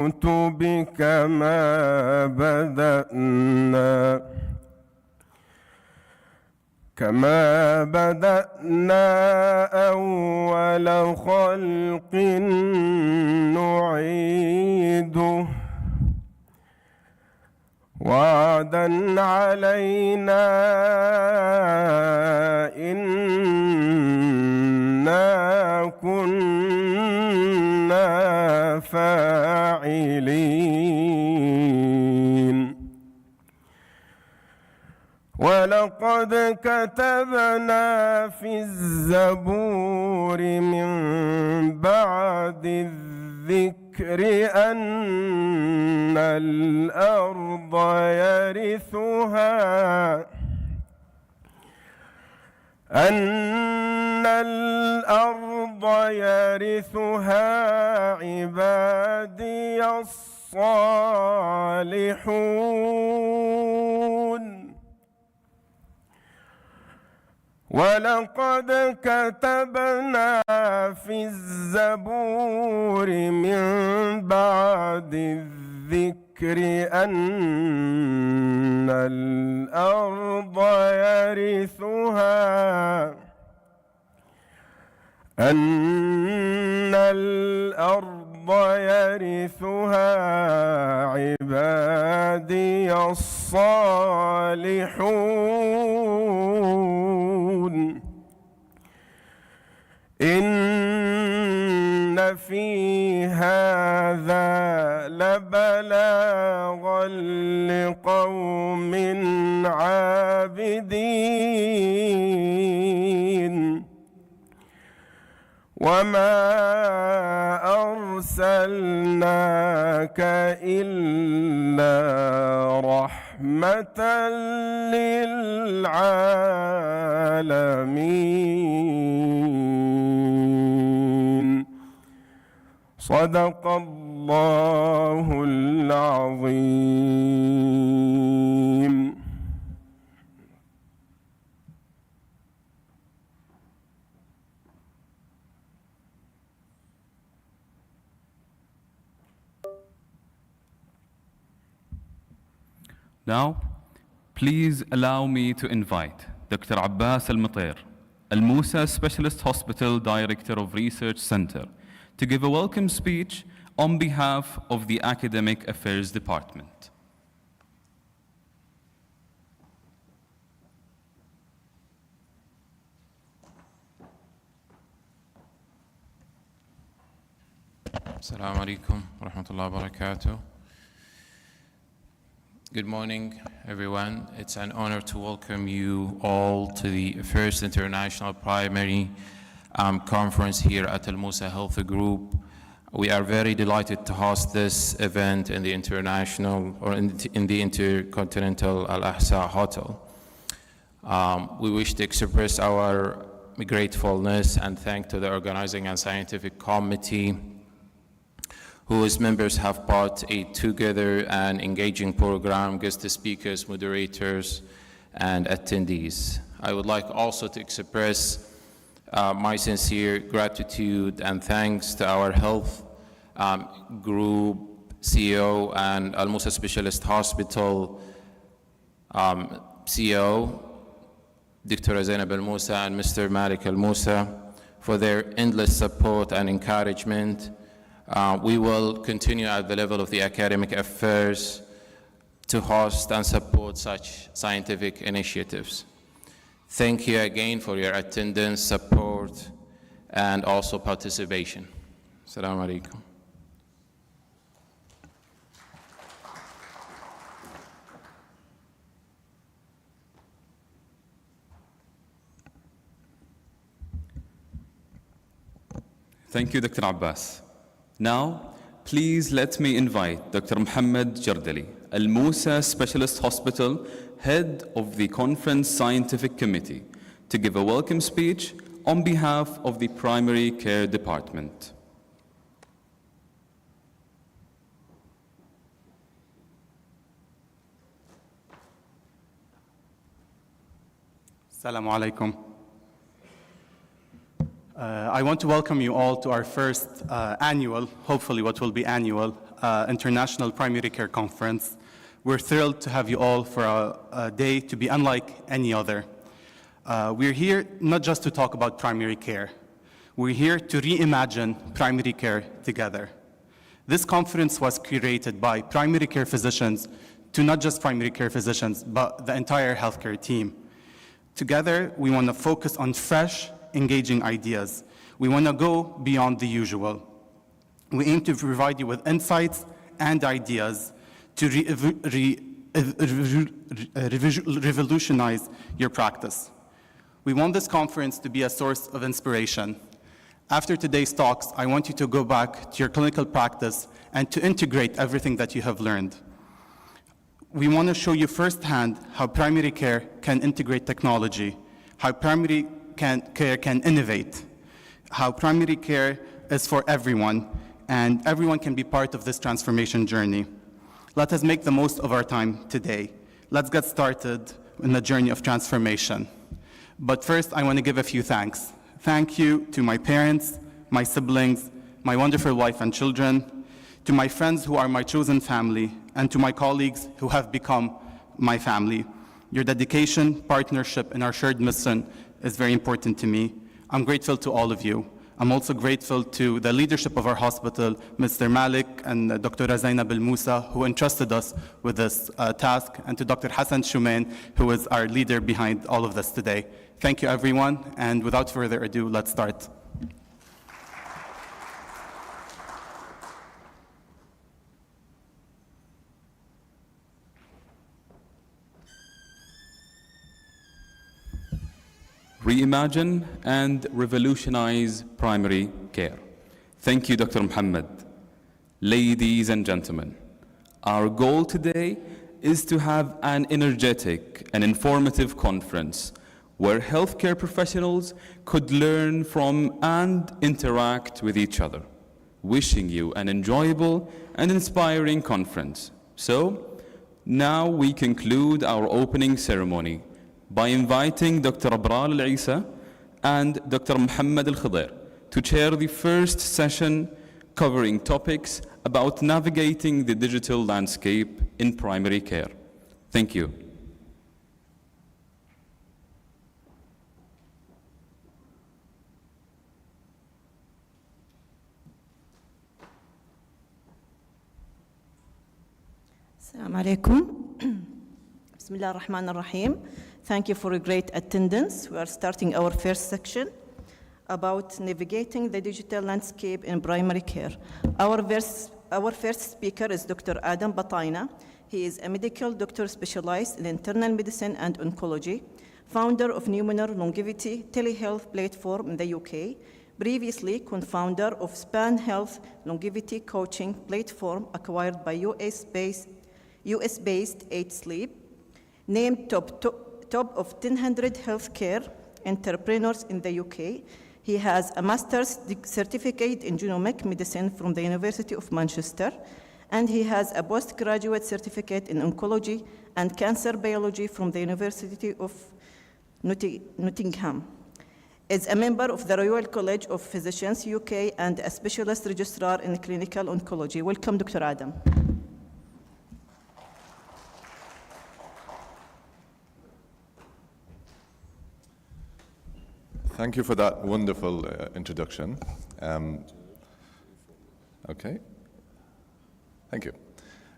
بك كما بدأنا أول خلق نعيده وعدا علينا إنا كنا فاعلين. ولقد كتبنا في الزبور من بعد الذكر أن الأرض يرثها عبادي الصالحون. ولقد كتبنا في الزبور من بعد الذكر أن الأرض يرثها عبادي الصالحون. إن في هذا لبلاغا لقوم عابدين. وما أرسلناك إلا رحمة للعالمين. صدق الله العظيم. Now, please allow me to invite Dr. Abbas Al-Mutair, AlAhsa Specialist Hospital Director of Research Center, to give a welcome speech on behalf of the Academic Affairs Department. Assalamu alaikum wa rahmatullahi wa barakatuh. Good morning, everyone. It's an honor to welcome you all to the first International Primary Conference here at AlAhsa Health Group. We are very delighted to host this event in the international or in the intercontinental AlAhsa Hotel. We wish to express our gratefulness and thank to the organizing and scientific committee, whose members have brought together an engaging program, guest speakers, moderators, and attendees. I would like also to express my sincere gratitude and thanks to our health group CEO and AlAhsa Specialist Hospital CEO, Dr. Zainab Al-Musa and Mr. Malik Al-Musa, for their endless support and encouragement. We will continue at the level of the academic affairs to host and support such scientific initiatives. Thank you again for your attendance, support, and also participation. Assalamu alaikum. Thank you, Dr. Abbas. Now, please let me invite Dr. Muhammad Jardali, AlAhsa Specialist Hospital, Head of the Conference Scientific Committee, to give a welcome speech on behalf of the Primary Care Department. Assalamu alaikum. I want to welcome you all to our first annual, hopefully what will be annual, International Primary Care Conference. We're thrilled to have you all for a day to be unlike any other. We're here not just to talk about primary care. We're here to reimagine primary care together. This conference was curated by primary care physicians to not just primary care physicians, but the entire healthcare team. Together, we want to focus on fresh, engaging ideas. We want to go beyond the usual. We aim to provide you with insights and ideas to revolutionize your practice. We want this conference to be a source of inspiration. After today's talks, I want you to go back to your clinical practice and to integrate everything that you have learned. We want to show you firsthand how primary care can integrate technology, how primary care can innovate, how primary care is for everyone, and everyone can be part of this transformation journey. Let us make the most of our time today. Let's get started in the journey of transformation. But first, I want to give a few thanks. Thank you to my parents, my siblings, my wonderful wife and children, to my friends who are my chosen family, and to my colleagues who have become my family. Your dedication, partnership, and our shared mission is very important to me. I'm grateful to all of you. I'm also grateful to the leadership of our hospital, Mr. Malik and Dr. Zainab Al-Musa, who entrusted us with this task, and to Dr. Hassan Shumain, who is our leader behind all of this today. Thank you, everyone, and without further ado, let's start. Reimagine and revolutionize primary care. Thank you, Dr. Muhammad. Ladies and gentlemen, our goal today is to have an energetic and informative conference where healthcare professionals could learn from and interact with each other. Wishing you an enjoyable and inspiring conference. So, now we conclude our opening ceremony by inviting Dr. AlAhsa and Dr. Muhammad Al-Khadir to chair the first session covering topics about navigating the digital landscape in primary care. Thank you. Assalamu alaikum. Bismillah ar-Rahman ar-Rahim. Thank you for a great attendance. We are starting our first section about navigating the digital landscape in primary care. Our first speaker is Dr. Adam Bataina. He is a medical doctor specialized in internal medicine and oncology, founder of Numenar Longevity telehealth platform in the UK, previously co-founder of Span Health longevity coaching platform acquired by US-based 8 Sleep, named top of 100 healthcare entrepreneurs in the UK. He has a master's certificate in genomic medicine from the University of Manchester, and he has a postgraduate certificate in oncology and cancer biology from the University of Nottingham. Is a member of the Royal College of Physicians UK and a specialist registrar in clinical oncology. Welcome, Dr. Adam. Thank you for that wonderful introduction. Okay. Thank you.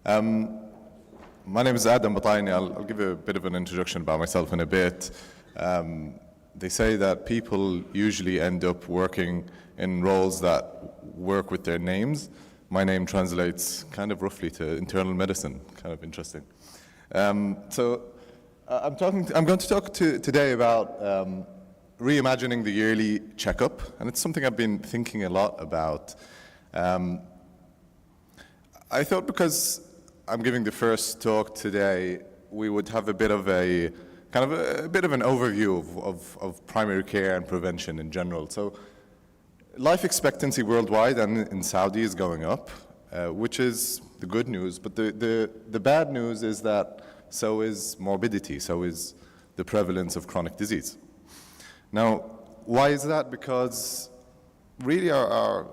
My name is Adam Bataini. I'll give you a bit of an introduction about myself in a bit. They say that people usually end up working in roles that work with their names. My name translates kind of roughly to internal medicine, kind of interesting. So I'm going to talk today about reimagining the yearly checkup, and it's something I've been thinking a lot about. I thought because I'm giving the first talk today, we would have a bit of a bit of an overview of primary care and prevention in general. So, life expectancy worldwide and in Saudi is going up, which is the good news. But the bad news is that so is morbidity, so is the prevalence of chronic disease. Now, why is that? Because really our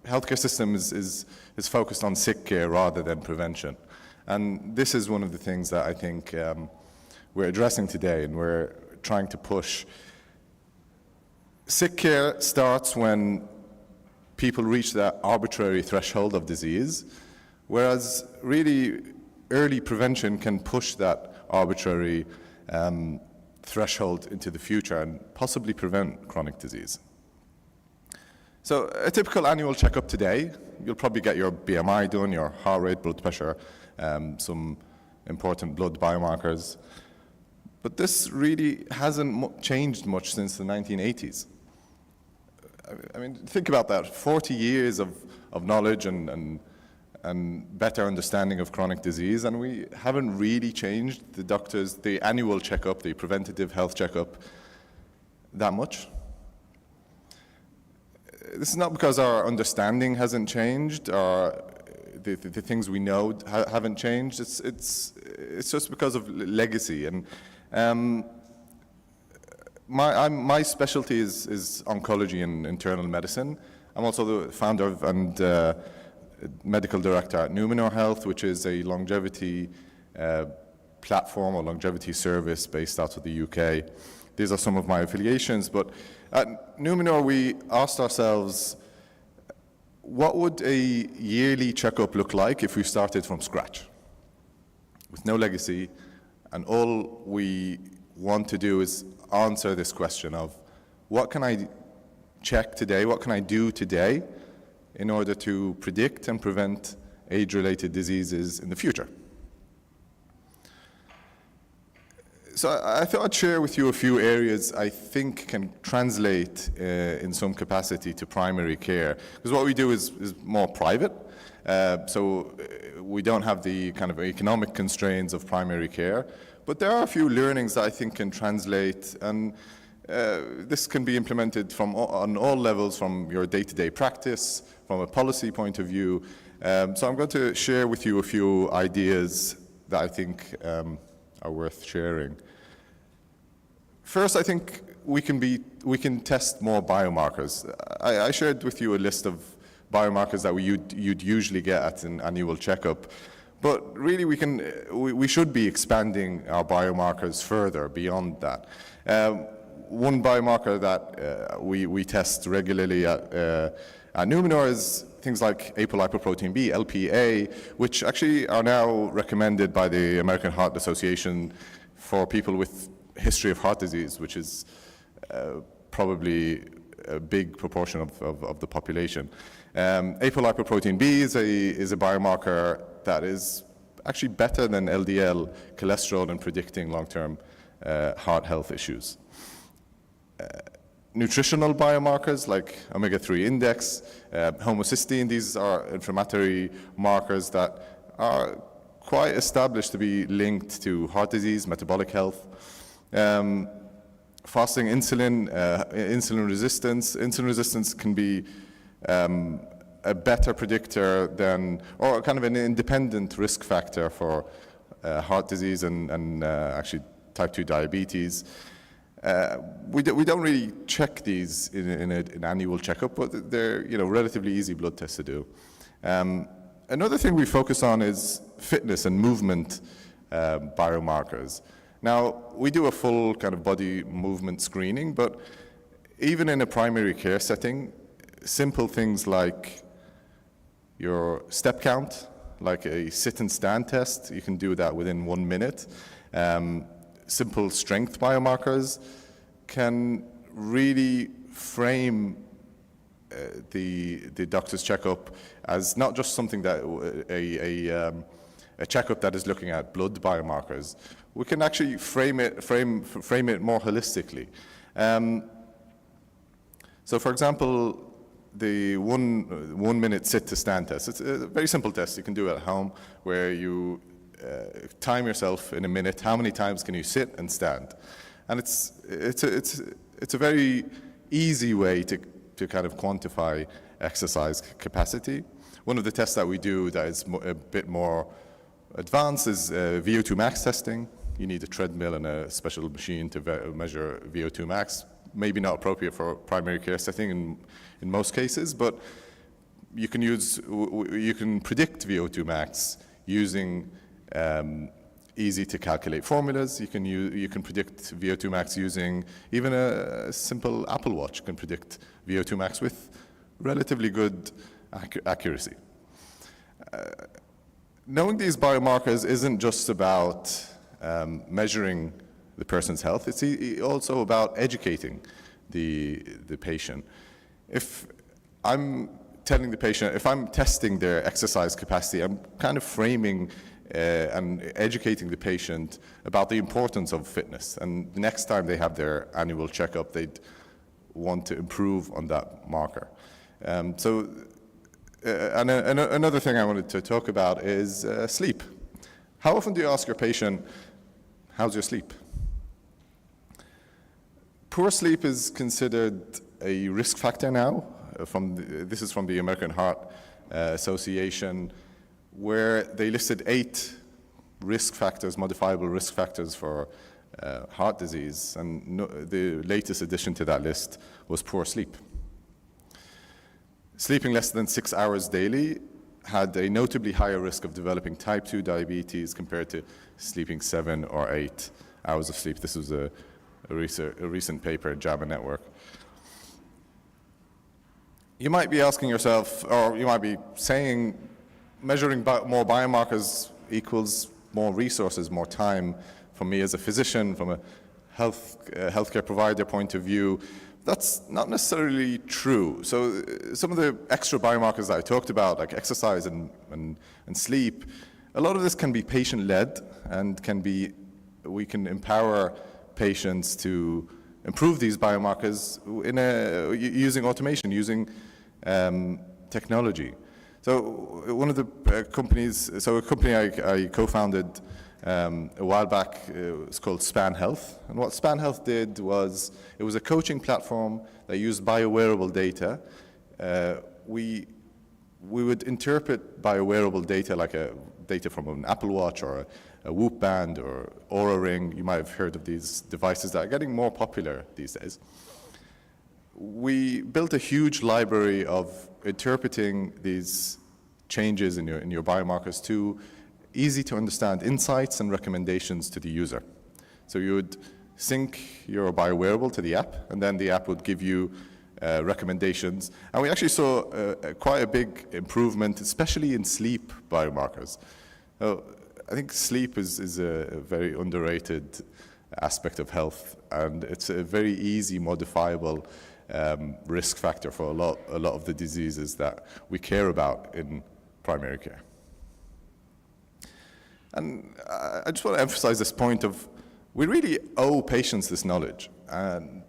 healthcare system is focused on sick care rather than prevention. And this is one of the things that I think we're addressing today, and we're trying to push. Sick care starts when people reach that arbitrary threshold of disease, whereas really early prevention can push that arbitrary threshold into the future and possibly prevent chronic disease. So a typical annual checkup today, you'll probably get your BMI done, your heart rate, blood pressure, some important blood biomarkers. But this really hasn't changed much since the 1980s. I mean, think about that, 40 years of knowledge and better understanding of chronic disease, and we haven't really changed the annual checkup, the preventative health checkup, that much. This is not because our understanding hasn't changed, or the things we know haven't changed. It's just because of legacy. And my specialty is oncology and internal medicine. I'm also the founder and medical director at Numenor Health, which is a longevity platform or longevity service based out of the UK. These are some of my affiliations, but at Numenor we asked ourselves, what would a yearly checkup look like if we started from scratch, with no legacy, and all we want to do is answer this question of, what can I check today, what can I do today in order to predict and prevent age-related diseases in the future? So I thought I'd share with you a few areas I think can translate in some capacity to primary care. Because what we do is more private, so we don't have the kind of economic constraints of primary care. But there are a few learnings that I think can translate, and this can be implemented on all levels, from your day-to-day practice, from a policy point of view. So I'm going to share with you a few ideas that I think are worth sharing. First, I think we can test more biomarkers. I shared with you a list of biomarkers that you'd usually get at an annual checkup, but really we should be expanding our biomarkers further beyond that. One biomarker that we test regularly at Numenor is things like apolipoprotein B, LPA, which actually are now recommended by the American Heart Association for people with history of heart disease, which is probably a big proportion of the population. Apolipoprotein B is a biomarker that is actually better than LDL cholesterol in predicting long-term heart health issues. Nutritional biomarkers like omega-3 index, homocysteine, these are inflammatory markers that are quite established to be linked to heart disease, metabolic health. Fasting insulin, insulin resistance. Insulin resistance can be a better predictor than, or kind of an independent risk factor for heart disease and actually type 2 diabetes. We don't really check these in an annual checkup, but they're relatively easy blood tests to do. Another thing we focus on is fitness and movement biomarkers. Now, we do a full kind of body movement screening, but even in a primary care setting, simple things like your step count, like a sit and stand test, you can do that within 1 minute. Simple strength biomarkers can really frame the doctor's checkup as not just something that a checkup that is looking at blood biomarkers. We can actually frame it more holistically. So, for example, the one minute sit to stand test. It's a very simple test you can do at home, where you time yourself in a minute. How many times can you sit and stand? And it's a very easy way to kind of quantify exercise capacity. One of the tests that we do that is a bit more advanced is VO2 max testing. You need a treadmill and a special machine to measure VO2 max. maybe not appropriate for primary care setting in most cases, but you can predict VO2 max using easy to calculate formulas. You can predict VO2 max using even a simple Apple Watch can predict VO2 max with relatively good accuracy. Knowing these biomarkers isn't just about measuring the person's health, it's also about educating the patient. If I'm telling the patient, if I'm testing their exercise capacity, I'm kind of framing and educating the patient about the importance of fitness. And the next time they have their annual checkup, they'd want to improve on that marker. Another thing I wanted to talk about is sleep. How often do you ask your patient, how's your sleep? Poor sleep is considered a risk factor now. This is from the American Heart Association, where they listed 8 risk factors, modifiable risk factors for heart disease, and the latest addition to that list was poor sleep. Sleeping less than 6 hours daily had a notably higher risk of developing type 2 diabetes compared to sleeping 7 or 8 hours of sleep. This was a recent paper in JAMA Network. You might be asking yourself, or you might be saying, measuring more biomarkers equals more resources, more time for me as a physician, from a healthcare provider point of view. That's not necessarily true. So some of the extra biomarkers that I talked about, like exercise and sleep, a lot of this can be patient-led and we can empower patients to improve these biomarkers using automation, using technology. So one of the companies, a company I co-founded a while back, it's called Span Health. And what Span Health did was, it was a coaching platform that used biowearable data. We would interpret biowearable data like data from an Apple Watch or a Whoop band or Oura Ring. You might have heard of these devices that are getting more popular these days. We built a huge library of interpreting these changes in your biomarkers to easy to understand insights and recommendations to the user. So you would sync your biowearable to the app, and then the app would give you recommendations. And we actually saw quite a big improvement, especially in sleep biomarkers. I think sleep is a very underrated aspect of health, and it's a very easy modifiable risk factor for a lot of the diseases that we care about in primary care. And I just want to emphasize this point of, we really owe patients this knowledge, and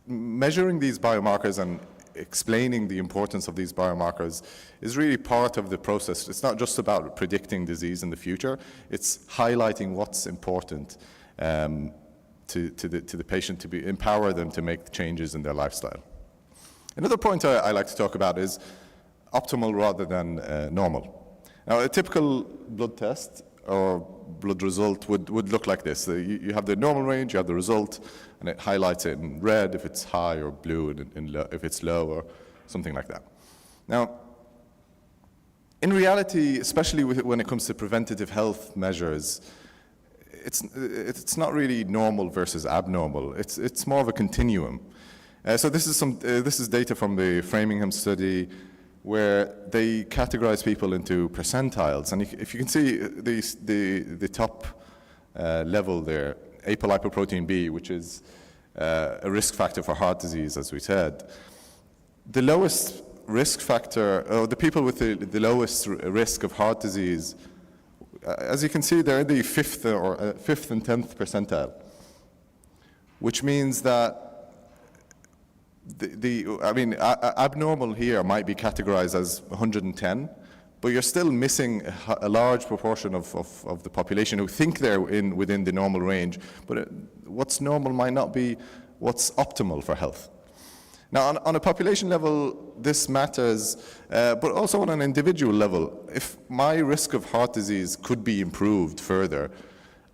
measuring these biomarkers and explaining the importance of these biomarkers is really part of the process. It's not just about predicting disease in the future, it's highlighting what's important to the patient, to empower them to make changes in their lifestyle. Another point I like to talk about is optimal rather than normal. Now, a typical blood test or blood result would look like this. You have the normal range, you have the result, and it highlights it in red if it's high, or blue if it's low, or something like that. Now, in reality, especially when it comes to preventative health measures, it's not really normal versus abnormal. It's more of a continuum. So this is data from the Framingham study, where they categorize people into percentiles. And if you can see the top level there, apolipoprotein B, which is a risk factor for heart disease, as we said, the lowest risk factor, or the people with the lowest risk of heart disease, as you can see, they're in the 5th and 10th percentile, which means that abnormal here might be categorized as 110, but you're still missing a large proportion of the population who think they're within the normal range, but what's normal might not be what's optimal for health. Now, on a population level, this matters, but also on an individual level. If my risk of heart disease could be improved further,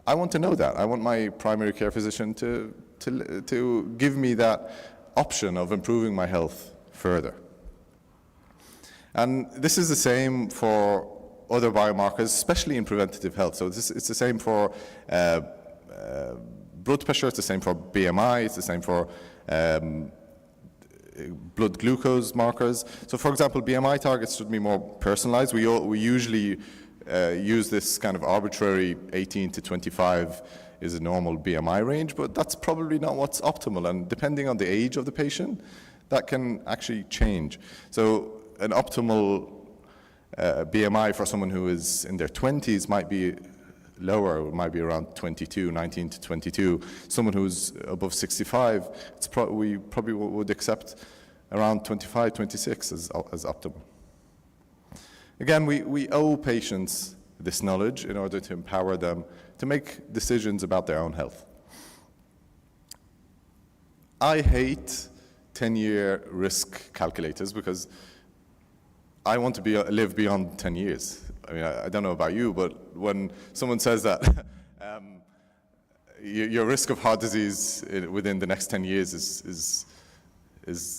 I want to know that. I want my primary care physician to give me that option of improving my health further. And this is the same for other biomarkers, especially in preventative health. So it's the same for blood pressure, it's the same for BMI, it's the same for blood glucose markers. So for example, BMI targets should be more personalized. We usually use this kind of arbitrary 18 to 25 is a normal BMI range, but that's probably not what's optimal. And depending on the age of the patient, that can actually change. So an optimal BMI for someone who is in their 20s might be lower, it might be around 22, 19 to 22. Someone who's above 65, we probably would accept around 25, 26 as optimal. Again, we owe patients this knowledge in order to empower them to make decisions about their own health. I hate 10-year risk calculators because I want to live beyond 10 years. I mean, I don't know about you, but when someone says that your risk of heart disease within the next 10 years is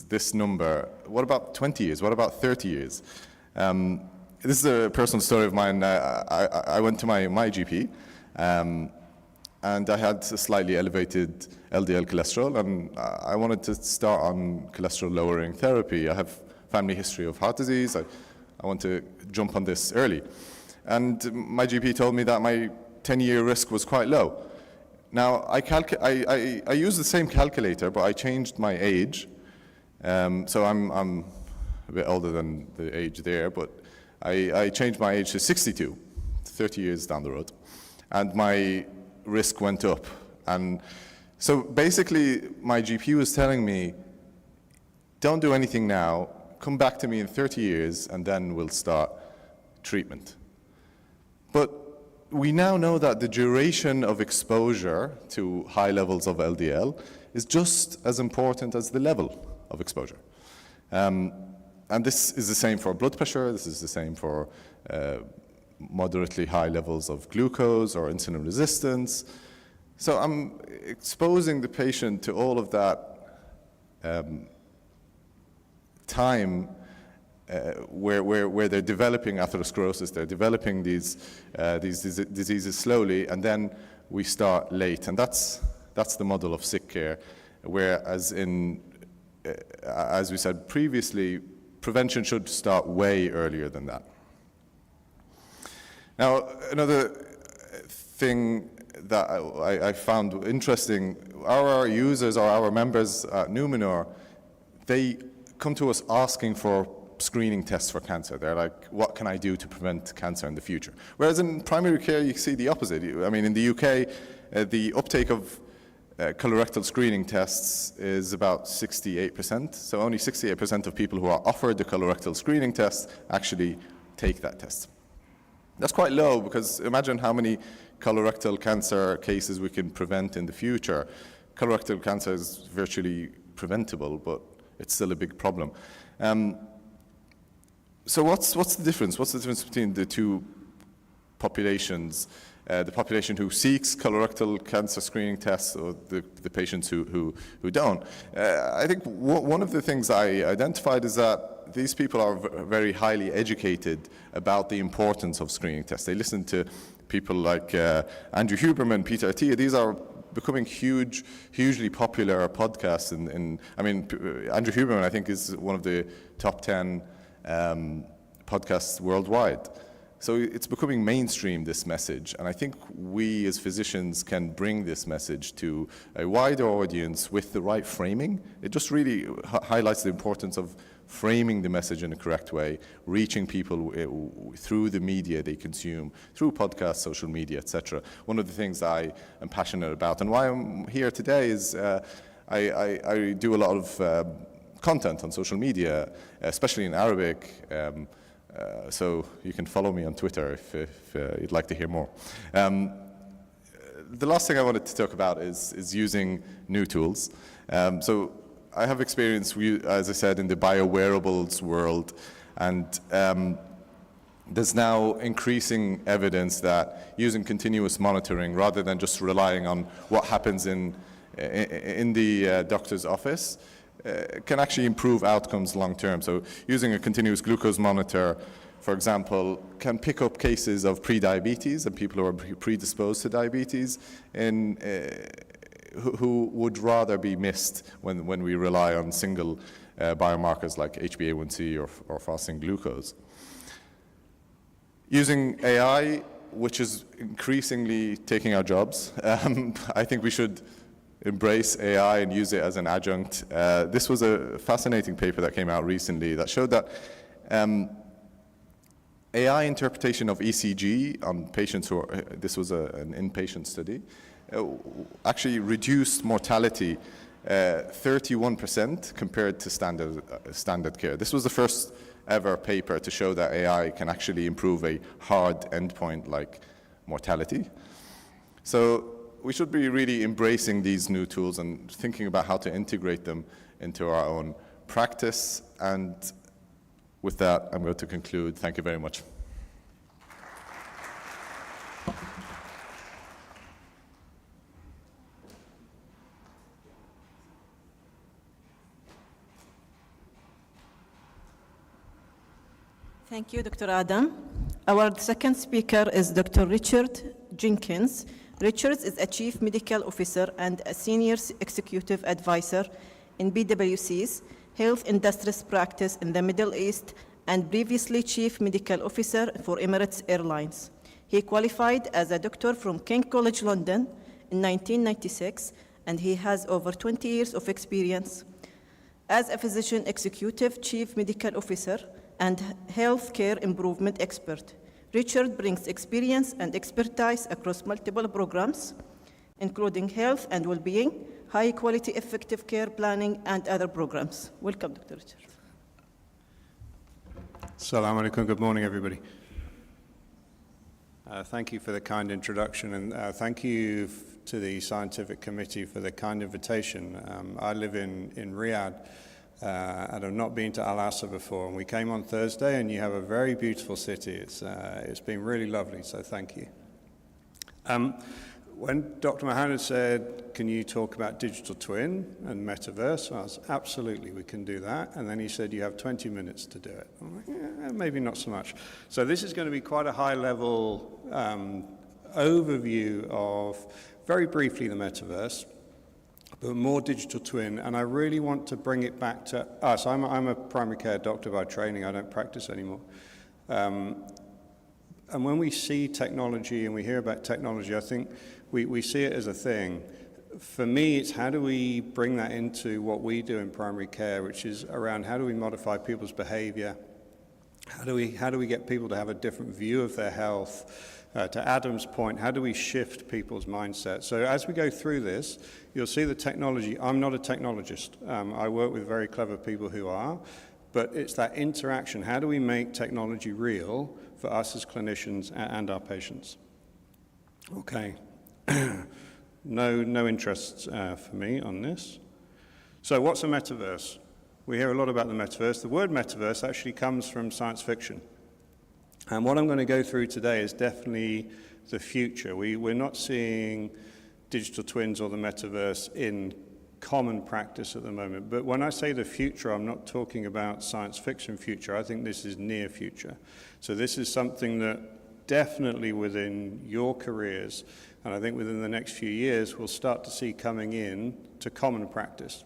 this number, what about 20 years? What about 30 years? This is a personal story of mine. I went to my GP, and I had a slightly elevated LDL cholesterol, and I wanted to start on cholesterol-lowering therapy. I have family history of heart disease. I want to jump on this early. And my GP told me that my 10-year risk was quite low. Now, I used the same calculator, but I changed my age. So I'm a bit older than the age there, but I changed my age to 62, 30 years down the road. And my risk went up. And so basically, my GP was telling me, don't do anything now, come back to me in 30 years, and then we'll start treatment. But we now know that the duration of exposure to high levels of LDL is just as important as the level of exposure. And this is the same for blood pressure, this is the same for moderately high levels of glucose or insulin resistance. So I'm exposing the patient to all of that time where they're developing atherosclerosis, they're developing these diseases slowly, and then we start late. And that's the model of sick care, whereas as we said previously, prevention should start way earlier than that. Now, another thing that I found interesting, our users or our members at Numenor, they come to us asking for screening tests for cancer. They're like, what can I do to prevent cancer in the future? Whereas in primary care, you see the opposite. I mean, in the UK, the uptake of colorectal screening tests is about 68%. So only 68% of people who are offered the colorectal screening test actually take that test. That's quite low, because imagine how many colorectal cancer cases we can prevent in the future. Colorectal cancer is virtually preventable, but it's still a big problem. So what's the difference? What's the difference between the two populations? The population who seeks colorectal cancer screening tests, or the patients who don't. I think one of the things I identified is that these people are very highly educated about the importance of screening tests. They listen to people like Andrew Huberman, Peter Attia. These are becoming hugely popular podcasts. I mean, Andrew Huberman, I think, is one of the top 10 podcasts worldwide. So it's becoming mainstream, this message, and I think we as physicians can bring this message to a wider audience with the right framing. It just really highlights the importance of framing the message in a correct way, reaching people through the media they consume, through podcasts, social media, etc. One of the things I am passionate about, and why I'm here today, is I do a lot of content on social media, especially in Arabic. So you can follow me on Twitter if you'd like to hear more. The last thing I wanted to talk about is using new tools. So I have experience, as I said, in the biowearables world, and there's now increasing evidence that using continuous monitoring rather than just relying on what happens in the doctor's office can actually improve outcomes long term. So using a continuous glucose monitor, for example, can pick up cases of prediabetes and people who are predisposed to diabetes and who would rather be missed when we rely on single biomarkers like HbA1c or fasting glucose. Using AI, which is increasingly taking our jobs, I think we should embrace AI and use it as an adjunct. This was a fascinating paper that came out recently that showed that AI interpretation of ECG on patients who are, this was an inpatient study, actually reduced mortality 31% compared to standard care. This was the first ever paper to show that AI can actually improve a hard endpoint like mortality. So we should be really embracing these new tools and thinking about how to integrate them into our own practice. And with that, I'm going to conclude. Thank you very much. Thank you, Dr. Adam. Our second speaker is Dr. Richard Jenkins. Richard is a Chief Medical Officer and a Senior Executive Advisor in BWC's Health Industries Practice in the Middle East and previously Chief Medical Officer for Emirates Airlines. He qualified as a doctor from King College London in 1996, and he has over 20 years of experience as a physician executive, chief medical officer, and healthcare improvement expert. Richard brings experience and expertise across multiple programs, including health and well-being, high-quality effective care planning, and other programs. Welcome, Dr. Richard. Assalamu alaikum. Good morning, everybody. Thank you for the kind introduction, and thank you to the scientific committee for the kind invitation. I live in Riyadh, and I've not been to AlAhsa before, and we came on Thursday, and you have a very beautiful city. It's been really lovely, so thank you. When Dr. Mohammed said, can you talk about digital twin and metaverse? I was, absolutely, we can do that. And then he said, you have 20 minutes to do it. I'm like, yeah, maybe not so much. So this is going to be quite a high-level overview of, very briefly, the metaverse, but more digital twin. And I really want to bring it back to us. I'm a primary care doctor by training. I don't practice anymore. And when we see technology and we hear about technology, I think we see it as a thing. For me, it's how do we bring that into what we do in primary care, which is around how do we modify people's behavior? How do we get people to have a different view of their health? To Adam's point, how do we shift people's mindset? So as we go through this, you'll see the technology. I'm not a technologist. I work with very clever people who are, but it's that interaction. How do we make technology real for us as clinicians and our patients? Okay. No interests for me on this. So what's a metaverse? We hear a lot about the metaverse. The word metaverse actually comes from science fiction. And what I'm going to go through today is definitely the future. We're not seeing digital twins or the metaverse in common practice at the moment. But when I say the future, I'm not talking about science fiction future. I think this is near future. So this is something that definitely within your careers, and I think within the next few years, we'll start to see coming in to common practice.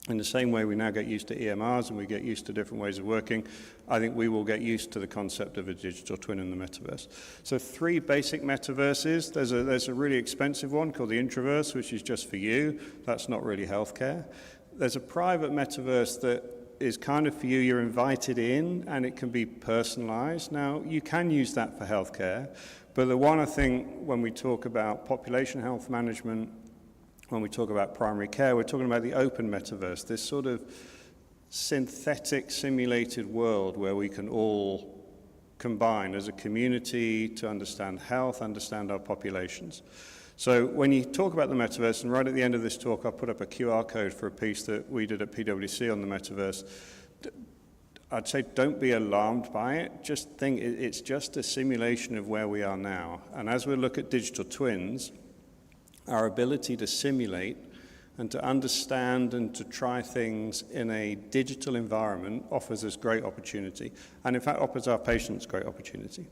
In the same way we now get used to EMRs and we get used to different ways of working, I think we will get used to the concept of a digital twin in the metaverse. So 3 basic metaverses. There's a really expensive one called the Introverse, which is just for you. That's not really healthcare. There's a private metaverse that is kind of for you. You're invited in and it can be personalized. Now, you can use that for healthcare, but the one I think when we talk about population health management, when we talk about primary care, we're talking about the open metaverse, this sort of synthetic, simulated world where we can all combine as a community to understand health, understand our populations. So when you talk about the metaverse, and right at the end of this talk, I'll put up a QR code for a piece that we did at PwC on the metaverse. I'd say don't be alarmed by it. Just think it's just a simulation of where we are now. And as we look at digital twins, our ability to simulate And to understand and to try things in a digital environment offers us great opportunity, and in fact offers our patients great opportunity.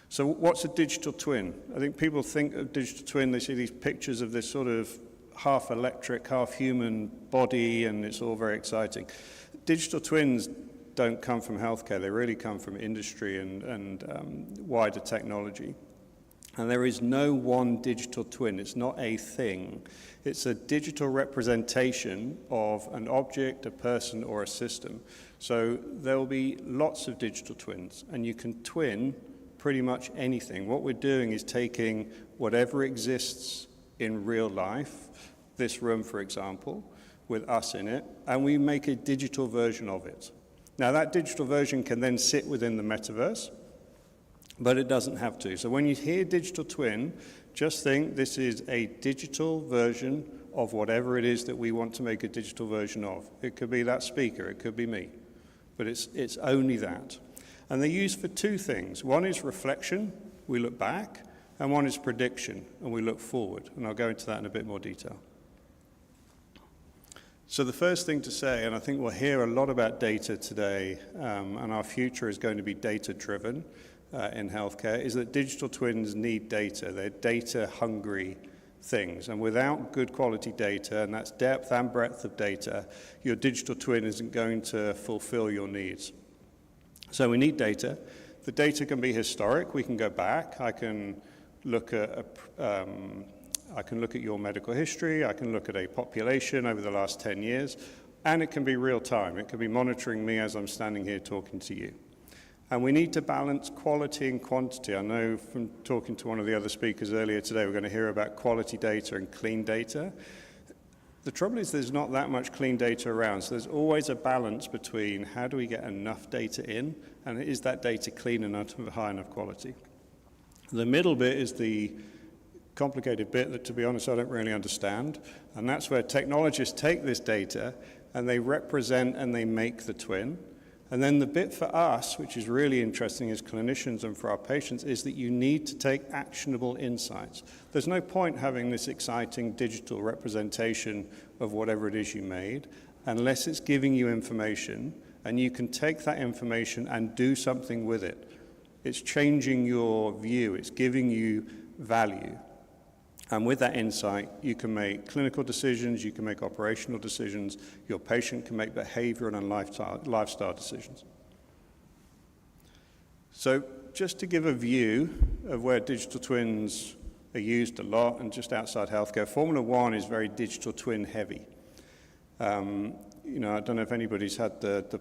So what's a digital twin? I think people think of digital twin, they see these pictures of this sort of half electric, half human body, and it's all very exciting. Digital twins don't come from healthcare, they really come from industry and wider technology. And there is no one digital twin, it's not a thing. It's a digital representation of an object, a person, or a system. So there will be lots of digital twins, and you can twin pretty much anything. What we're doing is taking whatever exists in real life, this room, for example, with us in it, and we make a digital version of it. Now, that digital version can then sit within the metaverse, but it doesn't have to. So when you hear digital twin, just think this is a digital version of whatever it is that we want to make a digital version of. It could be that speaker, it could be me, but it's only that. And they're used for two things. One is reflection, we look back, and one is prediction, and we look forward. And I'll go into that in a bit more detail. So the first thing to say, and I think we'll hear a lot about data today, and our future is going to be data-driven in healthcare, is that digital twins need data. They're data-hungry things. And without good quality data, and that's depth and breadth of data, your digital twin isn't going to fulfill your needs. So we need data. The data can be historic. We can go back. I can look at your medical history. I can look at a population over the last 10 years. And it can be real time. It can be monitoring me as I'm standing here talking to you. And we need to balance quality and quantity. I know from talking to one of the other speakers earlier today, we're going to hear about quality data and clean data. The trouble is there's not that much clean data around, so there's always a balance between how do we get enough data in, and is that data clean enough of high enough quality. The middle bit is the complicated bit that, to be honest, I don't really understand, and that's where technologists take this data and they represent and they make the twin. And then the bit for us, which is really interesting as clinicians and for our patients, is that you need to take actionable insights. There's no point having this exciting digital representation of whatever it is you made unless it's giving you information and you can take that information and do something with it. It's changing your view. It's giving you value. And with that insight, you can make clinical decisions, you can make operational decisions, your patient can make behavioral and lifestyle decisions. So just to give a view of where digital twins are used a lot and just outside healthcare, Formula One is very digital twin heavy. I don't know if anybody's had the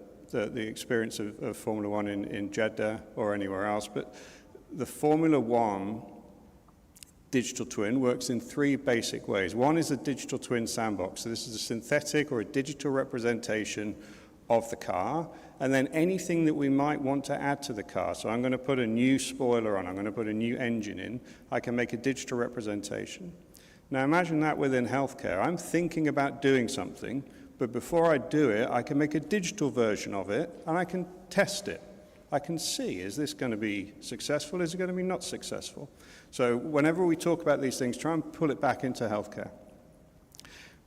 experience of Formula One in Jeddah or anywhere else, but the Formula One digital twin works in three basic ways. One is a digital twin sandbox. So this is a synthetic or a digital representation of the car, and then anything that we might want to add to the car. So I'm going to put a new spoiler on, I'm going to put a new engine in, I can make a digital representation. Now imagine that within healthcare. I'm thinking about doing something, but before I do it, I can make a digital version of it, and I can test it. I can see, is this going to be successful? Is it going to be not successful? So whenever we talk about these things, try and pull it back into healthcare.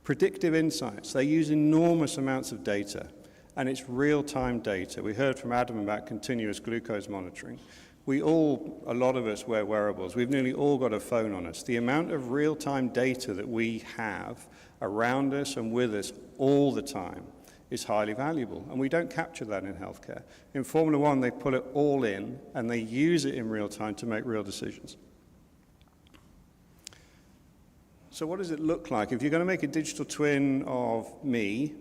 Predictive insights, they use enormous amounts of data, and it's real-time data. We heard from Adam about continuous glucose monitoring. A lot of us wear wearables. We've nearly all got a phone on us. The amount of real-time data that we have around us and with us all the time is highly valuable, and we don't capture that in healthcare. In Formula One, they put it all in, and they use it in real time to make real decisions. So what does it look like? If you're going to make a digital twin of me,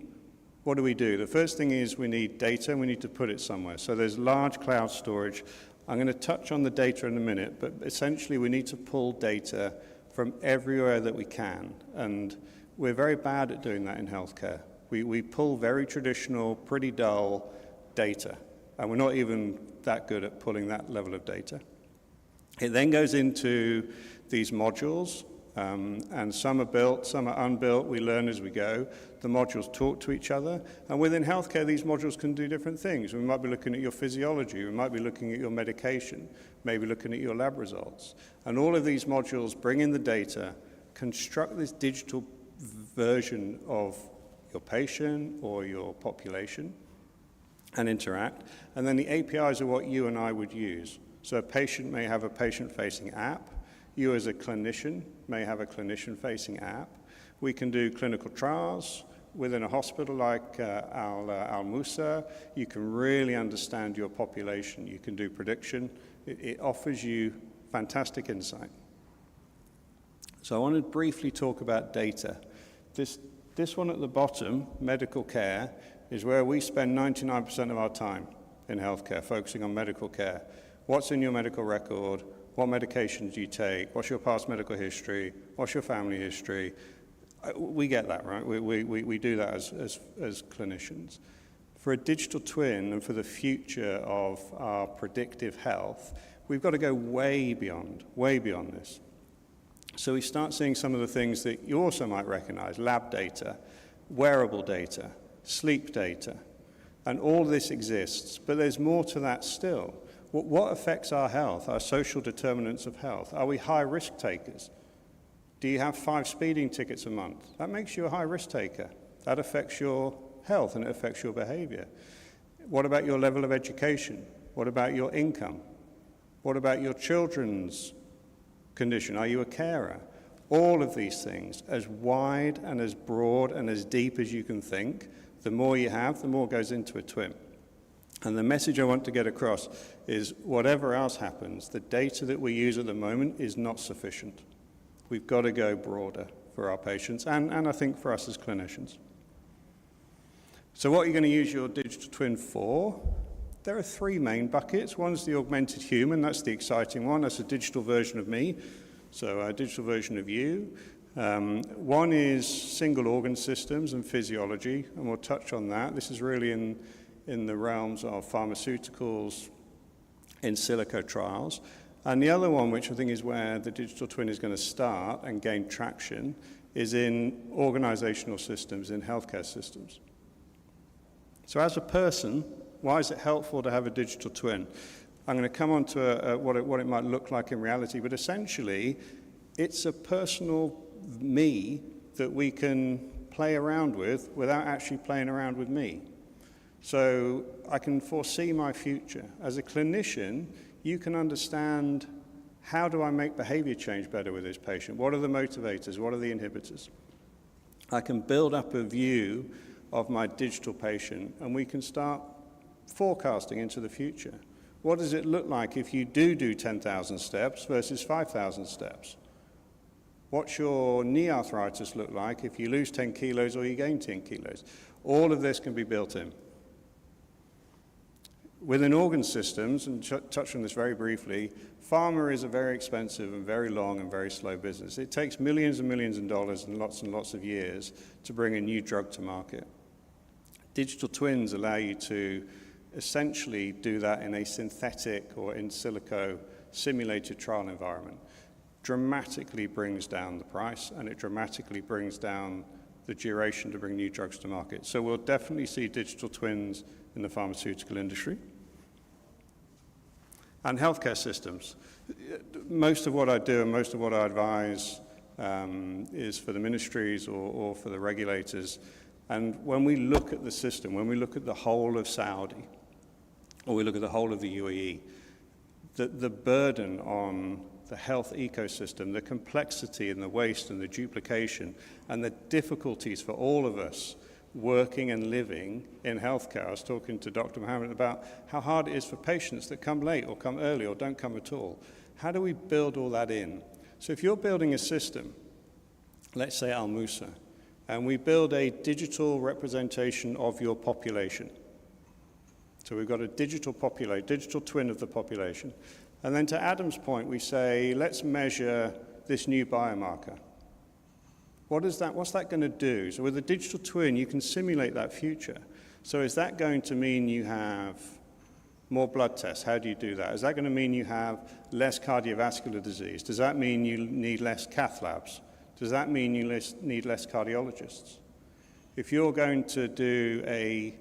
what do? The first thing is we need data, and we need to put it somewhere. So there's large cloud storage. I'm going to touch on the data in a minute, but essentially we need to pull data from everywhere that we can, and we're very bad at doing that in healthcare. We pull very traditional, pretty dull data, and we're not even that good at pulling that level of data. It then goes into these modules, and some are built, some are unbuilt. We learn as we go. The modules talk to each other, and within healthcare, these modules can do different things. We might be looking at your physiology, we might be looking at your medication, maybe looking at your lab results. And all of these modules bring in the data, construct this digital version of your patient or your population and interact. And then the APIs are what you and I would use. So a patient may have a patient-facing app. You as a clinician may have a clinician-facing app. We can do clinical trials within a hospital like AlAhsa. You can really understand your population. You can do prediction. It offers you fantastic insight. So I want to briefly talk about data. This one at the bottom, medical care, is where we spend 99% of our time in healthcare, focusing on medical care. What's in your medical record? What medications do you take? What's your past medical history? What's your family history? We get that, right? We do that as clinicians. For a digital twin and for the future of our predictive health, we've got to go way beyond this. So we start seeing some of the things that you also might recognize: lab data, wearable data, sleep data, and all this exists. But there's more to that still. What affects our health, our social determinants of health? Are we high risk takers? Do you have 5 speeding tickets a month? That makes you a high risk taker. That affects your health and it affects your behavior. What about your level of education? What about your income? What about your children's condition? Are you a carer? All of these things, as wide and as broad and as deep as you can think, the more you have, the more goes into a twin. And the message I want to get across is whatever else happens, the data that we use at the moment is not sufficient. We've got to go broader for our patients and I think for us as clinicians. So what are you going to use your digital twin for? There are 3 main buckets. One's the augmented human. That's the exciting one. That's a digital version of me, so a digital version of you. One is single organ systems and physiology, and we'll touch on that. This is really in the realms of pharmaceuticals, in silico trials. And the other one, which I think is where the digital twin is going to start and gain traction, is in organizational systems, in healthcare systems. So as a person, why is it helpful to have a digital twin? I'm going to come on to what it might look like in reality, but essentially, it's a personal me that we can play around with without actually playing around with me. So I can foresee my future. As a clinician, you can understand, how do I make behavior change better with this patient? What are the motivators? What are the inhibitors? I can build up a view of my digital patient, and we can start forecasting into the future. What does it look like if you do 10,000 steps versus 5,000 steps? What's your knee arthritis look like if you lose 10 kilos or you gain 10 kilos? All of this can be built in. Within organ systems, and touch on this very briefly, pharma is a very expensive and very long and very slow business. It takes millions and millions of dollars and lots of years to bring a new drug to market. Digital twins allow you to essentially do that in a synthetic or in silico simulated trial environment. Dramatically brings down the price, and it dramatically brings down the duration to bring new drugs to market. So we'll definitely see digital twins in the pharmaceutical industry. And healthcare systems. Most of what I do and most of what I advise is for the ministries or for the regulators. And when we look at the system, when we look at the whole of Saudi, or we look at the whole of the UAE, the burden on the health ecosystem, the complexity and the waste and the duplication and the difficulties for all of us working and living in healthcare. I was talking to Dr. Mohammed about how hard it is for patients that come late or come early or don't come at all. How do we build all that in? So if you're building a system, let's say AlAhsa, and we build a digital representation of your population. So we've got a digital twin of the population. And then to Adam's point, we say, let's measure this new biomarker. What's that going to do? So with a digital twin, you can simulate that future. So is that going to mean you have more blood tests? How do you do that? Is that going to mean you have less cardiovascular disease? Does that mean you need less cath labs? Does that mean you need less cardiologists? If you're going to do a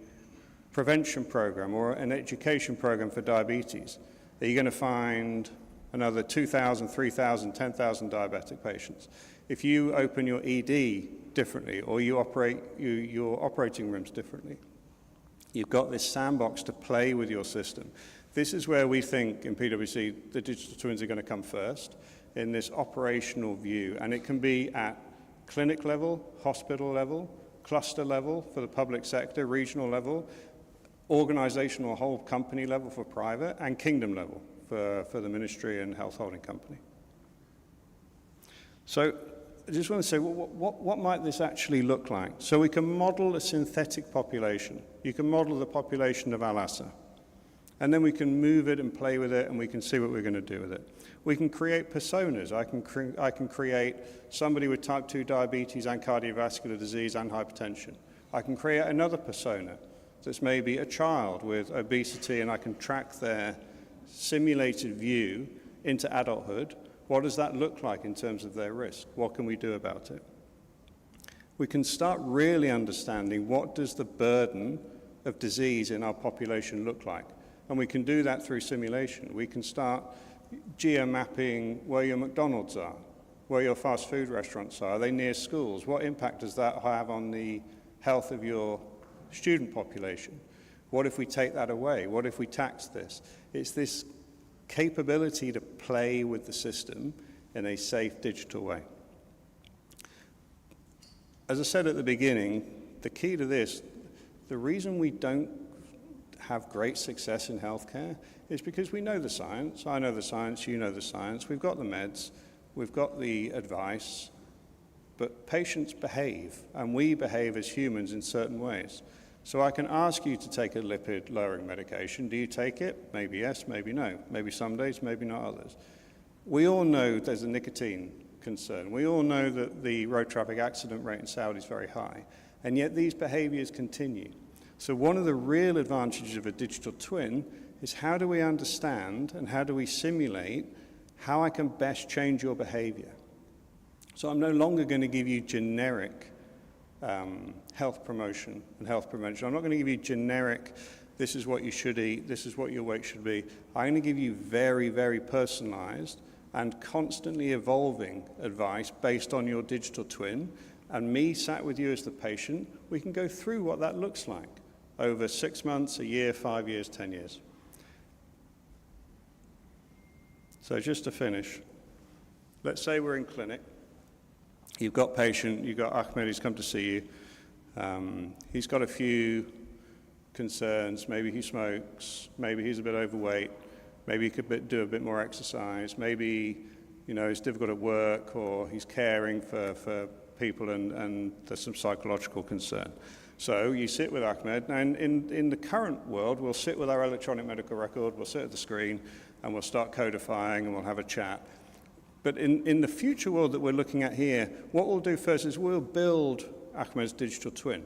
prevention program or an education program for diabetes, are you going to find another 2,000, 3,000, 10,000 diabetic patients. If you open your ED differently, or you operate your operating rooms differently, you've got this sandbox to play with your system. This is where we think in PwC the digital twins are going to come first, in this operational view. And it can be at clinic level, hospital level, cluster level for the public sector, regional level, organizational whole company level for private, and kingdom level for the ministry and health holding company. So I just want to say, what might this actually look like? So we can model a synthetic population. You can model the population of AlAhsa. And then we can move it and play with it, and we can see what we're going to do with it. We can create personas. I can create somebody with type 2 diabetes and cardiovascular disease and hypertension. I can create another persona that's maybe a child with obesity, and I can track their simulated view into adulthood. What does that look like in terms of their risk? What can we do about it? We can start really understanding what does the burden of disease in our population look like. And we can do that through simulation. We can start geo-mapping where your McDonald's are, where your fast food restaurants are they near schools? What impact does that have on the health of your student population? What if we take that away? What if we tax this? It's this capability to play with the system in a safe digital way. As I said at the beginning, the key to this, the reason we don't have great success in healthcare is because we know the science. I know the science, you know the science. We've got the meds, we've got the advice, but patients behave, and we behave as humans in certain ways. So I can ask you to take a lipid-lowering medication. Do you take it? Maybe yes, maybe no. Maybe some days, maybe not others. We all know there's a nicotine concern. We all know that the road traffic accident rate in Saudi is very high, and yet these behaviors continue. So one of the real advantages of a digital twin is how do we understand and how do we simulate how I can best change your behavior. So I'm no longer going to give you generic health promotion and health prevention. I'm not going to give you generic, this is what you should eat, this is what your weight should be. I'm going to give you very, very personalized and constantly evolving advice based on your digital twin. And me sat with you as the patient, we can go through what that looks like over 6 months, a year, 5 years, 10 years. So just to finish, let's say we're in clinic. You've got patient, you've got Ahmed, he's come to see you. He's got a few concerns. Maybe he smokes, maybe he's a bit overweight, maybe he could do a bit more exercise, maybe it's difficult at work, or he's caring for people and there's some psychological concern. So you sit with Ahmed, and in the current world, we'll sit with our electronic medical record, we'll sit at the screen, and we'll start codifying, and we'll have a chat. But in the future world that we're looking at here, what we'll do first is we'll build Ahmed's digital twin.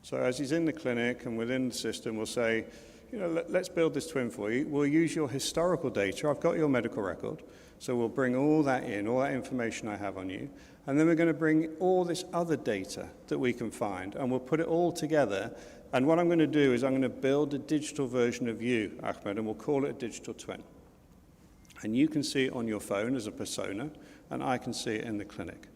So as he's in the clinic and within the system, we'll say, let's build this twin for you. We'll use your historical data. I've got your medical record. So we'll bring all that in, all that information I have on you. And then we're going to bring all this other data that we can find, and we'll put it all together. And what I'm going to do is I'm going to build a digital version of you, Ahmed, and we'll call it a digital twin. And you can see it on your phone as a persona, and I can see it in the clinic.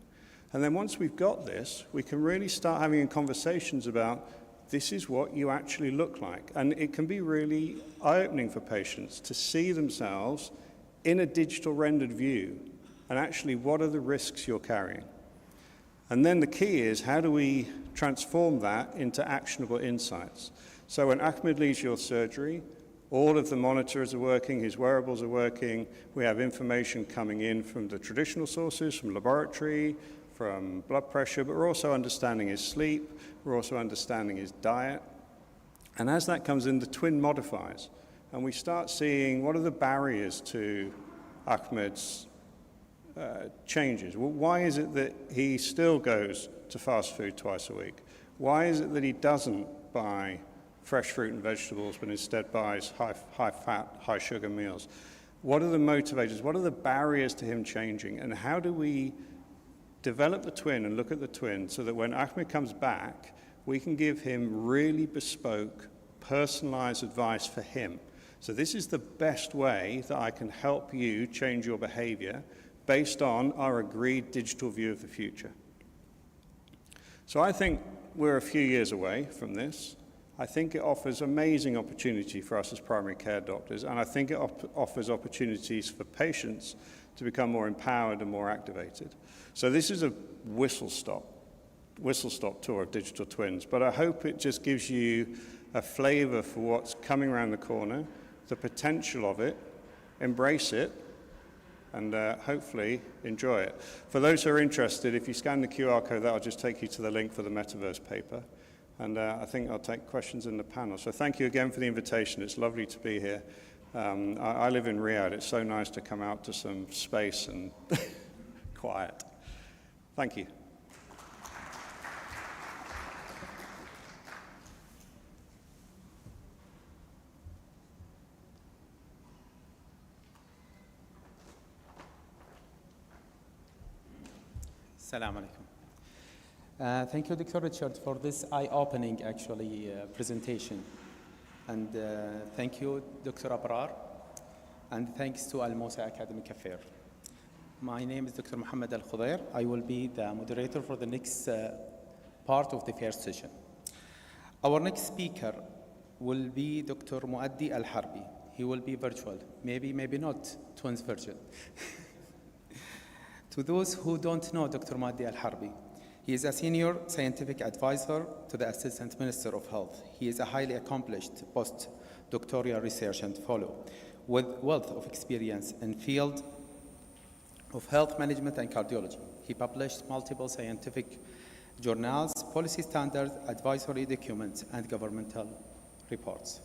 And then once we've got this, we can really start having conversations about this is what you actually look like. And it can be really eye-opening for patients to see themselves in a digital rendered view, and actually what are the risks you're carrying. And then the key is how do we transform that into actionable insights. So when Ahmed leaves your surgery, all of the monitors are working, his wearables are working, we have information coming in from the traditional sources, from laboratory, from blood pressure, but we're also understanding his sleep, we're also understanding his diet. And as that comes in, the twin modifies. And we start seeing what are the barriers to Ahmed's changes. Well, why is it that he still goes to fast food twice a week? Why is it that he doesn't buy fresh fruit and vegetables, but instead buys high-fat, high-sugar meals? What are the motivators? What are the barriers to him changing? And how do we develop the twin and look at the twin so that when Ahmed comes back, we can give him really bespoke, personalized advice for him? So this is the best way that I can help you change your behavior based on our agreed digital view of the future. So I think we're a few years away from this. I think it offers amazing opportunity for us as primary care doctors, and I think it offers opportunities for patients to become more empowered and more activated. So this is a whistle-stop tour of digital twins, but I hope it just gives you a flavor for what's coming around the corner, the potential of it, embrace it, and hopefully enjoy it. For those who are interested, if you scan the QR code, that'll just take you to the link for the metaverse paper. And I think I'll take questions in the panel. So thank you again for the invitation. It's lovely to be here. I live in Riyadh. It's so nice to come out to some space and quiet. Thank you. Assalamu alaikum. Thank you, Dr. Richard, for this eye-opening, presentation. And thank you, Dr. Abrar, and thanks to AlAhsa Academic Affair. My name is Dr. Mohammed Al-Khudair. I will be the moderator for the next part of the first session. Our next speaker will be Dr. Muaddi Al-Harbi. He will be virtual, maybe not, twins virgin. To those who don't know Dr. Muaddi Al-Harbi, he is a senior scientific advisor to the Assistant Minister of Health. He is a highly accomplished postdoctoral research and fellow with wealth of experience in field of health management and cardiology. He published multiple scientific journals, policy standards, advisory documents, and governmental reports.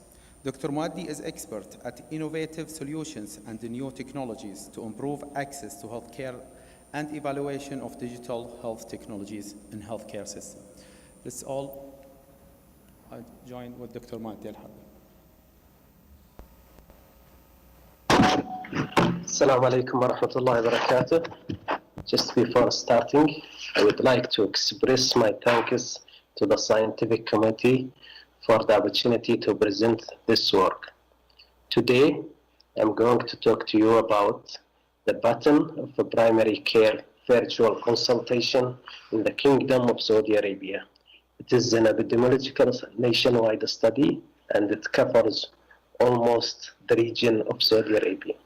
Dr. Muaddi is expert at innovative solutions and new technologies to improve access to healthcare and evaluation of digital health technologies in healthcare system. Let's all join with Dr. Muaddi Al-Harbi. Assalamu alaikum wa rahmatullahi wa barakatuh. Just before starting, I would like to express my thanks to the scientific committee for the opportunity to present this work. Today, I'm going to talk to you about the pattern of the primary care virtual consultation in the Kingdom of Saudi Arabia. It is an epidemiological nationwide study, and it covers almost the region of Saudi Arabia.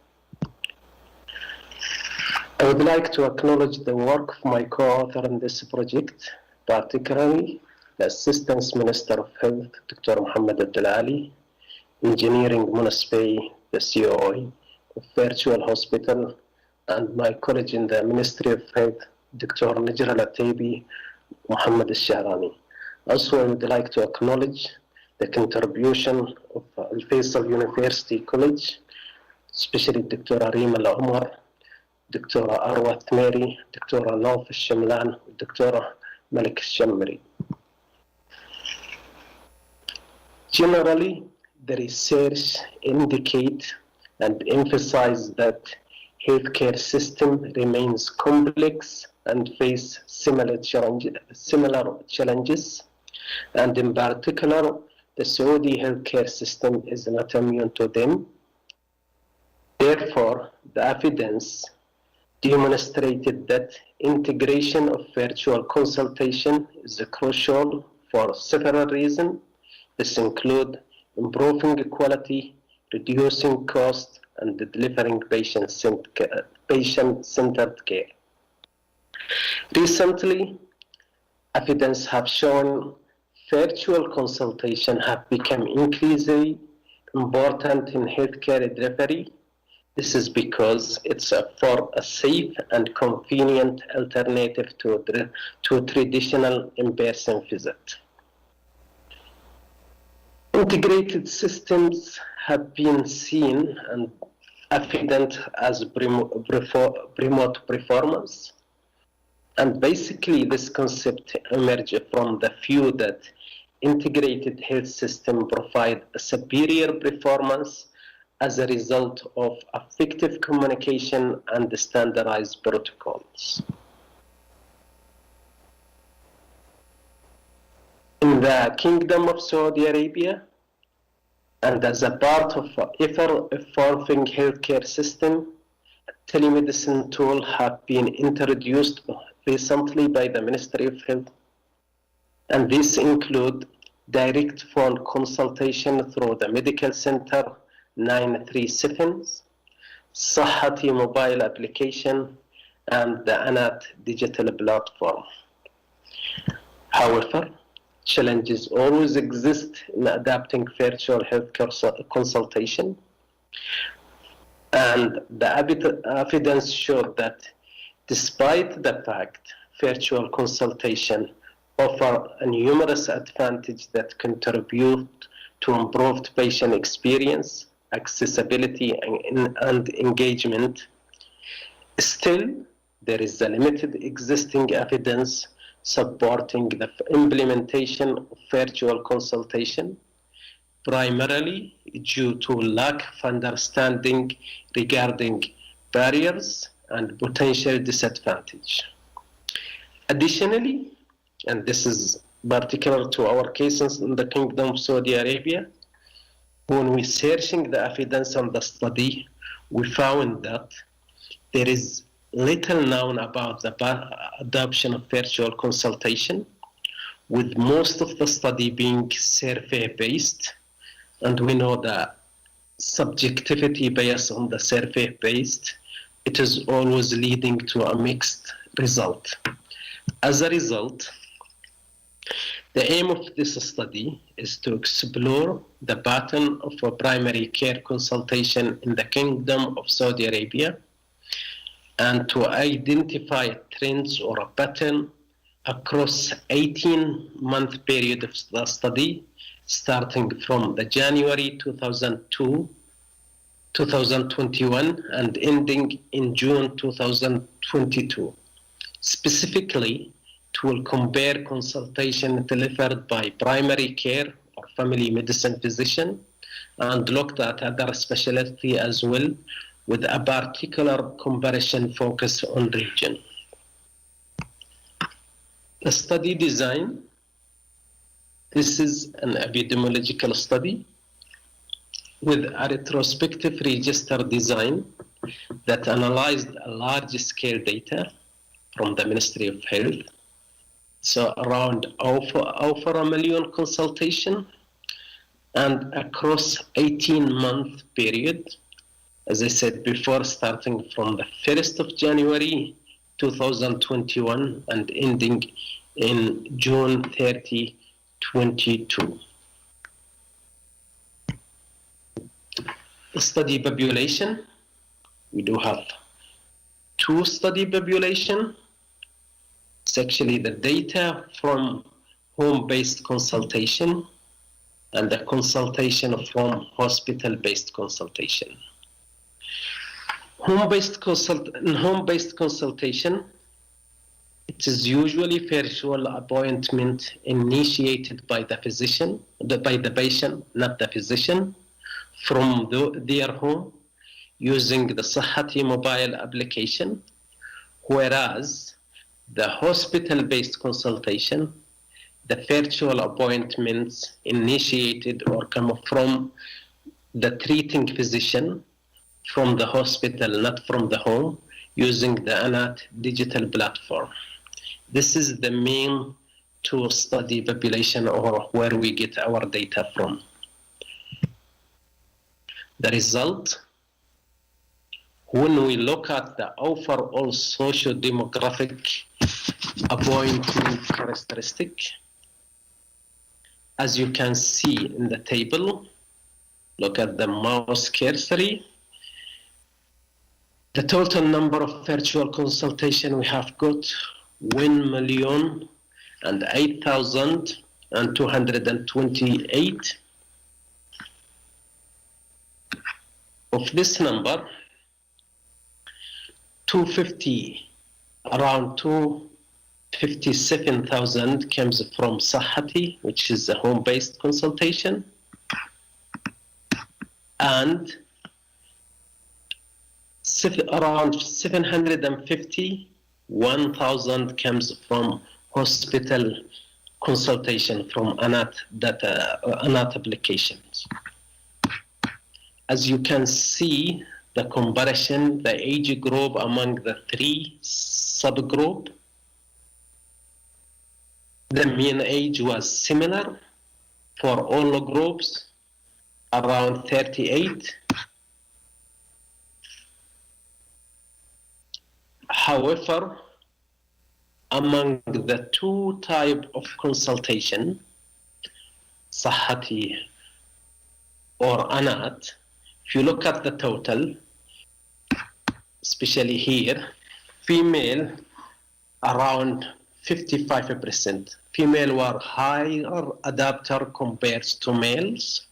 I would like to acknowledge the work of my co-author in this project, particularly the Assistant Minister of Health, Dr. Mohammed Abdul Ali, Engineering Municipal, the COO of Virtual Hospital, and my colleague in the Ministry of Health, Dr. Najr Al-Ataybi, Muhammad Al-Shahrani. Also, I would like to acknowledge the contribution of Al-Faisal University College, especially Dr. Arim Al-Umar, Dr. Arwa Thmeri, Dr. Nauf Al-Shamlan, Dr. Malik Al-Shamri. Generally, the research indicate and emphasize that healthcare system remains complex and face similar challenges, and in particular, the Saudi healthcare system is not immune to them. Therefore, the evidence demonstrated that integration of virtual consultation is crucial for several reasons. This includes improving quality, reducing cost, and delivering patient-centered care. Recently, evidence have shown virtual consultation have become increasingly important in healthcare delivery. This is because it's for a safe and convenient alternative to traditional in-person visit. Integrated systems have been seen and evident as remote performance. And basically, this concept emerged from the view that integrated health systems provide a superior performance as a result of effective communication and standardized protocols. In the Kingdom of Saudi Arabia, And as a part of evolving healthcare system, telemedicine tools have been introduced recently by the Ministry of Health. And these include direct phone consultation through the Medical Center 937, Sahati mobile application, and the ANAT digital platform. However, challenges always exist in adapting virtual healthcare consultation. And the evidence showed that despite the fact virtual consultation offer numerous advantages that contribute to improved patient experience, accessibility, and engagement, still there is a limited existing evidence supporting the implementation of virtual consultation, primarily due to lack of understanding regarding barriers and potential disadvantage. Additionally, and this is particular to our cases in the Kingdom of Saudi Arabia, when we searching the evidence on the study, we found that there is little known about the adoption of virtual consultation, with most of the study being survey-based, and we know that subjectivity based on the survey-based, it is always leading to a mixed result. As a result, the aim of this study is to explore the pattern of a primary care consultation in the Kingdom of Saudi Arabia and to identify trends or a pattern across 18-month period of the study, starting from the January 2021 and ending in June 2022. Specifically, it will compare consultation delivered by primary care or family medicine physician and looked at other specialty as well, with a particular comparison focus on region. The study design, this is an epidemiological study with a retrospective register design that analyzed a large-scale data from the Ministry of Health. So around over 1 million consultation and across 18-month period, as I said before, starting from the 1st of January 2021 and ending in June 30, 2022. The study population, we do have 2 study population. It's actually the data from home-based consultation and the consultation from hospital-based consultation. Home-based consultation, it is usually virtual appointment initiated by the physician, by the patient, not the physician, from their home using the Sahati mobile application, whereas the hospital-based consultation, the virtual appointments initiated or come from the treating physician from the hospital, not from the home, using the ANAT digital platform. This is the main 2 study population or where we get our data from. The result, when we look at the overall socio-demographic appointment characteristic, as you can see in the table, look at the mouse cursor. The total number of virtual consultation we have got 1,008,228. Of this number, 250, around 257,000 comes from Sahati, which is a home-based consultation, and around 751,000 comes from hospital consultation from ANAT applications. As you can see, the comparison, the age group among the three subgroup, the mean age was similar for all groups, around 38. However, among the two types of consultation, Sahati or Anat, if you look at the total, especially here, female around 55%. Female were higher adapter compared to males.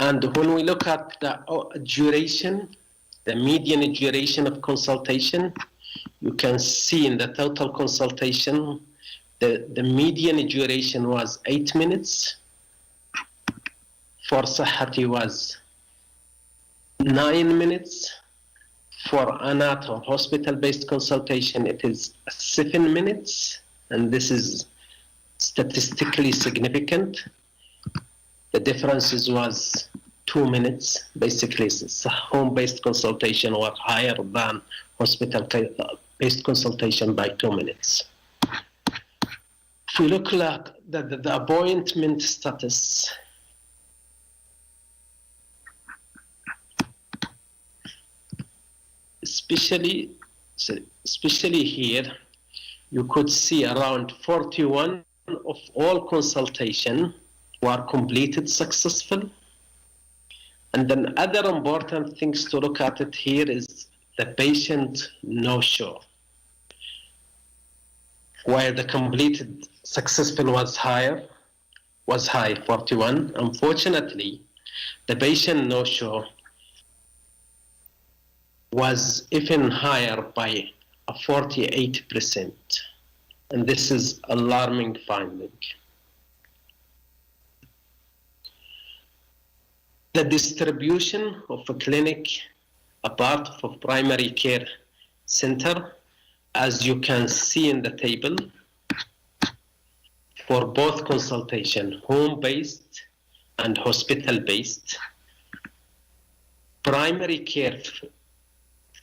And when we look at the duration, the median duration of consultation, you can see in the total consultation, the median duration was 8 minutes. For Sahati was 9 minutes. For Anat or hospital-based consultation, it is 7 minutes, and this is statistically significant. The differences was 2 minutes. Basically, home-based consultation was higher than hospital-based consultation by 2 minutes. If we look at the appointment status, especially here, you could see around 41 of all consultation were completed successful. And then other important things to look at it here is the patient no-show, where the completed successful was high, 41. Unfortunately, the patient no-show was even higher by 48%. And this is alarming finding. The distribution of a clinic apart from primary care center, as you can see in the table, for both consultation, home-based and hospital-based, primary care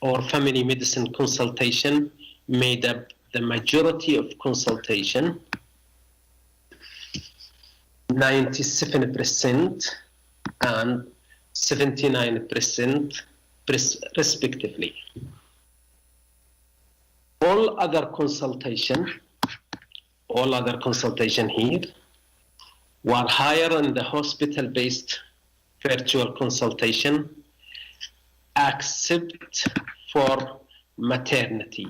or family medicine consultation made up the majority of consultation, 97% and 79% respectively. All other consultation here were higher in the hospital-based virtual consultation, except for maternity,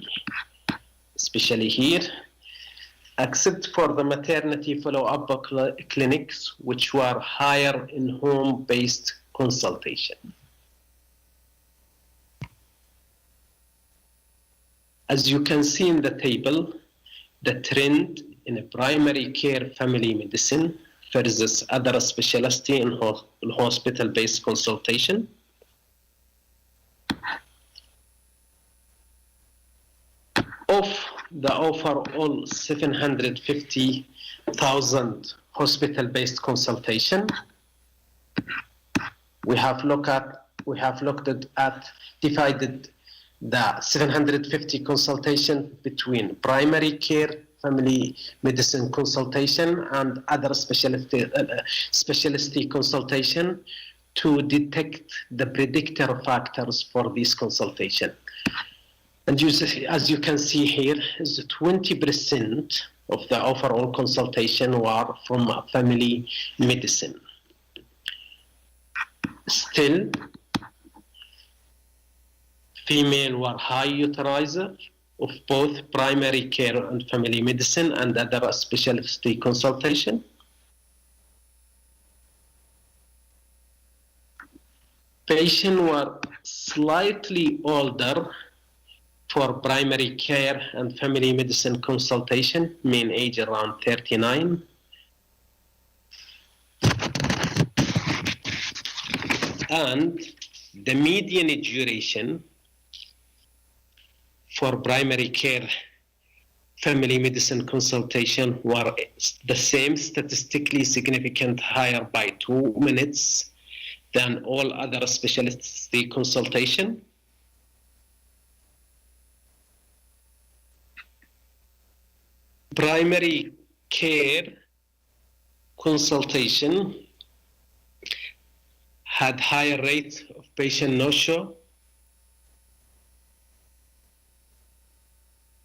especially here, except for the maternity follow-up clinics, which were higher in home-based consultation. As you can see in the table, the trend in primary care family medicine versus other specialty in hospital-based consultation. Of the overall 750,000 hospital-based consultation, we have looked at divided the 750 consultation between primary care family medicine consultation and other specialty consultation to detect the predictor factors for this consultation. And as you can see here, is 20% of the overall consultation were from family medicine. Still, female were high utilizer of both primary care and family medicine and other specialty consultation. Patients were slightly older for primary care and family medicine consultation, mean age around 39. And the median duration for primary care family medicine consultation were the same, statistically significant, higher by 2 minutes, than all other specialty consultation. Primary care consultation had higher rate of patient no-show.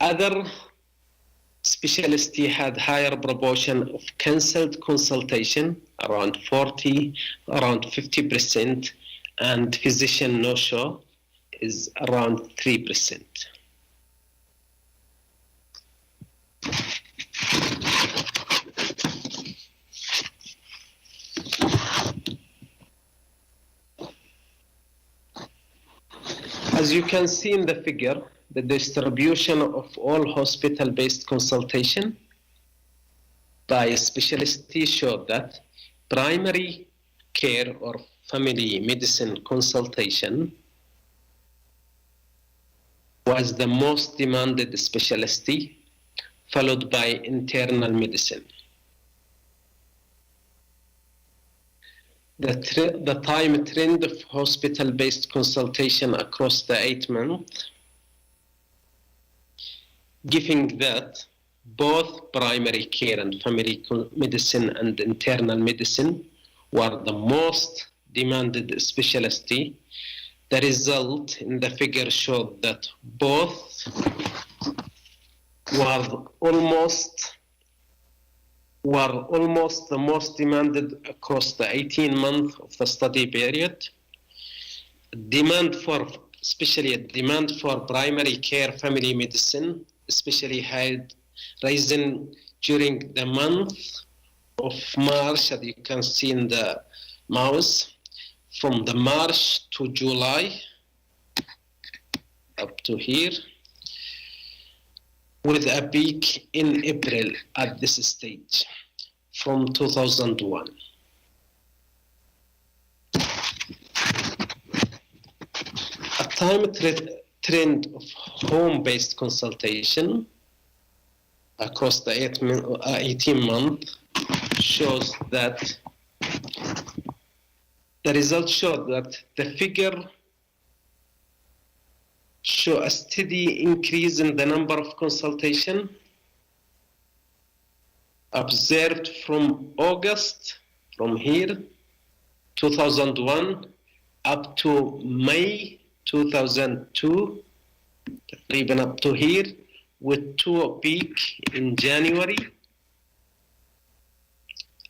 Other specialty had higher proportion of cancelled consultation, around 50%, and physician no-show is around 3%. As you can see in the figure, the distribution of all hospital-based consultation by specialty showed that primary care or family medicine consultation was the most demanded specialty, followed by internal medicine. The time trend of hospital-based consultation across the 8 months, giving that both primary care and family medicine and internal medicine were the most demanded specialty. The result in the figure showed that both were almost the most demanded across the 18 months of the study period. Especially demand for primary care family medicine, especially had risen during the month of March, as you can see in the mouse, from the March to July up to here, with a peak in April at this stage from 2001. A time trend of home-based consultation across the 18 months shows that the results show that the figure show a steady increase in the number of consultation observed from August, from here, 2001, up to May 2002, even up to here, with two peak in January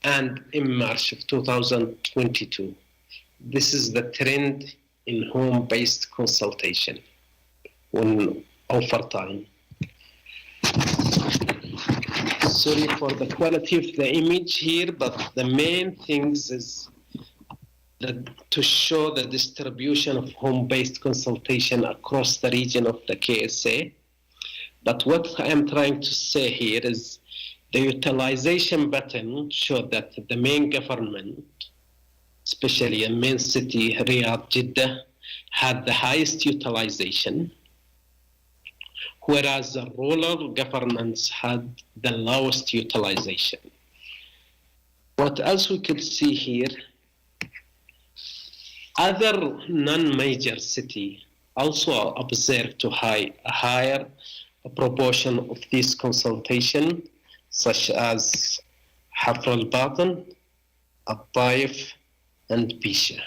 and in March of 2022. This is the trend in home-based consultation on offer time. Sorry for the quality of the image here, but the main things is to show the distribution of home-based consultation across the region of the KSA. But what I am trying to say here is the utilization pattern showed that the main government, especially in main city, Riyadh, Jeddah, had the highest utilization, whereas the rural governments had the lowest utilization. What else we could see here, other non-major cities also observed a higher proportion of this consultation, such as Hafr al-Batin, Al-Taif, and Bisha.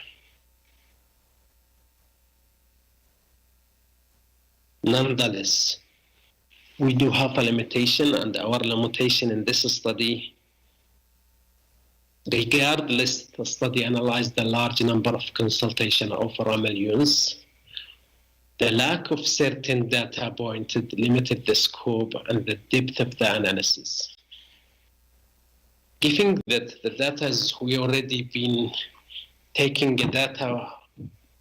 Nonetheless, we do have a limitation, and our limitation in this study, regardless the study analyzed the large number of consultation over millions, the lack of certain data pointed limited the scope and the depth of the analysis. Given that the data is we already been taking the data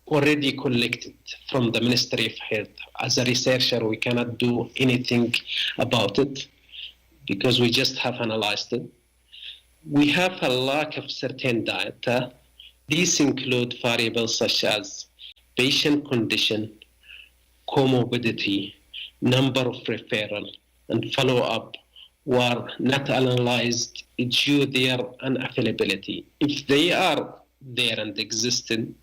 already collected from the Ministry of Health. As a researcher, we cannot do anything about it because we just have analyzed it. We have a lack of certain data. These include variables such as patient condition, comorbidity, number of referral, and follow-up were not analyzed due to their unavailability. If they are there and existing,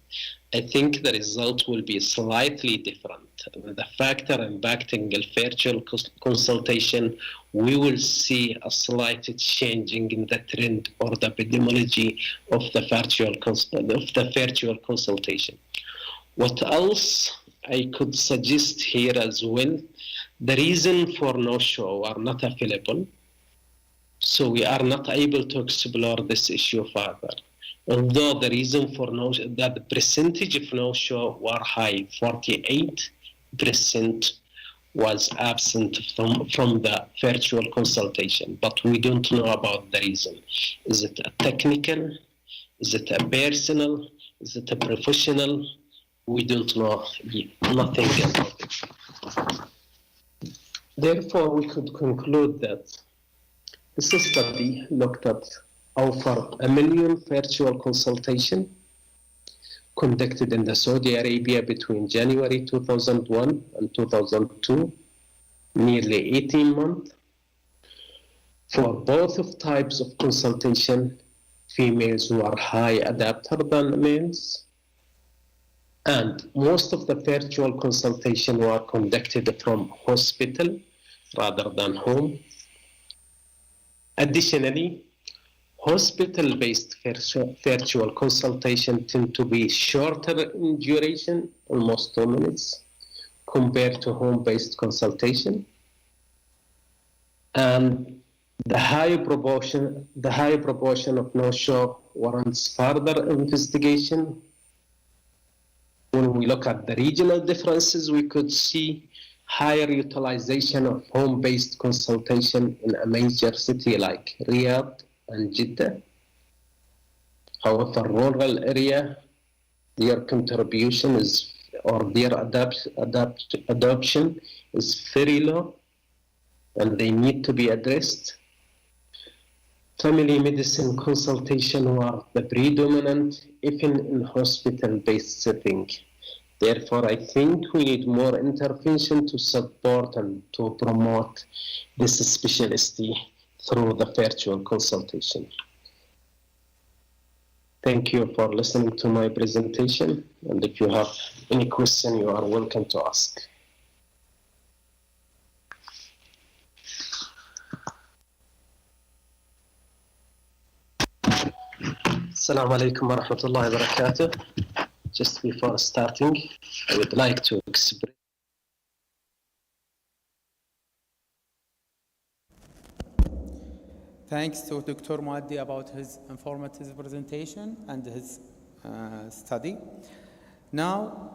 I think the result will be slightly different. The factor impacting the virtual consultation, we will see a slight changing in the trend or the epidemiology of the virtual consultation. What else I could suggest here as well, the reason for no-show are not available, so we are not able to explore this issue further. Although the reason for no-show, that the percentage of no-show were high, 48% was absent from the virtual consultation, but we don't know about the reason. Is it a technical? Is it a personal? Is it a professional? We don't know nothing about it. Therefore, we could conclude that this study looked at over 1 million virtual consultation conducted in the Saudi Arabia between January 2001 and 2002, nearly 18 months. For both of types of consultation, females were high adapter than males, and most of the virtual consultation were conducted from hospital rather than home. Additionally, hospital-based virtual consultation tend to be shorter in duration, almost 2 minutes, compared to home-based consultation. And the high proportion of no-show warrants further investigation. When we look at the regional differences, we could see higher utilization of home-based consultation in a major city like Riyadh and Jeddah. However, rural area, their contribution is, or their adoption is very low, and they need to be addressed. Family medicine consultation were the predominant, even in hospital-based setting. Therefore, I think we need more intervention to support and to promote this specialty through the virtual consultation. Thank you for listening to my presentation, and if you have any question, you are welcome to ask. Assalamu alaikum wa rahmatullahi wa barakatuh. Just before starting, I would like to express Thanks to Dr. Muaddi about his informative presentation and his study. Now,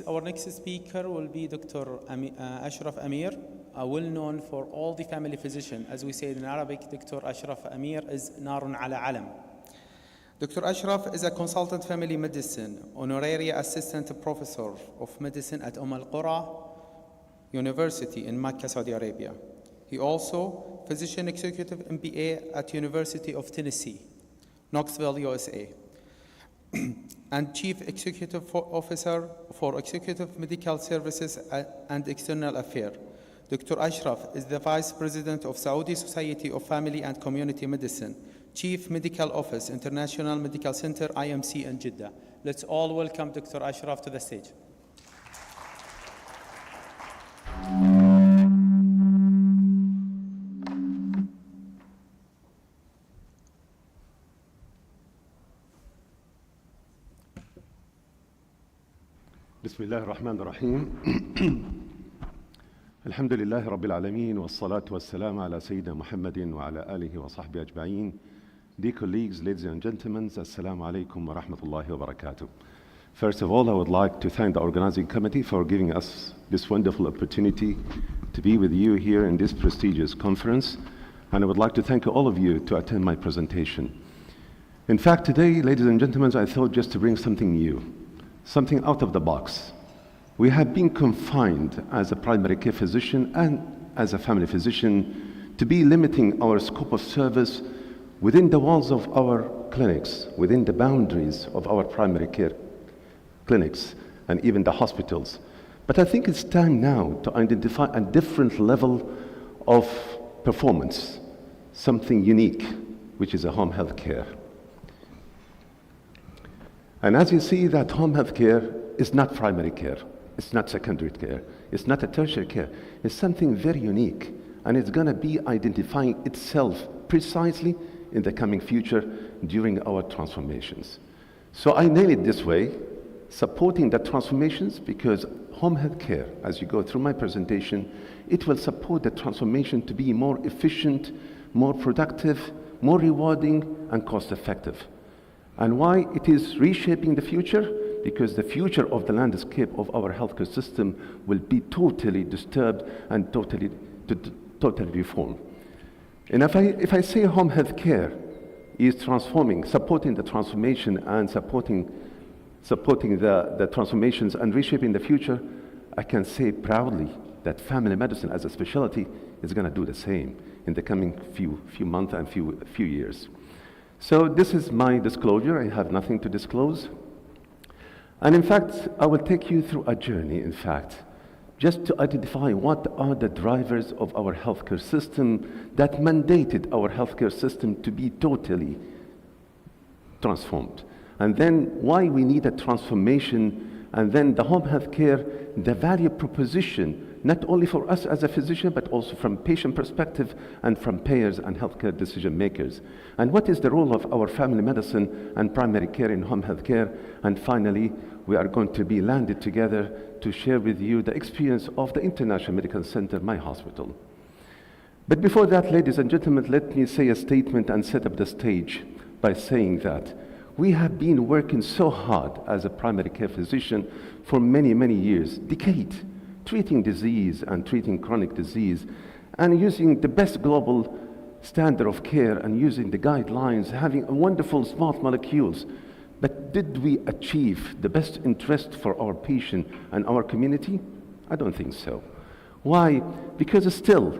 our next speaker will be Dr. Ashraf Amir, well-known for all the family physician. As we say in Arabic, Dr. Ashraf Amir is Narun ala Alam. Dr. Ashraf is a consultant family medicine, honorary assistant professor of medicine at Al-Qura University in Mecca, Saudi Arabia. He also physician executive MBA at University of Tennessee, Knoxville, USA, and chief executive officer for executive medical services and external affairs. Dr. Ashraf is the vice president of Saudi Society of Family and Community Medicine, Chief Medical Office, International Medical Center, IMC in Jeddah. Let's all welcome Dr. Ashraf to the stage. بسم الله الرحمن الرحيم الحمد لله رب العالمين والصلاة والسلام على سيدنا محمد وعلى آله وصحبه أجمعين. Dear colleagues, ladies and gentlemen, Assalamu alaikum wa rahmatullahi wa barakatuh. First of all, I would like to thank the organizing committee for giving us this wonderful opportunity to be with you here in this prestigious conference. And I would like to thank all of you to attend my presentation. In fact, today, ladies and gentlemen, I thought just to bring something new, something out of the box. We have been confined as a primary care physician and as a family physician to be limiting our scope of service within the walls of our clinics, within the boundaries of our primary care clinics and even the hospitals. But I think it's time now to identify a different level of performance, something unique, which is a home health care. And as you see, that home health care is not primary care, it's not secondary care, it's not a tertiary care, it's something very unique, and it's going to be identifying itself precisely in the coming future during our transformations. So I nail it this way, supporting the transformations, because home health care, as you go through my presentation, it will support the transformation to be more efficient, more productive, more rewarding, and cost-effective. And why it is reshaping the future? Because the future of the landscape of our healthcare system will be totally disturbed and totally reformed. And if I say home health care is transforming, supporting the transformation and supporting the transformations and reshaping the future, I can say proudly that family medicine as a specialty is going to do the same in the coming few months and few years. So this is my disclosure. I have nothing to disclose. And in fact, I will take you through a journey, in fact, just to identify what are the drivers of our healthcare system that mandated our healthcare system to be totally transformed. And then why we need a transformation, and then the home health care, the value proposition, not only for us as a physician, but also from patient perspective and from payers and healthcare decision makers. And what is the role of our family medicine and primary care in home health care? And finally, we are going to be landed together to share with you the experience of the International Medical Center, my hospital. But before that, ladies and gentlemen, let me say a statement and set up the stage by saying that we have been working so hard as a primary care physician for many, many years, decades, treating disease and treating chronic disease, and using the best global standard of care and using the guidelines, having wonderful smart molecules. But did we achieve the best interest for our patient and our community? I don't think so. Why? Because still,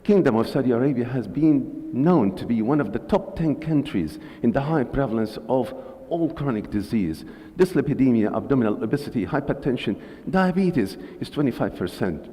Kingdom of Saudi Arabia has been known to be one of the top 10 countries in the high prevalence of all chronic disease. Dyslipidemia, abdominal obesity, hypertension, diabetes is 25%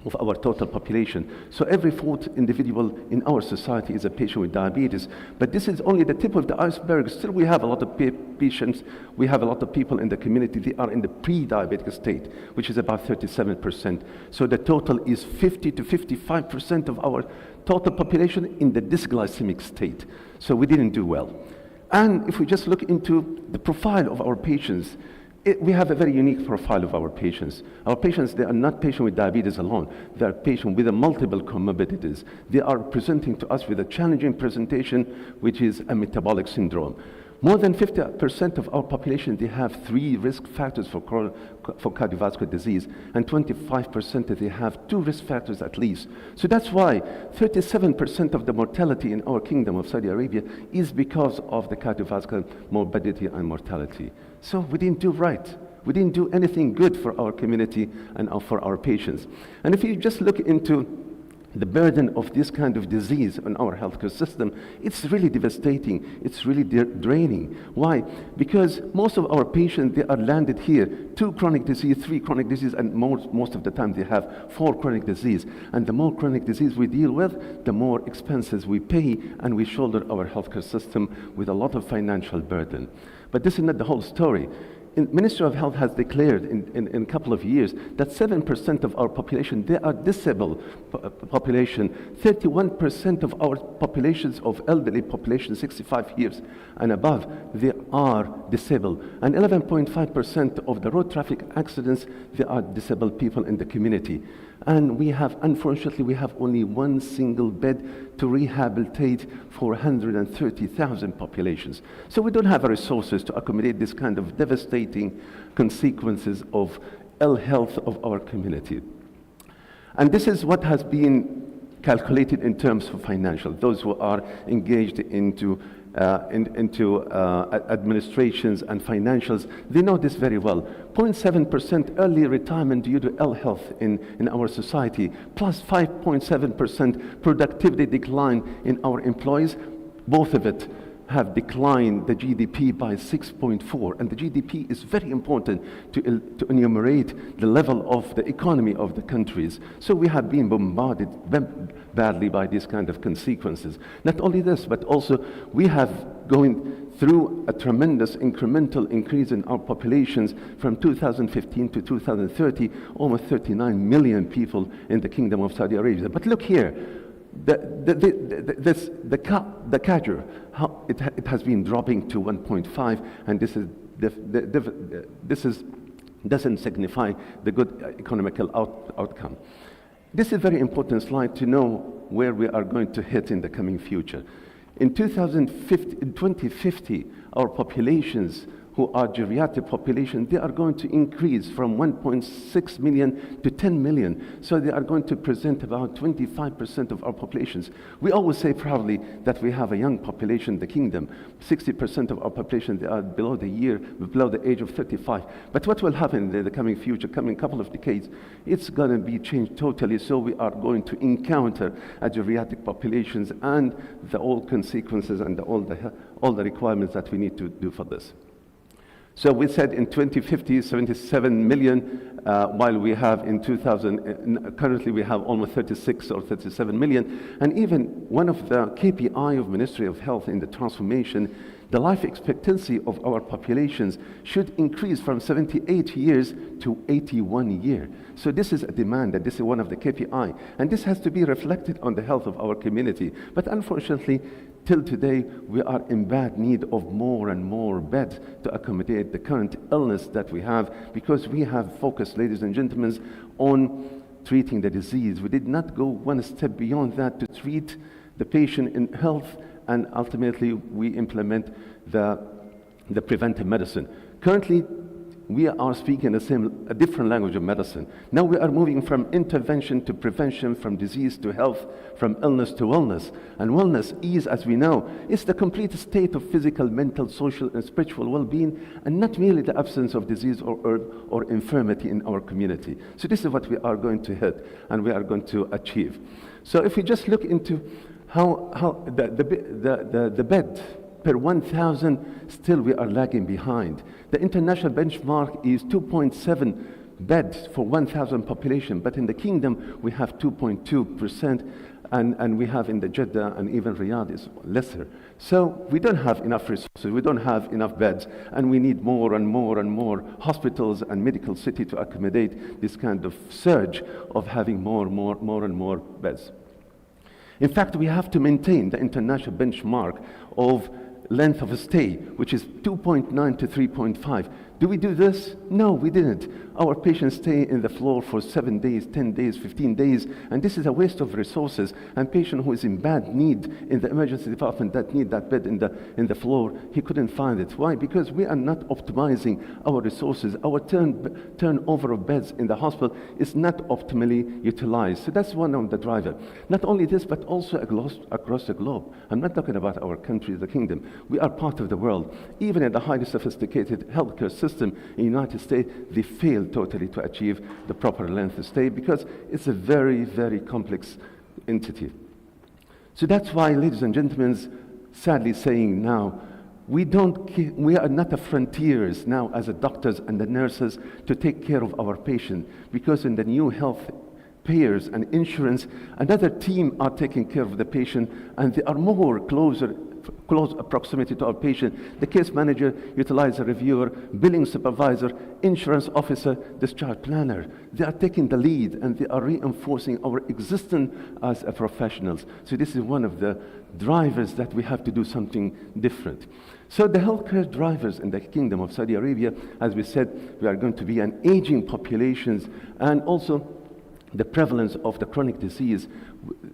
of our total population. So every fourth individual in our society is a patient with diabetes. But this is only the tip of the iceberg. Still, we have a lot of patients, we have a lot of people in the community, they are in the pre-diabetic state, which is about 37%. So the total is 50 to 55% of our total population in the dysglycemic state. So we didn't do well. And if we just look into the profile of our patients, we have a very unique profile of our patients. Our patients, they are not patients with diabetes alone. They are patients with multiple comorbidities. They are presenting to us with a challenging presentation, which is a metabolic syndrome. More than 50% of our population, they have 3 risk factors for cardiovascular disease, and 25% they have 2 risk factors at least. So that's why 37% of the mortality in our Kingdom of Saudi Arabia is because of the cardiovascular morbidity and mortality. So we didn't do right. We didn't do anything good for our community and for our patients. And if you just look into the burden of this kind of disease on our healthcare system, it's really devastating. It's really draining. Why? Because most of our patients, they are landed here, 2 chronic disease, 3 chronic disease, and most of the time they have 4 chronic disease. And the more chronic disease we deal with, the more expenses we pay, and we shoulder our healthcare system with a lot of financial burden. But this is not the whole story. The Ministry of Health has declared in a couple of years that 7% of our population, they are disabled population. 31% of our populations of elderly population, 65 years and above, they are disabled. And 11.5% of the road traffic accidents, they are disabled people in the community. And we have, unfortunately, we have only 1 single bed to rehabilitate for 130,000 populations. So we don't have the resources to accommodate this kind of devastating consequences of ill health of our community. And this is what has been calculated in terms of financial. Those who are engaged into administrations and financials, they know this very well. 0.7% early retirement due to ill health in our society, plus 5.7% productivity decline in our employees, both of it have declined the GDP by 6.4, and the GDP is very important to enumerate the level of the economy of the countries. So we have been bombarded badly by these kind of consequences. Not only this, but also we have going through a tremendous incremental increase in our populations from 2015 to 2030, almost 39 million people in the Kingdom of Saudi Arabia. But look here, the CAGR, how it has been dropping to 1.5, and this doesn't signify the good economical outcome. This is a very important slide to know where we are going to hit in the coming future. In 2050, our populations who are geriatric population, they are going to increase from 1.6 million to 10 million. So they are going to present about 25% of our populations. We always say proudly that we have a young population in the kingdom. 60% of our population, they are below the age of 35. But what will happen in the coming future, coming couple of decades, it's going to be changed totally. So we are going to encounter a geriatric populations and all consequences and all the requirements that we need to do for this. So we said in 2050, 77 million, while we have in 2000, currently we have almost 36 or 37 million. And even one of the KPI of Ministry of Health in the transformation, the life expectancy of our populations should increase from 78 years to 81 years. So this is a demand, and this is one of the KPI. And this has to be reflected on the health of our community. But unfortunately, till today, we are in bad need of more and more beds to accommodate the current illness that we have, because we have focused, ladies and gentlemen, on treating the disease. We did not go one step beyond that to treat the patient in health, and ultimately we implement the preventive medicine. Currently, we are speaking a different language of medicine. Now we are moving from intervention to prevention, from disease to health, from illness to wellness. And wellness is, as we know, is the complete state of physical, mental, social, and spiritual well-being, and not merely the absence of disease or infirmity in our community. So this is what we are going to hit, and we are going to achieve. So if we just look into how the bed per 1,000, still we are lagging behind. The international benchmark is 2.7 beds for 1,000 population, but in the kingdom we have 2.2%, and we have in the Jeddah and even Riyadh is lesser. So we don't have enough resources, we don't have enough beds, and we need more and more and more hospitals and medical city to accommodate this kind of surge of having more and more beds. In fact, we have to maintain the international benchmark of length of stay, which is 2.9 to 3.5. Do we do this? No, we didn't. Our patients stay in the floor for 7 days, 10 days, 15 days, and this is a waste of resources. And patient who is in bad need in the emergency department that need that bed in the floor, he couldn't find it. Why? Because we are not optimizing our resources. Our turnover of beds in the hospital is not optimally utilized. So that's one of the drivers. Not only this, but also across the globe. I'm not talking about our country, the kingdom. We are part of the world. Even in the highly sophisticated healthcare system in the United States, they fail totally to achieve the proper length of stay because it's a very, very complex entity. So that's why, ladies and gentlemen, sadly saying now, we are not the frontiers now as the doctors and the nurses to take care of our patient, because in the new health payers and insurance, another team are taking care of the patient, and they are more close proximity to our patient. The case manager, utilizer reviewer, billing supervisor, insurance officer, discharge planner. They are taking the lead, and they are reinforcing our existence as professionals. So this is one of the drivers that we have to do something different. So the healthcare drivers in the Kingdom of Saudi Arabia, as we said, we are going to be an aging populations, and also the prevalence of the chronic disease.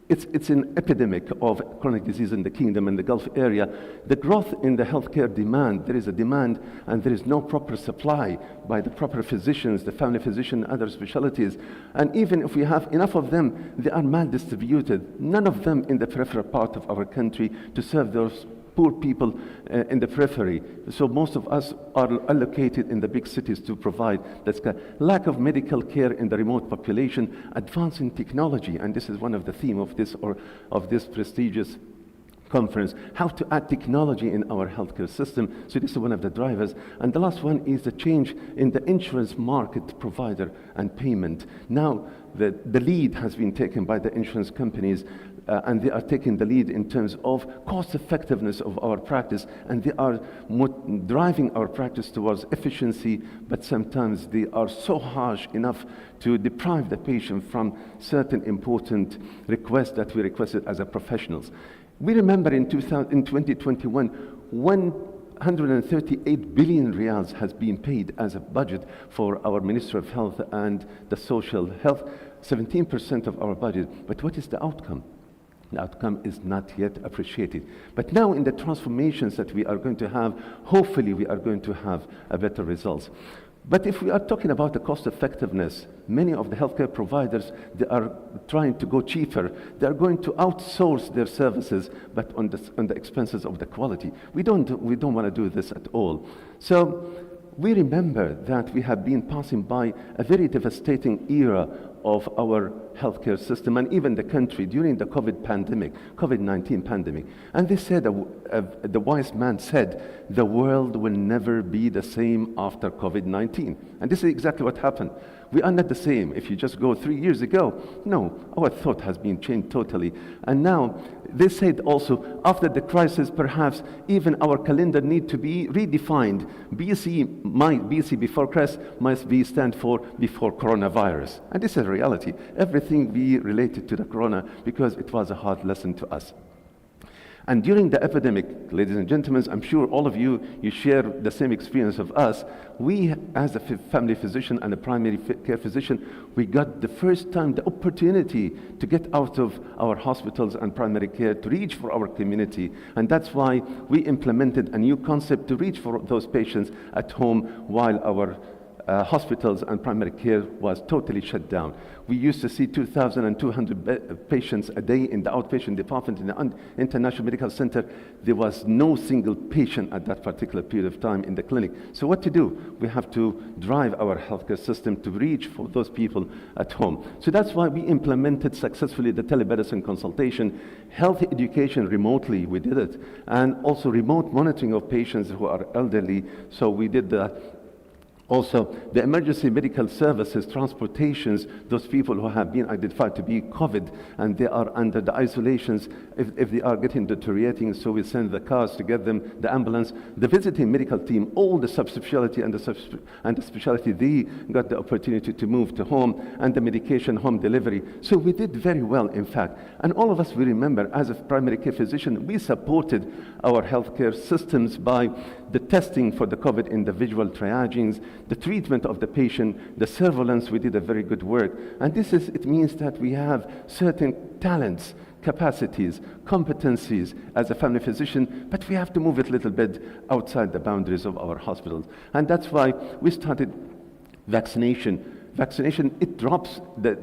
It's an epidemic of chronic disease in the kingdom and the Gulf area. The growth in the healthcare demand, there is a demand and there is no proper supply by the proper physicians, the family physician, other specialties. And even if we have enough of them, they are mal-distributed. None of them in the peripheral part of our country to serve those poor people in the periphery. So most of us are allocated in the big cities to provide that lack of medical care in the remote population, advancing technology, and this is one of the theme of this prestigious conference, how to add technology in our healthcare system. So this is one of the drivers. And the last one is the change in the insurance market provider and payment. Now, the lead has been taken by the insurance companies, and they are taking the lead in terms of cost effectiveness of our practice, and they are driving our practice towards efficiency, but sometimes they are so harsh enough to deprive the patient from certain important requests that we requested as a professionals. We remember in 2021, 138 billion riyals has been paid as a budget for our Ministry of Health and the Social Health, 17% of our budget. But what is the outcome? The outcome is not yet appreciated. But now in the transformations that we are going to have, hopefully we are going to have a better results. But if we are talking about the cost effectiveness, many of the healthcare providers, they are trying to go cheaper. They are going to outsource their services, but on the expenses of the quality. We don't want to do this at all. So we remember that we have been passing by a very devastating era of our healthcare system and even the country during the COVID-19 pandemic. And they said, the wise man said, the world will never be the same after COVID-19. And this is exactly what happened. We are not the same. If you just go 3 years ago, no, our thought has been changed totally. And now, they said also, after the crisis, perhaps even our calendar need to be redefined. BC before Christ must be stand for before coronavirus. And this is a reality. Everything be related to the corona because it was a hard lesson to us. And during the epidemic, ladies and gentlemen, I'm sure all of you share the same experience of us. We, as a family physician and a primary care physician, we got the first time the opportunity to get out of our hospitals and primary care to reach for our community. And that's why we implemented a new concept to reach for those patients at home while our hospitals and primary care was totally shut down. We used to see 2,200 patients a day in the outpatient department in the International Medical Center. There was no single patient at that particular period of time in the clinic. So what to do? We have to drive our healthcare system to reach for those people at home. So that's why we implemented successfully the telemedicine consultation, health education remotely, we did it, and also remote monitoring of patients who are elderly. So we did that. Also, the emergency medical services, transportations, those people who have been identified to be COVID and they are under the isolations, if they are getting deteriorating, so we send the cars to get them, the ambulance, the visiting medical team, all the subspecialty and the specialty, they got the opportunity to move to home, and the medication home delivery. So we did very well, in fact. And all of us, we remember, as a primary care physician, we supported our healthcare systems by the testing for the COVID individual triagings, the treatment of the patient, the surveillance. We did a very good work. And it means that we have certain talents, capacities, competencies as a family physician, but we have to move it a little bit outside the boundaries of our hospitals. And that's why we started vaccination. Vaccination, it drops the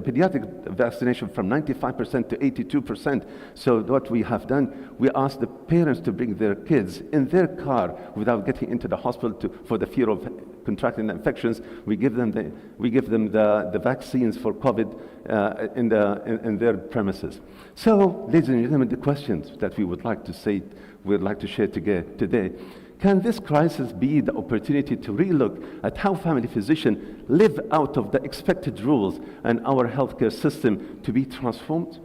pediatric vaccination from 95% to 82%. So what we have done, we asked the parents to bring their kids in their car without getting into the hospital for the fear of contracting the infections. We give them the vaccines for COVID in their premises. So, ladies and gentlemen, the questions that we would like to share today. Can this crisis be the opportunity to relook at how family physicians live out of the expected rules and our healthcare system to be transformed?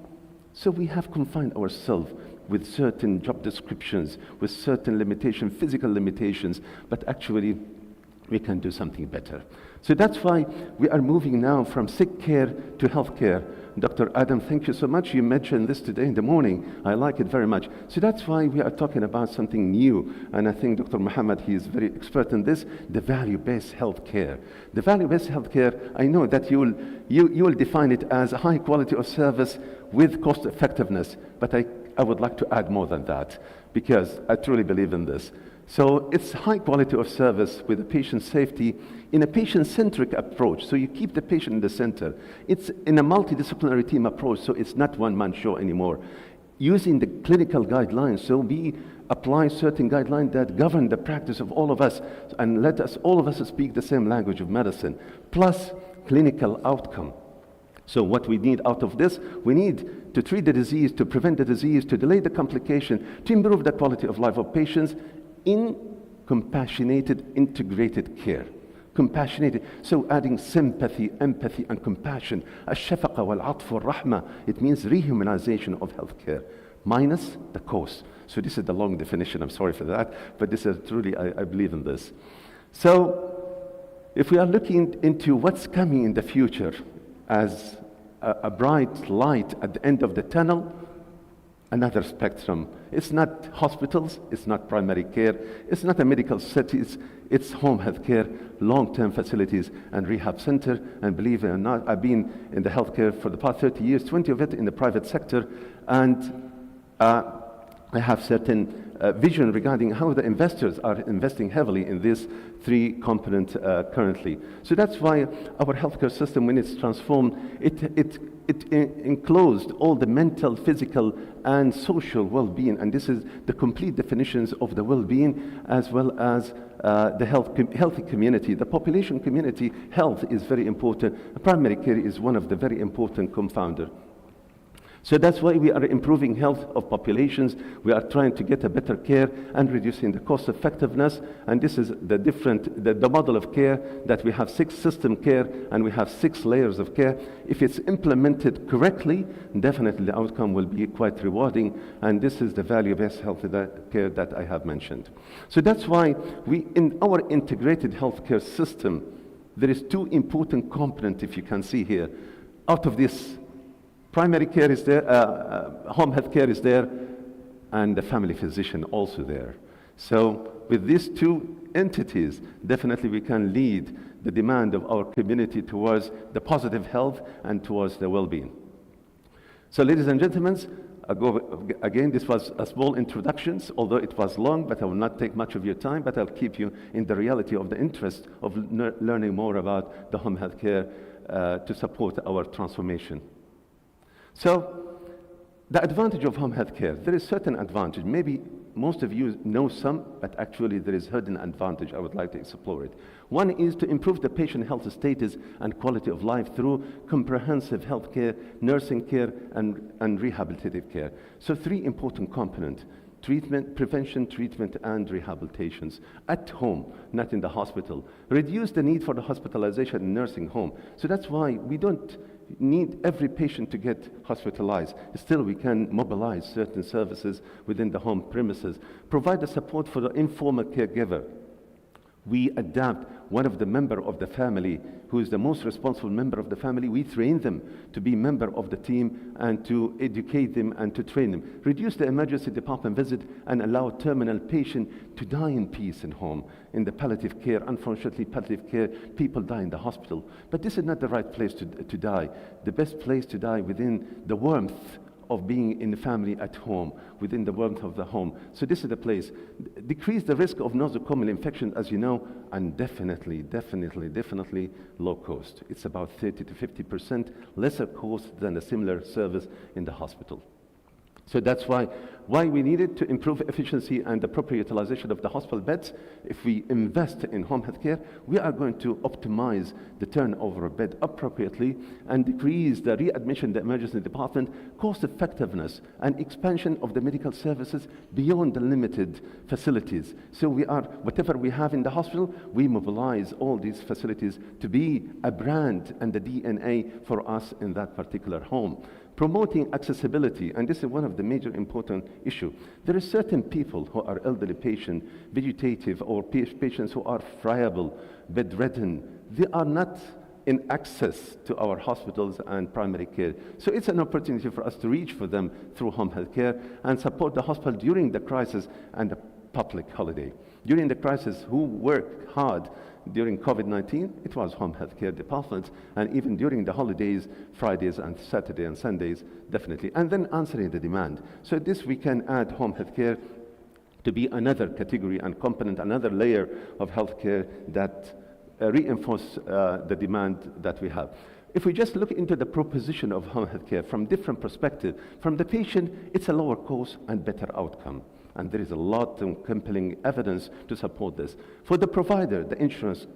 So we have confined ourselves with certain job descriptions, with certain limitations, physical limitations, but actually we can do something better. So that's why we are moving now from sick care to health care. Dr. Adam, thank you so much. You mentioned this today in the morning. I like it very much. So that's why we are talking about something new. And I think Dr. Muhammad, he is very expert in this, the value-based health care. The value-based health care, I know that you will define it as a high quality of service with cost effectiveness. But I would like to add more than that, because I truly believe in this. So it's high quality of service with the patient safety in a patient-centric approach. So you keep the patient in the center. It's in a multidisciplinary team approach, so it's not one-man show anymore. Using the clinical guidelines, so we apply certain guidelines that govern the practice of all of us and let all of us speak the same language of medicine, plus clinical outcome. So what we need out of this, we need to treat the disease, to prevent the disease, to delay the complication, to improve the quality of life of patients in compassionated, integrated care. Compassionated, so adding sympathy, empathy, and compassion. Ash-shafaqa wal-'atf wal-rahma, it means rehumanization of healthcare, minus the cost. So this is the long definition, I'm sorry for that, but this is truly, I believe in this. So if we are looking into what's coming in the future as a bright light at the end of the tunnel, another spectrum. It's not hospitals, it's not primary care, it's not a medical cities, it's home health care, long-term facilities, and rehab center. And believe it or not, I've been in the healthcare for the past 30 years, 20 of it in the private sector, and I have certain vision regarding how the investors are investing heavily in this three component currently. So that's why our healthcare system, when it's transformed, it enclosed all the mental, physical, and social well-being, and this is the complete definitions of the well-being, as well as the healthy community. The population community health is very important. Primary care is one of the very important compounder. So that's why we are improving health of populations. We are trying to get a better care and reducing the cost effectiveness. And this is the model of care, that we have 6 system care and we have 6 layers of care. If it's implemented correctly, definitely the outcome will be quite rewarding. And this is the value-based health care that I have mentioned. So that's why in our integrated healthcare system, there is 2 important components, if you can see here. Out of this, primary care is there, home health care is there, and the family physician also there. So with these 2 entities, definitely we can lead the demand of our community towards the positive health and towards the well-being. So ladies and gentlemen, again, this was a small introduction, although it was long, but I will not take much of your time, but I'll keep you in the reality of the interest of learning more about the home health care to support our transformation. So, the advantage of home health care, there is certain advantage. Maybe most of you know some, but actually there is hidden advantage. I would like to explore it. One is to improve the patient health status and quality of life through comprehensive health care, nursing care, and rehabilitative care. So 3 important components: treatment, prevention, treatment, and rehabilitations at home, not in the hospital. Reduce the need for the hospitalization in nursing home. So that's why we don't need every patient to get hospitalized. Still, we can mobilize certain services within the home premises. Provide the support for the informal caregiver. We adapt one of the member of the family who is the most responsible member of the family. We train them to be member of the team and to educate them and to train them. Reduce the emergency department visit and allow terminal patient to die in peace in home. In the palliative care, unfortunately, palliative care, people die in the hospital. But this is not the right place to die. The best place to die within the warmth of being in the family at home, within the warmth of the home. So this is the place. Decrease the risk of nosocomial infection, as you know, and definitely low cost. It's about 30 to 50% lesser cost than a similar service in the hospital. So that's why we needed to improve efficiency and the proper utilization of the hospital beds. If we invest in home health care, we are going to optimize the turnover of bed appropriately and decrease the readmission, the emergency department, cost effectiveness, and expansion of the medical services beyond the limited facilities. So whatever we have in the hospital, we mobilize all these facilities to be a brand and the DNA for us in that particular home. Promoting accessibility, and this is one of the major important issues. There are certain people who are elderly patients, vegetative, or patients who are friable, bedridden. They are not in access to our hospitals and primary care. So it's an opportunity for us to reach for them through home health care and support the hospital during the crisis and the public holiday. During the crisis, who worked hard during COVID-19, it was home health care departments, and even during the holidays, Fridays and Saturday and Sundays, definitely. And then answering the demand. So this we can add home health care to be another category and component, another layer of health care that reinforce the demand that we have. If we just look into the proposition of home health care from different perspectives, from the patient, it's a lower cost and better outcome. And there is a lot of compelling evidence to support this. For the provider, the insurance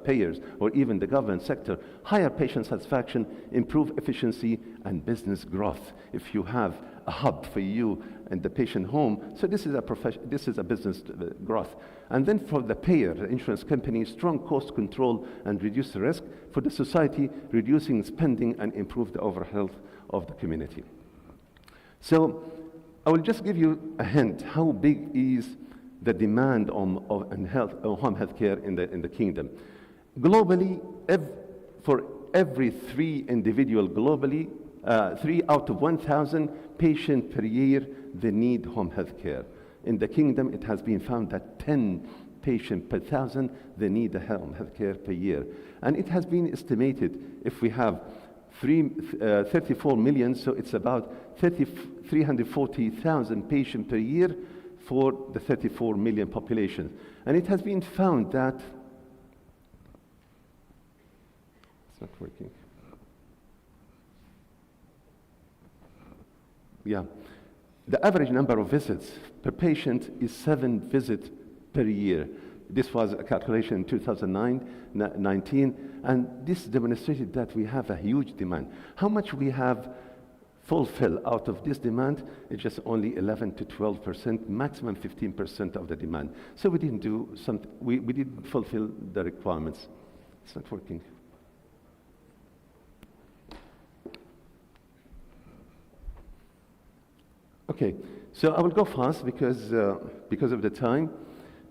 payers, or even the government sector, higher patient satisfaction, improve efficiency and business growth. If you have a hub for you and the patient home, so this is a business growth. And then for the payer, the insurance company, strong cost control and reduce the risk. For the society, reducing spending and improve the overall health of the community. So I will just give you a hint how big is the demand on home health care in the kingdom. Globally, for every 3 individual globally, 3 out of 1,000 patients per year, they need home health care. In the kingdom, it has been found that 10 patients per 1,000, they need the home health care per year. And it has been estimated if we have 34 million, so it's about 340,000 patients per year for the 34 million population. And it has been found that, it's not working. Yeah, the average number of visits per patient is 7 visits per year. This was a calculation in 2019, and this demonstrated that we have a huge demand. How much we have fulfilled out of this demand is just only 11 to 12%, maximum 15% of the demand. So we didn't do something, we didn't fulfill the requirements. It's not working. Okay, so I will go fast because of the time.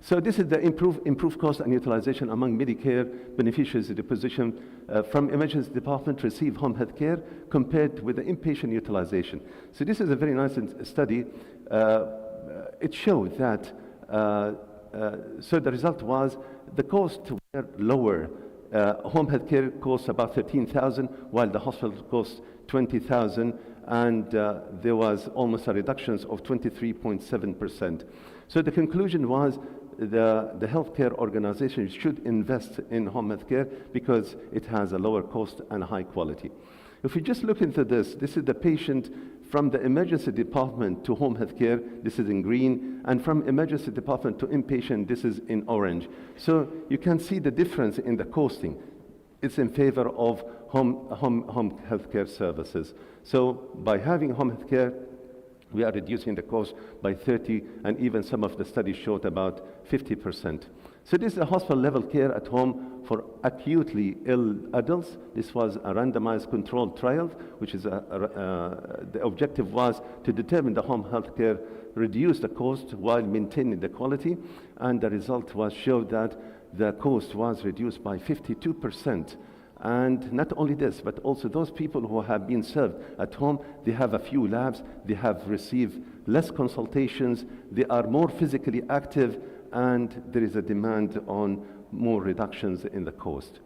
So this is the improved cost and utilization among Medicare beneficiaries. The position from emergency department receive home health care compared with the inpatient utilization. So this is a very nice study. It showed that, so the result was the costs were lower. Home health care costs about 13,000, while the hospital costs 20,000, and there was almost a reduction of 23.7%. So the conclusion was the healthcare organization should invest in home health care because it has a lower cost and high quality. If we just look into this is the patient from the emergency department to home health care, this is in green, and from emergency department to inpatient, this is in orange. So you can see the difference in the costing. It's in favor of home health care services. So by having home health care, we are reducing the cost by 30, and even some of the studies showed about 50%. So this is a hospital level care at home for acutely ill adults. This was a randomized controlled trial, which is the objective was to determine the home health care, reduce the cost while maintaining the quality, and the result was showed that the cost was reduced by 52%. And not only this, but also those people who have been served at home, they have a few labs, they have received less consultations, they are more physically active, and there is a demand on more reductions in the cost.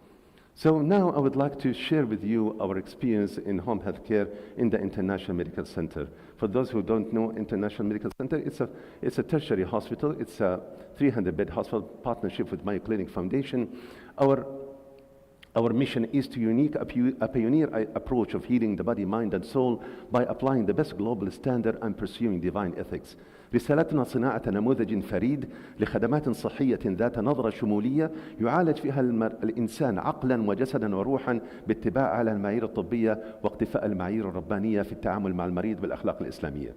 So now I would like to share with you our experience in home health care in the International Medical Center. For those who don't know International Medical Center, it's a tertiary hospital. It's a 300-bed hospital partnership with Mayo Clinic Foundation. Our mission is to a pioneer approach of healing the body, mind, and soul by applying the best global standard and pursuing divine ethics. رسالتنا صناعة نموذج فريد لخدمات صحية ذات نظرة شمولية يعالج فيها الإنسان عقلا وجسدا وروحا باتباع على المعايير الطبية واقتفاء المعايير الربانية في التعامل مع المريض بالأخلاق الإسلامية.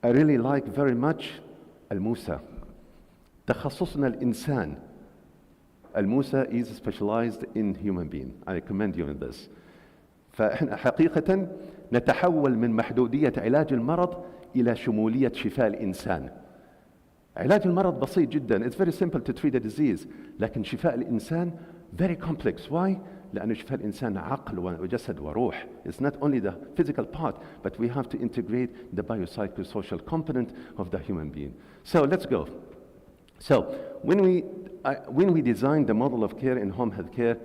I really like very much AlAhsa. تخصصنا الإنسان. AlAhsa is specialized in human being. I commend you in this. فإحنا حقيقة نتحول من محدودية علاج المرض إلى شمولية شفاء الإنسان. علاج المرض بسيط جدا. It's very simple to treat a disease. لكن شفاء الإنسان very complex. Why? لأن شفاء الإنسان عقل وجسد وروح. It's not only the physical part, but we have to integrate the biopsychosocial component of the human being. So let's go. So when we designed the model of care in home health care,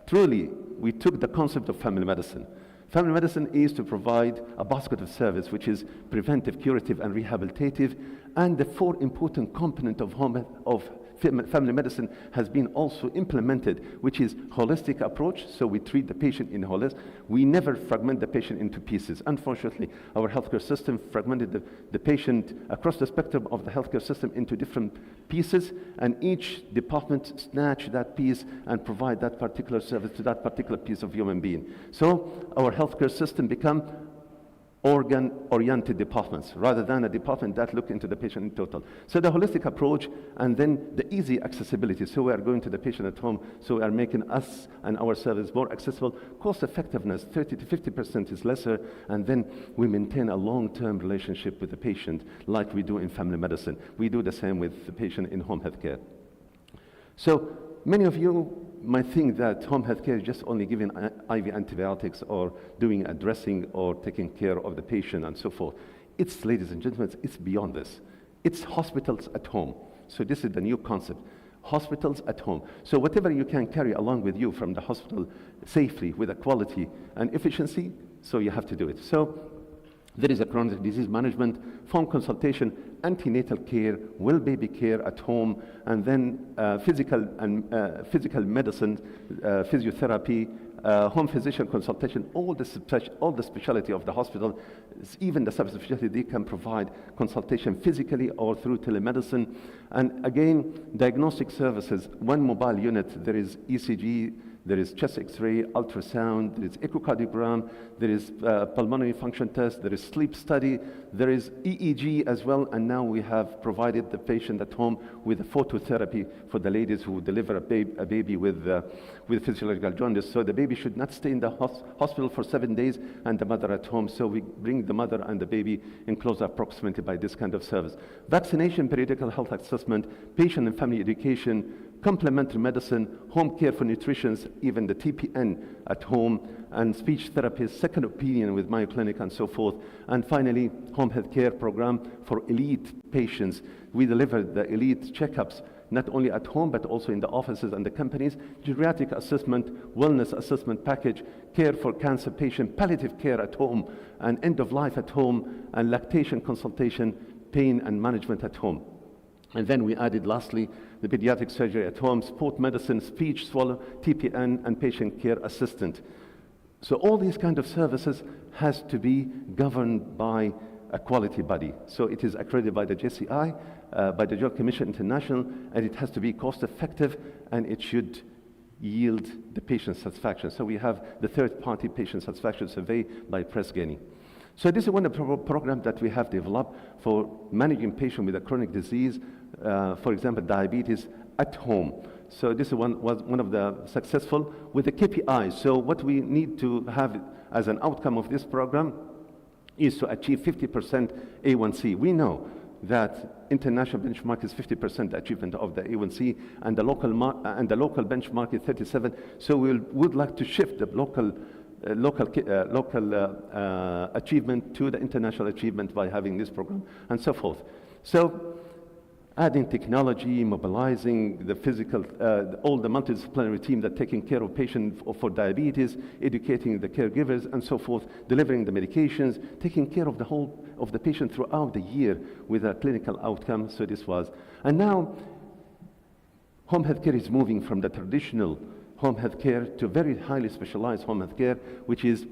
truly we took the concept of family medicine. Family medicine is to provide a basket of service, which is preventive, curative, and rehabilitative, and the 4 important components of family medicine has been also implemented, which is holistic approach. So we treat the patient in holistic. We never fragment the patient into pieces. Unfortunately, our healthcare system fragmented the patient across the spectrum of the healthcare system into different pieces, and each department snatch that piece and provide that particular service to that particular piece of human being. So our healthcare system become organ-oriented departments rather than a department that look into the patient in total. So the holistic approach, and then the easy accessibility. So we are going to the patient at home, so we are making us and our service more accessible. Cost effectiveness, 30 to 50% is lesser, and then we maintain a long-term relationship with the patient like we do in family medicine. We do the same with the patient in home health care. So many of you might think that home health care is just only giving IV antibiotics or doing a dressing or taking care of the patient and so forth. It's, ladies and gentlemen, it's beyond this. It's hospitals at home. So this is the new concept. Hospitals at home. So whatever you can carry along with you from the hospital safely with a quality and efficiency, so you have to do it. So there is a chronic disease management, phone consultation, antenatal care, well baby care at home, and then physical medicine, physiotherapy, home physician consultation, all the specialty of the hospital, even the subspecialty, they can provide consultation physically or through telemedicine. And again, diagnostic services, one mobile unit, there is ECG, there is chest X-ray, ultrasound, there is echocardiogram, there is pulmonary function test, there is sleep study, there is EEG as well, and now we have provided the patient at home with a phototherapy for the ladies who deliver a baby with physiological jaundice. So the baby should not stay in the hospital for 7 days and the mother at home. So we bring the mother and the baby in closer proximity by this kind of service. Vaccination, periodical health assessment, patient and family education, complementary medicine, home care for nutrition, even the TPN at home, and speech therapist, second opinion with Mayo Clinic and so forth. And finally, home health care program for elite patients. We deliver the elite checkups, not only at home, but also in the offices and the companies, geriatric assessment, wellness assessment package, care for cancer patient, palliative care at home, and end of life at home, and lactation consultation, pain and management at home. And then we added, lastly, the pediatric surgery at home, sport medicine, speech, swallow, TPN, and patient care assistant. So all these kind of services has to be governed by a quality body. So it is accredited by the JCI, by the Joint Commission International, and it has to be cost effective, and it should yield the patient satisfaction. So we have the third-party patient satisfaction survey by Press Ganey. So this is one of the programs that we have developed for managing patients with a chronic disease, for example, diabetes at home. So this was one of the successful with the KPIs. So what we need to have as an outcome of this program is to achieve 50% A1C. We know that international benchmark is 50% achievement of the A1C, and the local benchmark is 37. So we would like to shift the local achievement to the international achievement by having this program and so forth. So adding technology, mobilizing the physical, all the multidisciplinary team that taking care of patients for diabetes, educating the caregivers and so forth, delivering the medications, taking care of the whole of the patient throughout the year with a clinical outcome. So this was, and now home health care is moving from the traditional home health care to very highly specialized home health care, which is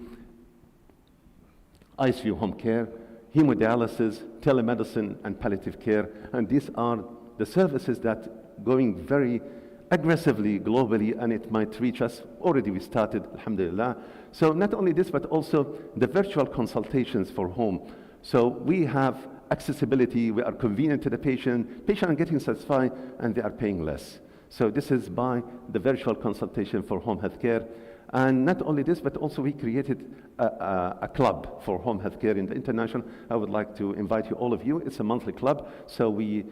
ICU home care, hemodialysis, telemedicine, and palliative care. And these are the services that going very aggressively globally, and it might reach us. Already we started, alhamdulillah. So not only this, but also the virtual consultations for home. So we have accessibility, we are convenient to the patient are getting satisfied, and they are paying less. So this is by the virtual consultation for home health care. And not only this, but also we created a club for home health care in the international. I would like to invite you, all of you. It's a monthly club. So we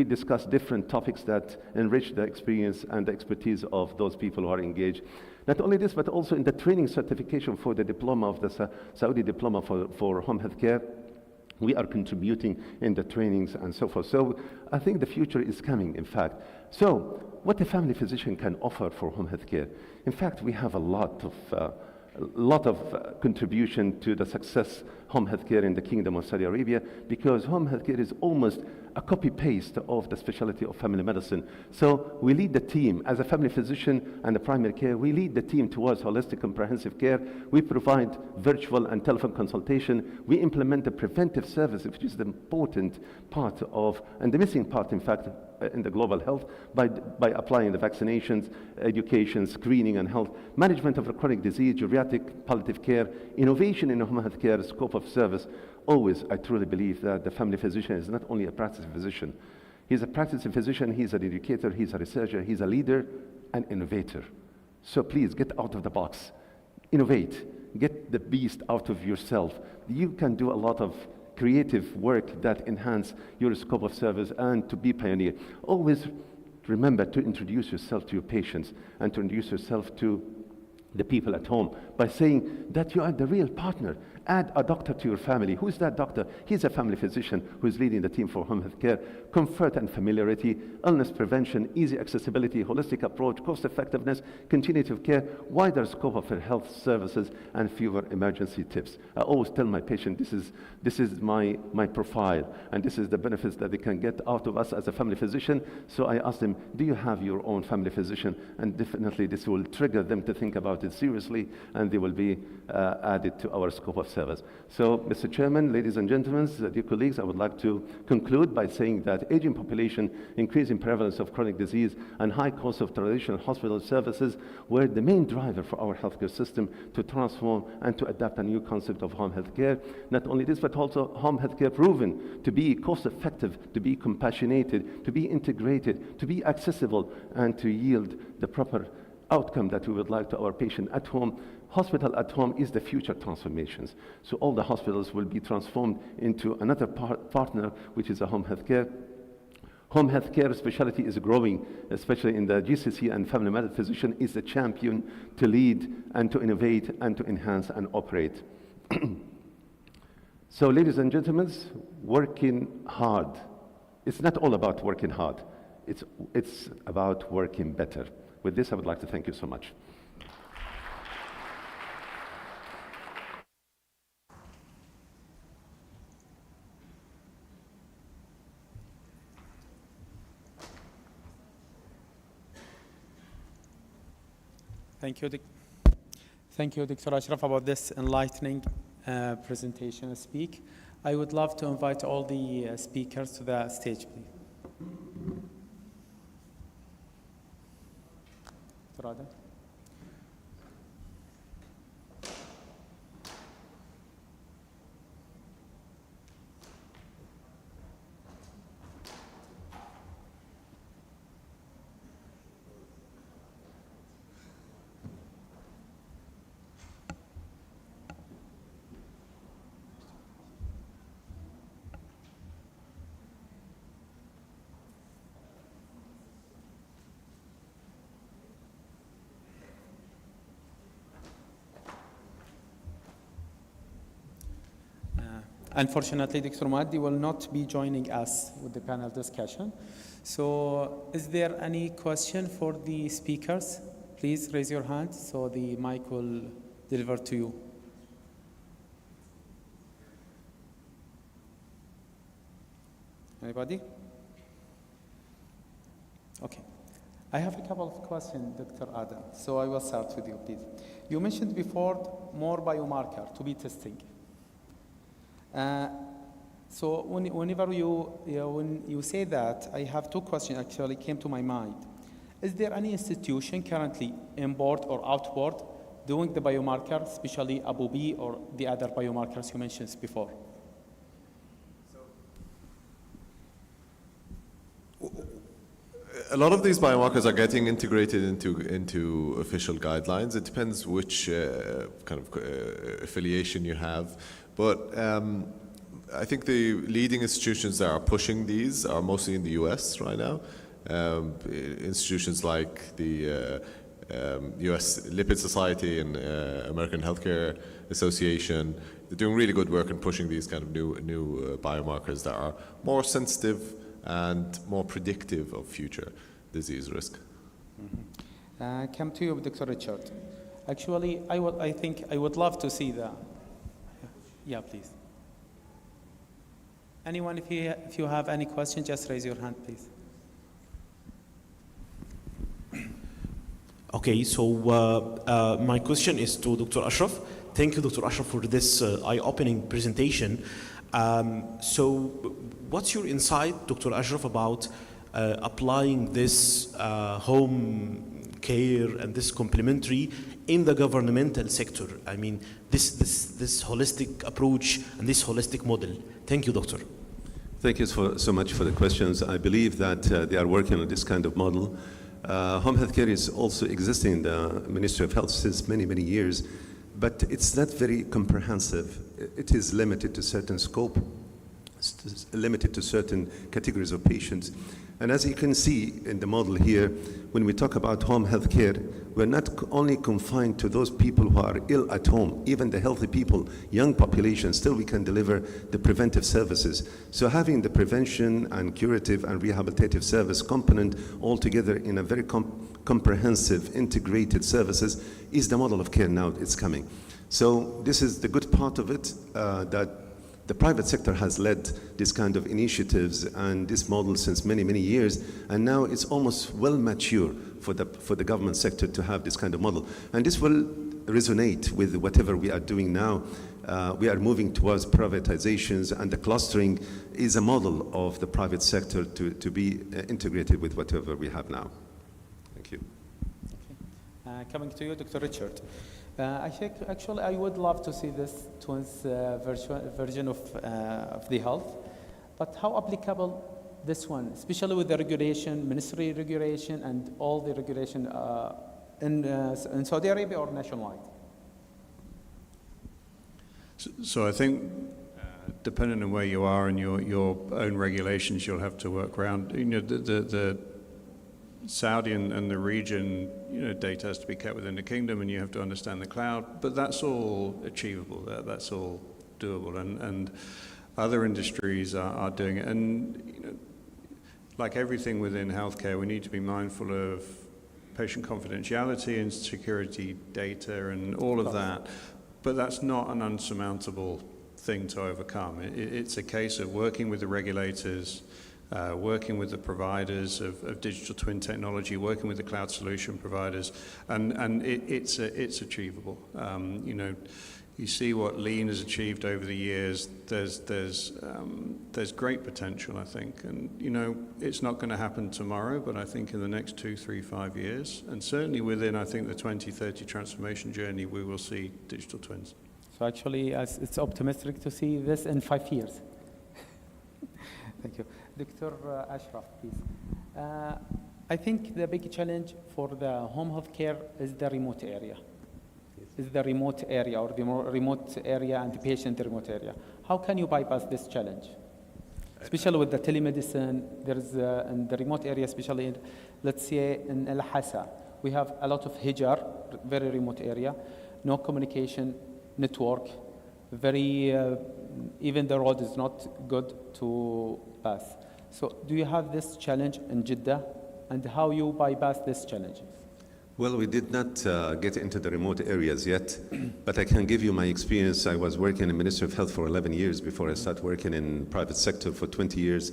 discuss different topics that enrich the experience and the expertise of those people who are engaged. Not only this, but also in the training certification for the diploma of the Saudi diploma for home health care. We are contributing in the trainings and so forth. So I think the future is coming, in fact. So what a family physician can offer for home health care. In fact, we have a lot of lot of contribution to the success home healthcare in the Kingdom of Saudi Arabia, because home healthcare is almost a copy-paste of the specialty of family medicine. So we lead the team as a family physician and a primary care. We lead the team towards holistic comprehensive care. We provide virtual and telephone consultation. We implement the preventive service, which is the important part of, and the missing part, in fact, in the global health, by applying the vaccinations, education, screening and health, management of chronic disease, geriatric palliative care, innovation in home health care, scope of service. Always, I truly believe that the family physician is not only a practicing physician. He's a practicing physician, he's an educator, he's a researcher, he's a leader, and innovator. So please get out of the box, innovate, get the beast out of yourself. You can do a lot of creative work that enhance your scope of service and to be pioneer. Always remember to introduce yourself to your patients and to introduce yourself to the people at home by saying that you are the real partner. Add a doctor to your family. Who is that doctor? He's a family physician who is leading the team for home health care. Comfort and familiarity, illness prevention, easy accessibility, holistic approach, cost effectiveness, continuity of care, wider scope of health services, and fewer emergency tips. I always tell my patient, this is my profile, and this is the benefits that they can get out of us as a family physician. So I ask them, do you have your own family physician? And definitely this will trigger them to think about it seriously, and they will be added to our scope of service. So, Mr. Chairman, ladies and gentlemen, dear colleagues, I would like to conclude by saying that aging population, increasing prevalence of chronic disease, and high cost of traditional hospital services were the main driver for our healthcare system to transform and to adapt a new concept of home healthcare. Not only this, but also home healthcare proven to be cost-effective, to be compassionated, to be integrated, to be accessible, and to yield the proper outcome that we would like to our patient at home. Hospital at home is the future transformations. So all the hospitals will be transformed into another partner, which is a home health care. Home health care specialty is growing, especially in the GCC, and family medicine physician is the champion to lead and to innovate and to enhance and operate. So ladies and gentlemen, working hard. It's not all about working hard. It's about working better. With this, I would like to thank you so much. Thank you, Dr. Ashraf, about this enlightening presentation and speak. I would love to invite all the speakers to the stage, please. Dr. Adam. Unfortunately, Dr. Maddi will not be joining us with the panel discussion. So is there any question for the speakers? Please raise your hand so the mic will deliver to you. Anybody? Okay. I have a couple of questions, Dr. Adam. So I will start with you, please. You mentioned before more biomarker to be testing. So whenever when you say that, I have two questions actually came to my mind. Is there any institution currently inboard or outboard doing the biomarker, especially Abu B or the other biomarkers you mentioned before? A lot of these biomarkers are getting integrated into official guidelines. It depends which kind of affiliation you have. But I think the leading institutions that are pushing these are mostly in the US right now. Institutions like the US Lipid Society and American Healthcare Association, they're doing really good work in pushing these kind of new biomarkers that are more sensitive and more predictive of future disease risk. Come to you, Dr. Richard. Actually, I think I would love to see the. Yeah, please. Anyone, if you have any question, just raise your hand, please. Okay, so my question is to Dr. Ashraf. Thank you, Dr. Ashraf, for this eye-opening presentation. So what's your insight, Dr. Ashraf, about applying this home care and this complementary in the governmental sector? I mean, this holistic approach and this holistic model. Thank you, Doctor. Thank you so much for the questions. I believe that they are working on this kind of model. Home health care is also existing in the Ministry of Health since many, many years, but it's not very comprehensive. It is limited to certain scope, limited to certain categories of patients. And as you can see in the model here, when we talk about home health care, we're not only confined to those people who are ill at home, even the healthy people, young population, still we can deliver the preventive services. So having the prevention and curative and rehabilitative service component all together in a very comprehensive, integrated services is the model of care now it's coming. So this is the good part of it, that the private sector has led this kind of initiatives and this model since many, many years, and now it's almost well mature for the government sector to have this kind of model. And this will resonate with whatever we are doing now. We are moving towards privatizations, and the clustering is a model of the private sector to be integrated with whatever we have now. Thank you. Okay. Coming to you, Dr. Richard. I think actually I would love to see this twins version of the health, but how applicable this one, especially with the regulation, ministry regulation, and all the regulation in Saudi Arabia or nationwide? So I think, depending on where you are and your own regulations, you'll have to work around. You know, the Saudi and the region, you know, data has to be kept within the kingdom, and you have to understand the cloud. But that's all achievable. That's all doable, and other industries are doing it. And you know, like everything within healthcare, we need to be mindful of patient confidentiality and security data and all of that. But that's not an unsurmountable thing to overcome. It's a case of working with the regulators, working with the providers of digital twin technology, working with the cloud solution providers, and it's achievable. You know, you see what Lean has achieved over the years. There's great potential, I think, and you know, it's not going to happen tomorrow, but I think in the next 2, 3, 5 years, and certainly within, I think, the 2030 transformation journey, we will see digital twins. So actually, it's optimistic to see this in 5 years. Thank you. Dr. Ashraf, please. I think the big challenge for the home health care is the remote area. Is the remote area, or the remote area and the patient remote area. How can you bypass this challenge? Especially with the telemedicine, there's in the remote area, especially in, let's say in AlAhsa, we have a lot of Hijar, very remote area, no communication network, very, even the road is not good to pass. So do you have this challenge in Jeddah, and how you bypass this challenge? Well, we did not get into the remote areas yet, but I can give you my experience. I was working in the Ministry of Health for 11 years before I started working in private sector for 20 years.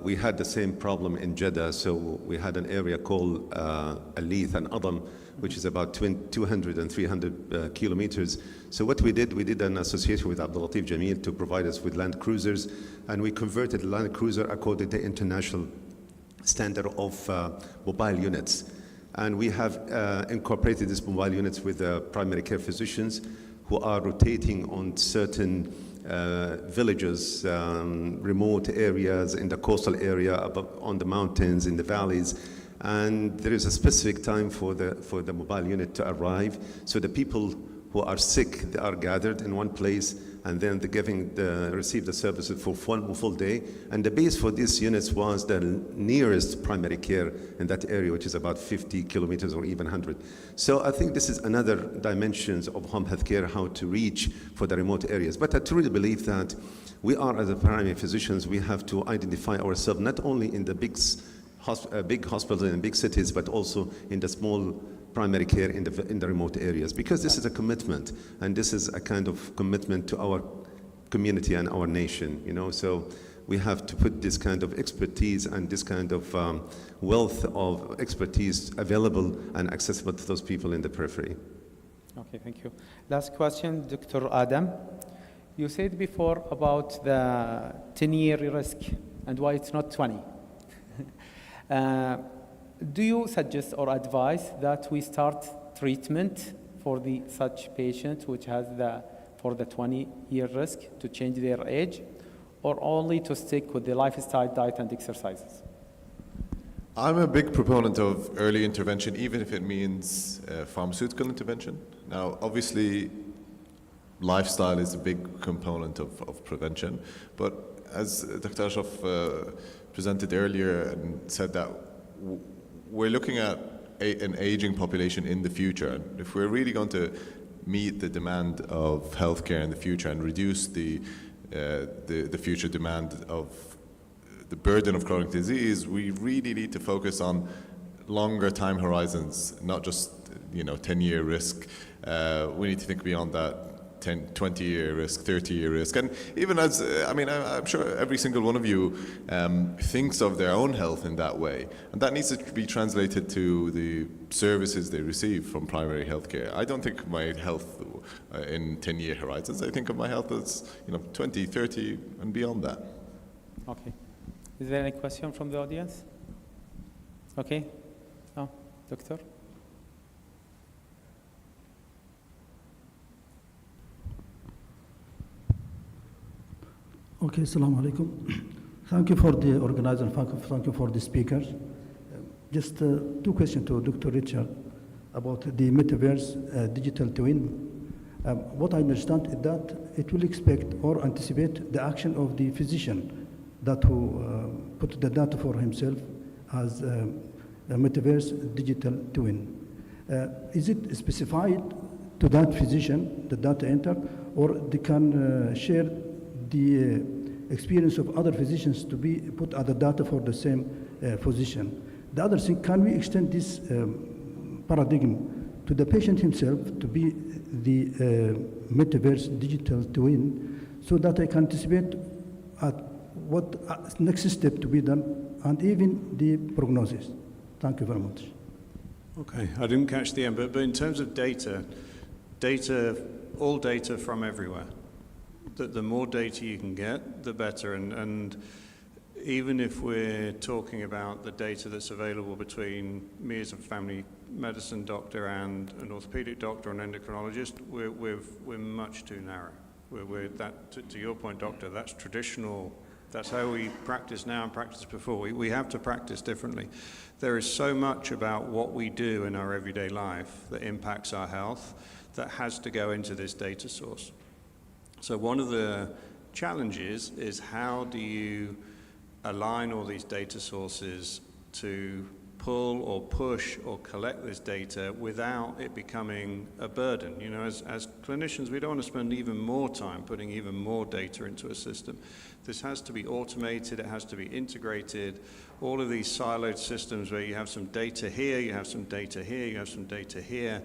We had the same problem in Jeddah, so we had an area called Alith and Adam, which is about 200 and 300 kilometers. So what we did an association with Abdul Latif Jameel to provide us with land cruisers, and we converted the land cruiser according to international standard of mobile units. And we have incorporated these mobile units with primary care physicians who are rotating on certain villages, remote areas in the coastal area, on the mountains, in the valleys. And there is a specific time for the mobile unit to arrive. So the people who are sick, they are gathered in one place, and then they receive the services for one full day. And the base for these units was the nearest primary care in that area, which is about 50 kilometers or even 100. So I think this is another dimensions of home health care, how to reach for the remote areas. But I truly believe that we are, as a primary physicians, we have to identify ourselves not only in the big hospitals in big cities, but also in the small primary care in the remote areas, because this is a commitment, and this is a kind of commitment to our community and our nation, you know. So we have to put this kind of expertise and this kind of wealth of expertise available and accessible to those people in the periphery. Okay, thank you. Last question, Dr. Adam. You said before about the 10-year risk and why it's not 20. Do you suggest or advise that we start treatment for such patient which has for the 20-year risk to change their age, or only to stick with the lifestyle, diet, and exercises? I'm a big proponent of early intervention, even if it means pharmaceutical intervention. Now, obviously, lifestyle is a big component of prevention, but as Dr. Ashraf presented earlier and said that we're looking at an aging population in the future, and if we're really going to meet the demand of healthcare in the future and reduce the future demand of the burden of chronic disease, we really need to focus on longer time horizons, not just 10-year risk. We need to think beyond that, 20-year risk, 30-year risk. And even as, I'm sure every single one of you thinks of their own health in that way. And that needs to be translated to the services they receive from primary healthcare. I don't think of my health in 10-year horizons. I think of my health as 20, 30, and beyond that. Okay. Is there any question from the audience? Okay. No, Doctor? Okay, assalamu alaikum. Thank you for the organizer, thank you for the speakers. Just two questions to Dr. Richard about the metaverse digital twin. What I understand is that it will expect or anticipate the action of the physician that who put the data for himself as a metaverse digital twin. Is it specified to that physician, the data entered, or they can share the experience of other physicians to be put other data for the same physician? The other thing, can we extend this paradigm to the patient himself to be the metaverse digital twin, so that I can anticipate what next step to be done and even the prognosis? Thank you very much. Okay, I didn't catch the end, but in terms of data, all data from everywhere. The more data you can get, the better. And even if we're talking about the data that's available between me as a family medicine doctor and an orthopedic doctor and endocrinologist, we're much too narrow. To your point, doctor, that's traditional. That's how we practice now and practice before. We have to practice differently. There is so much about what we do in our everyday life that impacts our health that has to go into this data source. So one of the challenges is how do you align all these data sources to pull or push or collect this data without it becoming a burden. As clinicians, we don't want to spend even more time putting even more data into a system. This has to be automated, it has to be integrated. All of these siloed systems where you have some data here, you have some data here, you have some data here.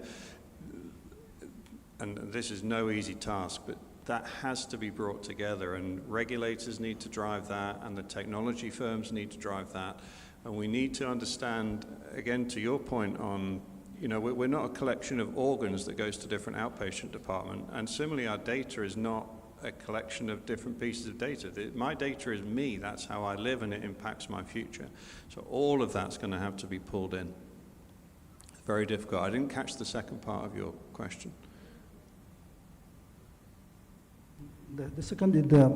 And this is no easy task, but that has to be brought together, and regulators need to drive that, and the technology firms need to drive that. And we need to understand, again, to your point on, we're not a collection of organs that goes to different outpatient department. And similarly, our data is not a collection of different pieces of data. My data is me, that's how I live, and it impacts my future. So all of that's going to have to be pulled in. Very difficult. I didn't catch the second part of your question. The second is the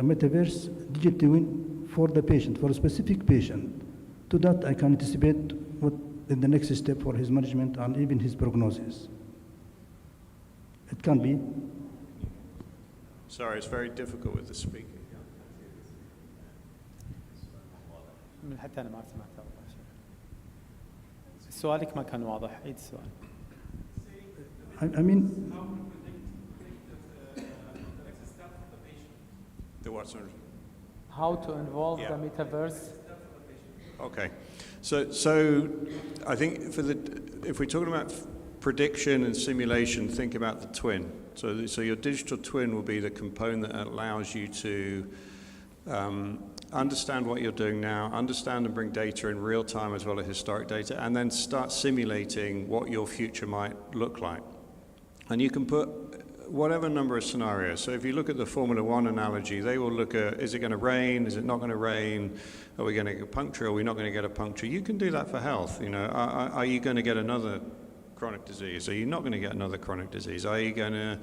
metaverse digital twin for the patient, for a specific patient. To that, I can anticipate what is the next step for his management and even his prognosis. It can be. Sorry, it's very difficult with the speaking. حتى أنا ما سمعت أول شيء. سؤالك ما كان واضح. عيد السؤال. I mean. The what, sorry? How to involve the metaverse? Okay, so I think if we're talking about prediction and simulation, think about the twin. So your digital twin will be the component that allows you to understand what you're doing now, understand and bring data in real time as well as historic data, and then start simulating what your future might look like. And you can put whatever number of scenarios. So if you look at the Formula One analogy, they will look at, is it going to rain? Is it not going to rain? Are we going to get a puncture? Are we not going to get a puncture? You can do that for health. You know, are you going to get another chronic disease? Are you not going to get another chronic disease? Are you going to,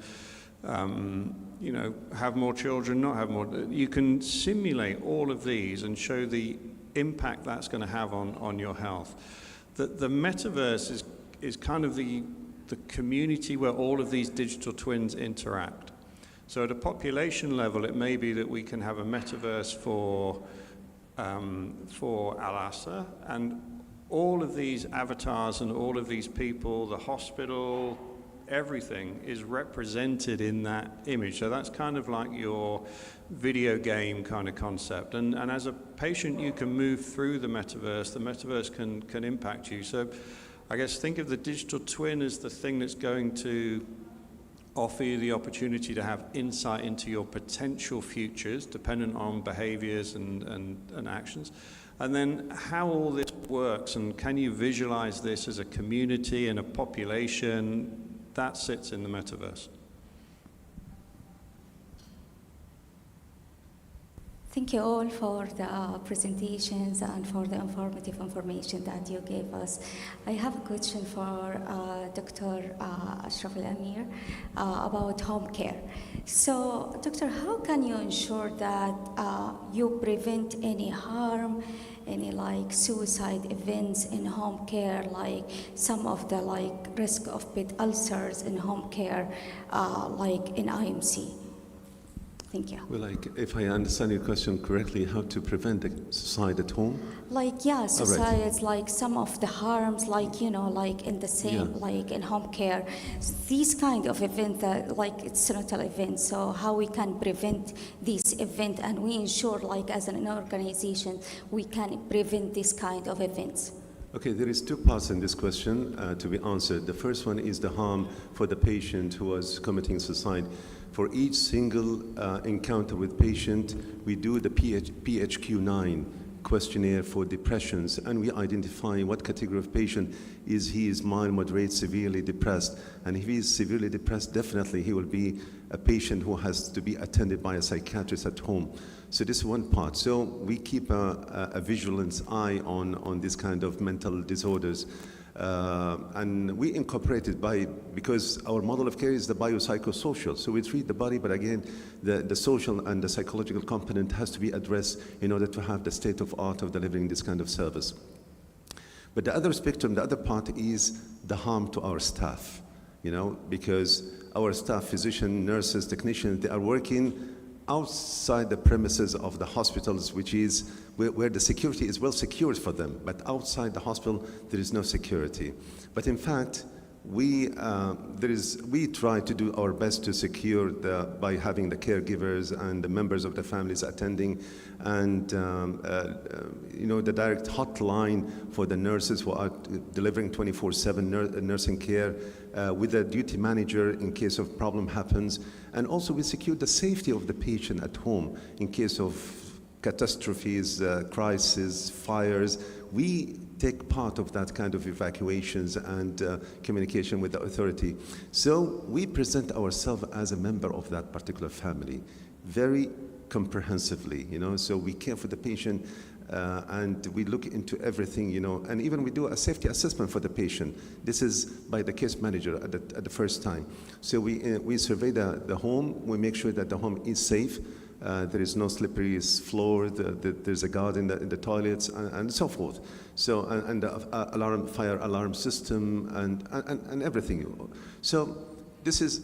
you know, have more children, not have more? You can simulate all of these and show the impact that's going to have on your health. The metaverse is kind of the community where all of these digital twins interact. So at a population level, it may be that we can have a metaverse for AlAhsa, and all of these avatars and all of these people, the hospital, everything is represented in that image. So that's kind of like your video game kind of concept. And as a patient, you can move through the metaverse can impact you. So I guess think of the digital twin as the thing that's going to offer you the opportunity to have insight into your potential futures, dependent on behaviors and actions. And then how all this works, and can you visualize this as a community and a population, that sits in the metaverse. Thank you all for the presentations and for the informative information that you gave us. I have a question for Dr. Ashraf Al-Amir about home care. So, Doctor, how can you ensure that you prevent any harm, any like suicide events in home care, like some of the like risk of pet ulcers in home care, like in IMC? Thank you. Well, like, if I understand your question correctly, how to prevent the suicide at home? Like, yeah, suicides, like some of the harms, like, you know, like in the same, like in home care, these kind of events, like incidental events, so how we can prevent these events and we ensure, like as an organization, we can prevent this kind of events. Okay, there is two parts in this question to be answered. The first one is the harm for the patient who was committing suicide. For each single encounter with patient, we do the PHQ-9 questionnaire for depressions, and we identify what category of patient is he is mild, moderate, severely depressed. And if he is severely depressed, definitely he will be a patient who has to be attended by a psychiatrist at home. So this is one part. So we keep a vigilance eye on this kind of mental disorders. And we incorporate it because our model of care is the biopsychosocial. So we treat the body, but again, the social and the psychological component has to be addressed in order to have the state of art of delivering this kind of service. But the other spectrum, the other part is the harm to our staff, you know, because our staff, physicians, nurses, technicians, they are working outside the premises of the hospitals, which is where the security is well secured for them. But outside the hospital, there is no security. But in fact, we try to do our best to secure by having the caregivers and the members of the families attending, and you know, the direct hotline for the nurses who are delivering 24/7 nursing care, with a duty manager in case of problem happens. And also we secure the safety of the patient at home in case of catastrophes, crises, fires. We take part of that kind of evacuations and communication with the authority. So we present ourselves as a member of that particular family very comprehensively, you know, so we care for the patient and we look into everything, you know, and even we do a safety assessment for the patient. This is by the case manager at the first time. So we survey the home, we make sure that the home is safe. There is no slippery floor, there's a guard in the toilets, and so forth. So, and the fire alarm system, and everything. So this is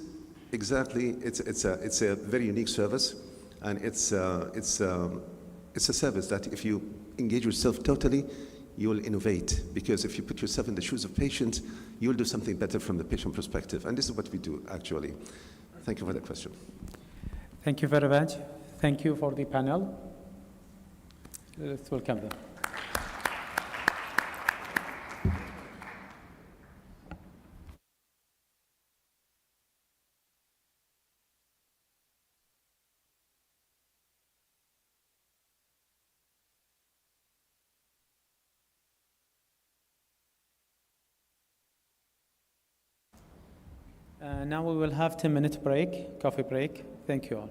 exactly, it's a very unique service, and it's a service that if you engage yourself totally, you will innovate, because if you put yourself in the shoes of patients, you'll do something better from the patient perspective. And this is what we do, actually. Thank you for the question. Thank you very much. Thank you for the panel. Let's welcome them. Now we will have 10-minute break, coffee break. Thank you all.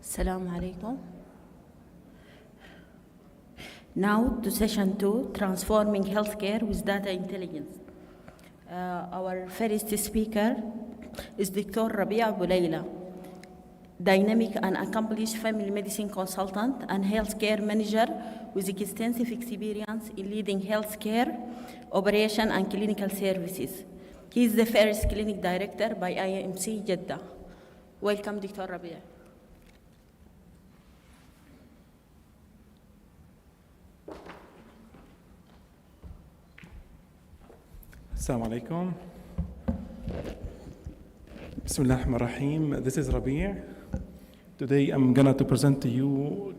Assalamu alaikum. Now to session 2, transforming healthcare with data intelligence. Our first speaker is Dr. Rabia Abu Layla, dynamic and accomplished family medicine consultant and healthcare manager with extensive experience in leading healthcare operation and clinical services. He is the first clinic director by IMC Jeddah. Welcome, Dr. Rabia. Assalamu alaikum. Bismillah ar-Rahman ar-Rahim. This is Rabi'. Today I'm going to present to you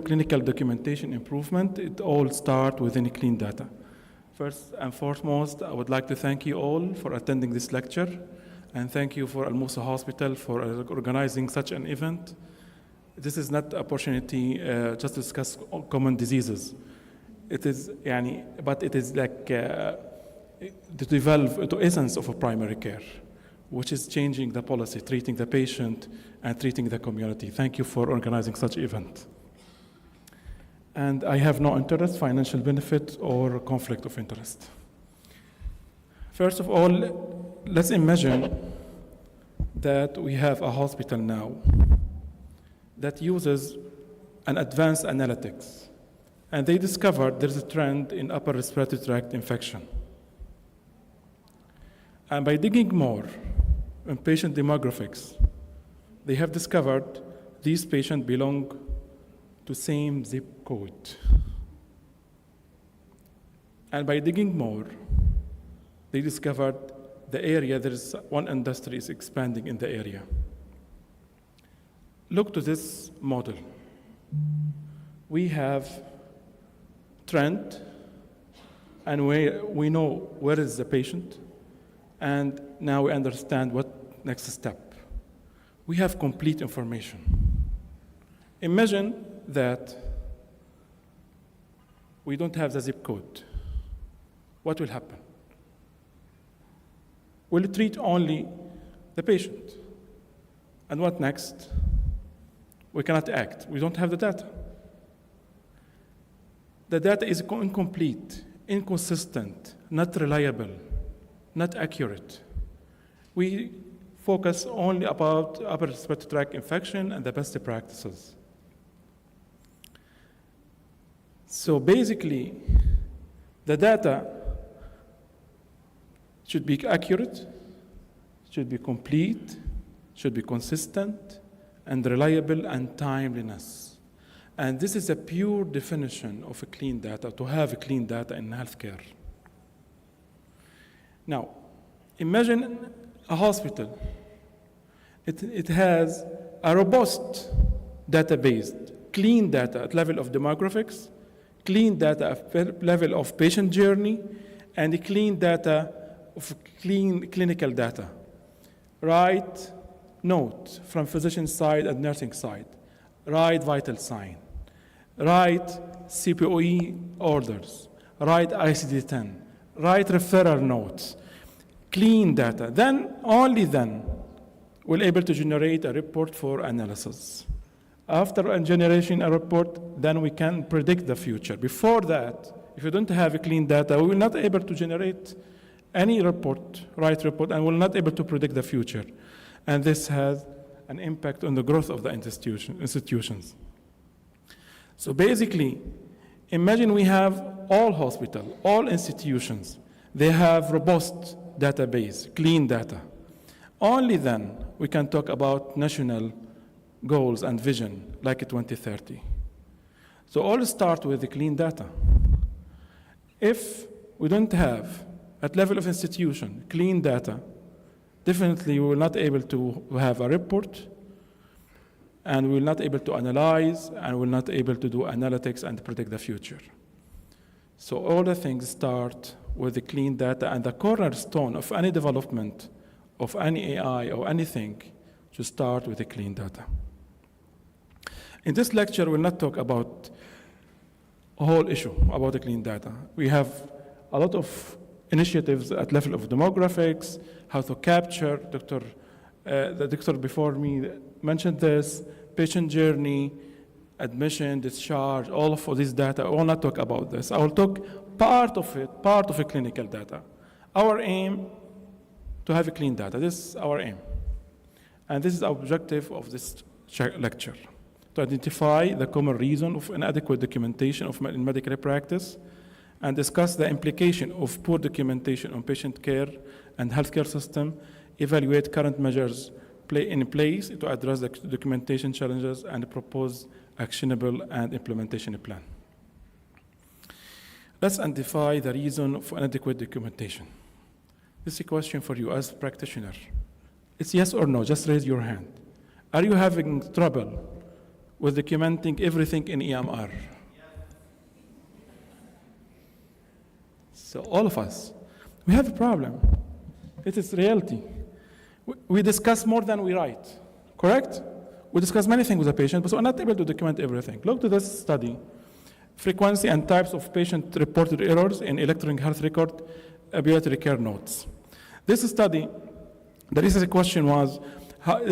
clinical documentation improvement. It all starts within clean data. First and foremost, I would like to thank you all for attending this lecture, and thank you for AlAhsa Hospital for organizing such an event. This is not an opportunity just to discuss common diseases. It is, but it is like to develop the essence of a primary care, which is changing the policy, treating the patient and treating the community. Thank you for organizing such an event. And I have no interest, financial benefit, or conflict of interest. First of all, let's imagine that we have a hospital now that uses an advanced analytics, and they discovered there's a trend in upper respiratory tract infection. And by digging more in patient demographics, they have discovered these patients belong to same zip code. And by digging more, they discovered the area, there is one industry is expanding in the area. Look to this model. We have trend, and we know where is the patient, and now we understand what next step. We have complete information. Imagine that we don't have the zip code. What will happen? We'll treat only the patient. And what next? We cannot act. We don't have the data. The data is incomplete, inconsistent, not reliable, not accurate. We focus only about upper respiratory tract infection and the best practices. So basically, the data should be accurate, should be complete, should be consistent, and reliable and timeliness. And this is a pure definition of a clean data, to have a clean data in healthcare. Now, imagine a hospital. It has a robust database, clean data at level of demographics, clean data at level of patient journey, and a clean data of clinical data. Right note from physician side and nursing side, right vital sign, right CPOE orders, right ICD-10, write referral notes, clean data, then, only then, we're able to generate a report for analysis. After generating a report, then we can predict the future. Before that, if you don't have clean data, we will not able to generate any report, right report, and we're not able to predict the future. And this has an impact on the growth of the institutions. So basically, imagine we have all hospitals, all institutions, they have robust database, clean data. Only then we can talk about national goals and vision like 2030. So all start with the clean data. If we don't have, at level of institution, clean data, definitely we will not able to have a report, and we will not able to analyze, and we will not able to do analytics and predict the future. So all the things start with the clean data, and the cornerstone of any development of any AI or anything should start with the clean data. In this lecture, we'll not talk about a whole issue about the clean data. We have a lot of initiatives at level of demographics, how to capture, the doctor before me mentioned this, patient journey, admission, discharge, all of this data. I will not talk about this. I will talk part of it, part of a clinical data. Our aim to have a clean data. This is our aim. And this is our objective of this lecture, to identify the common reason of inadequate documentation in medical practice, and discuss the implication of poor documentation on patient care and healthcare system, evaluate current measures in place to address the documentation challenges, and propose actionable and implementation plan. Let's identify the reason for inadequate documentation. This is a question for you as a practitioner. It's yes or no, just raise your hand. Are you having trouble with documenting everything in EMR? So all of us, we have a problem. It is reality. We discuss more than we write, correct? We discuss many things with the patient, but we're not able to document everything. Look to this study, frequency and types of patient-reported errors in electronic health record ambulatory care notes. This study, the research question was, how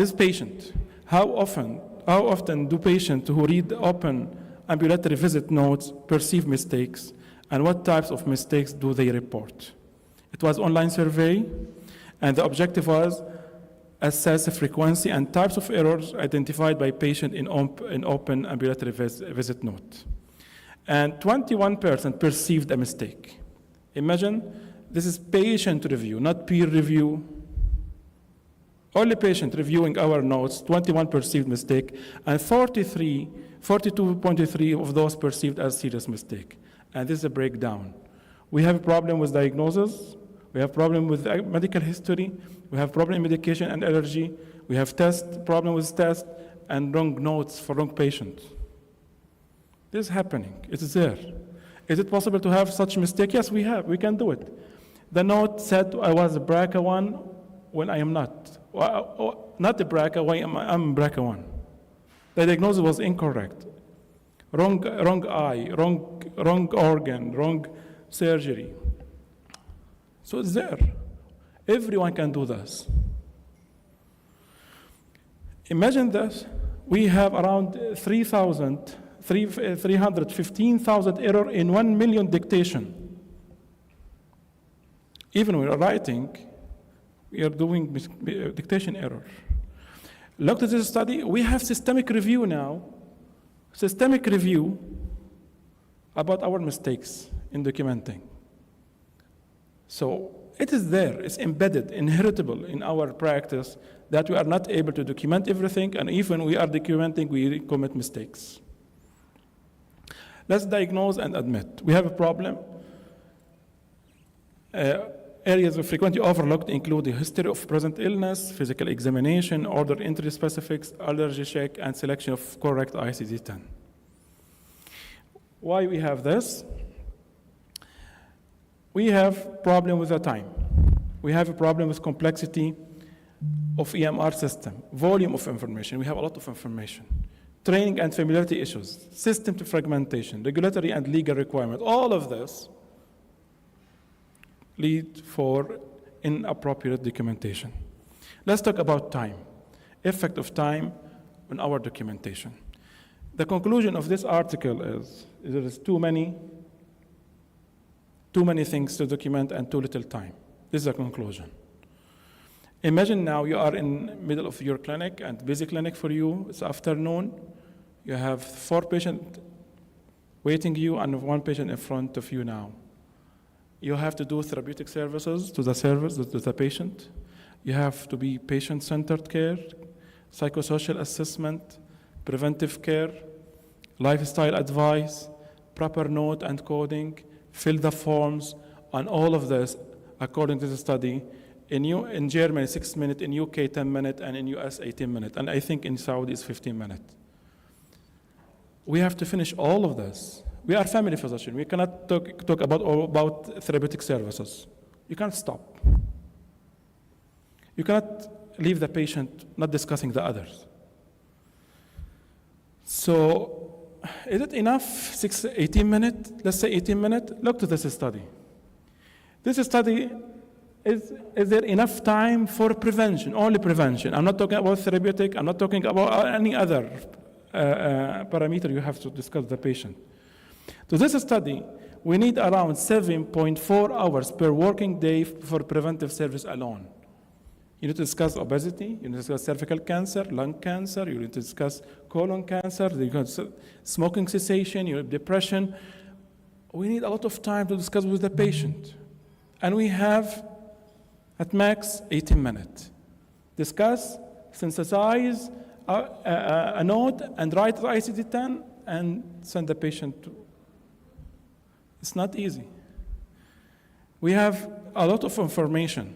often do patients who read open ambulatory visit notes perceive mistakes, and what types of mistakes do they report? It was online survey, and the objective was assess the frequency and types of errors identified by patient in open ambulatory visit note. And 21% perceived a mistake. Imagine, this is patient review, not peer review. Only patient reviewing our notes, 21 perceived mistake, and 42.3 of those perceived as serious mistake. And this is a breakdown. We have a problem with diagnosis, we have problem with medical history, we have problem with medication and allergy, we have problem with test, and wrong notes for wrong patients. This is happening, it is there. Is it possible to have such mistake? Yes, we can do it. The note said I was a BRCA1 when I am not. Not a BRCA, when I'm BRCA1. The diagnosis was incorrect. Wrong eye, wrong organ, wrong surgery. So it's there. Everyone can do this. Imagine this. We have around 315,000 error in 1 million dictation. Even when we are writing, we are doing dictation error. Look at this study. We have systemic review now. Systemic review about our mistakes in documenting. So it is there, it's embedded, inheritable in our practice that we are not able to document everything, and even we are documenting, we commit mistakes. Let's diagnose and admit. We have a problem. Areas of frequently overlooked include the history of present illness, physical examination, order entry specifics, allergy check, and selection of correct ICD-10. Why we have this? We have problem with the time. We have a problem with complexity of EMR system, volume of information. We have a lot of information. Training and familiarity issues, system to fragmentation, regulatory and legal requirement, all of this lead for inappropriate documentation. Let's talk about time, effect of time on our documentation. The conclusion of this article is there is too many things to document and too little time. This is the conclusion. Imagine now you are in the middle of your clinic and busy clinic for you, it's afternoon, you have 4 patients waiting you and 1 patient in front of you now. You have to do therapeutic services to the patient. You have to be patient-centered care, psychosocial assessment, preventive care, lifestyle advice, proper note and coding, fill the forms, and all of this, according to the study, in Germany 6 minutes, in UK 10 minutes, and in US 18 minutes, and I think in Saudi it's 15 minutes. We have to finish all of this. We are family physicians. We cannot talk about therapeutic services. You can't stop. You cannot leave the patient not discussing the others. So is it enough, 18 minutes? Let's say 18 minutes. Look to this study. This study, is there enough time for prevention, only prevention? I'm not talking about therapeutic. I'm not talking about any other parameter you have to discuss with the patient. To this study, we need around 7.4 hours per working day for preventive service alone. You need to discuss obesity, you need to discuss cervical cancer, lung cancer, you need to discuss colon cancer, smoking cessation, you have depression. We need a lot of time to discuss with the patient. And we have, at max, 18 minutes. Discuss, synthesize a note, and write the ICD-10, and send the patient to. It's not easy. We have a lot of information.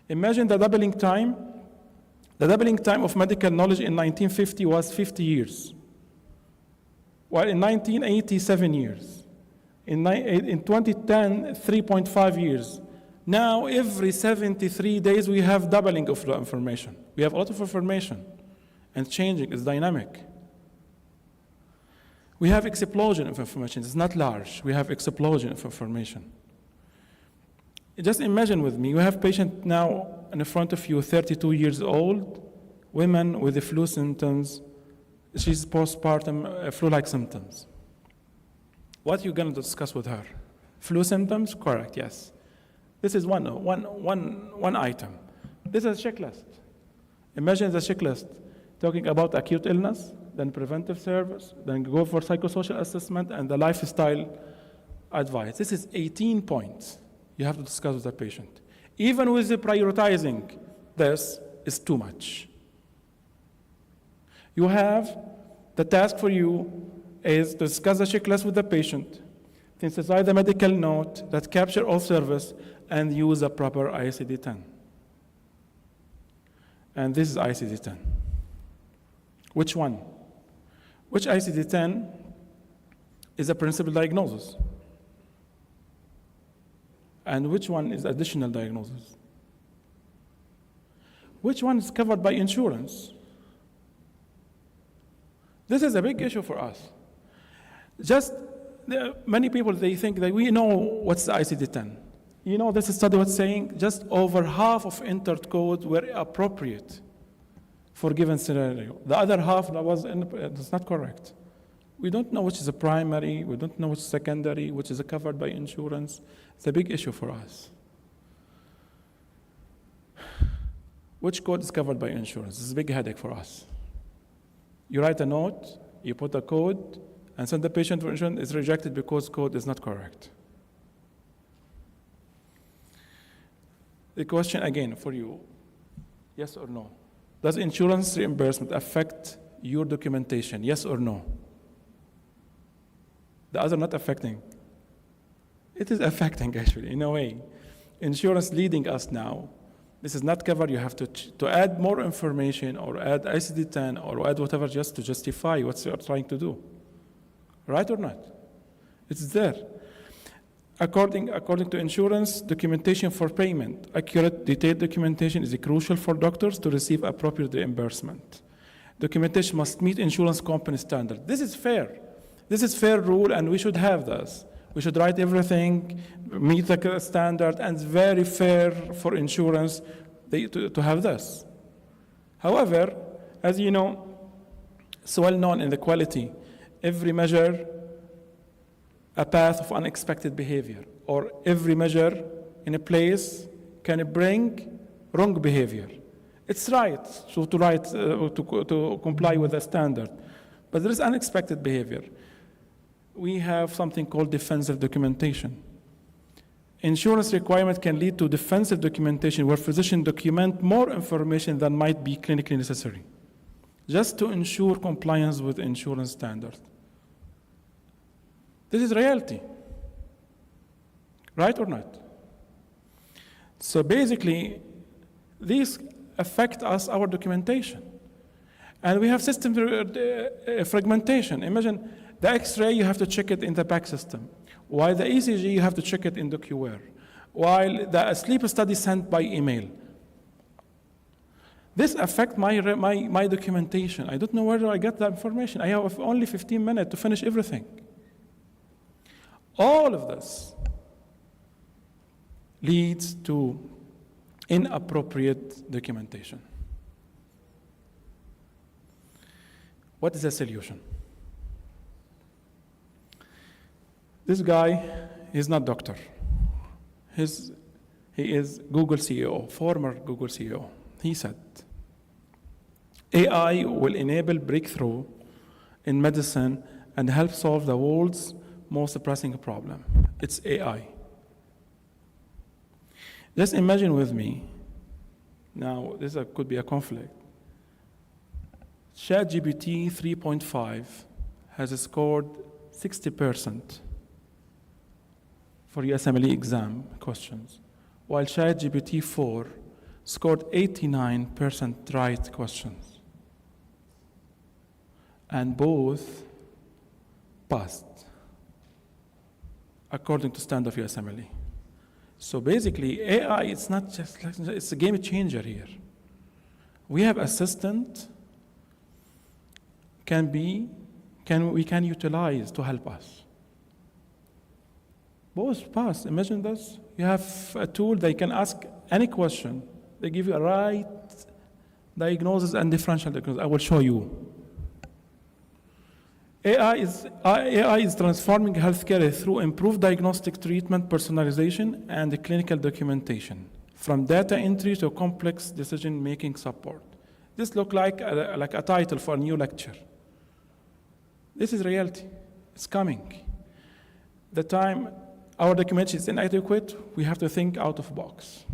Imagine the doubling time. The doubling time of medical knowledge in 1950 was 50 years, while in 1980, 7 years. In 2010, 3.5 years. Now, every 73 days, we have doubling of the information. We have a lot of information, and changing is dynamic. We have explosion of information. It's not large. We have explosion of information. Just imagine with me, you have patient now in front of you, 32 years old, women with the flu symptoms. She's postpartum flu-like symptoms. What are you going to discuss with her? Flu symptoms? Correct, yes. This is one item. This is a checklist. Imagine the checklist talking about acute illness, then preventive service, then go for psychosocial assessment, and the lifestyle advice. This is 18 points you have to discuss with the patient. Even with the prioritizing, this is too much. You have, the task for you is to discuss the checklist with the patient, synthesize the medical note that capture all service, and use a proper ICD-10. And this is ICD-10. Which one? Which ICD-10 is a principal diagnosis? And which one is additional diagnosis? Which one is covered by insurance? This is a big issue for us. Many people, they think that we know what's the ICD-10. You know, this study was saying just over half of entered codes were appropriate for given scenario. The other half that's not correct. We don't know which is a primary, we don't know which is secondary, which is covered by insurance. It's a big issue for us. Which code is covered by insurance? It's a big headache for us. You write a note, you put a code, and send the patient for insurance. It's rejected because code is not correct. The question again for you, yes or no? Does insurance reimbursement affect your documentation, yes or no? The other not affecting. It is affecting actually, in a way. Insurance leading us now. This is not covered, you have to add more information or add ICD-10 or add whatever just to justify what you're trying to do. Right or not? It's there. According to insurance, documentation for payment, accurate, detailed documentation is crucial for doctors to receive appropriate reimbursement. Documentation must meet insurance company standard. This is fair. This is fair rule, and we should have this. We should write everything, meet the standard, and it's very fair for insurance to have this. However, as you know, it's well known in the quality, every measure a path of unexpected behavior, or every measure in a place can bring wrong behavior. It's right to comply with the standard, but there is unexpected behavior. We have something called defensive documentation. Insurance requirement can lead to defensive documentation where physicians document more information than might be clinically necessary, just to ensure compliance with insurance standards. This is reality, right or not? So basically, these affect our documentation. And we have system fragmentation. Imagine the X-ray, you have to check it in the PAC system, while the ECG, you have to check it in DocuWare, while the sleep study sent by email. This affects my documentation. I don't know where do I get that information. I have only 15 minutes to finish everything. All of this leads to inappropriate documentation. What is the solution? This guy is not doctor. He is Google CEO, former Google CEO. He said, AI will enable breakthrough in medicine and help solve the world's most pressing problem. It's AI. Just imagine with me, now this could be a conflict. ChatGPT 3.5 has scored 60% for USMLE exam questions, while ChatGPT 4 scored 89% right questions. And both passed, according to standard of USMLE. So basically, AI, it's not just, it's a game changer here. We have assistant we can utilize to help us. Both pass, imagine this. You have a tool, they can ask any question. They give you a right diagnosis and differential diagnosis. I will show you. AI is transforming healthcare through improved diagnostic treatment, personalization, and clinical documentation, from data entry to complex decision-making support. This looks like a title for a new lecture. This is reality. It's coming. The time our documentation is inadequate, we have to think out of the box.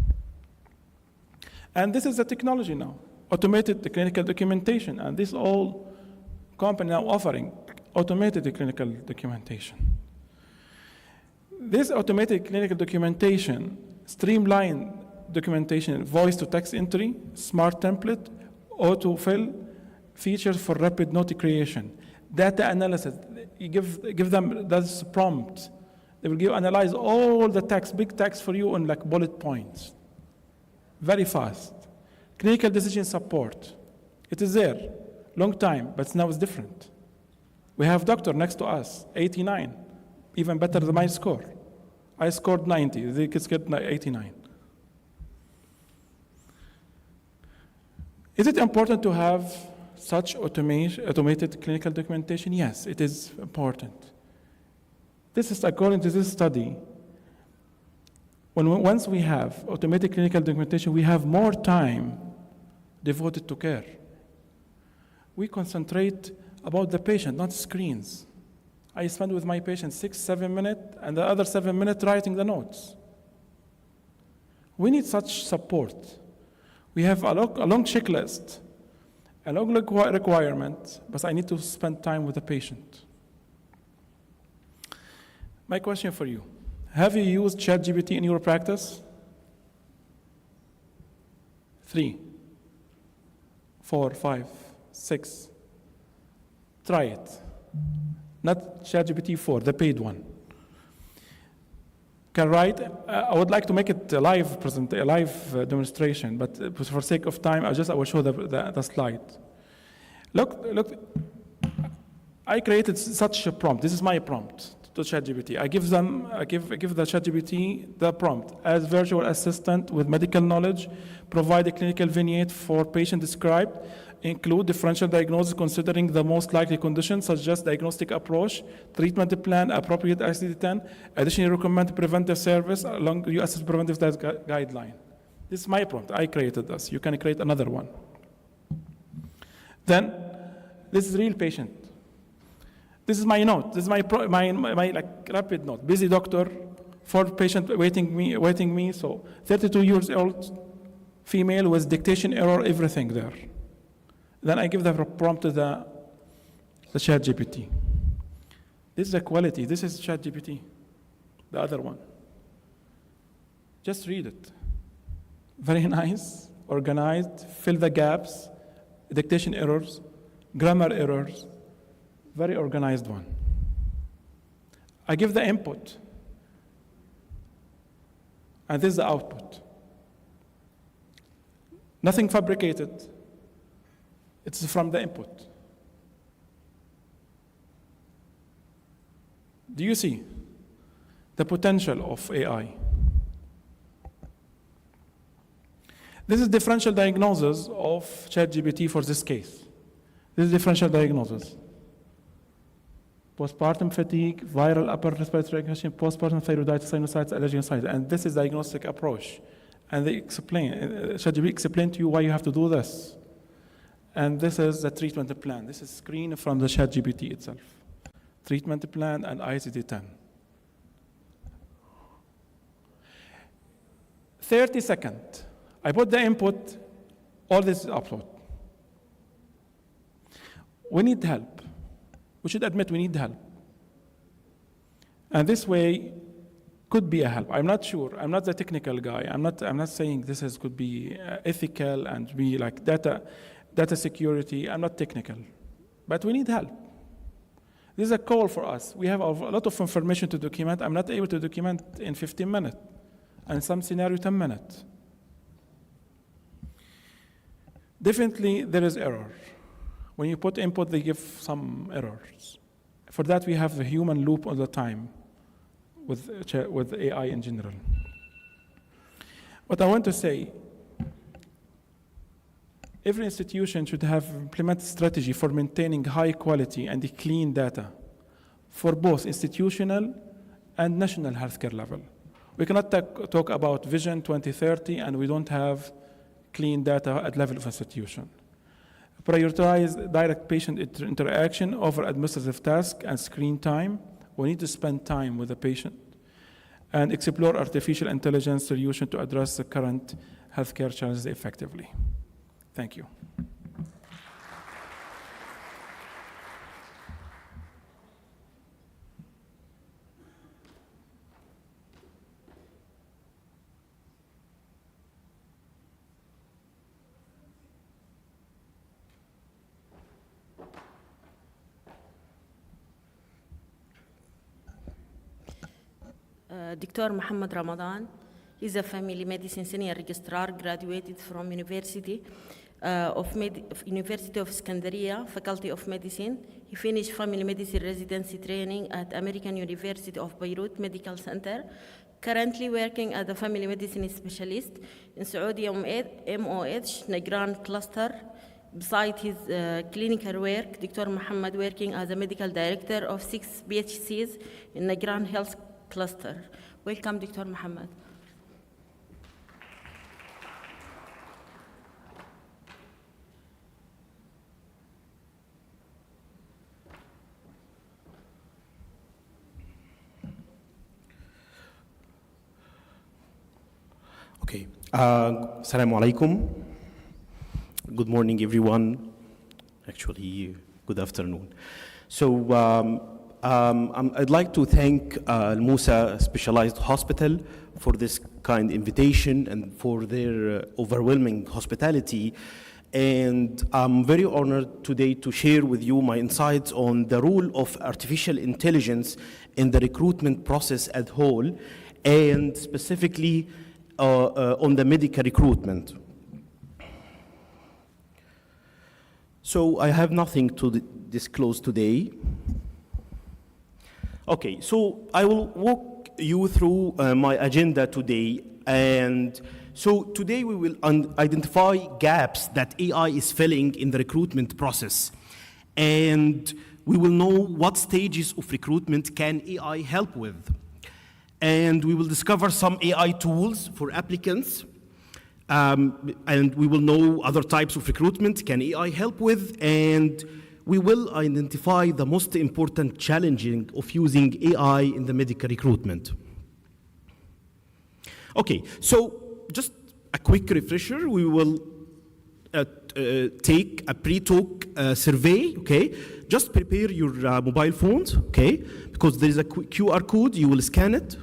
And this is the technology now, automated clinical documentation, and this all company now offering automated clinical documentation. This automated clinical documentation, streamlined documentation, voice-to-text entry, smart template, autofill, features for rapid note creation, data analysis. You give them this prompt. They will analyze all the text, big text for you in like bullet points. Very fast. Clinical decision support. It is there, long time, but now it's different. We have doctor next to us, 89, even better than my score. I scored 90, they could get 89. Is it important to have such automated clinical documentation? Yes, it is important. This is according to this study. Once we have automated clinical documentation, we have more time devoted to care. We concentrate about the patient, not screens. I spend with my patient 6-7 minutes, and the other 7 minutes writing the notes. We need such support. We have a long checklist, a long requirement, but I need to spend time with the patient. My question for you, have you used ChatGPT in your practice? 3, 4, 5, 6. Try it. Not ChatGPT 4, the paid one. Can write. I would like to make it a live demonstration, but for sake of time, I will show the slide. Look. I created such a prompt. This is my prompt to ChatGPT. I give the ChatGPT the prompt as virtual assistant with medical knowledge, provide a clinical vignette for patient described, include differential diagnosis considering the most likely conditions, suggest diagnostic approach, treatment plan, appropriate ICD-10, additionally recommend preventive service along US preventive guideline. This is my prompt. I created this. You can create another one. Then, this is real patient. This is my note. This is my like rapid note. Busy doctor, 4 patient waiting me. So 32 years old, female with dictation error, everything there. Then I give the prompt to the ChatGPT. This is the quality. This is ChatGPT, the other one. Just read it. Very nice, organized, fill the gaps, dictation errors, grammar errors, very organized one. I give the input, and this is the output. Nothing fabricated. It's from the input. Do you see the potential of AI? This is differential diagnosis of ChatGPT for this case. This is differential diagnosis. Postpartum fatigue, viral upper respiratory infection, postpartum thyroiditis, sinusitis, allergic sinusitis. And this is diagnostic approach. And they explain, ChatGPT explain to you why you have to do this. And this is the treatment plan. This is screened from the ChatGPT itself. Treatment plan and ICD-10. 30 seconds. I put the input, all this is upload. We need help. We should admit we need help. And this way could be a help. I'm not sure. I'm not the technical guy. I'm not saying this could be ethical and be like data security. I'm not technical. But we need help. This is a call for us. We have a lot of information to document. I'm not able to document in 15 minutes. And some scenario 10 minutes. Definitely, there is error. When you put input, they give some errors. For that, we have the human loop all the time with AI in general. What I want to say, every institution should have implemented strategy for maintaining high quality and clean data for both institutional and national healthcare level. We cannot talk about Vision 2030 and we don't have clean data at level of institution. Prioritize direct patient interaction over administrative tasks and screen time. We need to spend time with the patient and explore artificial intelligence solutions to address the current healthcare challenges effectively. Thank you. Dr. Muhammad Ramadan. He's a family medicine senior registrar, graduated from University of Skandaria, Faculty of Medicine. He finished family medicine residency training at American University of Beirut Medical Center. Currently working as a family medicine specialist in Saudi MOH Negran cluster. Besides his clinical work, Dr. Muhammad working as a medical director of 6 PHCs in Negran Health Cluster. Welcome, Dr. Muhammad. Okay. Assalamu alaikum. Good morning, everyone. Actually, good afternoon. So, I'd like to thank AlAhsa Specialized Hospital for this kind invitation and for their overwhelming hospitality. And I'm very honored today to share with you my insights on the role of artificial intelligence in the recruitment process as a whole, and specifically on the medical recruitment. So I have nothing to disclose today. Okay, so I will walk you through my agenda today. And so today we will identify gaps that AI is filling in the recruitment process. And we will know what stages of recruitment can AI help with. And we will discover some AI tools for applicants. And we will know other types of recruitment can AI help with. And we will identify the most important challenges of using AI in the medical recruitment. Okay, so just a quick refresher. We will take a pre-talk survey, okay? Just prepare your mobile phones, okay? Because there is a QR code, you will scan it.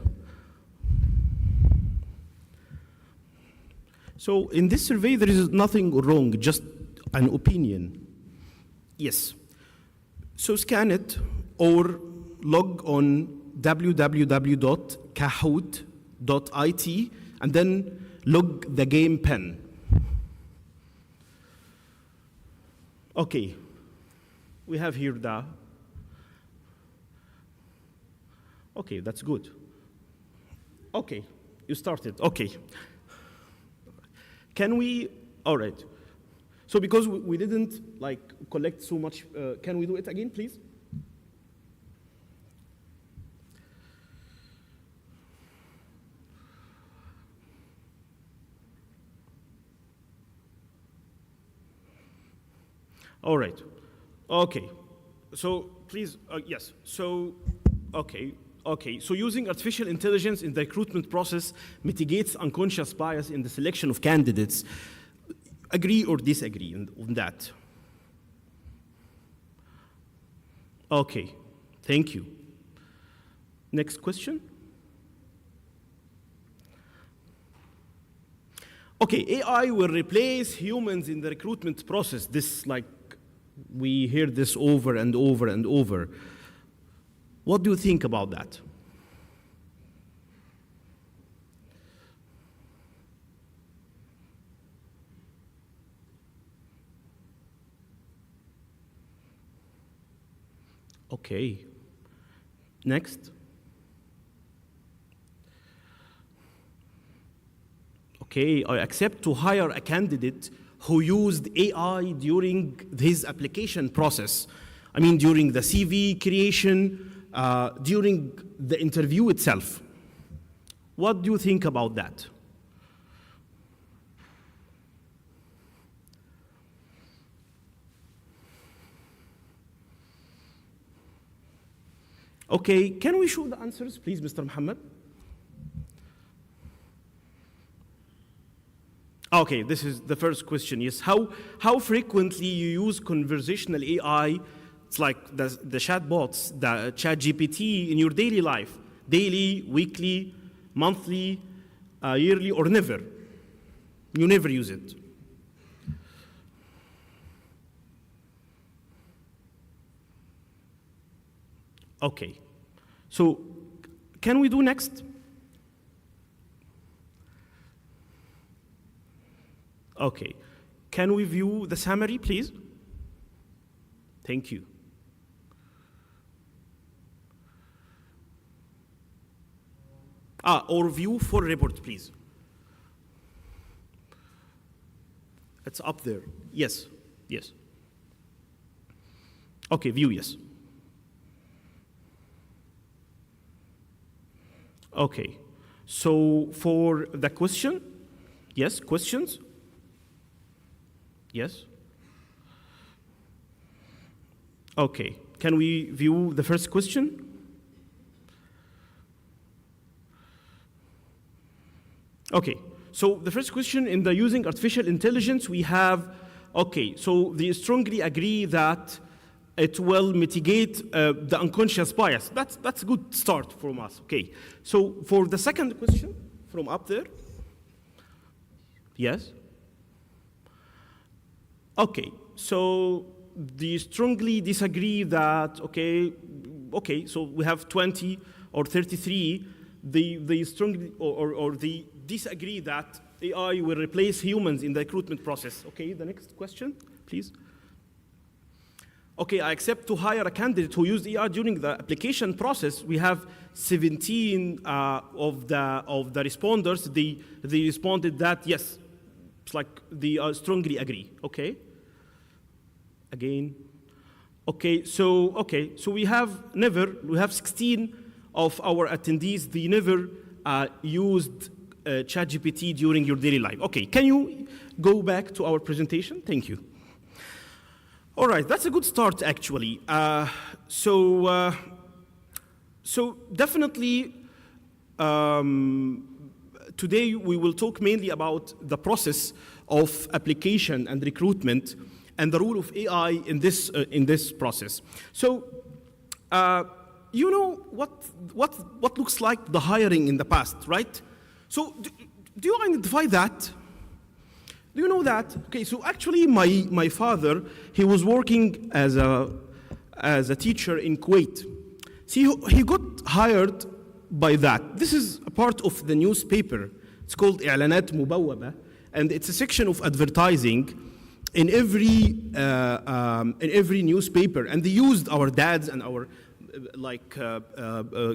So in this survey, there is nothing wrong, just an opinion. Yes. So scan it or log on www.kahoot.it and then log the game pen. Okay, we have here the, okay, that's good. Okay, you started, okay. Can we, all right. So because we didn't like collect so much, can we do it again, please? All right, okay. So please, yes, so, okay. Okay, so using artificial intelligence in the recruitment process mitigates unconscious bias in the selection of candidates. Agree or disagree on that? Okay, thank you. Next question. Okay, AI will replace humans in the recruitment process. This, like, we hear this over and over and over. What do you think about that? Okay. Next. Okay, I accept to hire a candidate who used AI during his application process. I mean, during the CV creation, during the interview itself. What do you think about that? Okay, can we show the answers, please, Mr. Muhammad? Okay, this is the first question, yes. How frequently you use conversational AI, it's like the chatbots, the ChatGPT in your daily life? Daily, weekly, monthly, yearly, or never? You never use it. Okay, so can we do next? Okay, can we view the summary, please? Thank you. Or view for report, please. It's up there. Yes, yes. Okay, view, yes. Okay, so for the question, yes, questions? Yes? Okay, can we view the first question? Okay, so the first question in the using artificial intelligence, we have, okay, so they strongly agree that it will mitigate the unconscious bias. That's a good start from us, okay. So for the second question from up there, yes? Okay, so they strongly disagree that, okay, so we have 20 or 33, they strongly, or they disagree that AI will replace humans in the recruitment process. Okay, the next question, please. Okay, I accept to hire a candidate who used ER during the application process. We have 17 of the responders. They responded that yes, it's like they strongly agree. Okay. Again. Okay, so we have 16 of our attendees. They never used ChatGPT during your daily life. Okay, can you go back to our presentation? Thank you. All right, that's a good start, actually. So definitely, today we will talk mainly about the process of application and recruitment and the role of AI in this process. So, you know what looks like the hiring in the past, right? So, do you identify that? Do you know that? Okay, so actually my father, he was working as a teacher in Kuwait. See, he got hired by that. This is a part of the newspaper. It's called إعلانات مبوبة, and it's a section of advertising in every newspaper. And they used our dads and our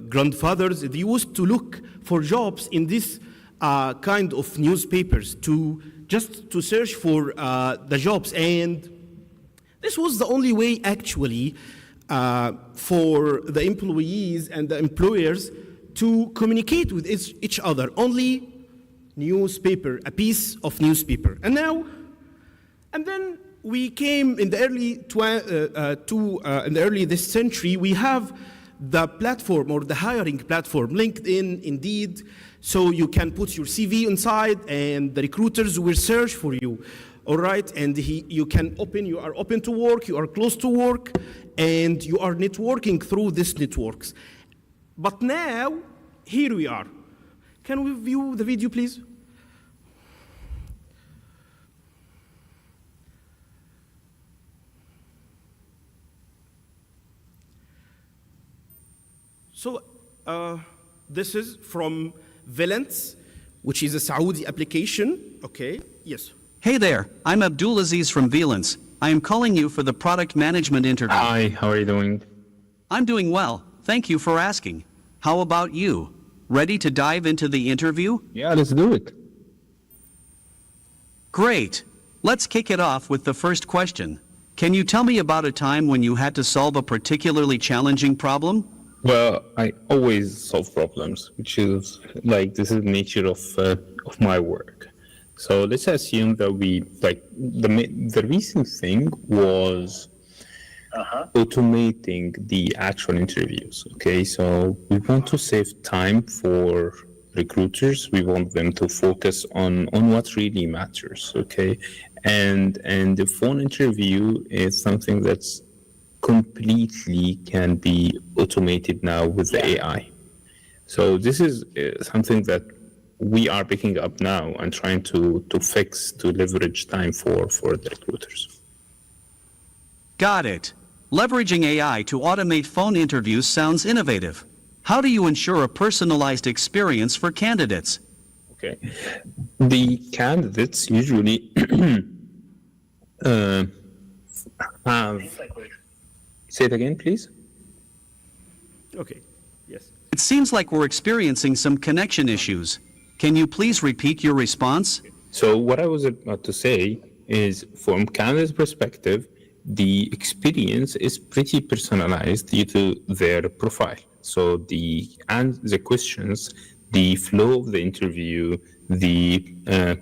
grandfathers. They used to look for jobs in this kind of newspapers just to search for the jobs. And this was the only way, actually, for the employees and the employers to communicate with each other. Only newspaper, a piece of newspaper. And then we came in the early this century. We have the platform or the hiring platform, LinkedIn, Indeed. So you can put your CV inside, and the recruiters will search for you. All right, and you are open to work, you are close to work, and you are networking through these networks. But now, here we are. Can we view the video, please? So this is from Valence, which is a Saudi application. Okay, yes. Hey there, I'm Abdulaziz from Valence. I am calling you for the product management interview. Hi, how are you doing? I'm doing well, thank you for asking. How about you? Ready to dive into the interview? Yeah, let's do it. Great. Let's kick it off with the first question. Can you tell me about a time when you had to solve a particularly challenging problem? Well, I always solve problems, which is this is the nature of my work. So let's assume that the recent thing was automating the actual interviews. Okay, so we want to save time for recruiters. We want them to focus on what really matters. Okay, and the phone interview is something that's completely can be automated now with the AI. So this is something that we are picking up now and trying to fix to leverage time for the recruiters. Got it. Leveraging AI to automate phone interviews sounds innovative. How do you ensure a personalized experience for candidates? Okay. The candidates usually have... Say it again, please. Okay, yes. It seems like we're experiencing some connection issues. Can you please repeat your response? So what I was about to say is, from candidate's perspective, the experience is pretty personalized due to their profile. So the questions, the flow of the interview, I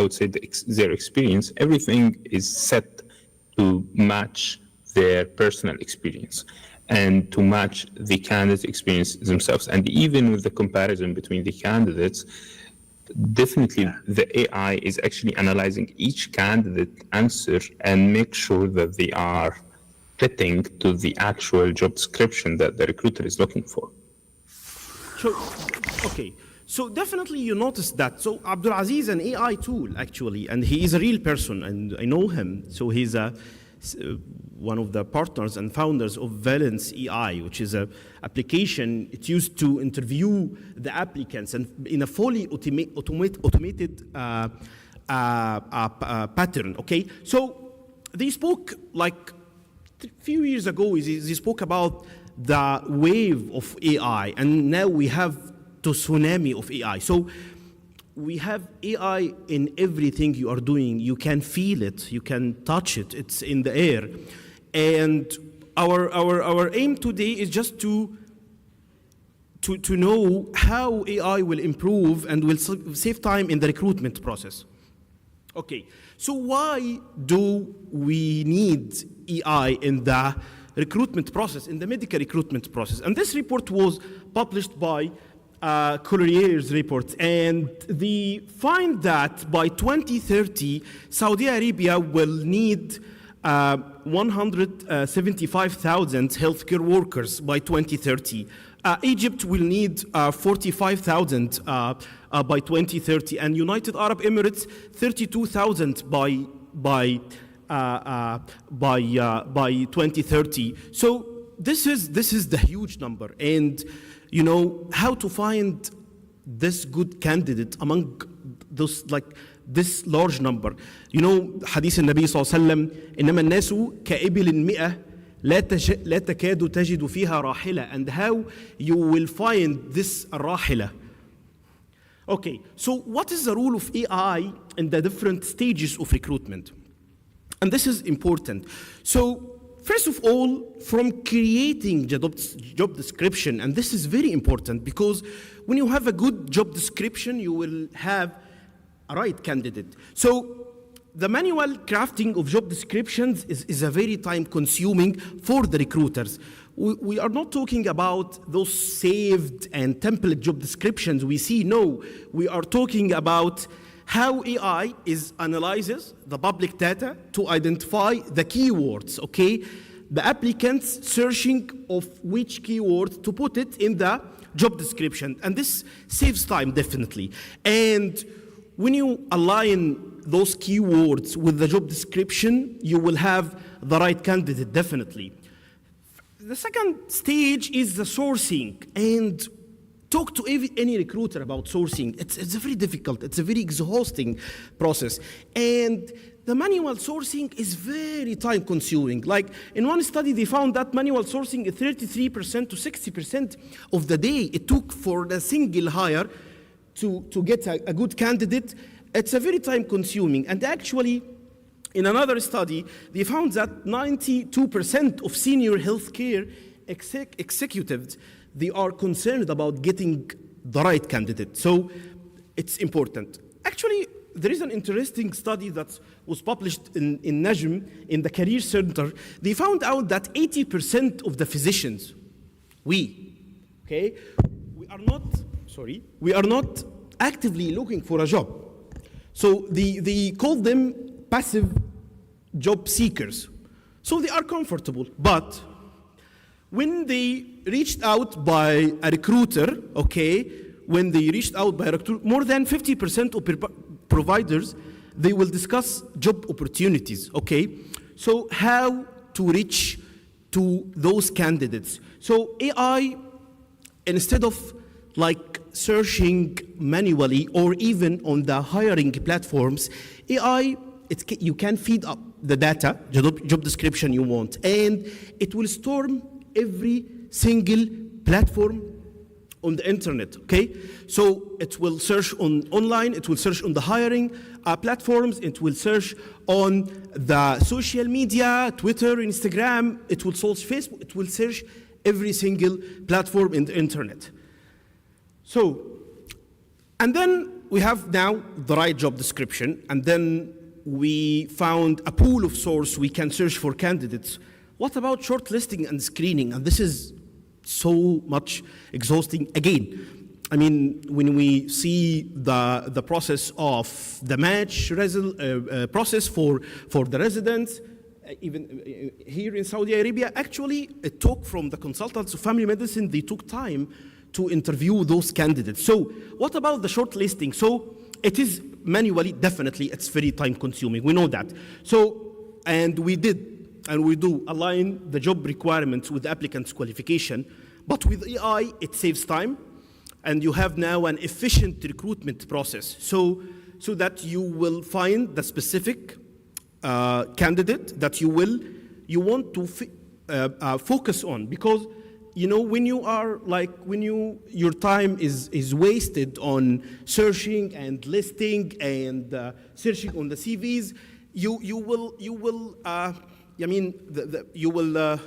would say their experience, everything is set to match their personal experience and to match the candidate experience themselves. And even with the comparison between the candidates, definitely the AI is actually analyzing each candidate answer and make sure that they are fitting to the actual job description that the recruiter is looking for. So, okay. So definitely you noticed that. So Abdulaziz is an AI tool, actually, and he is a real person, and I know him. So he's one of the partners and founders of Valence AI, which is an application. It's used to interview the applicants and in a fully automated pattern, okay? So they spoke like a few years ago, they spoke about the wave of AI, and now we have the tsunami of AI. So we have AI in everything you are doing. You can feel it, you can touch it, it's in the air. And our aim today is just to know how AI will improve and will save time in the recruitment process. Okay, so why do we need AI in the recruitment process, in the medical recruitment process? And this report was published by Collier's report, and they find that by 2030, Saudi Arabia will need 175,000 healthcare workers by 2030. Egypt will need 45,000 by 2030, and United Arab Emirates 32,000 by 2030. So this is the huge number, and you know how to find this good candidate among those, like this large number. You know, حديث النبي صلى الله عليه وسلم إنما الناس كإبل مئة لا تكاد تجد فيها راحلة, and how you will find this راحلة. Okay, so what is the role of AI in the different stages of recruitment? And this is important. So first of all, from creating the job description, and this is very important because when you have a good job description, you will have a right candidate. So the manual crafting of job descriptions is a very time-consuming for the recruiters. We are not talking about those saved and template job descriptions we see. No, we are talking about how AI analyzes the public data to identify the keywords, okay? The applicants searching of which keyword to put it in the job description. And this saves time, definitely. And when you align those keywords with the job description, you will have the right candidate, definitely. The second stage is the sourcing, and talk to any recruiter about sourcing. It's very difficult. It's a very exhausting process. And the manual sourcing is very time-consuming. Like in one study, they found that manual sourcing is 33% to 60% of the day it took for the single hire to get a good candidate. It's a very time-consuming. And actually, in another study, they found that 92% of senior healthcare executives, they are concerned about getting the right candidate. So it's important. Actually, there is an interesting study that was published in Najm, in the Career Center. They found out that 80% of the physicians, we are not actively looking for a job. So they call them passive job seekers. So they are comfortable, but when they reached out by a recruiter, more than 50% of providers, they will discuss job opportunities, So how to reach to those candidates? So AI, instead of like searching manually or even on the hiring platforms, AI, you can feed up the data, job description you want, and it will storm every single platform on the internet, So it will search online, it will search on the hiring platforms, it will search on the social media, Twitter, Instagram, it will search Facebook, it will search every single platform in the internet. So, and then we have now the right job description, and then we found a pool of source we can search for candidates. What about shortlisting and screening? And this is so much exhausting. Again, I mean, when we see the process of the match process for the residents, even here in Saudi Arabia, actually, it took from the consultants of family medicine, they took time to interview those candidates. So what about the shortlisting? So it is manually, definitely, it's very time consuming. We know that. So, and we did, and we do align the job requirements with the applicant's qualification, but with AI, it saves time, and you have now an efficient recruitment process, so that you will find the specific candidate that you want to focus on, because when you are your time is wasted on searching and listing and searching on the CVs, you will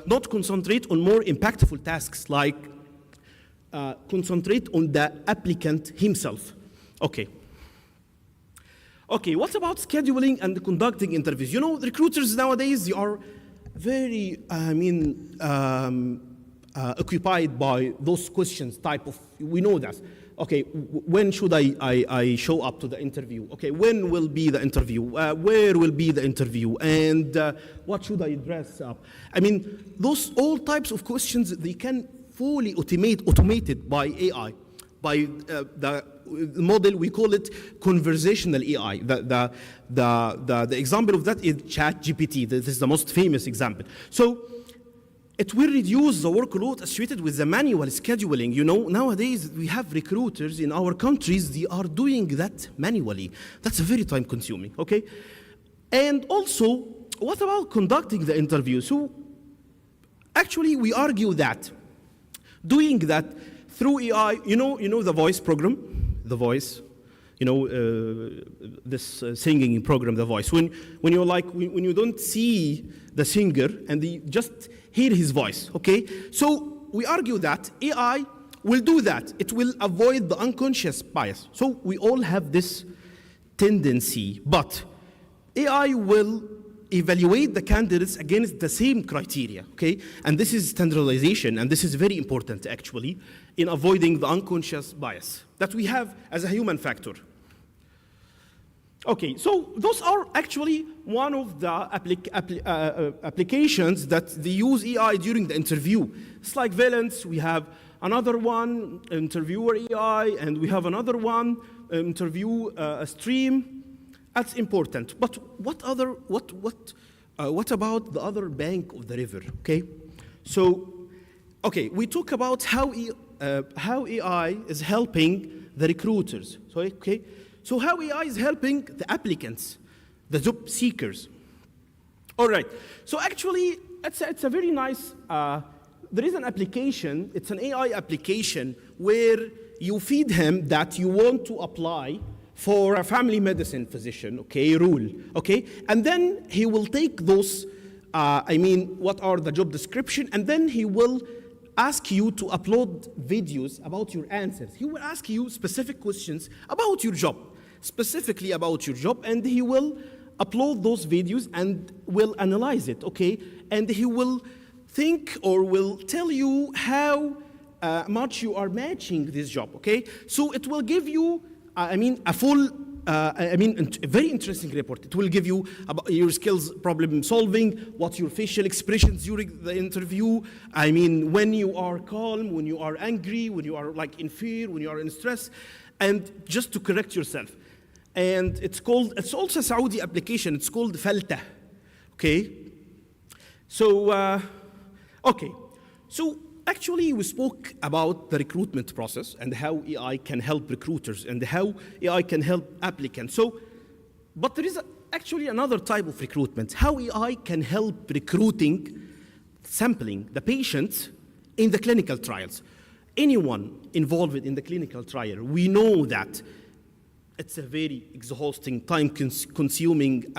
not concentrate on more impactful tasks, like concentrate on the applicant himself. Okay, what about scheduling and conducting interviews? Recruiters nowadays, they are very, occupied by those questions we know that. Okay, when should I show up to the interview? Okay, when will be the interview? Where will be the interview? And what should I dress up? Those all types of questions, they can fully automated by AI, by the model, we call it conversational AI. The example of that is ChatGPT. This is the most famous example. So it will reduce the workload associated with the manual scheduling. Nowadays we have recruiters in our countries, they are doing that manually. That's very time consuming, okay? And also, what about conducting the interview? So actually we argue that doing that through AI, the voice program, The Voice, this singing program, The Voice. When you don't see the singer and you just hear his voice, okay? So we argue that AI will do that. It will avoid the unconscious bias. So we all have this tendency, but AI will evaluate the candidates against the same criteria, okay? And this is standardization, and this is very important, actually, in avoiding the unconscious bias that we have as a human factor. Okay, so those are actually one of the applications that they use AI during the interview. It's like Valence, we have another one, interviewer AI, and we have another one, interview stream. That's important. But what about the other bank of the river? Okay, so we talk about how AI is helping the recruiters. So how AI is helping the applicants, the job seekers. All right. So actually, it's a very nice. There is an application. It's an AI application where you feed him that you want to apply for a family medicine physician, rule, and then he will take those, what are the job description, and then he will ask you to upload videos about your answers. He will ask you specific questions about your job, specifically about your job, and he will upload those videos and will analyze it, and he will think or will tell you how much you are matching this job, So it will give you a full, a very interesting report. It will give you about your skills, problem solving, what's your facial expressions during the interview. When you are calm, when you are angry, when you are in fear, when you are in stress, and just to correct yourself. And it's also a Saudi application. It's called Falta. So, So actually, we spoke about the recruitment process and how AI can help recruiters and how AI can help applicants. But there is actually another type of recruitment, how AI can help recruiting, sampling the patients in the clinical trials. Anyone involved in the clinical trial, we know that it's a very exhausting, time-consuming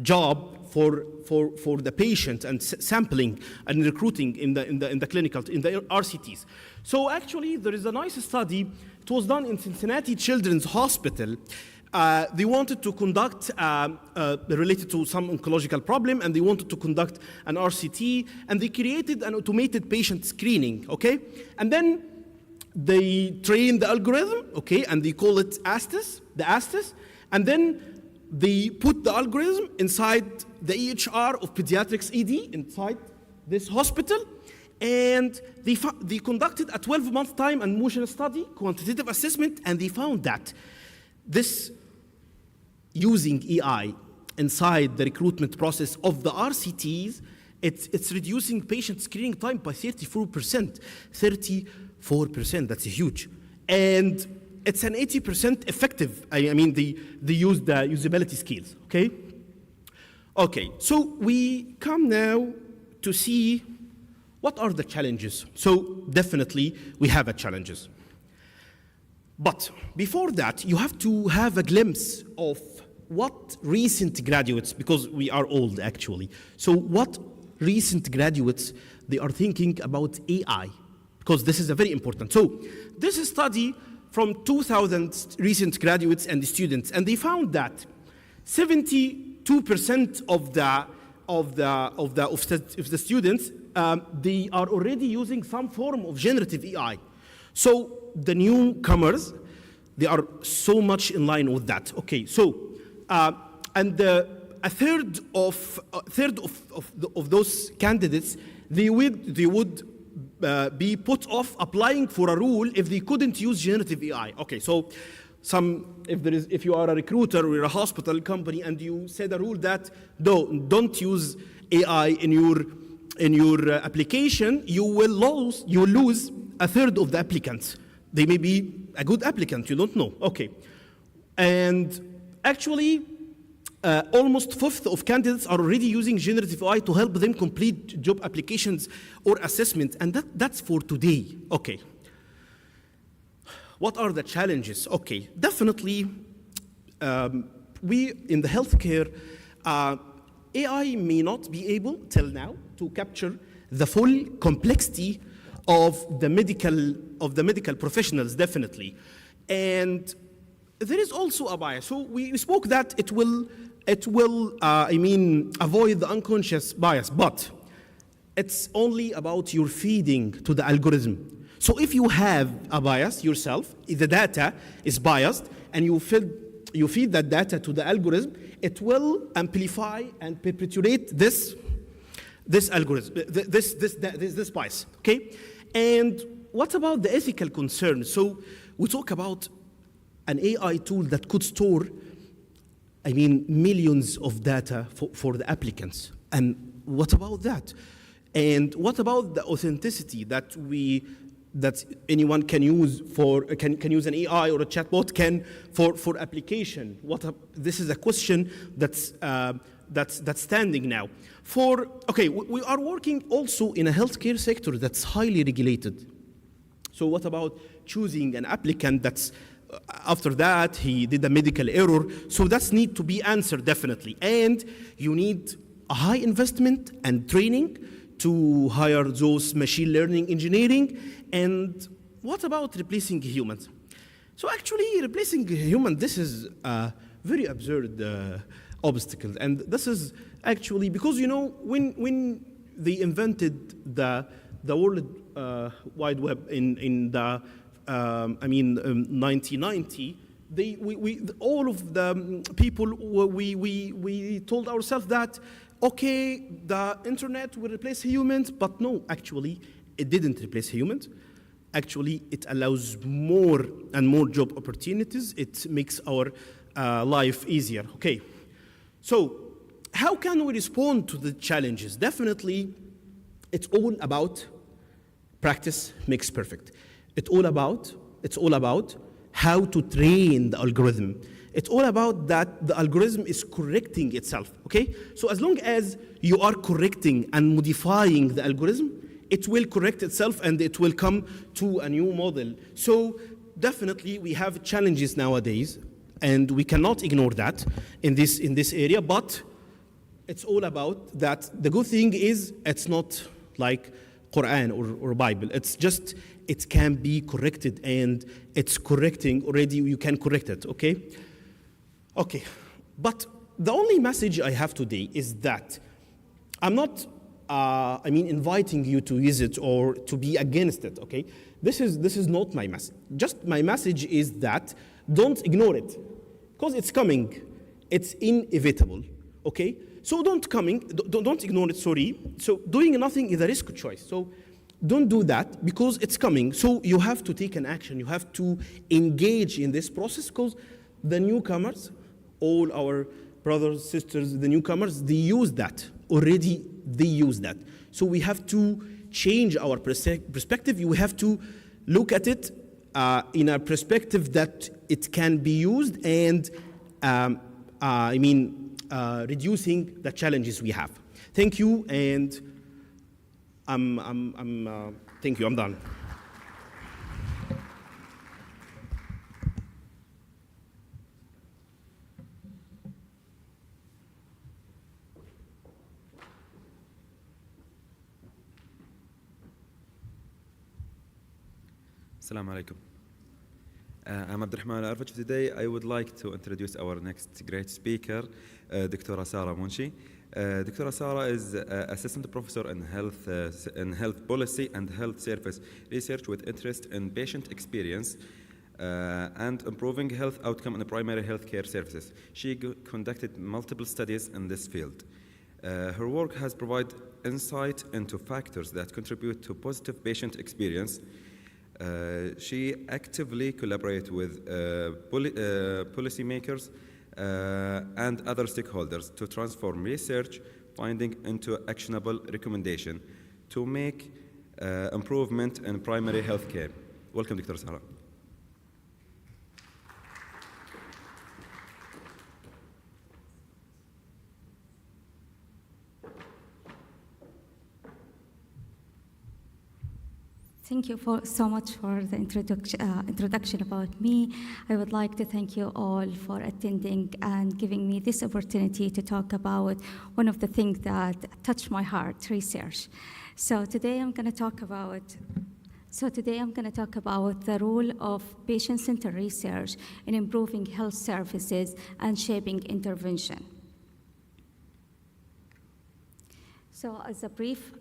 job for the patient and sampling and recruiting in the clinical, in the RCTs. So actually, there is a nice study. It was done in Cincinnati Children's Hospital. They wanted to conduct, related to some oncological problem, and they wanted to conduct an RCT, and they created an automated patient screening, And then they trained the algorithm, and they call it AlAhsa, and then they put the algorithm inside the EHR of pediatrics ED inside this hospital, and they conducted a 12-month time and motion study, quantitative assessment, and they found that this using AI inside the recruitment process of the RCTs, it's reducing patient screening time by 34%. 34%, that's huge. And it's an 80% effective. They use the usability skills, Okay, so we come now to see what are the challenges. So definitely we have a challenges. But before that, you have to have a glimpse of what recent graduates, because we are old actually, so what recent graduates, they are thinking about AI, because this is a very important. So this is a study from 2,000 recent graduates and students, and they found that 72% of the students, they are already using some form of generative AI. So the newcomers, they are so much in line with that. Okay, so and a third of those candidates, they would be put off applying for a role if they couldn't use generative AI. Okay, so if you are a recruiter or a hospital company and you said a rule that don't use AI in your application, you will lose a third of the applicants. They may be a good applicant, you don't know. Okay, and actually, almost 1/5 of candidates are already using generative AI to help them complete job applications or assessment, and that's for today. Okay. What are the challenges? Okay, definitely, we in the healthcare, AI may not be able till now to capture the full complexity of the medical professionals, definitely, and there is also a bias. So we spoke that it will avoid the unconscious bias, but it's only about your feeding to the algorithm. So if you have a bias yourself, if the data is biased, and you feed that data to the algorithm, it will amplify and perpetuate this algorithm, this bias. Okay, and what about the ethical concerns? So we talk about an AI tool that could store, millions of data for the applicants. And what about that? And what about the authenticity that anyone can use can use an AI or a chatbot for application? This is a question that's standing now. We are working also in a healthcare sector that's highly regulated. So what about choosing an applicant that's after that he did a medical error? So that's need to be answered definitely, and you need a high investment and training to hire those machine learning engineering. And what about replacing humans? So actually replacing human, this is a very absurd obstacle, and this is actually because when they invented the World Wide Web in the 1990, all of the people we told ourselves that okay, the internet will replace humans, but no, actually it didn't replace humans. Actually, it allows more and more job opportunities. It makes our life easier. Okay, so how can we respond to the challenges? Definitely, it's all about practice makes perfect. It's all about how to train the algorithm. It's all about that the algorithm is correcting itself, okay? So as long as you are correcting and modifying the algorithm, it will correct itself and it will come to a new model. So definitely we have challenges nowadays, and we cannot ignore that in this area, but it's all about that. The good thing is it's not like Quran or Bible. It's just, it can be corrected, and it's correcting already. You can correct it, okay? Okay, but the only message I have today is that I'm not, inviting you to use it or to be against it, okay? This is not my message. Just my message is that don't ignore it, because it's coming. It's inevitable, okay? So don't ignore it, sorry. So doing nothing is a risky choice. So don't do that, because it's coming. So you have to take an action. You have to engage in this process, because the newcomers, all our brothers, sisters, the newcomers, they use that. Already they use that. So we have to change our perspective. You have to look at it in a perspective that it can be used and reducing the challenges we have. Thank you, and thank you, I'm done. Assalamu alaikum. I'm Abdurrahman Arfaj. Today I would like to introduce our next great speaker, Dr. Sara Munshi. Dr. Sara is Assistant Professor in Health Policy and Health Service Research with interest in patient experience and improving health outcome in primary healthcare services. She conducted multiple studies in this field. Her work has provided insight into factors that contribute to positive patient experience. She actively collaborates with policymakers and other stakeholders to transform research finding into actionable recommendation to make improvement in primary health care. Welcome, Dr. Sara. Thank you so much for the introduction about me. I would like to thank you all for attending and giving me this opportunity to talk about one of the things that touch my heart, research. So today I'm going to talk about the role of patient-centered research in improving health services and shaping intervention. So as a brief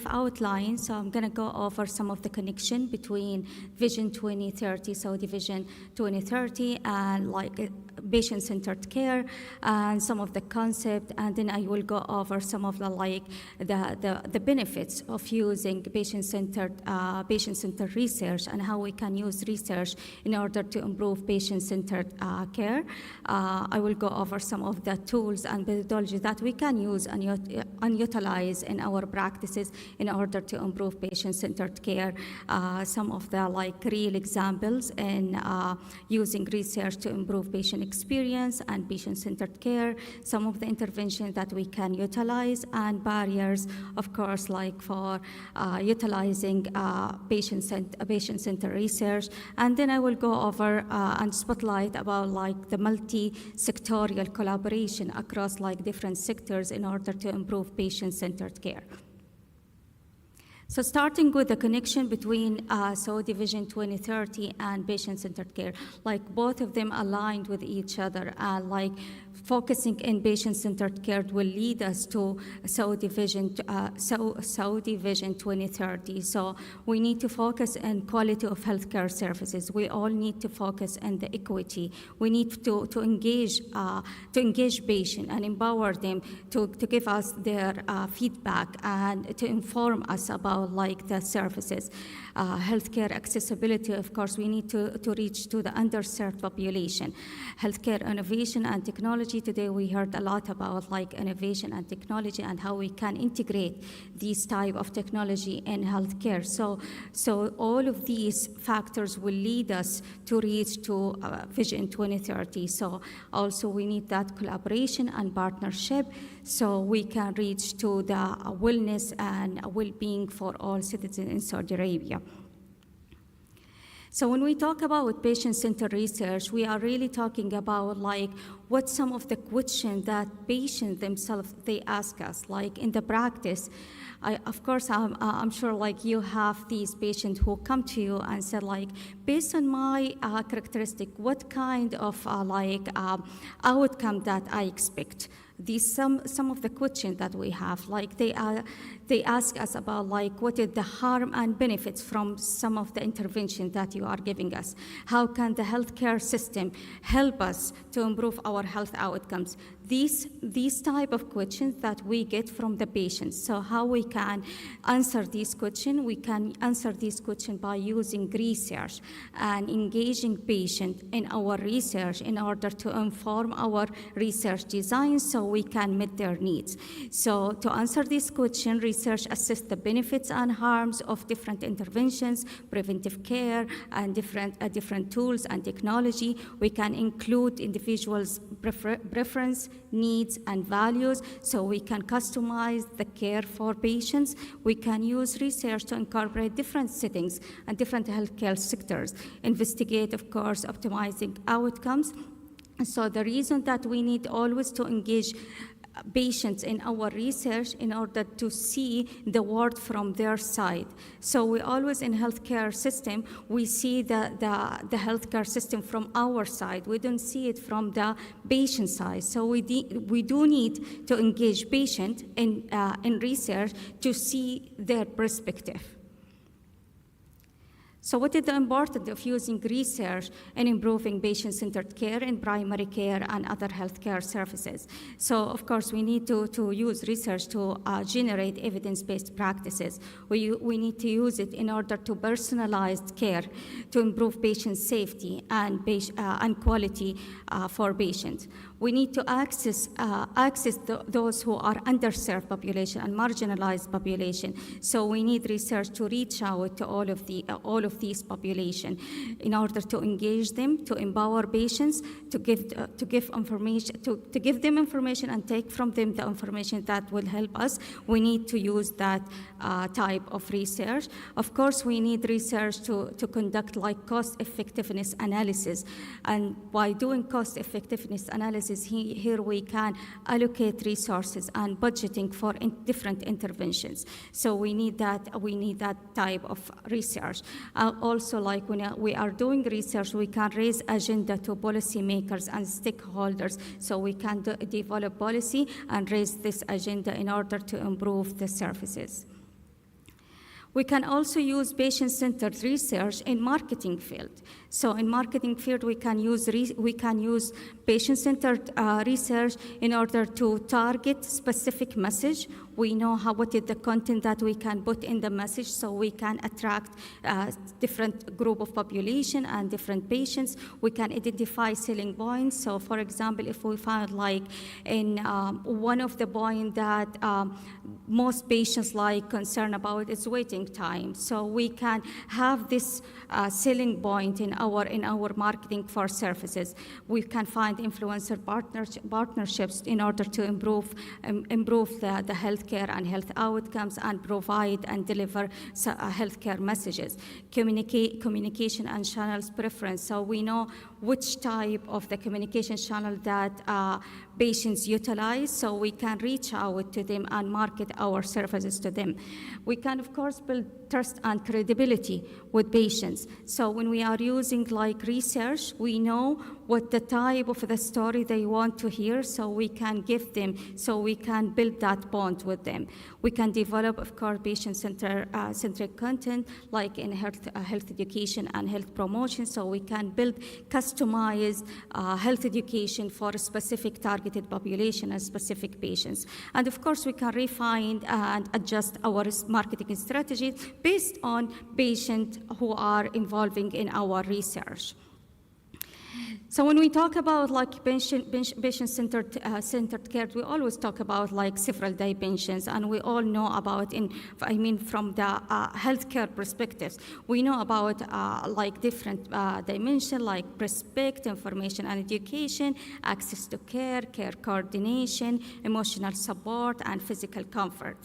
outline, so I'm going to go over some of the connection between Vision 2030, Saudi Vision 2030, and like patient-centered care, and some of the concept, and then I will go over some of the benefits of using patient-centered research and how we can use research in order to improve patient-centered care. I will go over some of the tools and methodology that we can use and utilize in our practices in order to improve patient-centered care. Some of the real examples in using research to improve patient experience and patient-centered care, some of the interventions that we can utilize, and barriers, of course, for utilizing patient-centered research. And then I will go over and spotlight about the multi-sectorial collaboration across different sectors in order to improve patient-centered care. So starting with the connection between Saudi Vision 2030 and patient-centered care, both of them aligned with each other, and focusing in patient-centered care will lead us to Saudi Vision 2030. So we need to focus on quality of healthcare services. We all need to focus on the equity. We need to engage patients and empower them to give us their feedback and to inform us about the services. Healthcare accessibility, of course, we need to reach to the underserved population. Healthcare innovation and technology. Today we heard a lot about innovation and technology and how we can integrate these type of technology in healthcare. So all of these factors will lead us to reach to Vision 2030. So also we need that collaboration and partnership so we can reach to the wellness and well-being for all citizens in Saudi Arabia. So when we talk about patient-centered research, we are really talking about what some of the questions that patients themselves, they ask us. In the practice, of course, I'm sure you have these patients who come to you and say based on my characteristic, what kind of outcome that I expect? These some of the questions that we have, they ask us about what is the harm and benefits from some of the intervention that you are giving us. How can the healthcare system help us to improve our health outcomes? These type of questions that we get from the patients. So how we can answer these questions? We can answer these questions by using research and engaging patients in our research in order to inform our research design so we can meet their needs. So to answer this question, research assesses the benefits and harms of different interventions, preventive care, and different tools and technology. We can include individuals' preference, needs, and values, so we can customize the care for patients. We can use research to incorporate different settings and different healthcare sectors, investigate, of course, optimizing outcomes. So the reason that we need always to engage patients in our research in order to see the world from their side. So we always in healthcare system, we see the healthcare system from our side. We don't see it from the patient side. So we do need to engage patient in research to see their perspective. So what is the importance of using research in improving patient-centered care in primary care and other healthcare services? So of course, we need to use research to generate evidence-based practices. We need to use it in order to personalize care, to improve patient safety and quality for patients. We need to access those who are underserved population and marginalized population. So we need research to reach out to all of these population in order to engage them, to empower patients, to give them information and take from them the information that will help us. We need to use that type of research. Of course, we need research to conduct like cost effectiveness analysis. And by doing cost effectiveness analysis, here we can allocate resources and budgeting for different interventions. So we need that type of research. Also, like when we are doing research, we can raise agenda to policymakers and stakeholders, so we can develop policy and raise this agenda in order to improve the services. We can also use patient-centered research in marketing field. So in marketing field, we can use patient-centered research in order to target specific message. We know what is the content that we can put in the message, so we can attract different group of population and different patients. We can identify selling points. So for example, if we find like in one of the points that most patients like concern about is waiting time. So we can have this selling point in our marketing for services. We can find influencer partnerships in order to improve the healthcare and health outcomes and provide and deliver healthcare messages. Communication and channels preference. So we know which type of the communication channel that patients utilize, so we can reach out to them and market our services to them. We can, of course, build trust and credibility with patients. So when we are using like research, we know what the type of the story they want to hear, so we can give them, so we can build that bond with them. We can develop, of course, patient-centric content, like in health education and health promotion, so we can build customized health education for a specific targeted population and specific patients. And of course, we can refine and adjust our marketing strategy based on patients who are involving in our research. So when we talk about like patient-centered care, we always talk about like several dimensions, and we all know about from the healthcare perspectives, we know about like different dimensions like respect, information and education, access to care, care coordination, emotional support, and physical comfort.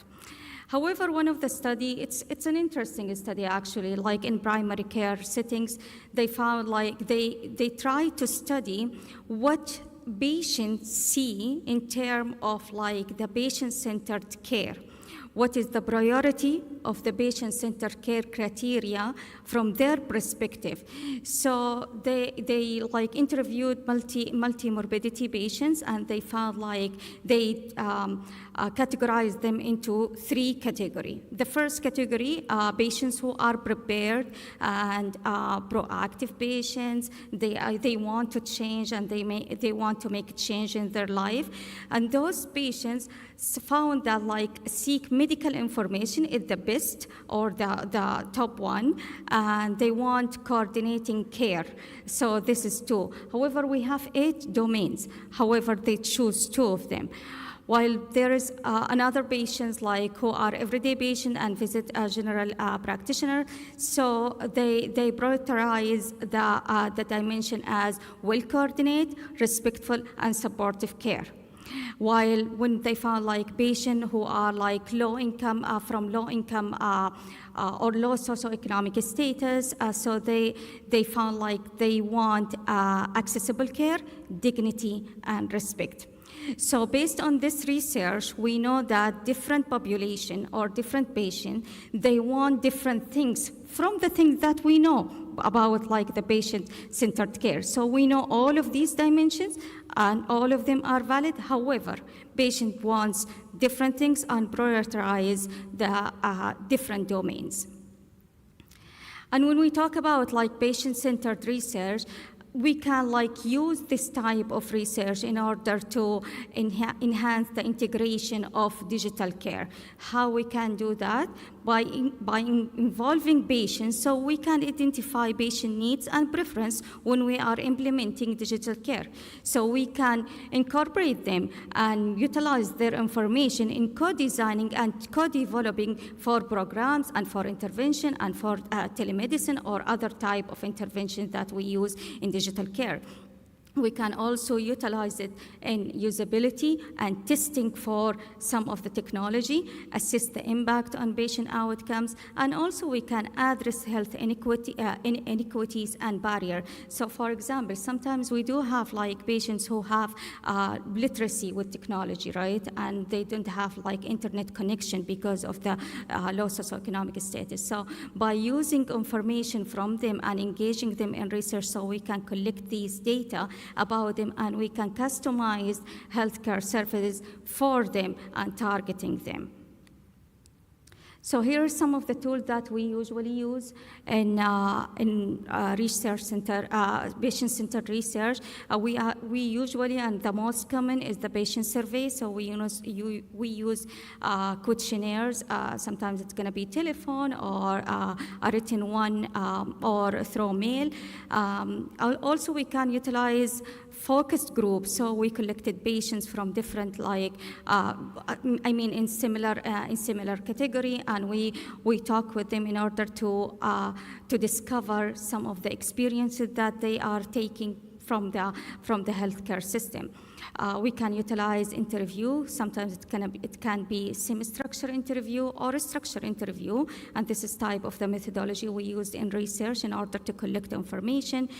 However, one of the study, it's an interesting study actually, like in primary care settings, they found like they tried to study what patients see in terms of like the patient-centered care. What is the priority of the patient-centered care criteria from their perspective? So they like interviewed multi-morbidity patients, and they found like they categorized them into 3 categories. The first category, patients who are prepared and proactive patients. They want to change and they want to make a change in their life. And those patients found that like seek medical information is the best or the top one, and they want coordinating care. So this is 2. However, we have 8 domains. However, they choose 2 of them. While there is another patients like who are everyday patient and visit a general practitioner, so they prioritize the dimension as well-coordinated, respectful, and supportive care. While when they found like patients who are like low income, from low income or low socioeconomic status, so they found like they want accessible care, dignity, and respect. So based on this research, we know that different population or different patient, they want different things from the things that we know about like the patient-centered care. So we know all of these dimensions and all of them are valid. However, patient wants different things and prioritize the different domains. And when we talk about like patient-centered research, we can like use this type of research in order to enhance the integration of digital care. How we can do that? By involving patients, so we can identify patient needs and preference when we are implementing digital care. So we can incorporate them and utilize their information in co-designing and co-developing for programs and for intervention and for telemedicine or other type of interventions that we use in digital care. We can also utilize it in usability and testing for some of the technology, assess the impact on patient outcomes, and also we can address health inequities and barriers. So for example, sometimes we do have like patients who have literacy with technology, right? And they don't have like internet connection because of the low socioeconomic status. So by using information from them and engaging them in research, so we can collect these data about them and we can customize healthcare services for them and targeting them. So here are some of the tools that we usually use in research center, patient-centered research. We usually, and the most common is the patient survey. So we use questionnaires. Sometimes it's going to be telephone or a written one or through mail. Also, we can utilize focused groups. So we collected patients from different, like, in similar category, and we talk with them in order to discover some of the experiences that they are taking from the healthcare system. We can utilize interview. Sometimes it can be semi-structured interview or a structured interview, and this is type of the methodology we used in research in order to collect information.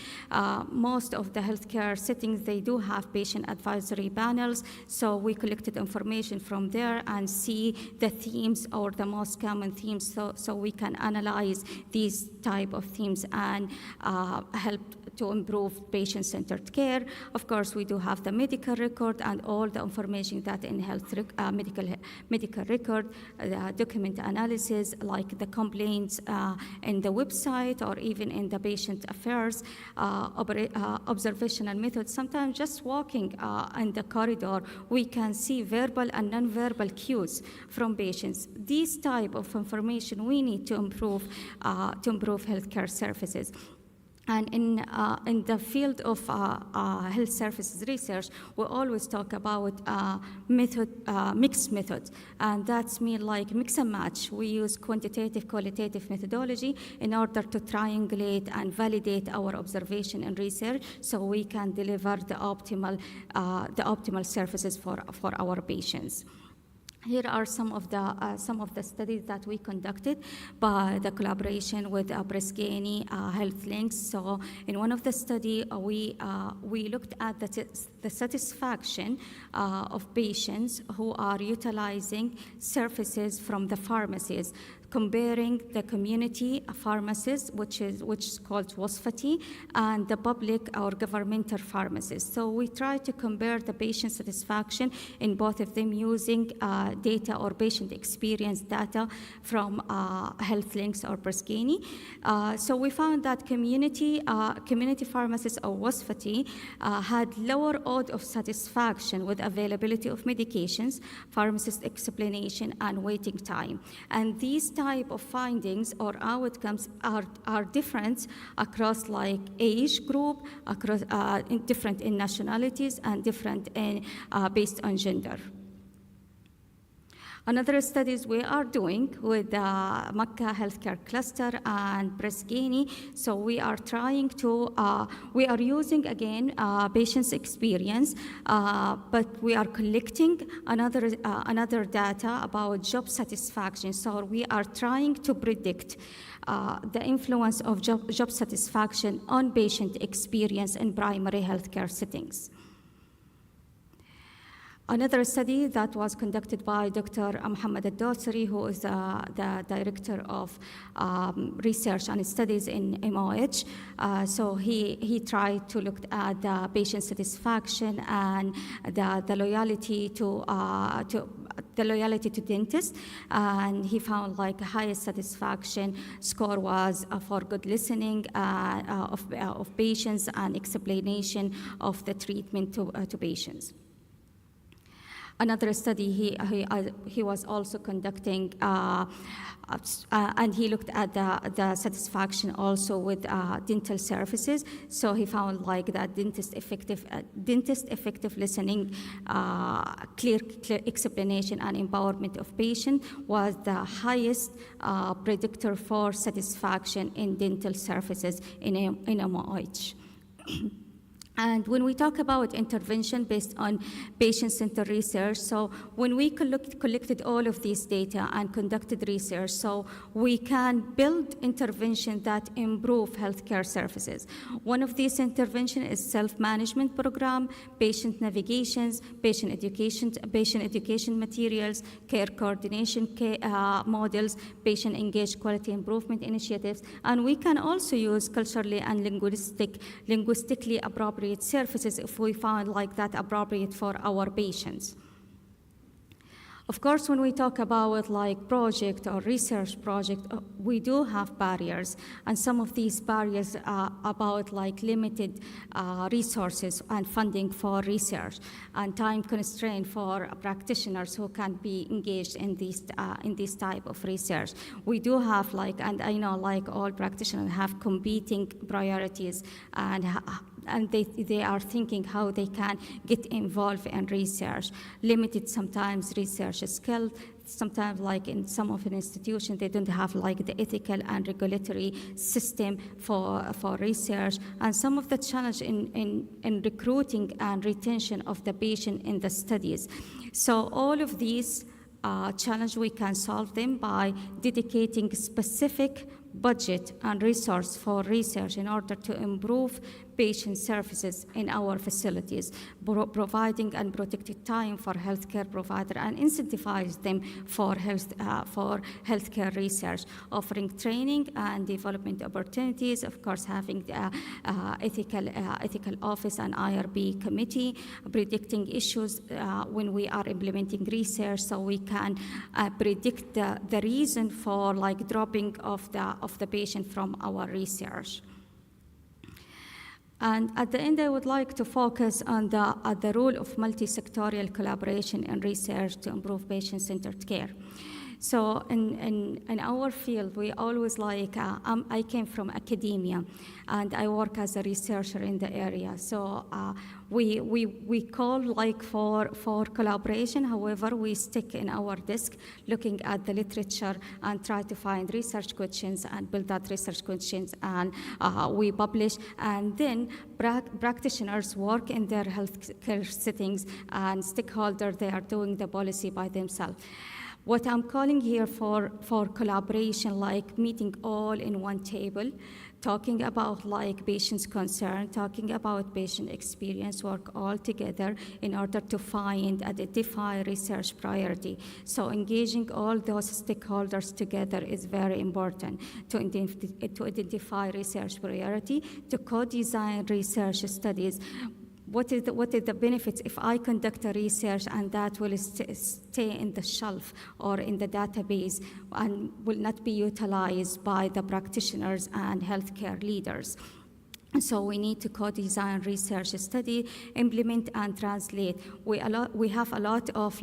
Most of the healthcare settings, they do have patient advisory panels, so we collected information from there and see the themes or the most common themes, so we can analyze these type of themes and help to improve patient-centered care. Of course, we do have the medical record and all the information that in medical record, document analysis, like the complaints in the website or even in the patient affairs, observational methods. Sometimes just walking in the corridor, we can see verbal and non-verbal cues from patients. These type of information we need to improve healthcare services. And in the field of health services research, we always talk about mixed methods, and that's mean like mix and match. We use quantitative, qualitative methodology in order to triangulate and validate our observation and research, so we can deliver the optimal services for our patients. Here are some of the studies that we conducted by the collaboration with Bresciani Health Links. So in one of the study, we looked at the satisfaction of patients who are utilizing services from the pharmacies, comparing the community pharmacies, which is called WASFATI, and the public or governmental pharmacies. So we try to compare the patient satisfaction in both of them using data or patient experience data from Health Links or Bresciani. So we found that community pharmacies or WASFATI had lower odds of satisfaction with availability of medications, pharmacist explanation, and waiting time. And these type of findings or outcomes are different across like age group, across different in nationalities, and different in based on gender. Another studies we are doing with the Makkah Healthcare Cluster and Bresgini. So we are trying to, we are using again patients' experience, but we are collecting another data about job satisfaction. So we are trying to predict the influence of job satisfaction on patient experience in primary healthcare settings. Another study that was conducted by Dr. Mohammed Al-Dosari, who is the director of research and studies in MOH. So he tried to look at the patient satisfaction and the loyalty to dentists, and he found like highest satisfaction score was for good listening of patients and explanation of the treatment to patients. Another study he was also conducting, and he looked at the satisfaction also with dental services. So he found like that dentist effective listening, clear explanation and empowerment of patient was the highest predictor for satisfaction in dental services in MOH. And when we talk about intervention based on patient-centered research, so when we collected all of these data and conducted research, so we can build intervention that improve healthcare services. One of these interventions is self-management program, patient navigations, patient education materials, care coordination models, patient-engaged quality improvement initiatives, and we can also use culturally and linguistically appropriate services if we find like that appropriate for our patients. Of course, when we talk about like project or research project, we do have barriers, and some of these barriers are about like limited resources and funding for research and time constraint for practitioners who can be engaged in this type of research. We do have like, and I know like all practitioners have competing priorities, and they are thinking how they can get involved in research. Limited sometimes research skill, sometimes like in some of an institution, they don't have like the ethical and regulatory system for research, and some of the challenge in recruiting and retention of the patient in the studies. So all of these challenge, we can solve them by dedicating specific budget and resource for research in order to improve patient services in our facilities, providing unprotected time for healthcare provider and incentivize them for healthcare research, offering training and development opportunities, of course having the ethical office and IRB committee, predicting issues when we are implementing research, so we can predict the reason for like dropping of the patient from our research. And at the end, I would like to focus on the role of multi-sectorial collaboration in research to improve patient-centered care. So in our field, we always like, I came from academia, and I work as a researcher in the area. So we call like for collaboration. However, we stick in our desk looking at the literature and try to find research questions and build that research questions, and we publish. And then practitioners work in their healthcare settings, and stakeholders, they are doing the policy by themselves. What I'm calling here for collaboration, like meeting all in one table, talking about like patient's concern, talking about patient experience, work all together in order to identify research priority. So engaging all those stakeholders together is very important to identify research priority, to co-design research studies. What is the benefits if I conduct a research and that will stay in the shelf or in the database and will not be utilized by the practitioners and healthcare leaders? So we need to co-design research study, implement and translate. We have a lot of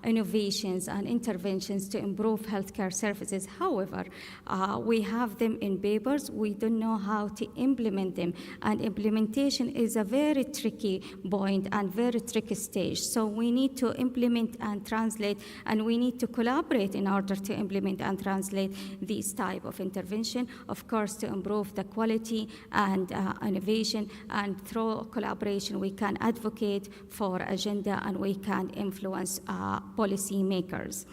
innovations and interventions to improve healthcare services. However, we have them in papers. We don't know how to implement them. And implementation is a very tricky point and very tricky stage. So we need to implement and translate, and we need to collaborate in order to implement and translate these type of intervention, of course, to improve the quality and innovation, and through collaboration we can advocate for agenda and we can influence policy makers.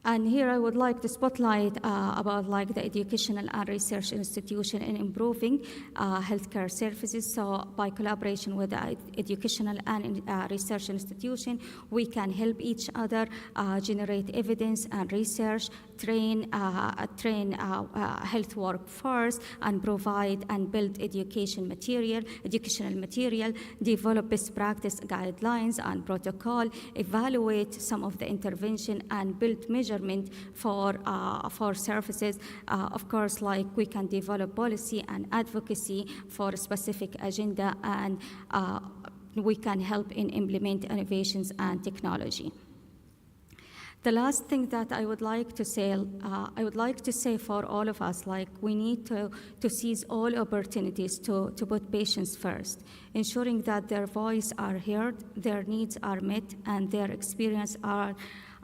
And here I would like to spotlight about the educational and research institution in improving healthcare services. So by collaboration with the educational and research institution, we can help each other generate evidence and research, train health workforce, and provide and build educational material, develop best practice guidelines and protocol, evaluate some of the intervention, and build measurement for services. Of course, we can develop policy and advocacy for a specific agenda, and we can help in implement innovations and technology. The last thing that I would like to say for all of us, we need to seize all opportunities to put patients first, ensuring that their voice are heard, their needs are met, and their experience are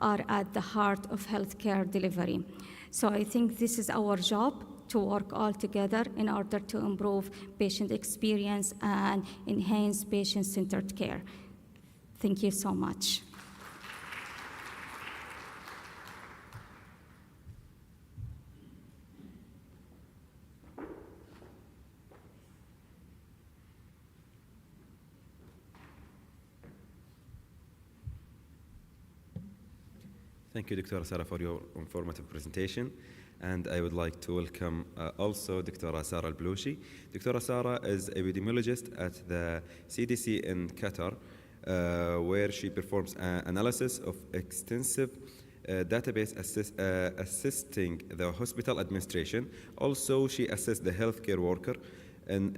at the heart of healthcare delivery. So I think this is our job, to work all together in order to improve patient experience and enhance patient-centered care. Thank you so much. Thank you, Dr. Sarah, for your informative presentation. And I would like to welcome also Dr. Sarah Al-Bloushi. Dr. Sarah is epidemiologist at the CDC in Qatar, where she performs analysis of extensive database assisting the hospital administration. Also, she assists the healthcare worker in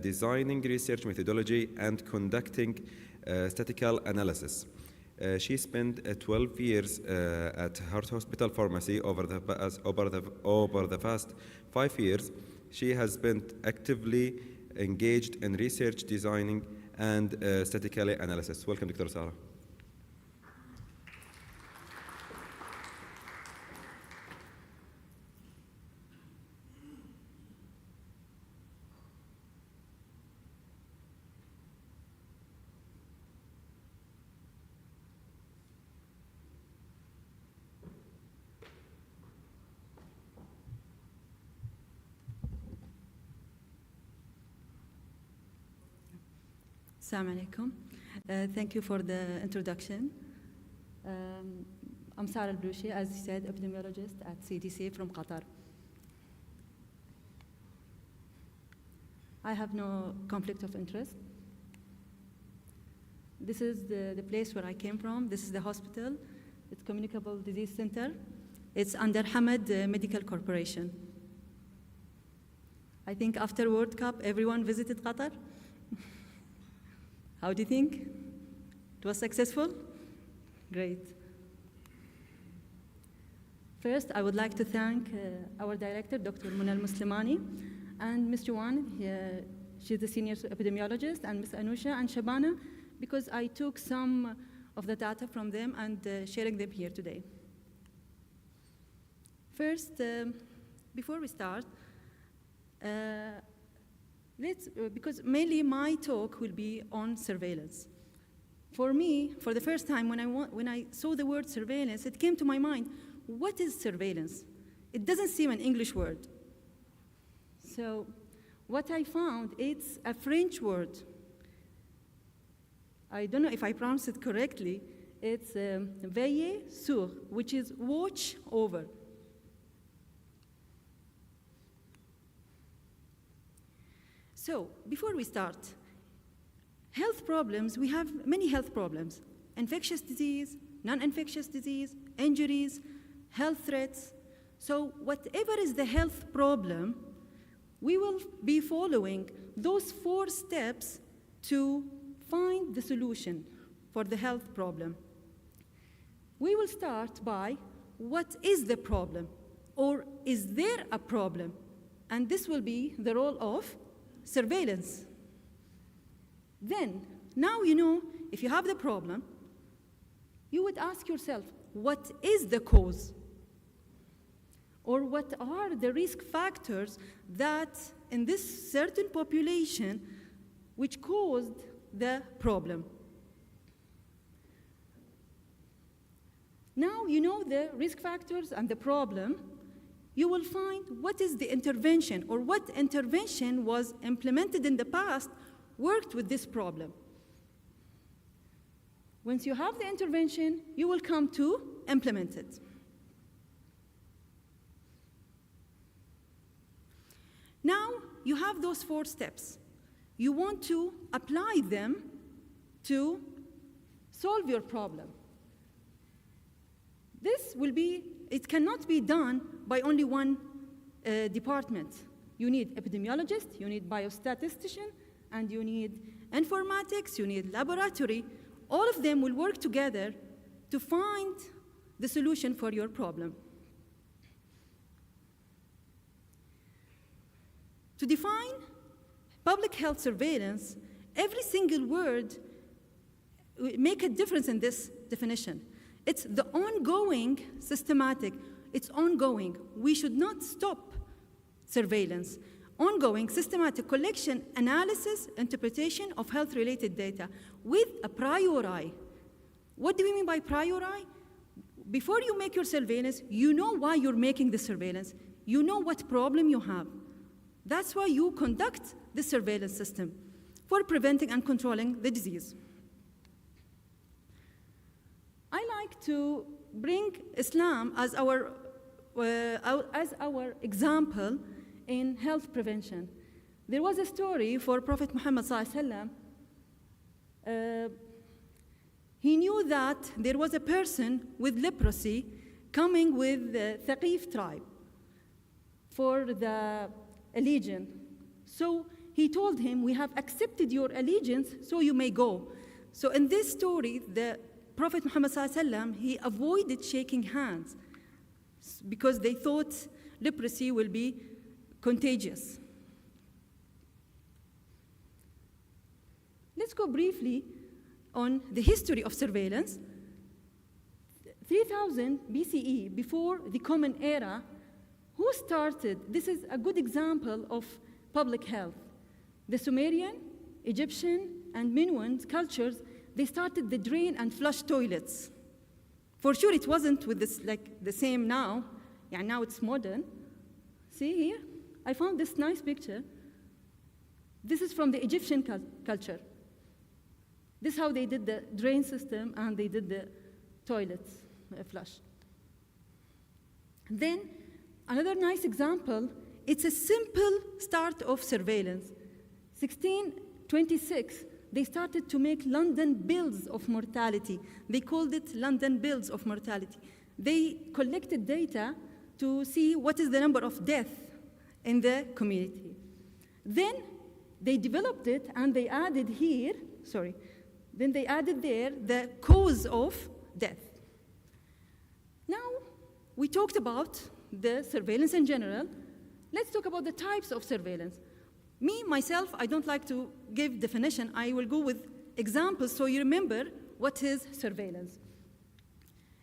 designing research methodology and conducting statistical analysis. She spent 12 years at Heart Hospital Pharmacy. Over the past 5 years, she has been actively engaged in research, designing, and statistical analysis. Welcome, Dr. Sarah. Assalamu alaikum. Thank you for the introduction. I'm Sarah Al-Bloushi, as you said, epidemiologist at CDC from Qatar. I have no conflict of interest. This is the place where I came from. This is the hospital. It's Communicable Disease Center. It's under Hamad Medical Corporation. I think after World Cup, everyone visited Qatar. How do you think? It was successful? Great. First, I would like to thank our director, Dr. Muna Al-Muslimani, and Ms. Juwan. She's the senior epidemiologist, and Ms. Anusha and Shabana, because I took some of the data from them and sharing them here today. First, before we start, because mainly my talk will be on surveillance. For me, for the first time, when I saw the word surveillance, it came to my mind, what is surveillance? It doesn't seem an English word. So what I found, it's a French word. I don't know if I pronounce it correctly. It's veiller sur, which is watch over. So, before we start, health problems, we have many health problems. Infectious disease, non-infectious disease, injuries, health threats. So, whatever is the health problem, We will be following those 4 steps to find the solution for the health problem. We will start by what is the problem, or is there a problem? And this will be the role of surveillance. Then, now you know if you have the problem, you would ask yourself, what is the cause? Or what are the risk factors that in this certain population which caused the problem? Now you know the risk factors and the problem. You will find what is the intervention, or what intervention was implemented in the past worked with this problem. Once you have the intervention, you will come to implement it. Now you have those 4 steps. You want to apply them to solve your problem. This will be, it cannot be done by only one department. You need epidemiologist, you need biostatistician, and you need informatics, you need laboratory. All of them will work together to find the solution for your problem. To define public health surveillance, every single word make a difference in this definition. It's the ongoing systematic, it's ongoing. We should not stop surveillance. Ongoing systematic collection, analysis, interpretation of health-related data with a priori. What do we mean by priori? Before you make your surveillance, you know why you're making the surveillance. You know what problem you have. That's why you conduct the surveillance system for preventing and controlling the disease. I like to bring Islam as our example in health prevention. There was a story for Prophet Muhammad ﷺ. He knew that there was a person with leprosy coming with the Thaqif tribe for the allegiance. So he told him, we have accepted your allegiance, so you may go. So in this story, the Prophet Muhammad ﷺ, he avoided shaking hands because they thought leprosy will be contagious. Let's go briefly on the history of surveillance. 3000 BCE, before the Common Era, who started? This is a good example of public health. The Sumerian, Egyptian, and Minoan cultures, they started the drain and flush toilets. For sure, it wasn't with this like the same now. Yeah, now it's modern. See here? I found this nice picture. This is from the Egyptian culture. This is how they did the drain system and they did the toilets flush. Then, another nice example, it's a simple start of surveillance. 1626, they started to make London bills of mortality. They called it London bills of mortality. They collected data to see what is the number of deaths in the community. Then they developed it and they added here, then they added there the cause of death. Now, we talked about the surveillance in general. Let's talk about the types of surveillance. Me, myself, I don't like to give definition. I will go with examples so you remember what is surveillance.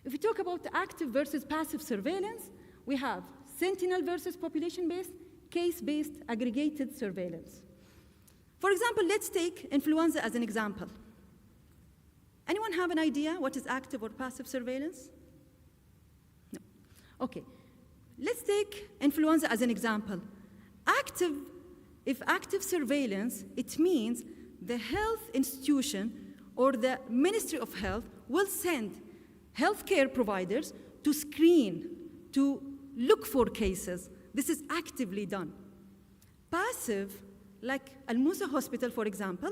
If we talk about active versus passive surveillance, we have sentinel versus population-based, case-based, aggregated surveillance. For example, let's take influenza as an example. Anyone have an idea what is active or passive surveillance? No. Okay. Let's take influenza as an example. If active surveillance, it means the health institution or the Ministry of Health will send healthcare providers to screen, to look for cases. This is actively done. Passive, like AlAhsa Hospital, for example,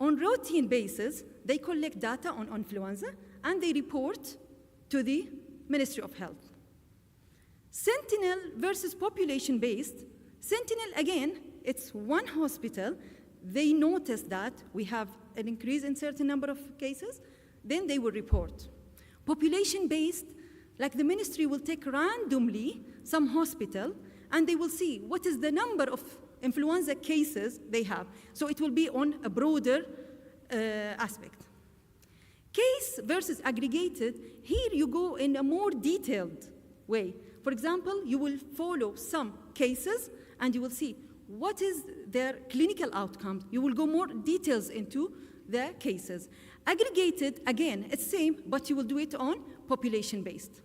on routine basis, they collect data on influenza and they report to the Ministry of Health. Sentinel versus population-based, Sentinel, again, it's one hospital. They notice that we have an increase in certain number of cases, then they will report. Population-based, like the ministry will take randomly some hospital, and they will see what is the number of influenza cases they have. So it will be on a broader aspect. Case versus aggregated, here you go in a more detailed way. For example, you will follow some cases and you will see what is their clinical outcomes. You will go more details into the cases. Aggregated, again, it's same, but you will do it on population-based.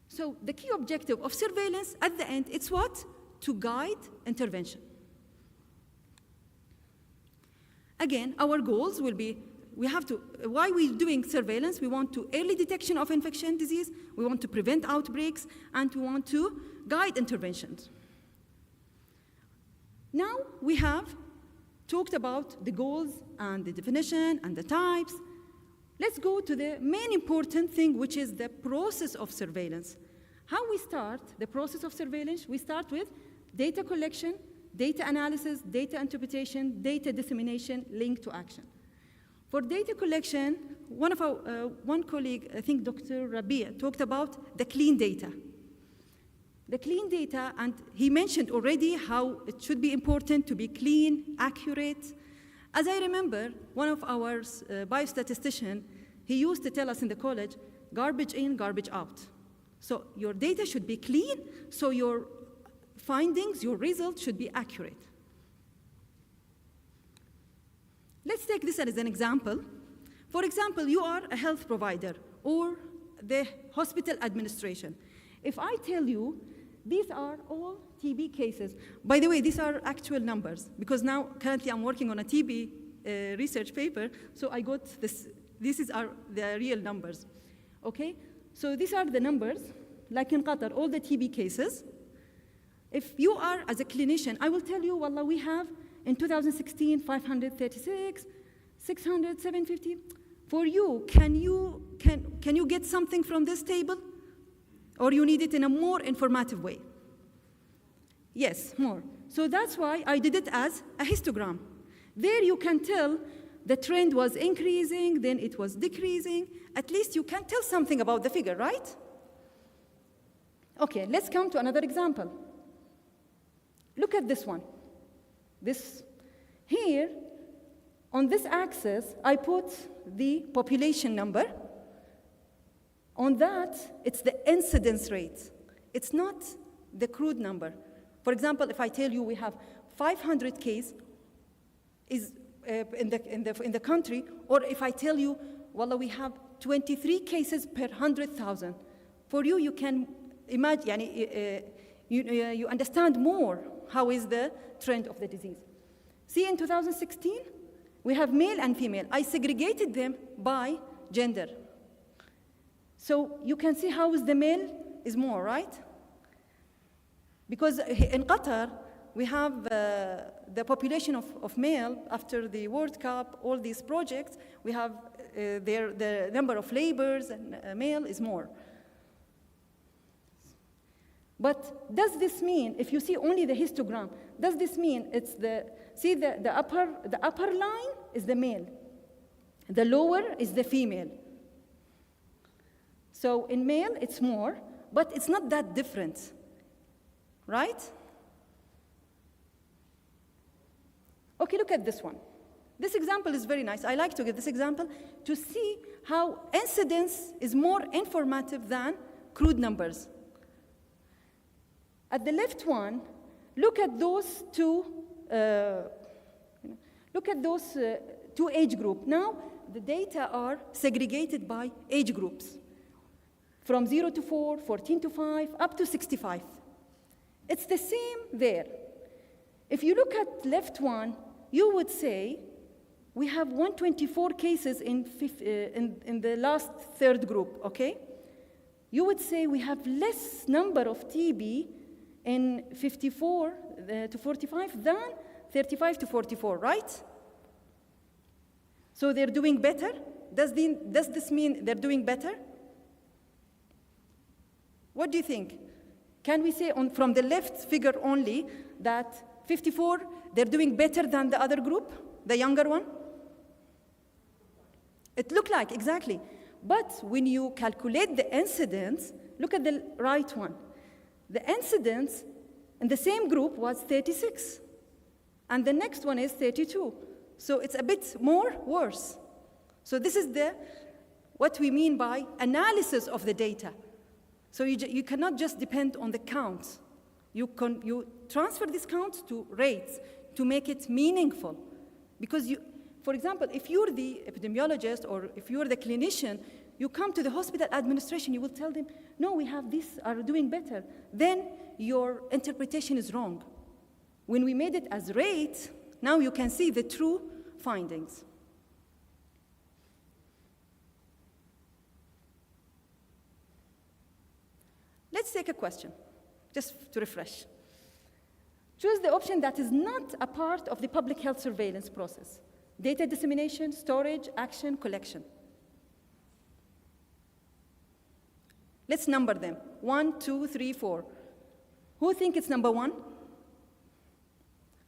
So the key objective of surveillance at the end, it's what? To guide intervention. Again, our goals will be, why we're doing surveillance? We want to early detection of infection disease, we want to prevent outbreaks, and we want to guide interventions. Now we have talked about the goals and the definition and the types. Let's go to the main important thing, which is the process of surveillance. How we start the process of surveillance? We start with data collection, data analysis, data interpretation, data dissemination, link to action. For data collection, one colleague, I think Dr. Rabia, talked about the clean data. The clean data, and he mentioned already how it should be important to be clean, accurate. As I remember, one of our biostatisticians, he used to tell us in the college, garbage in, garbage out. So your data should be clean, so your findings, your results should be accurate. Let's take this as an example. For example, you are a health provider or the hospital administration. If I tell you these are all TB cases, by the way, these are actual numbers, because now currently I'm working on a TB research paper, so I got this, these are the real numbers, okay? So these are the numbers, like in Qatar, all the TB cases. If you are, as a clinician, I will tell you, wallah, we have, in 2016, 536, 600, 750. For you, can you get something from this table? Or you need it in a more informative way? Yes, more. So that's why I did it as a histogram. There you can tell the trend was increasing, then it was decreasing. At least you can tell something about the figure, right? Okay, let's come to another example. Look at this one. This here, on this axis, I put the population number. On that, it's the incidence rate. It's not the crude number. For example, if I tell you we have 500 cases in the country, or if I tell you, wallah, we have 23 cases per 100,000. For you, you can imagine, you understand more how is the trend of the disease. See, in 2016, we have male and female. I segregated them by gender. So you can see how is the male is more, right? Because in Qatar, we have the population of male after the World Cup, all these projects, we have the number of labors and male is more. But does this mean, if you see only the histogram, does this mean it's see the upper line is the male, the lower is the female. So in male, it's more, but it's not that different, right? Okay, look at this one. This example is very nice. I like to give this example to see how incidence is more informative than crude numbers. At the left one, look at those two age groups. Now, the data are segregated by age groups. From 0 to 4, 14 to 5, up to 65. It's the same there. If you look at left one, you would say we have 124 cases in the last third group, okay? You would say we have less number of TB in 54 to 45 than 35 to 44, right? So they're doing better? Does this mean they're doing better? What do you think? Can we say from the left figure only that 54, they're doing better than the other group, the younger one? It looked like, exactly. But when you calculate the incidence, look at the right one. The incidence in the same group was 36, and the next one is 32. So it's a bit more worse. So this is what we mean by analysis of the data. So you cannot just depend on the counts. You transfer these counts to rates to make it meaningful. Because for example, if you're the epidemiologist or if you're the clinician, you come to the hospital administration, you will tell them, no, we have this, are doing better. Then your interpretation is wrong. When we made it as rate, now you can see the true findings. Let's take a question, just to refresh. Choose the option that is not a part of the public health surveillance process. Data dissemination, storage, action, collection. Let's number them. 1, 2, 3, 4. Who think it's number 1?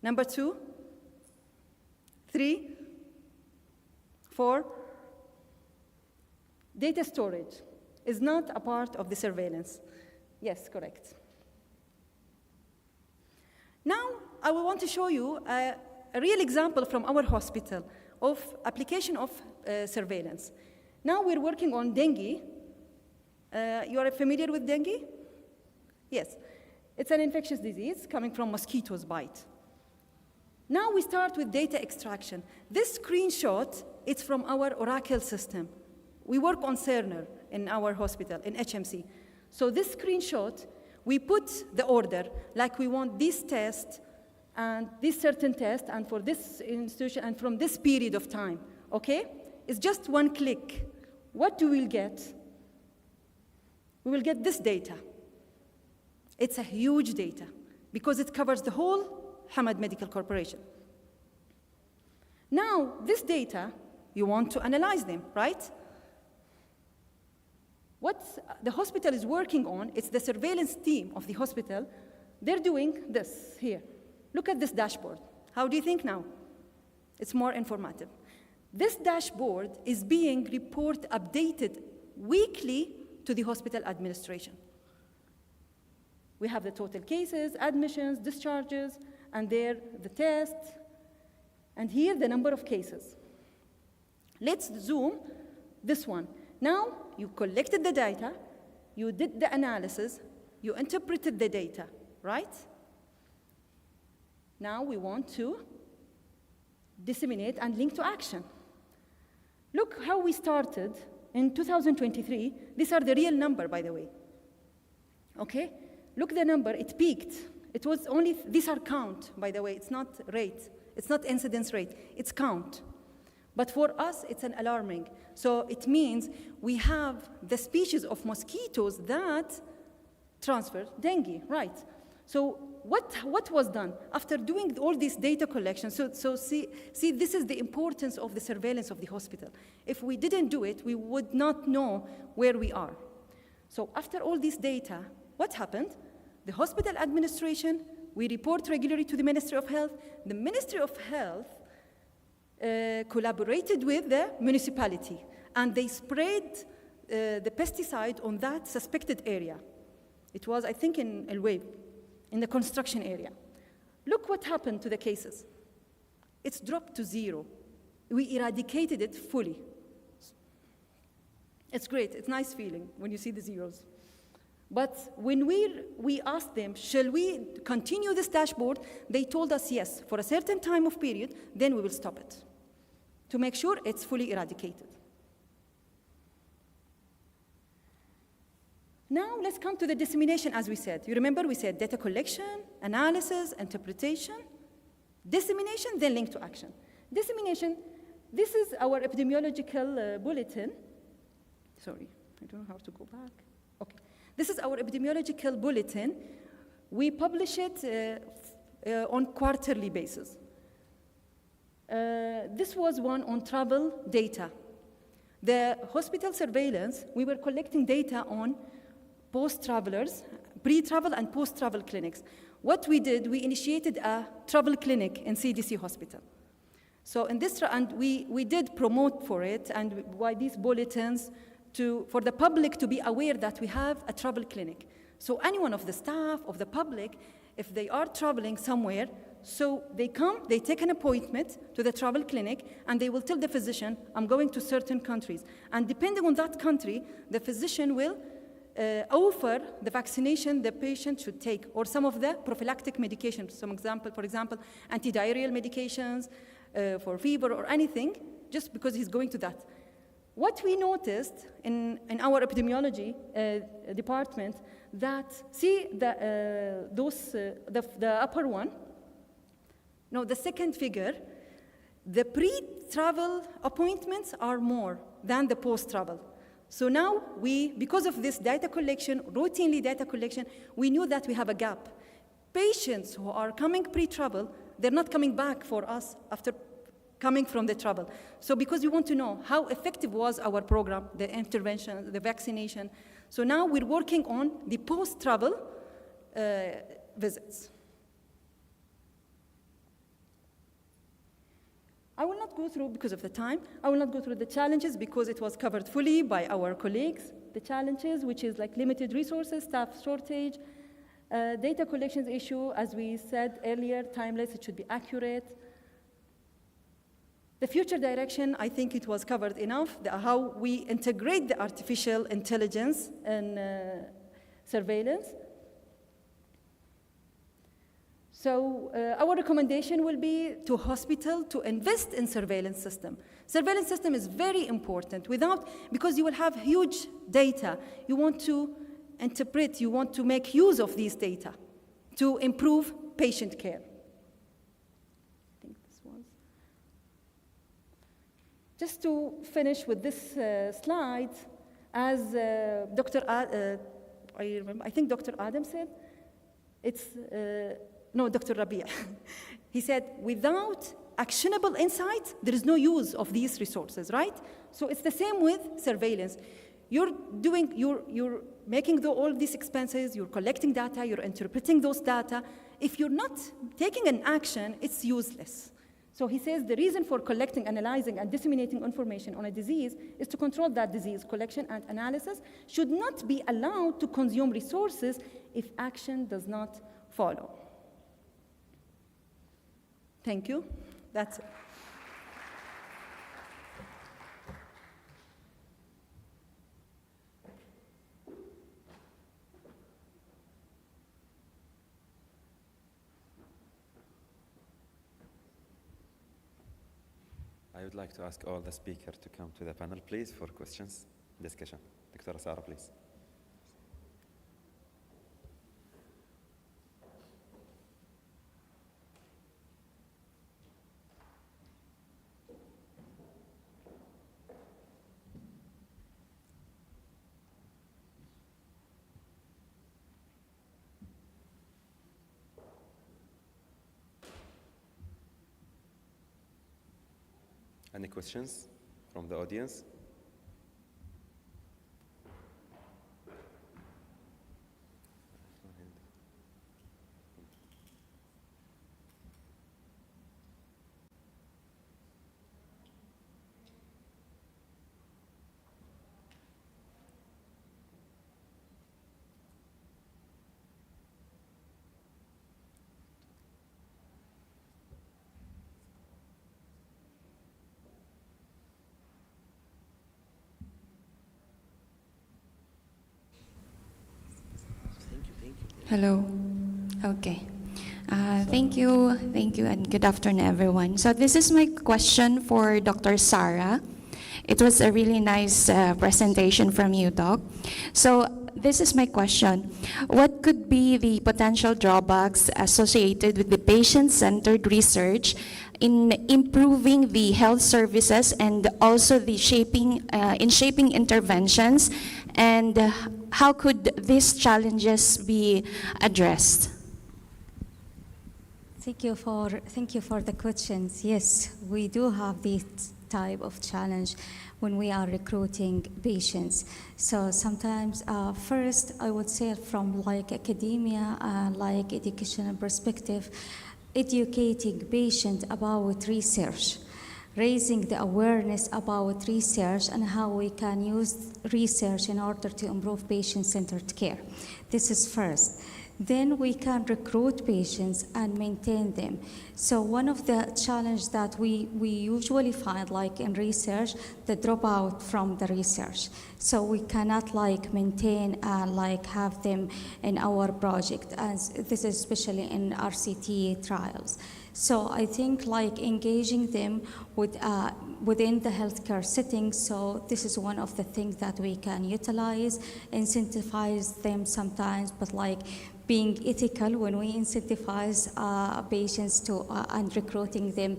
Number 2? 3? 4? Data storage is not a part of the surveillance. Yes, correct. Now, I will want to show you a real example from our hospital of application of surveillance. Now we're working on dengue. You are familiar with dengue? Yes. It's an infectious disease coming from mosquitoes bite. Now we start with data extraction. This screenshot, it's from our Oracle system. We work on Cerner in our hospital, in HMC. So this screenshot, we put the order, like we want this test and this certain test and for this institution and from this period of time, okay? It's just one click. What do we get? We will get this data. It's a huge data because it covers the whole Hamad Medical Corporation. Now, this data, you want to analyze them, right? What the hospital is working on, it's the surveillance team of the hospital. They're doing this here. Look at this dashboard. How do you think now? It's more informative. This dashboard is being updated weekly to the hospital administration. We have the total cases, admissions, discharges, and there the tests, and here the number of cases. Let's zoom this one. Now, you collected the data, you did the analysis, you interpreted the data, right? Now we want to disseminate and link to action. Look how we started in 2023. These are the real number, by the way. Okay? Look the number, it peaked. It was only, these are count, by the way. It's not rate. It's not incidence rate. It's count. But for us, it's an alarming. So it means we have the species of mosquitoes that transfer dengue, right? So what was done after doing all this data collection? So see, this is the importance of the surveillance of the hospital. If we didn't do it, we would not know where we are. So after all this data, what happened? The hospital administration, we report regularly to the Ministry of Health. The Ministry of Health collaborated with the municipality, and they sprayed the pesticide on that suspected area. It was, I think, in El Wave, in the construction area. Look what happened to the cases. It's dropped to 0. We eradicated it fully. It's great. It's a nice feeling when you see the zeros. But when we asked them, shall we continue this dashboard, they told us yes, for a certain time of period, then we will stop it, to make sure it's fully eradicated. Now let's come to the dissemination, as we said. You remember we said data collection, analysis, interpretation, dissemination, then link to action. Dissemination, this is our epidemiological bulletin. Sorry, I don't know how to go back. Okay. This is our epidemiological bulletin. We publish it on quarterly basis. This was one on travel data. The hospital surveillance, we were collecting data on post-travelers, pre-travel and post-travel clinics. What we did, we initiated a travel clinic in CDC hospital. So in this, and we did promote for it, and why these bulletins for the public to be aware that we have a travel clinic. So anyone of the staff, of the public, if they are traveling somewhere, so they come, they take an appointment to the travel clinic, and they will tell the physician, I'm going to certain countries. And depending on that country, the physician will offer the vaccination the patient should take, or some of the prophylactic medications. For example, antidiarrheal medications for fever or anything, just because he's going to that. What we noticed in our epidemiology department, that, see the upper one, no, the second figure, the pre-travel appointments are more than the post-travel. So now because of this data collection, routinely data collection, we knew that we have a gap. Patients who are coming pre-travel, they're not coming back for us after coming from the travel. So because we want to know how effective was our program, the intervention, the vaccination. So now we're working on the post-travel visits. I will not go through, because of the time, I will not go through the challenges because it was covered fully by our colleagues. The challenges, which is like limited resources, staff shortage, data collections issue, as we said earlier, timeless, it should be accurate. The future direction, I think it was covered enough, how we integrate the artificial intelligence and surveillance. So our recommendation will be to hospital to invest in surveillance system. Surveillance system is very important because you will have huge data. You want to interpret, you want to make use of these data to improve patient care. I think this was. Just to finish with this slide, as I think Dr. Adam said, no, Dr. Rabia. He said, without actionable insights, there is no use of these resources, right? So it's the same with surveillance. You're making all these expenses, you're collecting data, you're interpreting those data. If you're not taking an action, it's useless. So he says the reason for collecting, analyzing, and disseminating information on a disease is to control that disease. Collection and analysis should not be allowed to consume resources if action does not follow. Thank you. That's it. I would like to ask all the speakers to come to the panel, please, for questions, discussion. Dr. Sarah, please. Any questions from the audience? Hello. Okay. Thank you, and good afternoon, everyone. So this is my question for Dr. Sarah. It was a really nice presentation from you, Doc. So this is my question. What could be the potential drawbacks associated with the patient-centered research in improving the health services and also the shaping interventions, and how could these challenges be addressed? Thank you for the questions. Yes, we do have these type of challenge when we are recruiting patients. So sometimes, first, I would say from like academia and like educational perspective, educating patient about research, raising the awareness about research and how we can use research in order to improve patient-centered care. This is first. Then we can recruit patients and maintain them. So one of the challenges that we usually find, like in research, the dropout from the research. So we cannot like maintain and like have them in our project, as this is especially in RCT trials. So I think like engaging them with, within the healthcare setting, so this is one of the things that we can utilize, incentivize them sometimes, but like being ethical when we incentivize patients to and recruiting them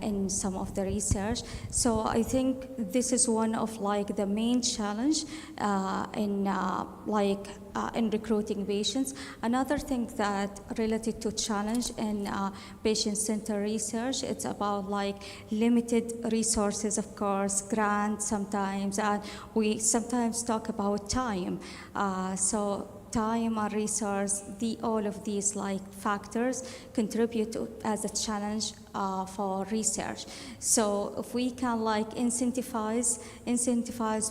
in some of the research. So I think this is one of like the main challenge in recruiting patients. Another thing that related to challenge in patient-centered research, it's about like limited resources, of course, grants sometimes, and we sometimes talk about time. So time and resource, all of these like factors contribute to, as a challenge for research. So if we can like incentivize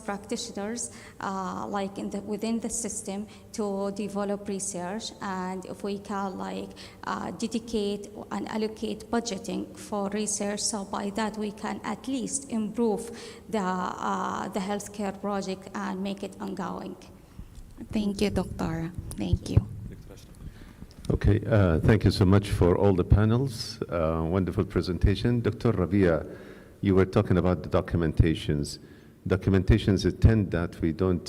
practitioners like within the system to develop research, and if we can like dedicate and allocate budgeting for research, so by that we can at least improve the healthcare project and make it ongoing. Thank you, Doctor. Thank you. Okay, thank you so much for all the panels. Wonderful presentation. Dr. Rabia, you were talking about the documentations. Documentations tend that we don't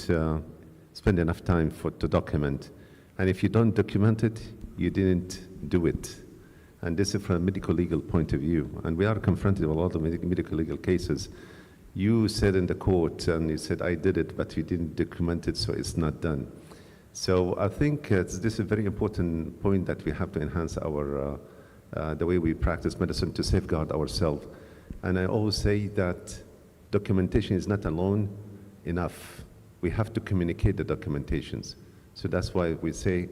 spend enough time to document. And if you don't document it, you didn't do it. And this is from a medical legal point of view. And we are confronted with a lot of medical legal cases. You said in the court, and you said, I did it, but you didn't document it, so it's not done. So I think this is a very important point that we have to enhance our, the way we practice medicine to safeguard ourselves. And I always say that documentation is not alone enough. We have to communicate the documentations. So that's why we say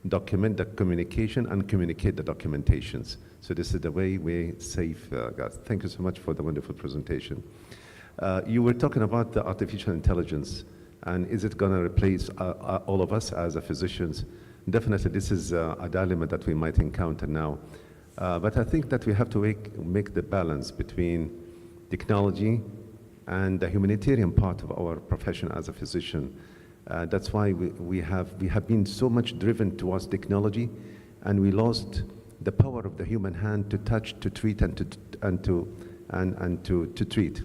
document the communication and communicate the documentations. So this is the way we save guys. Thank you so much for the wonderful presentation. You were talking about the artificial intelligence, and is it going to replace all of us as physicians? Definitely, this is a dilemma that we might encounter now. But I think that we have to make the balance between technology and the humanitarian part of our profession as a physician. That's why we have been so much driven towards technology, and we lost the power of the human hand to touch, to treat, and to treat.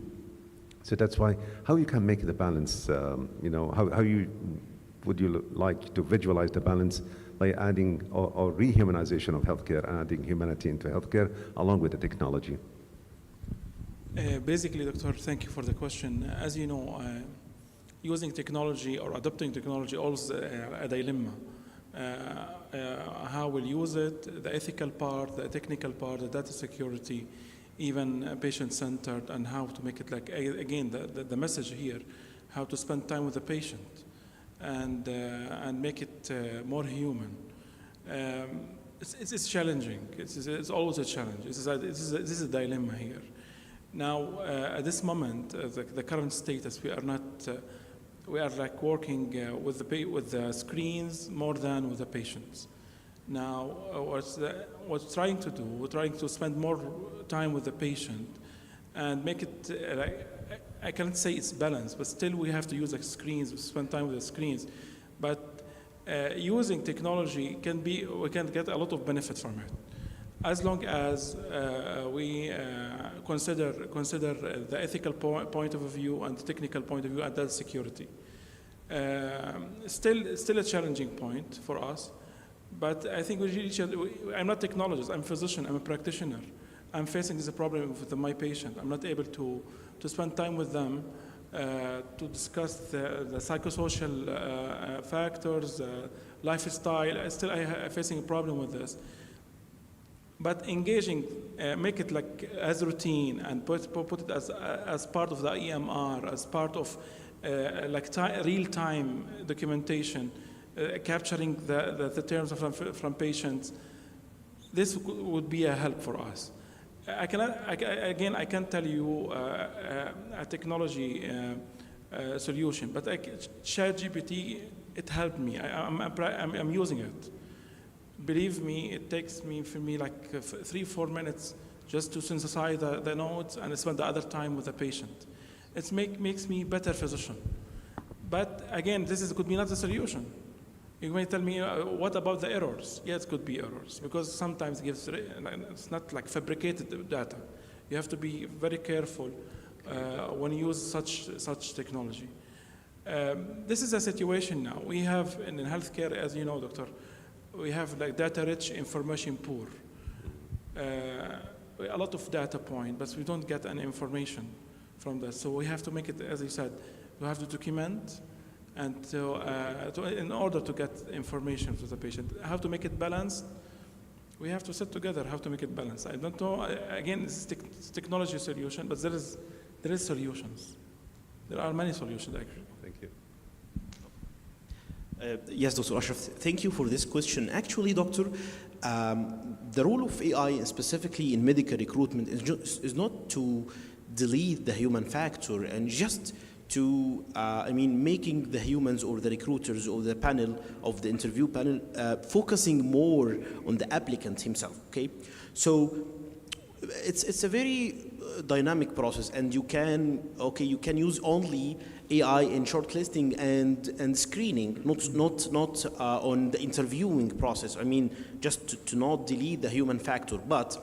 So that's why, how you can make the balance, you know, how would you like to visualize the balance by adding or rehumanization of healthcare, adding humanity into healthcare along with the technology? Basically, Doctor, thank you for the question. As you know, using technology or adopting technology always a dilemma. How we'll use it, the ethical part, the technical part, the data security, even patient-centered, and how to make it like, again, the message here, how to spend time with the patient and make it more human. It's challenging. It's always a challenge. This is a dilemma here. Now, at this moment, the current status, we are like working with the screens more than with the patients. Now, what's trying to do, we're trying to spend more time with the patient and make it, I can't say it's balanced, but still we have to use the screens, spend time with the screens. But using technology we can get a lot of benefit from it, as long as we consider the ethical point of view and the technical point of view and data security. Still a challenging point for us. But I think I'm not a technologist, I'm a physician, I'm a practitioner. I'm facing this problem with my patient. I'm not able to spend time with them to discuss the psychosocial factors, lifestyle. I'm facing a problem with this. But engaging, make it like as routine and put it as part of the EMR, as part of real-time documentation, capturing the terms from patients. This would be a help for us. I can't tell you a technology solution, but ChatGPT, it helped me. I'm using it. Believe me, it takes me like 3-4 minutes just to synthesize the notes and spend the other time with the patient. It makes me better physician. But again, could be not the solution. You may tell me, what about the errors? Yes, it could be errors, because sometimes it's not like fabricated data. You have to be very careful when you use such technology. This is a situation now. We have in healthcare, as you know, doctor, we have like data-rich information poor. A lot of data point, but we don't get any information from that. So we have to make it, as you said, we have to document, and in order to get information to the patient, how to make it balanced. We have to sit together how to make it balanced. I don't know. Again, it's technology solution, but there is solutions. There are many solutions actually. Thank you. Yes, Dr. Ashraf, thank you for this question. Actually, doctor, the role of AI, specifically in medical recruitment, is not to delete the human factor and just to, making the humans or the recruiters or the panel of the interview panel focusing more on the applicant himself, okay? So it's a very dynamic process, and you can use only AI in shortlisting and screening, not on the interviewing process. I mean, just to not delete the human factor, but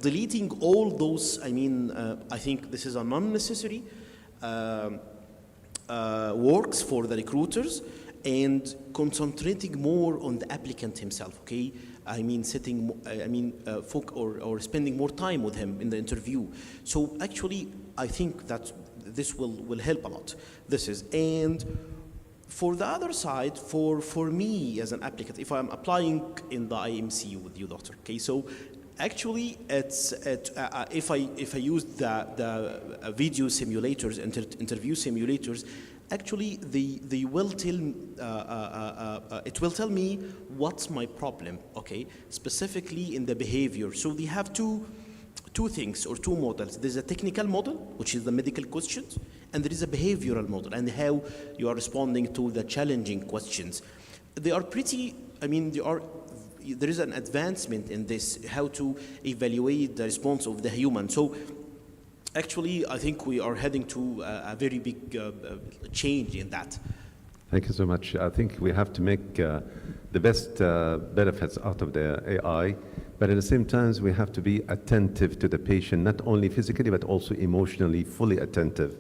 deleting all those, I think this is a non-necessary works for the recruiters, and concentrating more on the applicant himself, okay? Or spending more time with him in the interview. So actually, I think that this will help a lot. And for the other side, for me as an applicant, if I'm applying in the IMC with you, doctor, okay, so actually, if I use the video simulators, interview simulators, actually they will tell it will tell me what's my problem, okay, specifically in the behavior. So they have two things or two models. There's a technical model, which is the medical questions, and there is a behavioral model and how you are responding to the challenging questions. They are pretty, there is an advancement in this, how to evaluate the response of the human. So actually, I think we are heading to a very big change in that. Thank you so much. I think we have to make the best benefits out of the AI, but at the same time, we have to be attentive to the patient, not only physically, but also emotionally, fully attentive.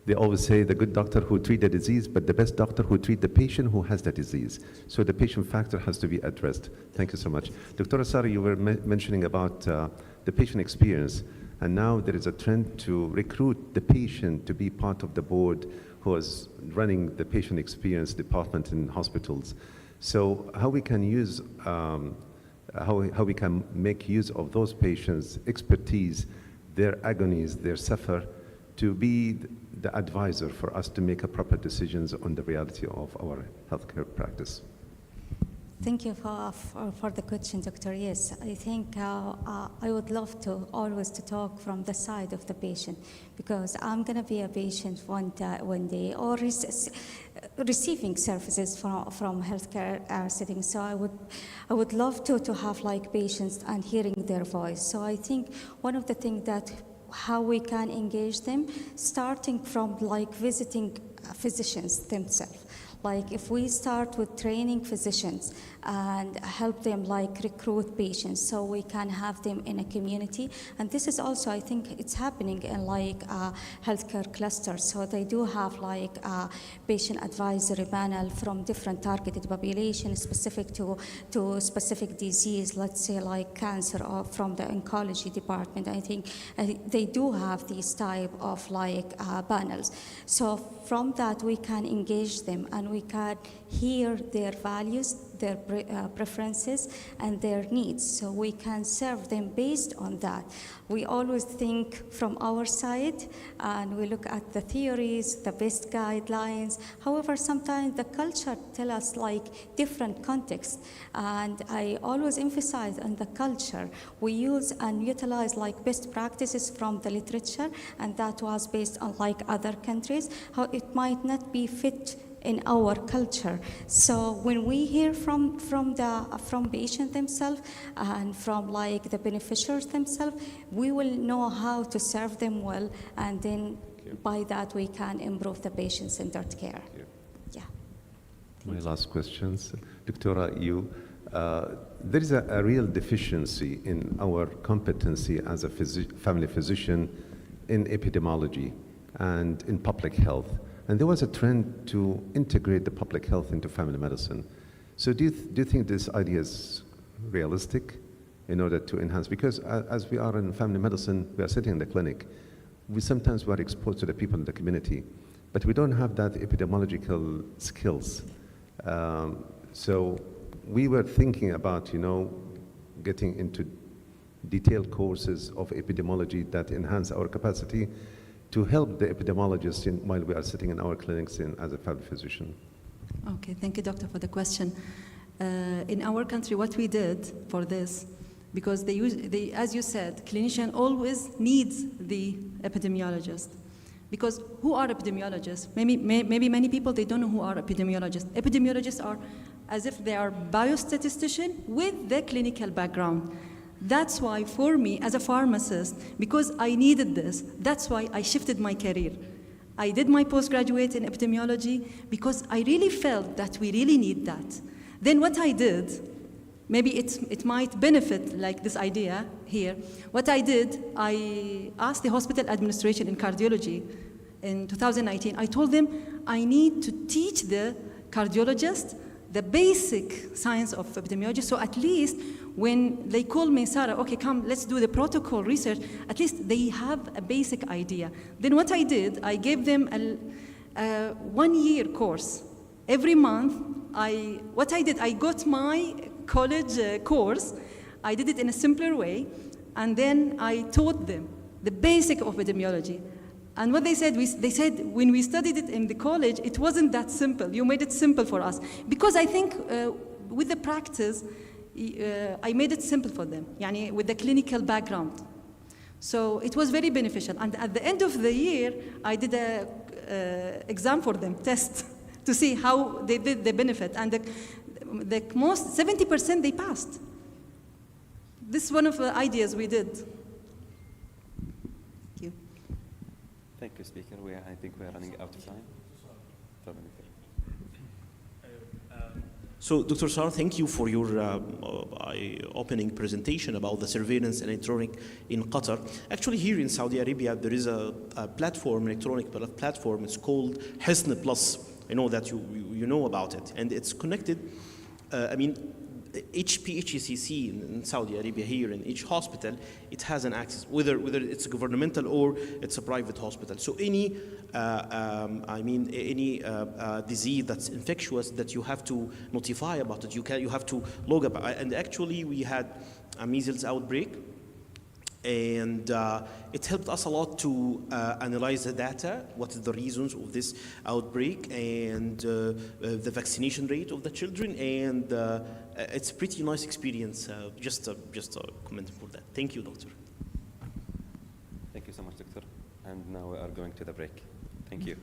They always say the good doctor who treats the disease, but the best doctor who treats the patient who has the disease. So the patient factor has to be addressed. Thank you so much. Dr. Asara, you were mentioning about the patient experience, and now there is a trend to recruit the patient to be part of the board who is running the patient experience department in hospitals. So how we can use, how we can make use of those patients' expertise, their agonies, their suffer, to be the advisor for us to make a proper decisions on the reality of our healthcare practice. Thank you for the question, Doctor. Yes, I think I would love to always to talk from the side of the patient, because I'm going to be a patient one day or receiving services from healthcare settings. So I would love to have like patients and hearing their voice. So I think one of the things that how we can engage them, starting from like visiting physicians themselves. Like if we start with training physicians and help them like recruit patients so we can have them in a community. And this is also, I think it's happening in like healthcare clusters. So they do have like a patient advisory panel from different targeted populations specific to specific disease, let's say like cancer, or from the oncology department. I think they do have these type of like panels. So from that we can engage them and we can hear their values, their preferences, and their needs, so we can serve them based on that. We always think from our side, and we look at the theories, the best guidelines. However, sometimes the culture tell us like different contexts, and I always emphasize on the culture. We use and utilize like best practices from the literature, and that was based on like other countries, how it might not be fit in our culture. So when we hear from patients themselves and from like the beneficiaries themselves, we will know how to serve them well, and then by that we can improve the patient-centered care. Yeah. My last questions, Doctora, there is a real deficiency in our competency as a family physician in epidemiology and in public health. And there was a trend to integrate the public health into family medicine. So do you think this idea is realistic in order to enhance? Because as we are in family medicine, we are sitting in the clinic. We sometimes were exposed to the people in the community, but we don't have that epidemiological skills. So we were thinking about, getting into detailed courses of epidemiology that enhance our capacity to help the epidemiologists while we are sitting in our clinics as a family physician. Okay, thank you, doctor, for the question. In our country, what we did for this, because they, as you said, clinician always needs the epidemiologist. Because who are epidemiologists? Maybe many people, they don't know who are epidemiologists. Epidemiologists are as if they are biostatistician with the clinical background. That's why for me, as a pharmacist, because I needed this, that's why I shifted my career. I did my postgraduate in epidemiology because I really felt that we really need that. Then what I did, maybe it might benefit like this idea here. What I did, I asked the hospital administration in cardiology in 2019. I told them I need to teach the cardiologist the basic science of epidemiology, so at least when they call me, Sarah, okay, come, let's do the protocol research, at least they have a basic idea. Then what I did, I gave them a 1-year course. Every month, I got my college course, I did it in a simpler way, and then I taught them the basic of epidemiology. And what they said when we studied it in the college, it wasn't that simple. You made it simple for us. Because I think with the practice, I made it simple for them, with the clinical background. So it was very beneficial. And at the end of the year, I did an exam for them, test, to see how they did the benefit. And the most, 70% they passed. This is one of the ideas we did. Thank you. Thank you, Speaker. I think we are running out of time. So, Dr. Sarah, thank you for your opening presentation about the surveillance and electronic in Qatar. Actually, here in Saudi Arabia, there is a platform, electronic platform. It's called Hisn Plus. I know that you know about it, and it's connected. Each PHCC in Saudi Arabia here in each hospital, it has an access, whether it's a governmental or it's a private hospital. So any disease that's infectious that you have to notify about it, you have to log up. And actually, we had a measles outbreak, and it helped us a lot to analyze the data, what are the reasons of this outbreak, and the vaccination rate of the children, and it's a pretty nice experience. Just a comment for that. Thank you, doctor. Thank you so much, doctor. And now we are going to the break. Thank you.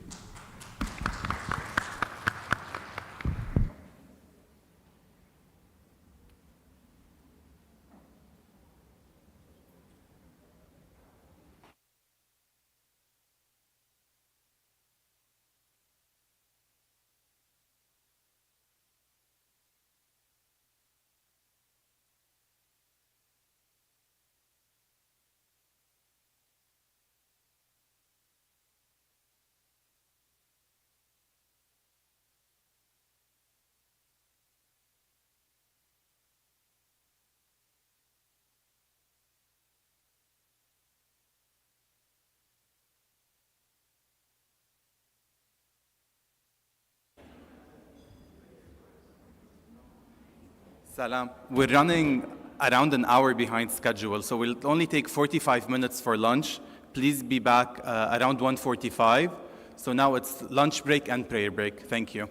Salam. We're running around an hour behind schedule, so we'll only take 45 minutes for lunch. Please be back around 1:45. So now it's lunch break and prayer break. Thank you.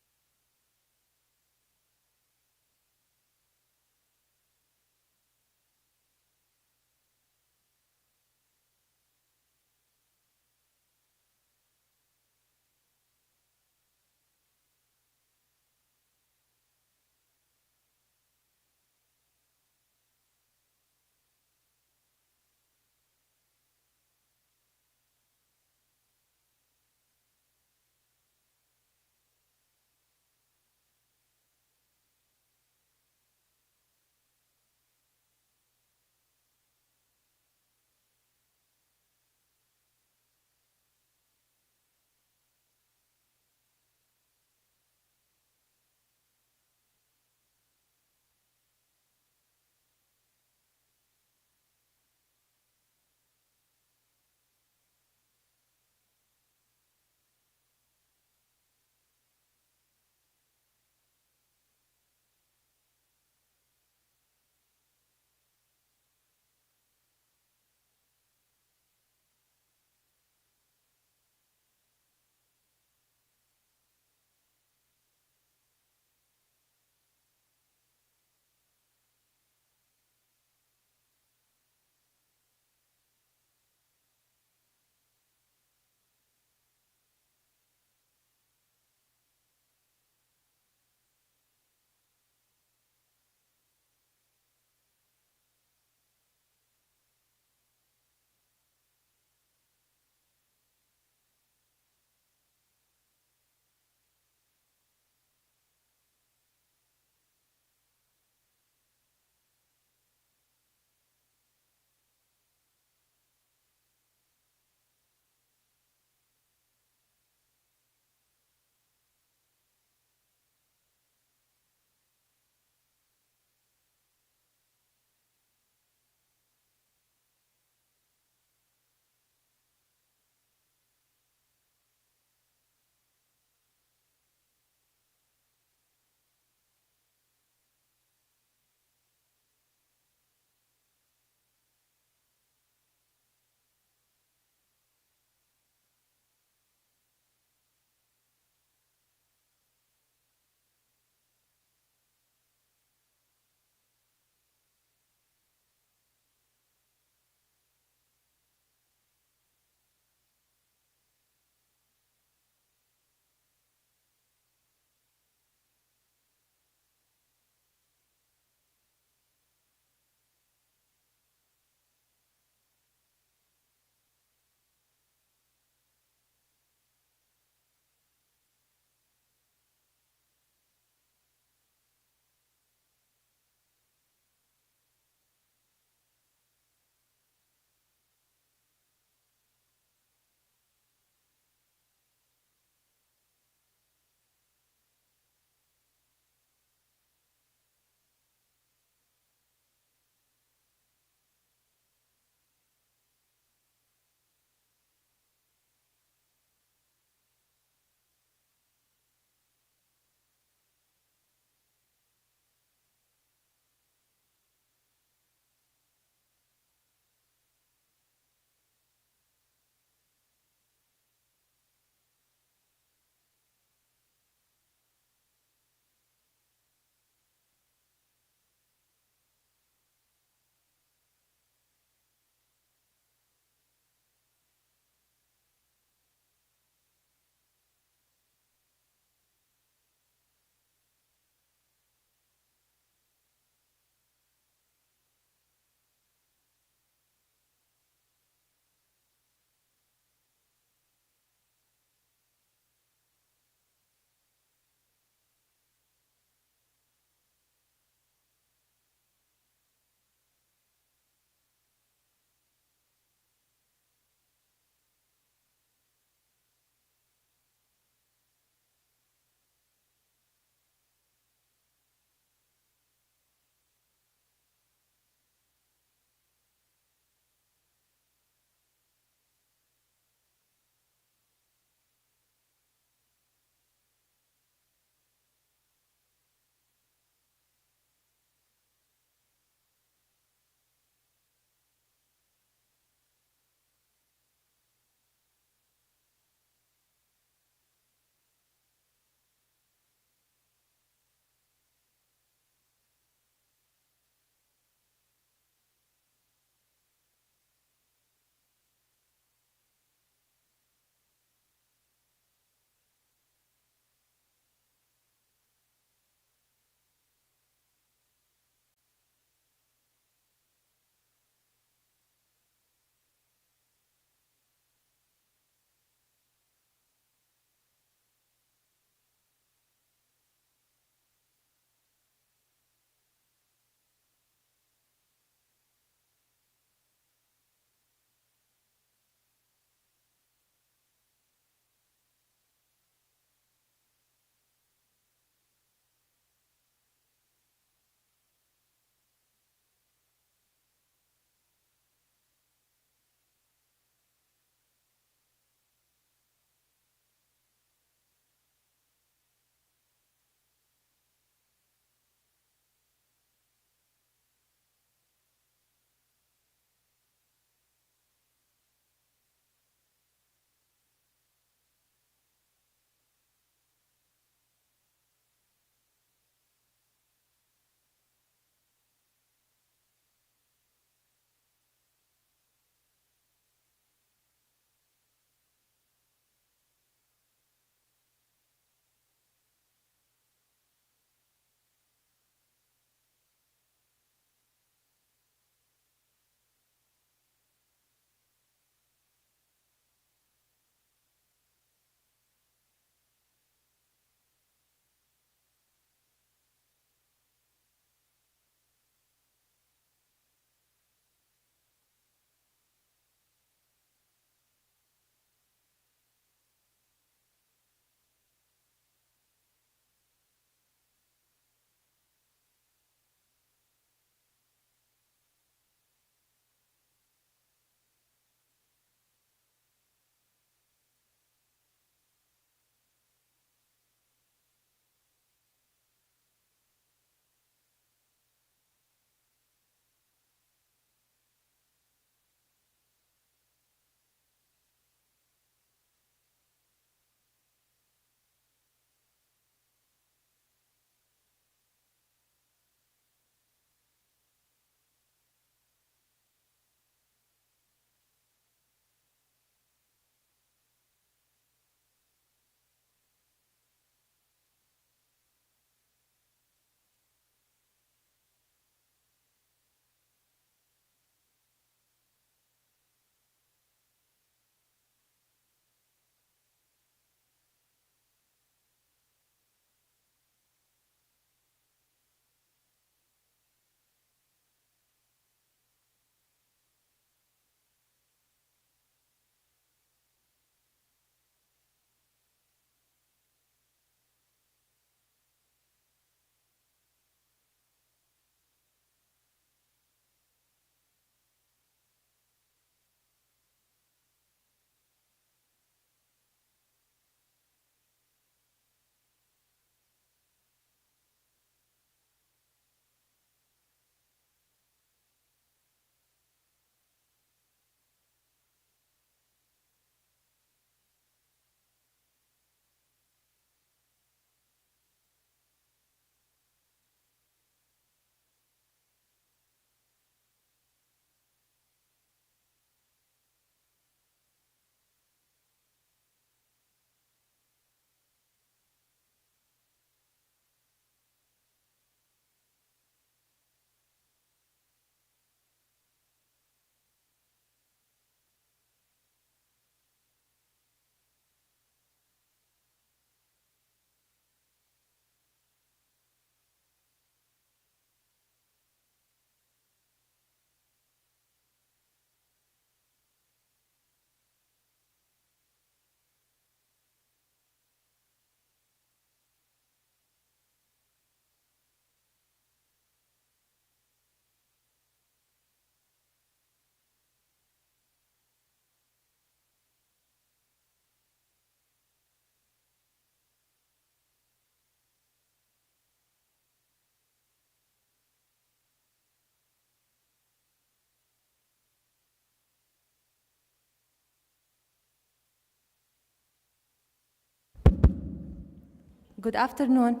Good afternoon.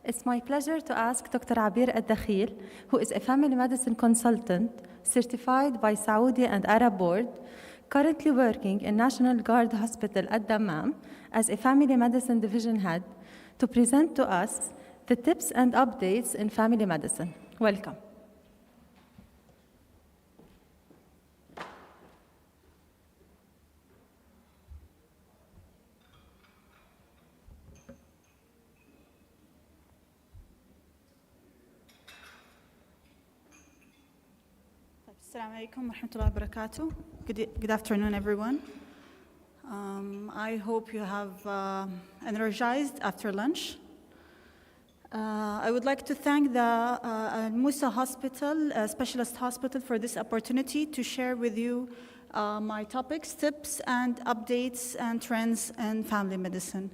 It's my pleasure to ask Dr. Abir Al-Dakhil, who is a family medicine consultant certified by Saudi and Arab Board, currently working in National Guard Hospital at Dammam as a family medicine division head, to present to us the tips and updates in family medicine. Welcome. Assalamu alaikum wa rahmatullahi wa barakatuh. Good afternoon, everyone. I hope you have energized after lunch. I would like to thank the AlAhsa Hospital, Specialist Hospital, for this opportunity to share with you my topics, tips, and updates and trends in family medicine.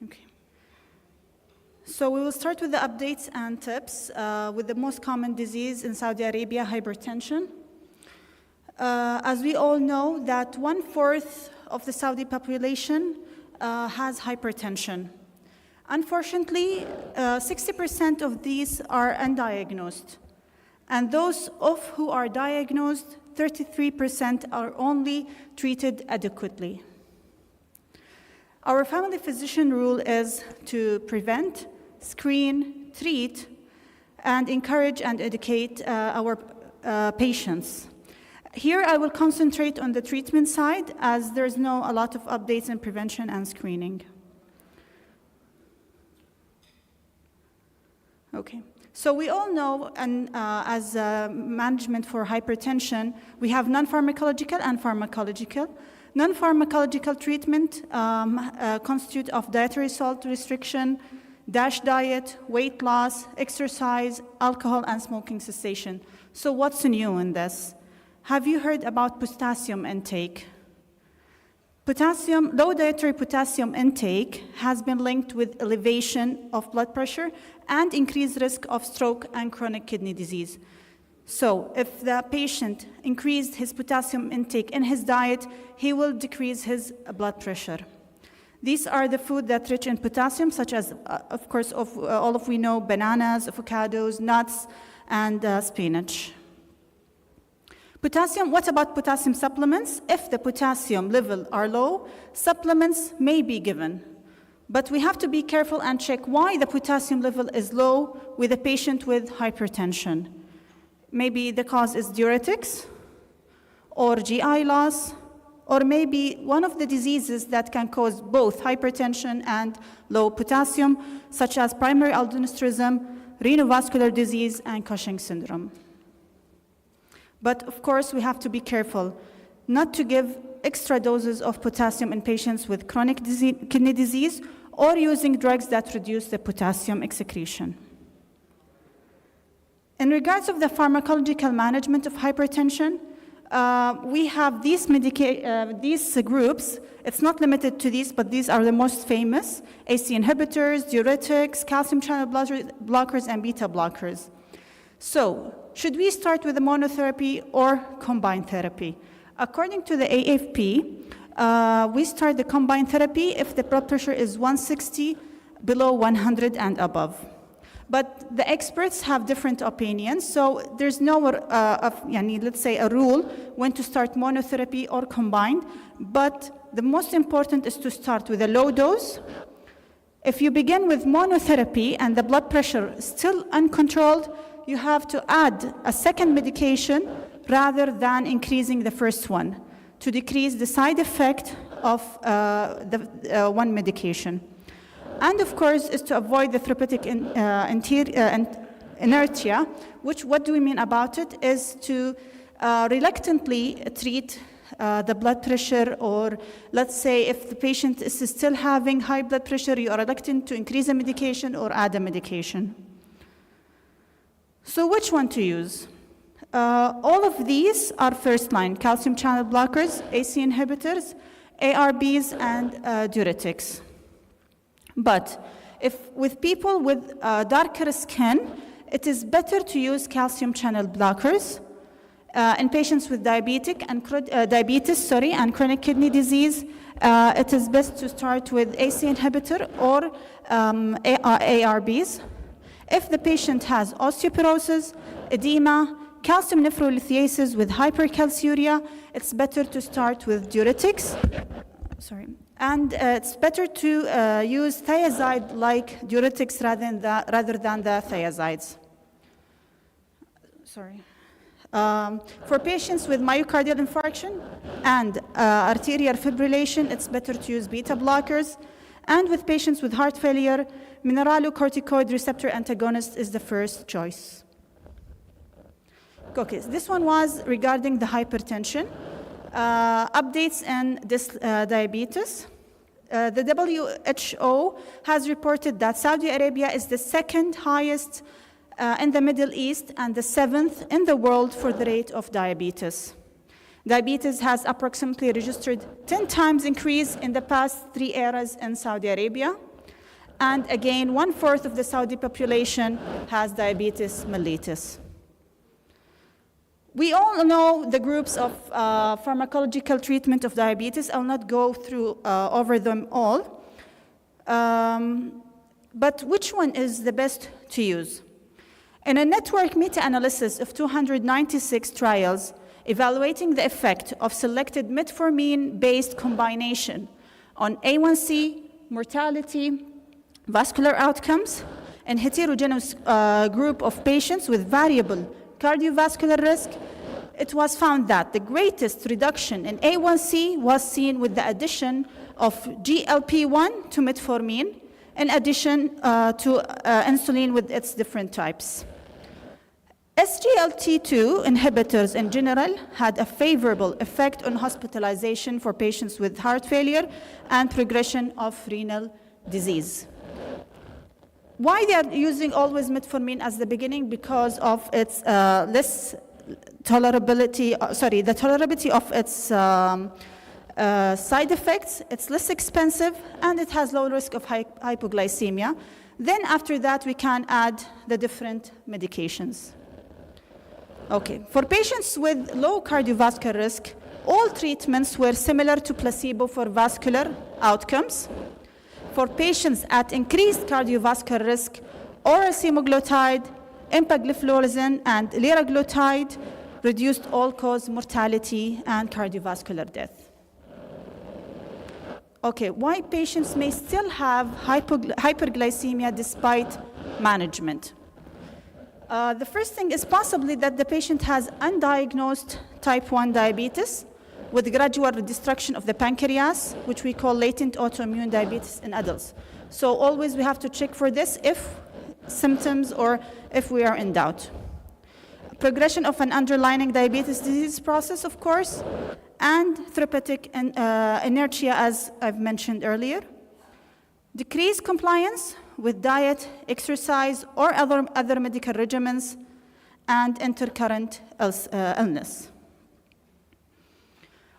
Okay. So we will start with the updates and tips with the most common disease in Saudi Arabia, hypertension. As we all know, that 1/4 of the Saudi population has hypertension. Unfortunately, 60% of these are undiagnosed. And those of who are diagnosed, 33% are only treated adequately. Our family physician rule is to prevent, screen, treat, and encourage and educate our patients. Here I will concentrate on the treatment side, as there's a lot of updates in prevention and screening. Okay, so we all know, and as management for hypertension, we have non-pharmacological and pharmacological. Non-pharmacological treatment constitute of dietary salt restriction, DASH diet, weight loss, exercise, alcohol, and smoking cessation. So what's new in this? Have you heard about potassium intake? Low dietary potassium intake has been linked with elevation of blood pressure and increased risk of stroke and chronic kidney disease. So if the patient increased his potassium intake in his diet, he will decrease his blood pressure. These are the food that rich in potassium, such as, of course, all of we know, bananas, avocados, nuts, and spinach. Potassium, what about potassium supplements? If the potassium level are low, supplements may be given. But we have to be careful and check why the potassium level is low with a patient with hypertension. Maybe the cause is diuretics, or GI loss, or maybe one of the diseases that can cause both hypertension and low potassium, such as primary aldosteronism, renovascular disease, and Cushing syndrome. But of course, we have to be careful not to give extra doses of potassium in patients with chronic kidney disease or using drugs that reduce the potassium excretion. In regards of the pharmacological management of hypertension, we have these groups. It's not limited to these, but these are the most famous: ACE inhibitors, diuretics, calcium channel blockers, and beta blockers. So, should we start with the monotherapy or combined therapy? According to the AFP, we start the combined therapy if the blood pressure is 160, below 100 and above. But the experts have different opinions, so there's no, let's say, a rule when to start monotherapy or combined. But the most important is to start with a low dose. If you begin with monotherapy and the blood pressure is still uncontrolled, you have to add a second medication rather than increasing the first one to decrease the side effect of the one medication. And of course, is to avoid the therapeutic inertia, which, what do we mean about it, is to reluctantly treat the blood pressure, or let's say if the patient is still having high blood pressure, you are reluctant to increase the medication or add a medication. So which one to use? All of these are first line: calcium channel blockers, ACE inhibitors, ARBs, and diuretics. But if with people with darker skin, it is better to use calcium channel blockers. In patients with diabetes and chronic kidney disease, it is best to start with ACE inhibitor or ARBs. If the patient has osteoporosis, edema, calcium nephrolithiasis with hypercalciuria, it's better to start with diuretics. And it's better to use thiazide-like diuretics rather than the thiazides. For patients with myocardial infarction and arterial fibrillation, it's better to use beta blockers. And with patients with heart failure, mineralocorticoid receptor antagonist is the first choice. Okay, so this one was regarding the hypertension. Updates in this diabetes. The WHO has reported that Saudi Arabia is the second highest in the Middle East and the 7th in the world for the rate of diabetes. Diabetes has approximately registered 10 times increase in the past 3 eras in Saudi Arabia. And again, 1/4 of the Saudi population has diabetes mellitus. We all know the groups of pharmacological treatment of diabetes. I'll not go through over them all. But which one is the best to use? In a network meta-analysis of 296 trials evaluating the effect of selected metformin-based combination on A1C, mortality, vascular outcomes, and heterogeneous group of patients with variable cardiovascular risk, it was found that the greatest reduction in A1C was seen with the addition of GLP-1 to metformin, in addition to insulin with its different types. SGLT2 inhibitors in general had a favorable effect on hospitalization for patients with heart failure and progression of renal disease. Why they are using always metformin as the beginning? Because of its less tolerability, the tolerability of its side effects. It's less expensive and it has low risk of hypoglycemia. Then after that, we can add the different medications. Okay, for patients with low cardiovascular risk, all treatments were similar to placebo for vascular outcomes. For patients at increased cardiovascular risk, oral semaglutide, empagliflozin, and liraglutide reduced all-cause mortality and cardiovascular death. Okay, why patients may still have hyperglycemia despite management? The first thing is possibly that the patient has undiagnosed type 1 diabetes with gradual destruction of the pancreas, which we call latent autoimmune diabetes in adults. So always we have to check for this if symptoms or if we are in doubt. Progression of an underlying diabetes disease process, of course, and therapeutic inertia, as I've mentioned earlier. Decreased compliance with diet, exercise, or other medical regimens, and intercurrent illness.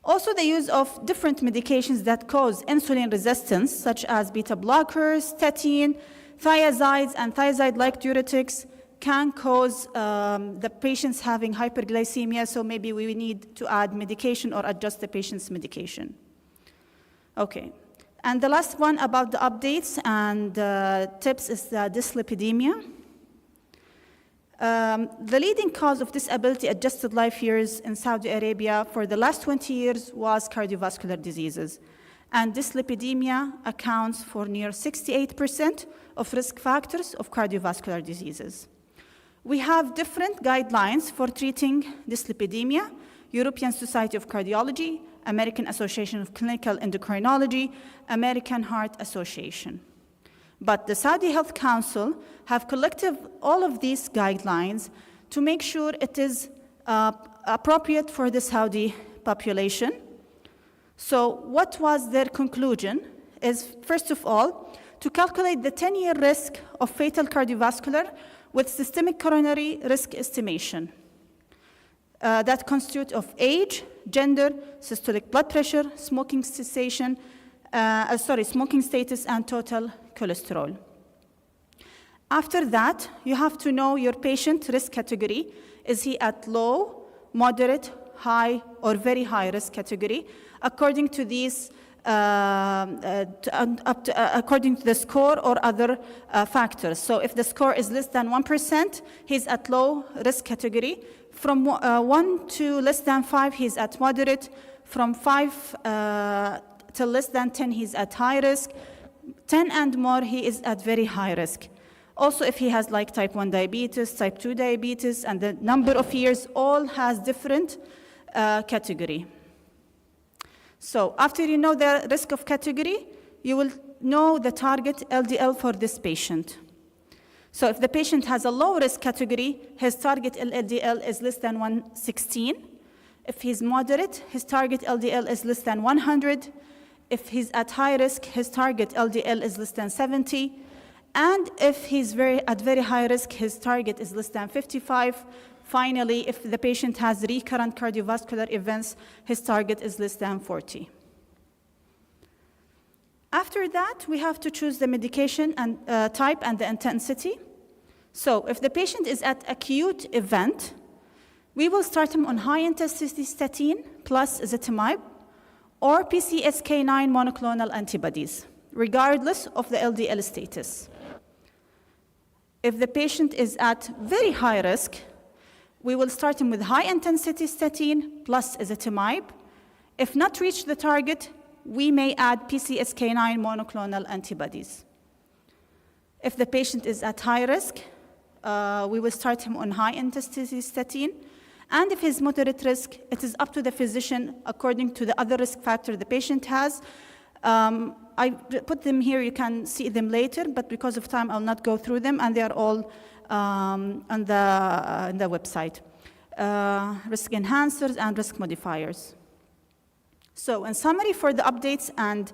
Also, the use of different medications that cause insulin resistance, such as beta blockers, statin, thiazides, and thiazide-like diuretics, can cause the patients having hyperglycemia, so maybe we need to add medication or adjust the patient's medication. Okay. And the last one about the updates and tips is the dyslipidemia. The leading cause of disability-adjusted life years in Saudi Arabia for the last 20 years was cardiovascular diseases. And dyslipidemia accounts for near 68% of risk factors of cardiovascular diseases. We have different guidelines for treating dyslipidemia: European Society of Cardiology, American Association of Clinical Endocrinology, American Heart Association. But the Saudi Health Council have collected all of these guidelines to make sure it is appropriate for the Saudi population. So what was their conclusion is, first of all, to calculate the 10-year risk of fatal cardiovascular with systemic coronary risk estimation. That constitute of age, gender, systolic blood pressure, smoking status, and total cholesterol. After that, you have to know your patient risk category. Is he at low, moderate, high, or very high risk category, according to these according to the score or other factors. So if the score is less than 1%, he's at low risk category. From 1 to less than 5, he's at moderate. From 5 to less than 10, he's at high risk. 10 and more, he is at very high risk. Also, if he has like type 1 diabetes, type 2 diabetes, and the number of years, all has different category. So after you know the risk of category, you will know the target LDL for this patient. So if the patient has a low risk category, his target LDL is less than 116. If he's moderate, his target LDL is less than 100. If he's at high risk, his target LDL is less than 70. And if he's at very high risk, his target is less than 55. Finally, if the patient has recurrent cardiovascular events, his target is less than 40. After that, we have to choose the medication and type and the intensity. So if the patient is at acute event, we will start him on high-intensity statin plus ezetimibe or PCSK9 monoclonal antibodies, regardless of the LDL status. If the patient is at very high risk, we will start him with high-intensity statin plus ezetimibe. If not reach the target, we may add PCSK9 monoclonal antibodies. If the patient is at high risk, we will start him on high-intensity statin. And if he's moderate risk, it is up to the physician according to the other risk factor the patient has. I put them here, you can see them later, but because of time, I'll not go through them, and they are all on the website. Risk enhancers and risk modifiers. So in summary, for the updates and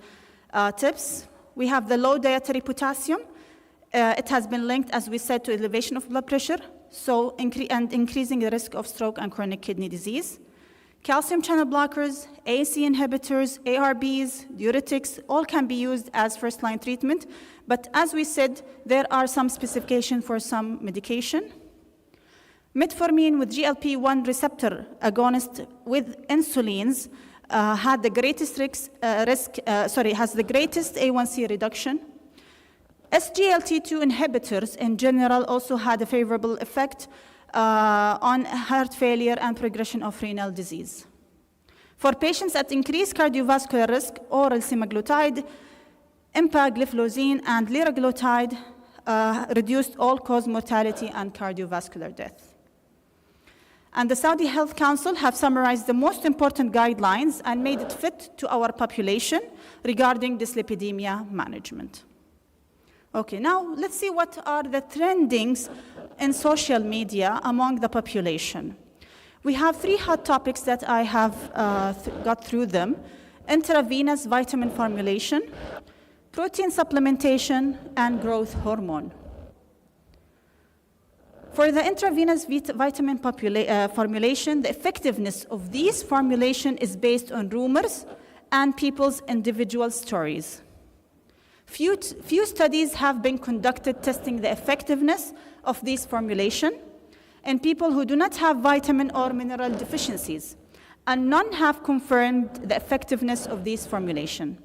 tips, we have the low dietary potassium. It has been linked, as we said, to elevation of blood pressure, so increasing the risk of stroke and chronic kidney disease. Calcium channel blockers, ACE inhibitors, ARBs, diuretics, all can be used as first-line treatment. But as we said, there are some specifications for some medication. Metformin with GLP-1 receptor agonist with insulins has the greatest A1C reduction. SGLT2 inhibitors in general also had a favorable effect on heart failure and progression of renal disease. For patients at increased cardiovascular risk, oral semaglutide, empagliflozin, and liraglutide reduced all-cause mortality and cardiovascular death. And the Saudi Health Council have summarized the most important guidelines and made it fit to our population regarding dyslipidemia management. Okay, now let's see what are the trendings in social media among the population. We have 3 hot topics that I have got through them: intravenous vitamin formulation, protein supplementation, and growth hormone. For the intravenous vitamin formulation, the effectiveness of these formulation is based on rumors and people's individual stories. Few studies have been conducted testing the effectiveness of this formulation in people who do not have vitamin or mineral deficiencies, and none have confirmed the effectiveness of this formulation.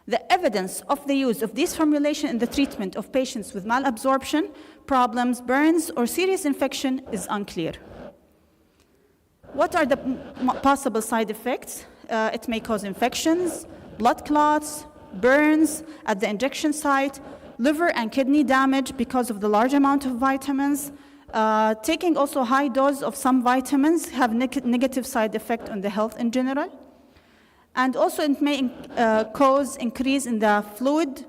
The evidence of the use of this formulation in the treatment of patients with malabsorption, problems, burns, or serious infection is unclear. What are the possible side effects? It may cause infections, blood clots, burns at the injection site, liver and kidney damage because of the large amount of vitamins. Taking also high dose of some vitamins have negative side effect on the health in general. And also it may cause increase in the fluid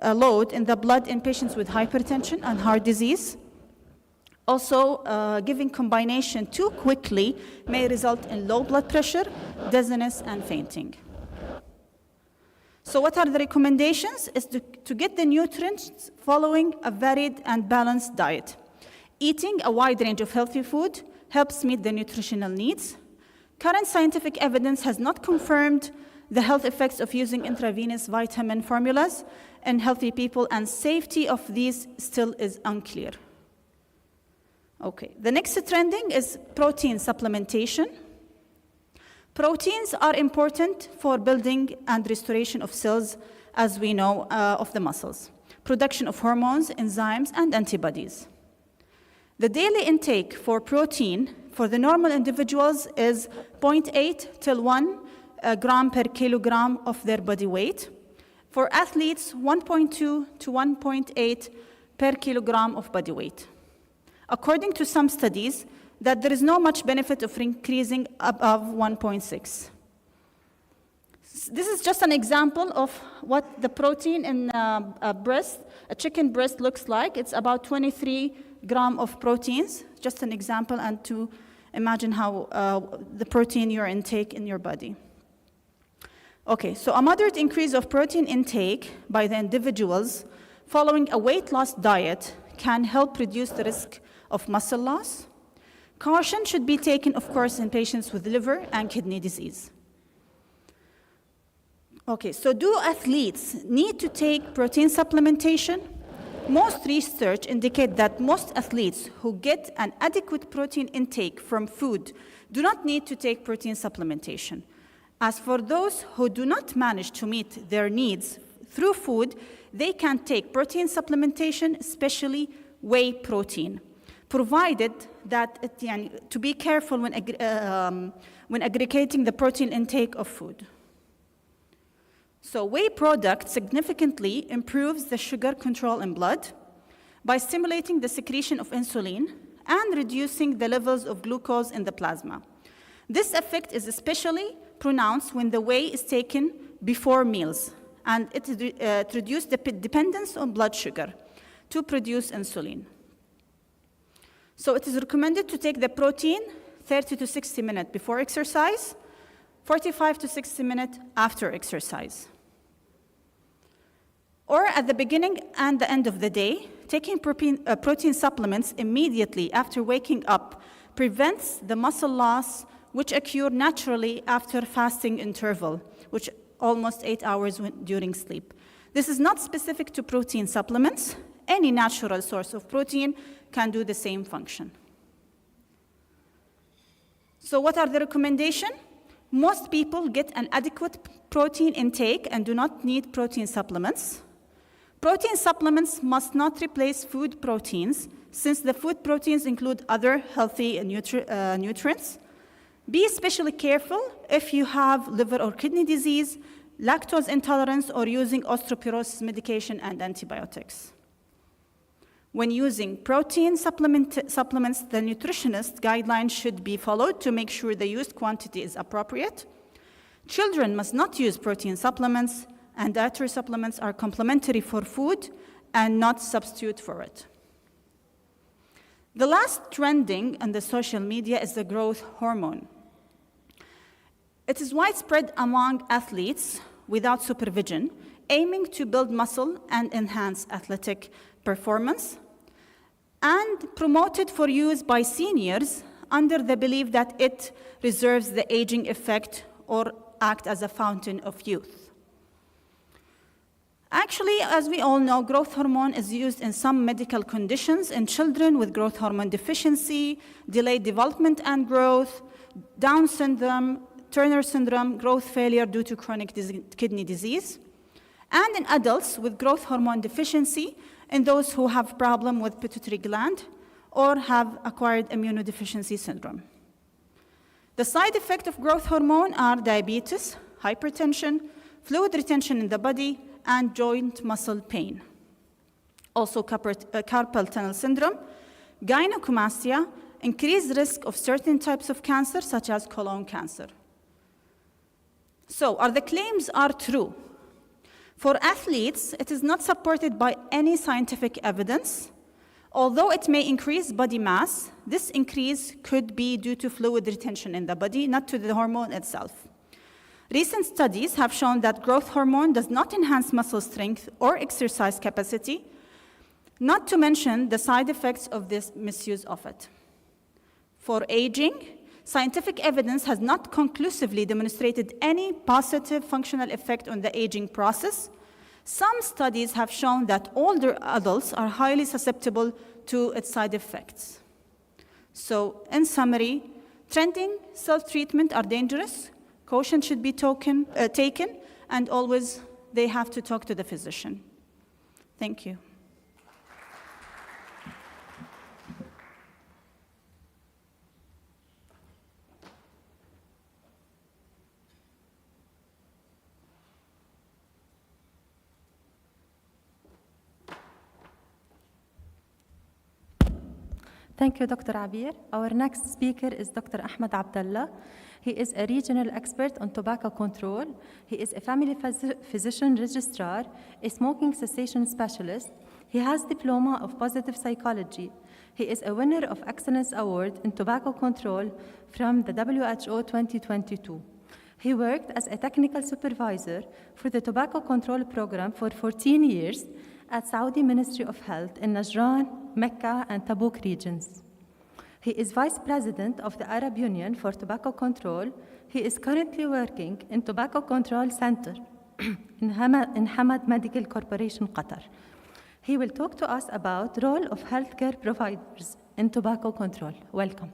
load in the blood in patients with hypertension and heart disease. Also, giving combination too quickly may result in low blood pressure, dizziness, and fainting. So what are the recommendations? Is to get the nutrients following a varied and balanced diet. Eating a wide range of healthy food helps meet the nutritional needs. Current scientific evidence has not confirmed the health effects of using intravenous vitamin formulas in healthy people, and safety of these still is unclear. Okay, the next trending is protein supplementation. Proteins are important for building and restoration of cells, as we know, of the muscles, production of hormones, enzymes, and antibodies. The daily intake for protein for the normal individuals is 0.8 till 1 gram per kilogram of their body weight. For athletes, 1.2 to 1.8 per kilogram of body weight. According to some studies, that there is no much benefit of increasing above 1.6. This is just an example of what the protein in a chicken breast looks like. It's about 23 grams of proteins, just an example, and to imagine how the protein you intake in your body. Okay, so a moderate increase of protein intake by the individuals following a weight loss diet can help reduce the risk of muscle loss. Caution should be taken, of course, in patients with liver and kidney disease. Okay, so do athletes need to take protein supplementation? Most research indicate that most athletes who get an adequate protein intake from food do not need to take protein supplementation. As for those who do not manage to meet their needs through food, they can take protein supplementation, especially whey protein, provided that to be careful when aggregating the protein intake of food. So whey product significantly improves the sugar control in blood by stimulating the secretion of insulin and reducing the levels of glucose in the plasma. This effect is especially pronounced when the whey is taken before meals, and it reduces the dependence on blood sugar to produce insulin. So it is recommended to take the protein 30 to 60 minutes before exercise, 45 to 60 minutes after exercise. Or at the beginning and the end of the day, taking protein supplements immediately after waking up prevents the muscle loss which occur naturally after fasting interval, which almost 8 hours during sleep. This is not specific to protein supplements. Any natural source of protein can do the same function. So what are the recommendations? Most people get an adequate protein intake and do not need protein supplements. Protein supplements must not replace food proteins, since the food proteins include other healthy nutrients. Be especially careful if you have liver or kidney disease, lactose intolerance, or using osteoporosis medication and antibiotics. When using protein supplements, the nutritionist guidelines should be followed to make sure the used quantity is appropriate. Children must not use protein supplements, and dietary supplements are complementary for food and not substitute for it. The last trending on the social media is the growth hormone. It is widespread among athletes without supervision, aiming to build muscle and enhance athletic performance, and promoted for use by seniors under the belief that it reserves the aging effect or act as a fountain of youth. Actually, as we all know, growth hormone is used in some medical conditions in children with growth hormone deficiency, delayed development and growth, Down syndrome, Turner syndrome, growth failure due to chronic kidney disease, and in adults with growth hormone deficiency, in those who have problem with pituitary gland or have acquired immunodeficiency syndrome. The side effects of growth hormone are diabetes, hypertension, fluid retention in the body, and joint muscle pain. Also carpal tunnel syndrome, gynecomastia, increased risk of certain types of cancer, such as colon cancer. So, the claims are true. For athletes, it is not supported by any scientific evidence. Although it may increase body mass, this increase could be due to fluid retention in the body, not to the hormone itself. Recent studies have shown that growth hormone does not enhance muscle strength or exercise capacity, not to mention the side effects of this misuse of it. For aging, scientific evidence has not conclusively demonstrated any positive functional effect on the aging process. Some studies have shown that older adults are highly susceptible to its side effects. So, in summary, trending, self-treatment are dangerous, caution should be taken, and always they have to talk to the physician. Thank you. Thank you, Dr. Abir. Our next speaker is Dr. Ahmed Abdallah. He is a regional expert on tobacco control. He is a family physician registrar, a smoking cessation specialist. He has diploma of positive psychology. He is a winner of Excellence Award in Tobacco Control from the WHO 2022. He worked as a technical supervisor for the Tobacco Control Program for 14 years at Saudi Ministry of Health in Najran, Mecca, and Tabuk regions. He is Vice President of the Arab Union for Tobacco Control. He is currently working in Tobacco Control Center in Hamad Medical Corporation, Qatar. He will talk to us about role of healthcare providers in tobacco control. Welcome.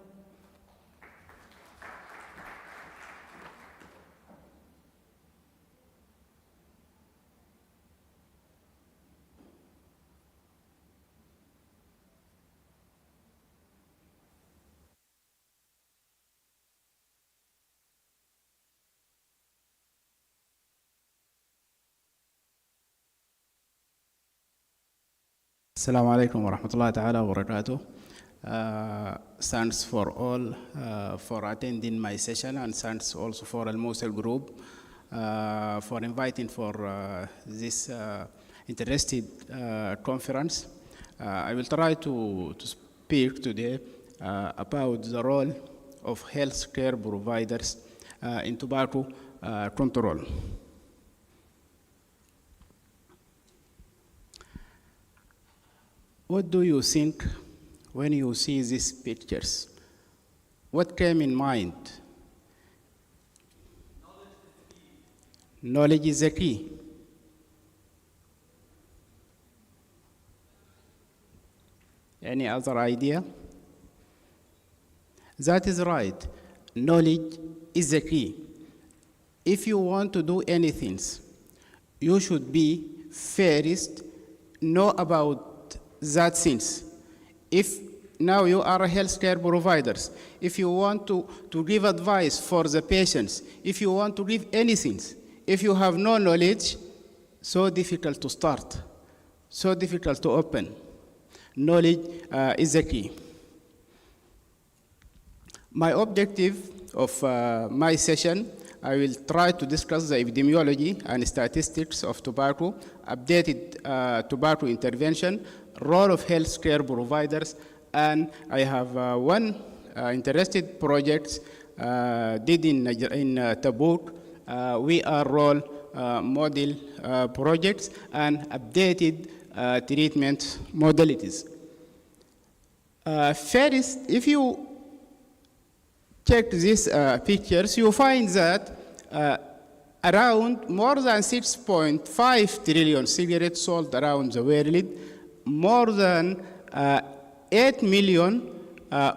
Assalamu alaikum wa rahmatullahi ta'ala wa barakatuh. Thanks for all for attending my session, and thanks also for AlAhsa group for inviting for this interesting conference. I will try to speak today about the role of healthcare providers in tobacco control. What do you think when you see these pictures? What came in mind? Knowledge is the key. Any other idea? That is right. Knowledge is the key. If you want to do anything, you should be first know about that things. If now you are a healthcare providers, if you want to give advice for the patients, if you want to give anything, if you have no knowledge, so difficult to start, so difficult to open. Knowledge is the key. My objective of my session, I will try to discuss the epidemiology and statistics of tobacco, updated tobacco intervention, role of healthcare providers, and I have one interested project did in Tabuk. We are role model projects and updated treatment modalities. First, if you check these pictures, you find that around more than 6.5 trillion cigarettes sold around the world, more than 8 million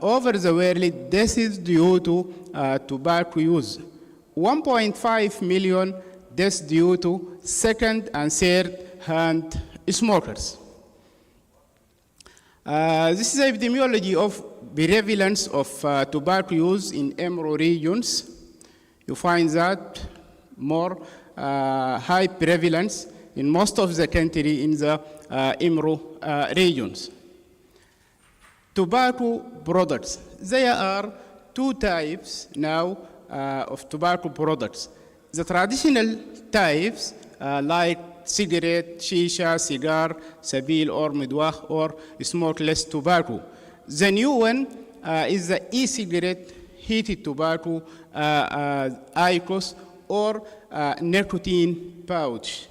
over the world deaths due to tobacco use. 1.5 million deaths due to second and third hand smokers. This is the epidemiology of prevalence of tobacco use in EMRO regions. You find that more high prevalence in most of the country in the EMRO regions. Tobacco products. There are two types now of tobacco products. The traditional types like cigarette, shisha, cigar, sabil, or midwah, or smokeless tobacco. The new one is the e-cigarette, heated tobacco, IQOS, or nicotine pouch.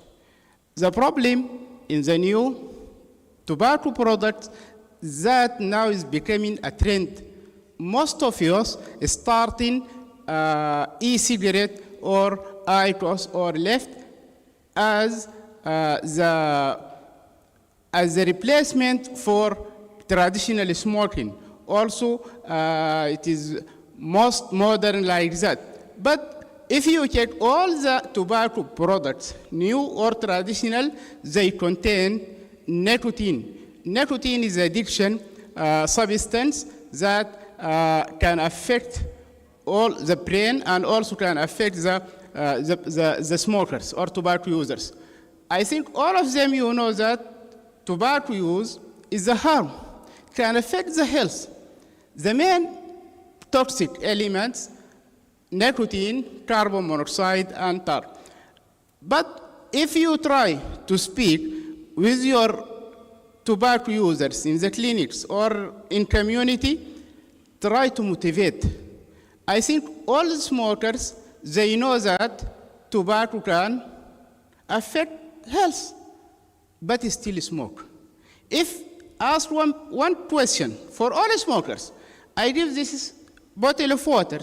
The problem in the new tobacco products that now is becoming a trend. Most of us starting e-cigarette or IQOS or left as the replacement for traditional smoking, Also, it is most modern like that. But if you check all the tobacco products, new or traditional, they contain nicotine. Nicotine is addiction substance that can affect all the brain and also can affect the smokers or tobacco users. I think all of them, you know that tobacco use is a harm, can affect the health. The main toxic elements, nicotine, carbon monoxide, and tar. But if you try to speak with your tobacco users in the clinics or in community, try to motivate. I think all the smokers, they know that tobacco can affect health, but still smoke. If asked one question for all smokers, I give this bottle of water,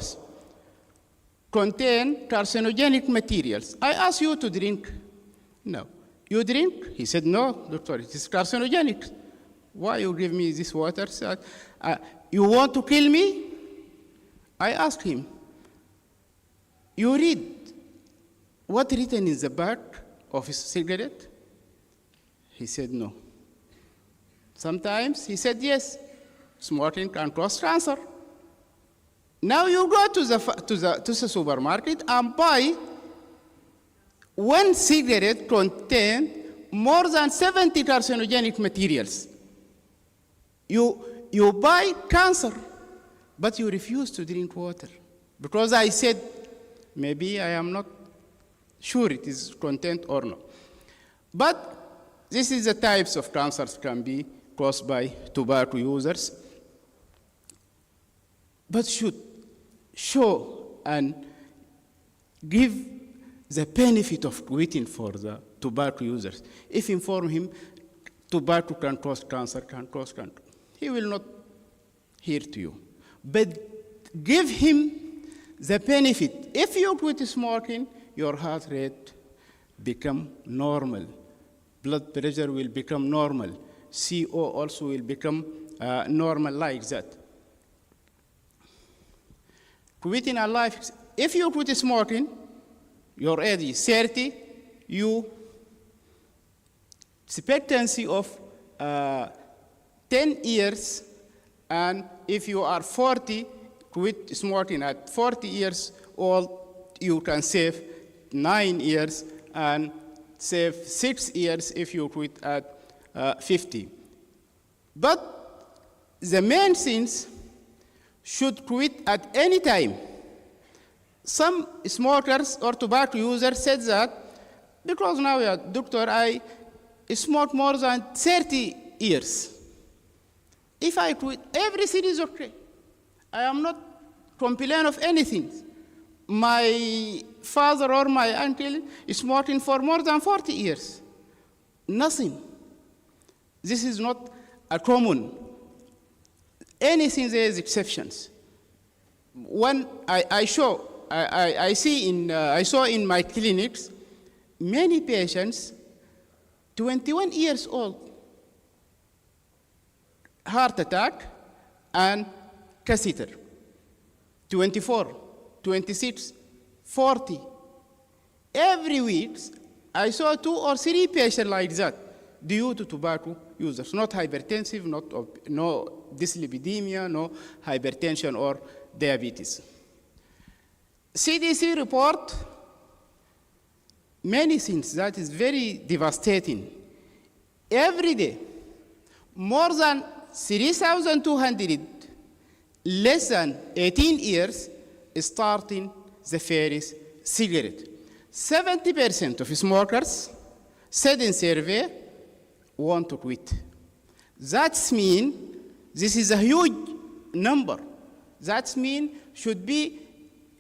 contain carcinogenic materials. I ask you to drink. No. You drink? He said, no, doctor, it is carcinogenic. Why you give me this water? You want to kill me? I asked him, you read what written in the back of his cigarette? He said, no. Sometimes he said, yes, smoking can cause cancer. Now you go to the supermarket and buy one cigarette contains more than 70 carcinogenic materials. You buy cancer, but you refuse to drink water. Because I said, maybe I am not sure it is content or not. But this is the types of cancers can be caused by tobacco users. But should show and give the benefit of quitting for the tobacco users. If inform him tobacco can cause cancer, he will not hear to you. But give him the benefit. If you quit smoking, your heart rate become normal. Blood pressure will become normal. CO also will become normal like that. Quitting a life, if you quit smoking, your age is 30, you expectancy of 10 years, and if you are 40, quit smoking at 40 years old, you can save 9 years and save 6 years if you quit at 50. But the main things should quit at any time. Some smokers or tobacco users said that because now, doctor, I smoke more than 30 years. If I quit, everything is okay. I am not complaining of anything. My father or my uncle is smoking for more than 40 years. Nothing. This is not a common. Anything there is exceptions. When I saw in my clinics many patients, 21 years old, heart attack and catheter, 24, 26, 40. Every week, I saw 2 or 3 patients like that due to tobacco users, not hypertensive, no dyslipidemia, no hypertension or diabetes. CDC report many things that is very devastating. Every day, more than 3,200 less than 18 years starting the first cigarette. 70% of smokers said in survey want to quit. That means this is a huge number. That means should be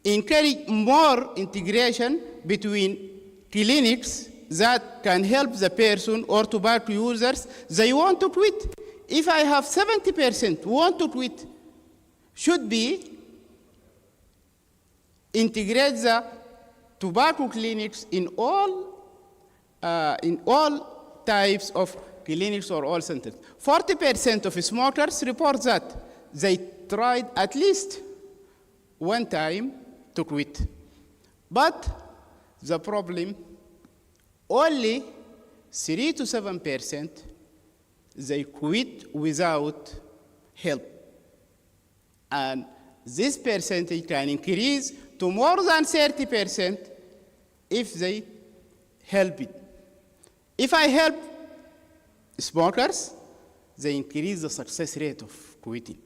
encourage more integration between clinics that can help the person or tobacco users. They want to quit. If I have 70% want to quit, should be integrate the tobacco clinics in all types of clinics or all centers. 40% of smokers report that they tried at least one time to quit. But the problem, only 3 to 7% they quit without help. And this percentage can increase to more than 30% if they help it. If I help smokers, they increase the success rate of quitting.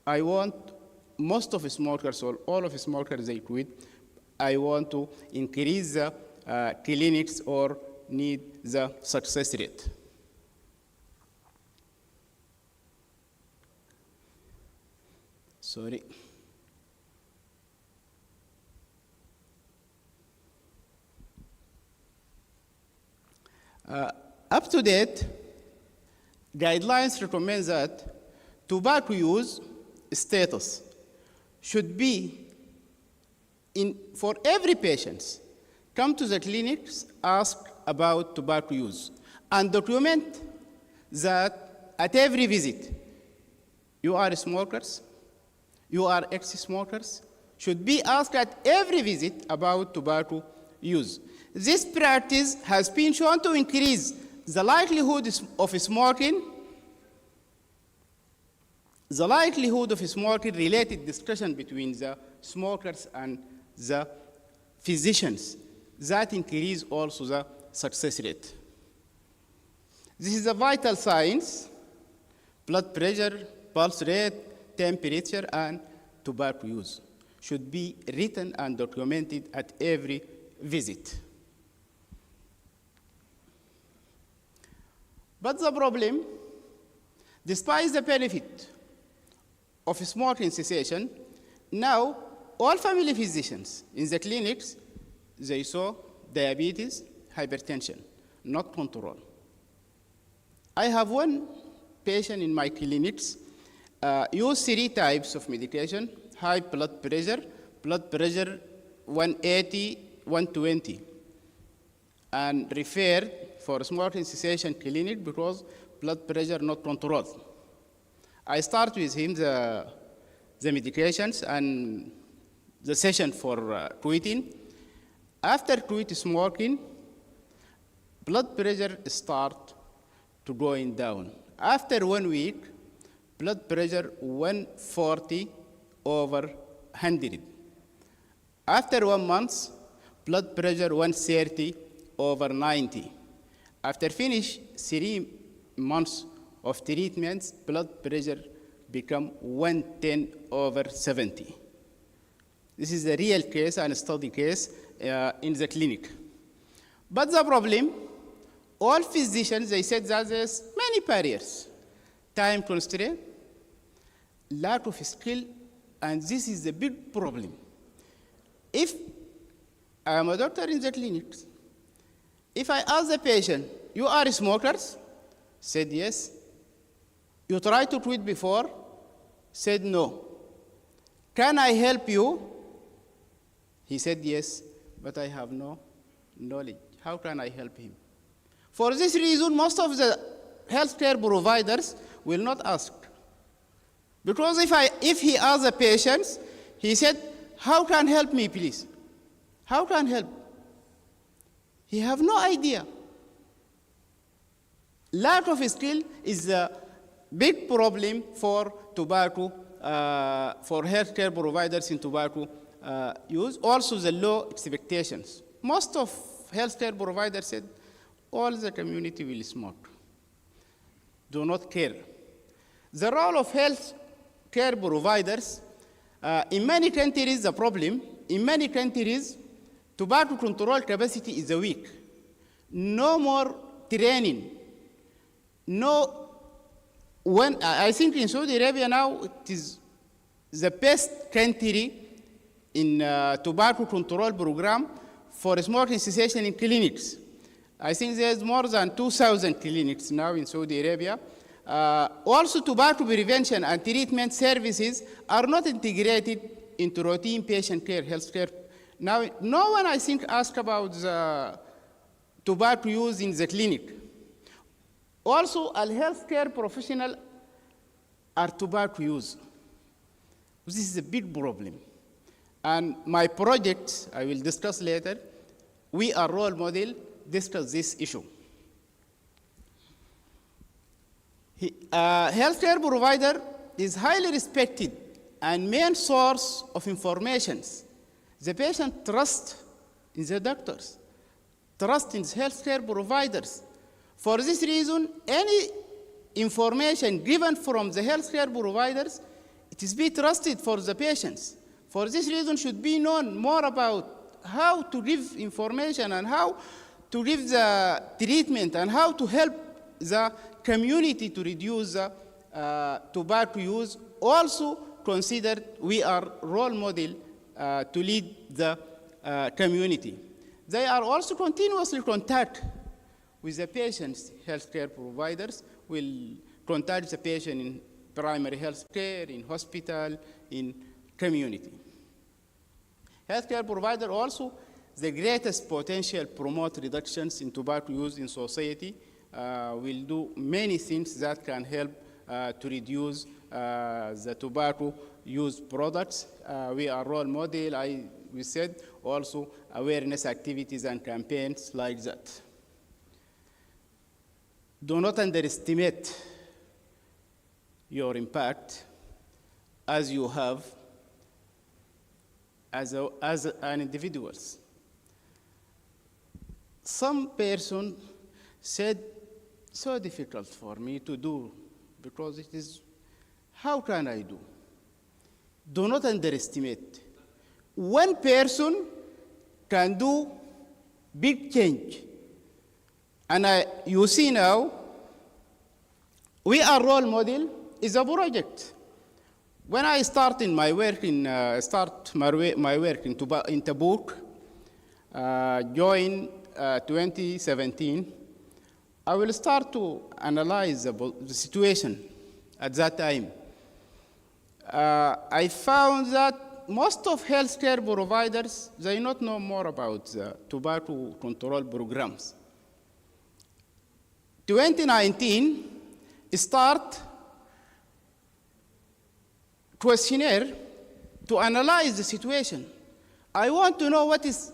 I want most of smokers or all of smokers they quit. I want to increase the clinics or need the success rate. Sorry. Up to date, guidelines recommend that tobacco use status should be for every patient. Come to the clinics, ask about tobacco use, and document that at every visit, you are smokers, you are ex-smokers, should be asked at every visit about tobacco use. This practice has been shown to increase the likelihood of smoking, related discussion between the smokers and the physicians. That increase also the success rate. This is a vital signs: blood pressure, pulse rate, temperature, and tobacco use should be written and documented at every visit. But the problem, despite the benefit of smoking cessation, now all family physicians in the clinics, they saw diabetes, hypertension, not control. I have one patient in my clinics, use 3 types of medication: high blood pressure 180, 120, and referred for smoking cessation clinic because blood pressure not controlled. I start with him the medications and the session for quitting. After quit smoking, blood pressure start to going down. After 1 week, blood pressure 140/100. After 1 month, blood pressure 130/90. After finish 3 months of treatments, blood pressure become 110/70. This is a real case and a study case in the clinic. But the problem, all physicians, they said that there's many barriers: time constraint, lack of skill, and this is the big problem. If I am a doctor in the clinics, if I ask the patient, you are smokers? Said yes. You tried to quit before? Said no. Can I help you? He said yes, but I have no knowledge. How can I help him? For this reason, most of the healthcare providers will not ask. Because if he asks the patients, he said, how can help me, please? How can help? He have no idea. Lack of skill is a big problem for tobacco, for healthcare providers in tobacco use. Also the low expectations. Most of healthcare providers said, all the community will smoke. Do not care. The role of healthcare providers, in many countries, the problem, in many countries, tobacco control capacity is weak. No more training. I think in Saudi Arabia now, it is the best country in tobacco control program for smoking cessation in clinics. I think there's more than 2,000 clinics now in Saudi Arabia. Also, tobacco prevention and treatment services are not integrated into routine patient care, healthcare. Now, no one, I think, asked about the tobacco use in the clinic. Also, a healthcare professional are tobacco use. This is a big problem. And my project, I will discuss later, we are role model, discuss this issue. Healthcare provider is highly respected and main source of information. The patient trusts in the doctors, trust in healthcare providers. For this reason, any information given from the healthcare providers, it is be trusted for the patients. For this reason, should be known more about how to give information and how to give the treatment and how to help the community to reduce tobacco use. Also considered we are role model to lead the community. They are also continuously contact with the patients. Healthcare providers will contact the patient in primary health care, in hospital, in community. Healthcare provider also the greatest potential promote reductions in tobacco use in society. Will do many things that can help to reduce the tobacco use products. We are role model, we said, also awareness activities and campaigns like that. Do not underestimate your impact as you have as an individuals. Some person said, so difficult for me to do because it is, how can I do? Do not underestimate. One person can do big change. And you see now, we are role model is a project. When I start in my work in my work in Tabuk, join 2017, I will start to analyze the situation at that time. I found that most of healthcare providers, they not know more about the tobacco control programs. 2019, start questionnaire to analyze the situation. I want to know what is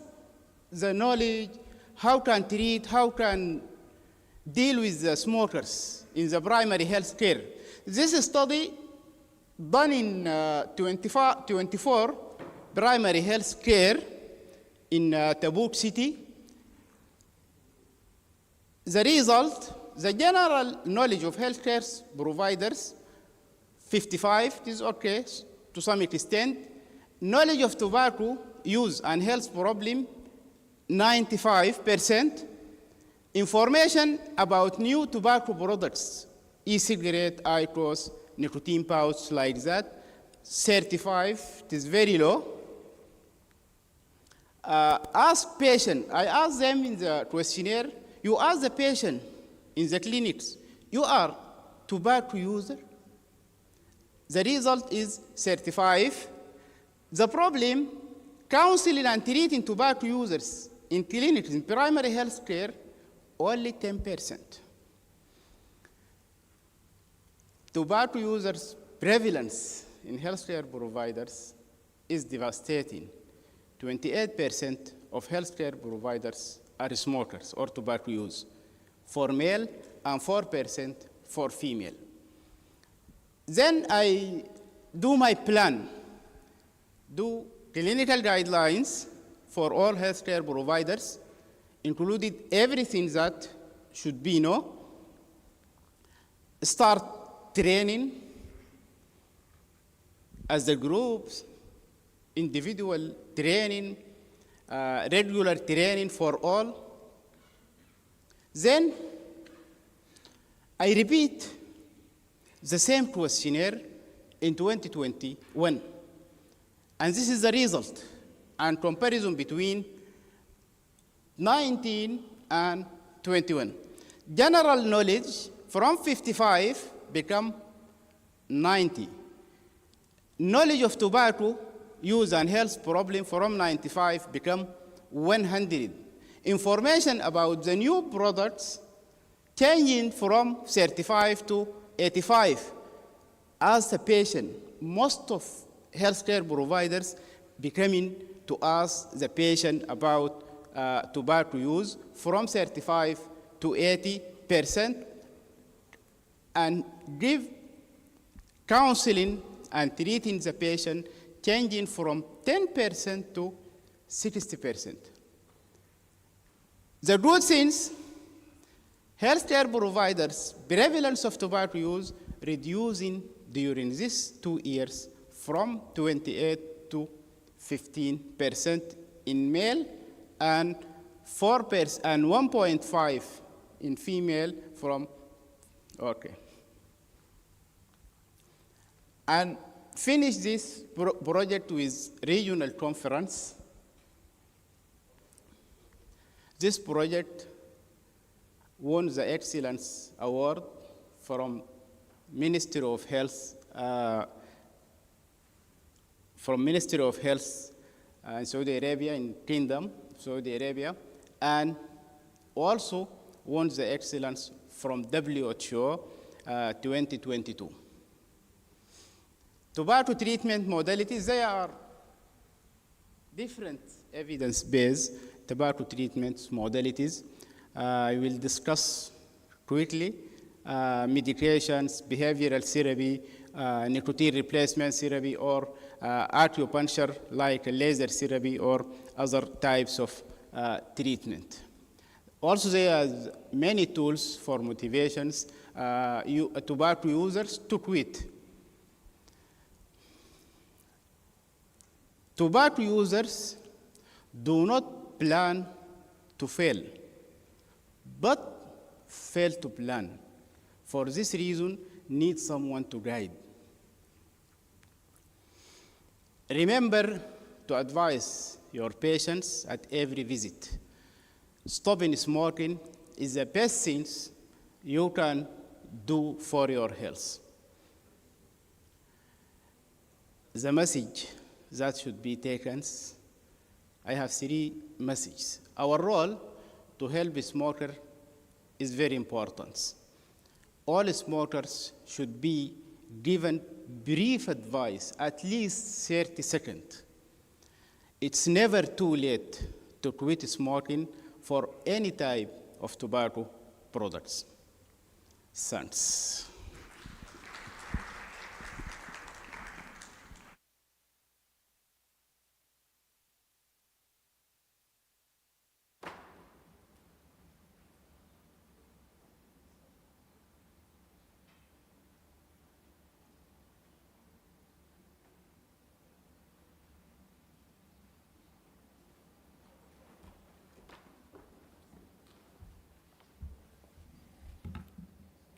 the knowledge, how can treat, how can deal with the smokers in the primary health care. This study done in 24 primary health care in Tabuk city. The result, the general knowledge of healthcare providers, 55, is okay to some extent. Knowledge of tobacco use and health problem, 95%. Information about new tobacco products, e-cigarette, IQOS, nicotine pouch, like that, 35, it is very low. Ask patient, I asked them in the questionnaire, you ask the patient in the clinics, you are tobacco user? The result is 35. The problem, counseling and treating tobacco users in clinics, in primary health care, only 10%. Tobacco users' prevalence in healthcare providers is devastating. 28% of healthcare providers are smokers or tobacco use for male and 4% for female. Then I do my plan, do clinical guidelines for all healthcare providers, included everything that should be known, start training as the groups, individual training, regular training for all. Then I repeat the same questionnaire in 2021. And this is the result and comparison between 19 and 21. General knowledge from 55 become 90. Knowledge of tobacco use and health problem from 95 become 100. Information about the new products changing from 35 to 85. As a patient, most of healthcare providers becoming to ask the patient about tobacco use from 35 to 80%, and give counseling and treating the patient changing from 10% to 60%. The good things, healthcare providers' prevalence of tobacco use reducing during these 2 years from 28 to 15% in male and 4% and 1.5 in female from, okay. And finish this project with regional conference. This project won the Excellence Award from Ministry of Health, in Saudi Arabia, in Kingdom, Saudi Arabia, and also won the Excellence from WHO 2022. Tobacco treatment modalities, they are different evidence-based tobacco treatment modalities. I will discuss quickly medications, behavioral therapy, nicotine replacement therapy, or acupuncture like laser therapy or other types of treatment. Also, there are many tools for motivations tobacco users to quit. Tobacco users do not plan to fail, but fail to plan. For this reason, need someone to guide. Remember to advise your patients at every visit. Stopping smoking is the best thing you can do for your health. The message that should be taken, I have 3 messages. Our role to help a smoker is very important. All smokers should be given brief advice, at least 30 seconds. It's never too late to quit smoking for any type of tobacco products. Thanks.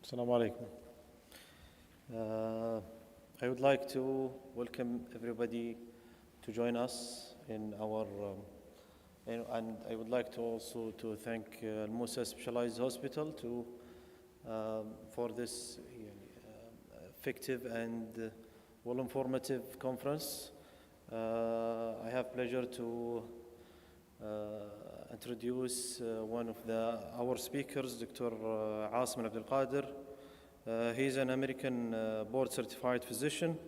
Assalamu alaikum. I would like to welcome everybody to join us in our, and I would like to also to thank AlAhsa Specialized Hospital for this effective and well informative conference. I have pleasure to introduce one of our speakers, Dr. Asim Abdul Qadir. He is an American board-certified physician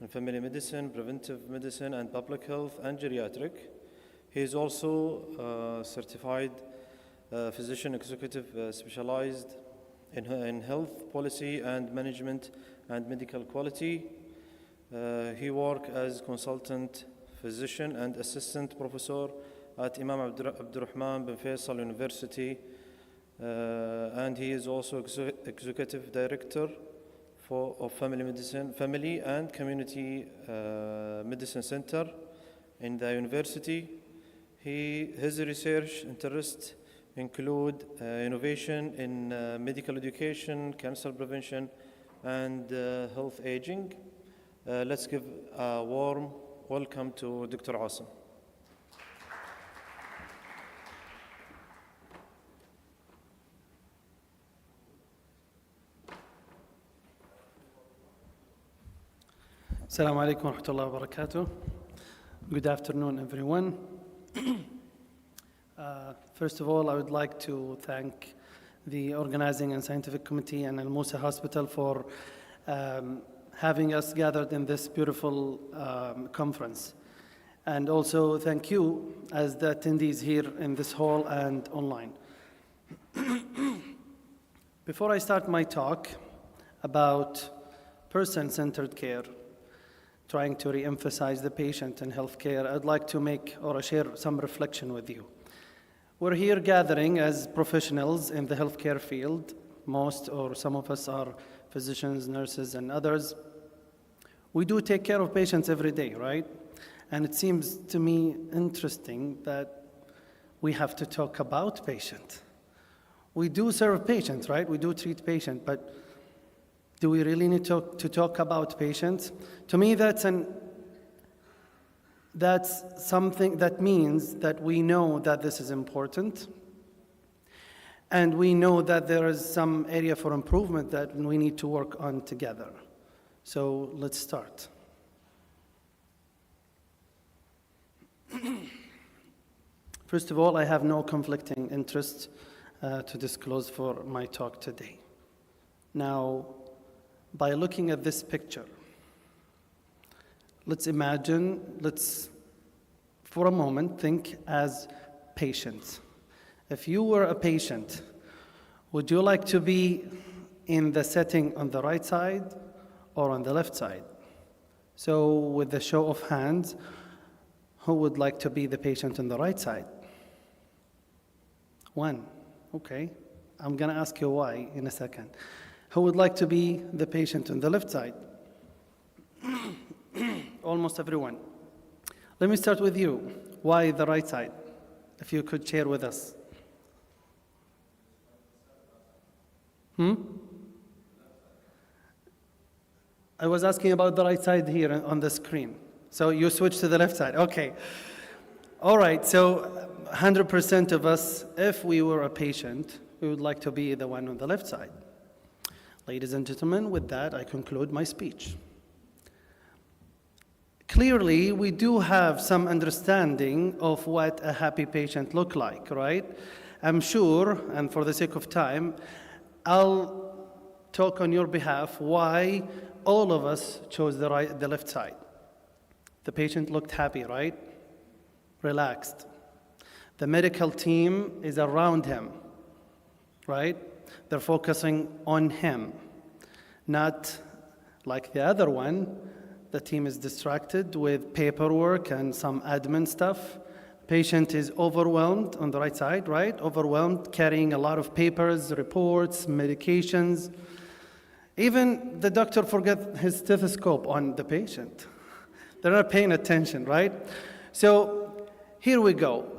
in family medicine, preventive medicine, and public health and geriatric. He is also certified physician executive specialized in health policy and management and medical quality. He worked as consultant physician and assistant professor at Imam Abdurrahman bin Faisal University, and he is also executive director of Family and Community Medicine Center in the university. His research interests include innovation in medical education, cancer prevention, and health aging. Let's give a warm welcome to Dr. Asim. Assalamu alaikum wa rahmatullahi wa barakatuh. Good afternoon, everyone. First of all, I would like to thank the organizing and scientific committee and AlAhsa Hospital for having us gathered in this beautiful conference. And also thank you as the attendees here in this hall and online. Before I start my talk about person-centered care, trying to re-emphasize the patient in healthcare, I'd like to make or share some reflection with you. We're here gathering as professionals in the healthcare field. Most or some of us are physicians, nurses, and others. We do take care of patients every day, right? And it seems to me interesting that we have to talk about patient. We do serve patients, right? We do treat patients, but do we really need to talk about patients? To me, that's something that means that we know that this is important, and we know that there is some area for improvement that we need to work on together. So let's start. First of all, I have no conflicting interests to disclose for my talk today. Now, by looking at this picture, let's for a moment think as patients. If you were a patient, would you like to be in the setting on the right side or on the left side? So with the show of hands, who would like to be the patient on the right side? One. Okay. I'm going to ask you why in a second. Who would like to be the patient on the left side? Almost everyone. Let me start with you. Why the right side? If you could share with us. I was asking about the right side here on the screen. So you switched to the left side. Okay. All right. So 100% of us, if we were a patient, we would like to be the one on the left side. Ladies and gentlemen, with that, I conclude my speech. Clearly, we do have some understanding of what a happy patient looks like, right? I'm sure, and for the sake of time, I'll talk on your behalf why all of us chose the left side. The patient looked happy, right? Relaxed. The medical team is around him, right? They're focusing on him, not like the other one. The team is distracted with paperwork and some admin stuff. Patient is overwhelmed on the right side, right? Overwhelmed, carrying a lot of papers, reports, medications. Even the doctor forgot his stethoscope on the patient. They're not paying attention, right? So here we go.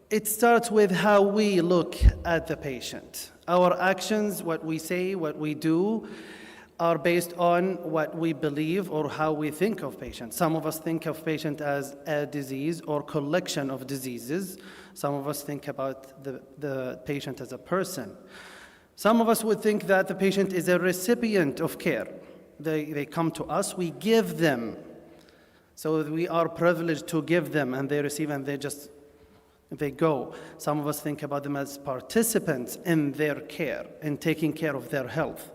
It starts with how we look at the patient. Our actions, what we say, what we do, are based on what we believe or how we think of patients. Some of us think of patient as a disease or collection of diseases. Some of us think about the patient as a person. Some of us would think that the patient is a recipient of care. They come to us, we give them. So we are privileged to give them, and they receive, and they go. Some of us think about them as participants in their care, in taking care of their health.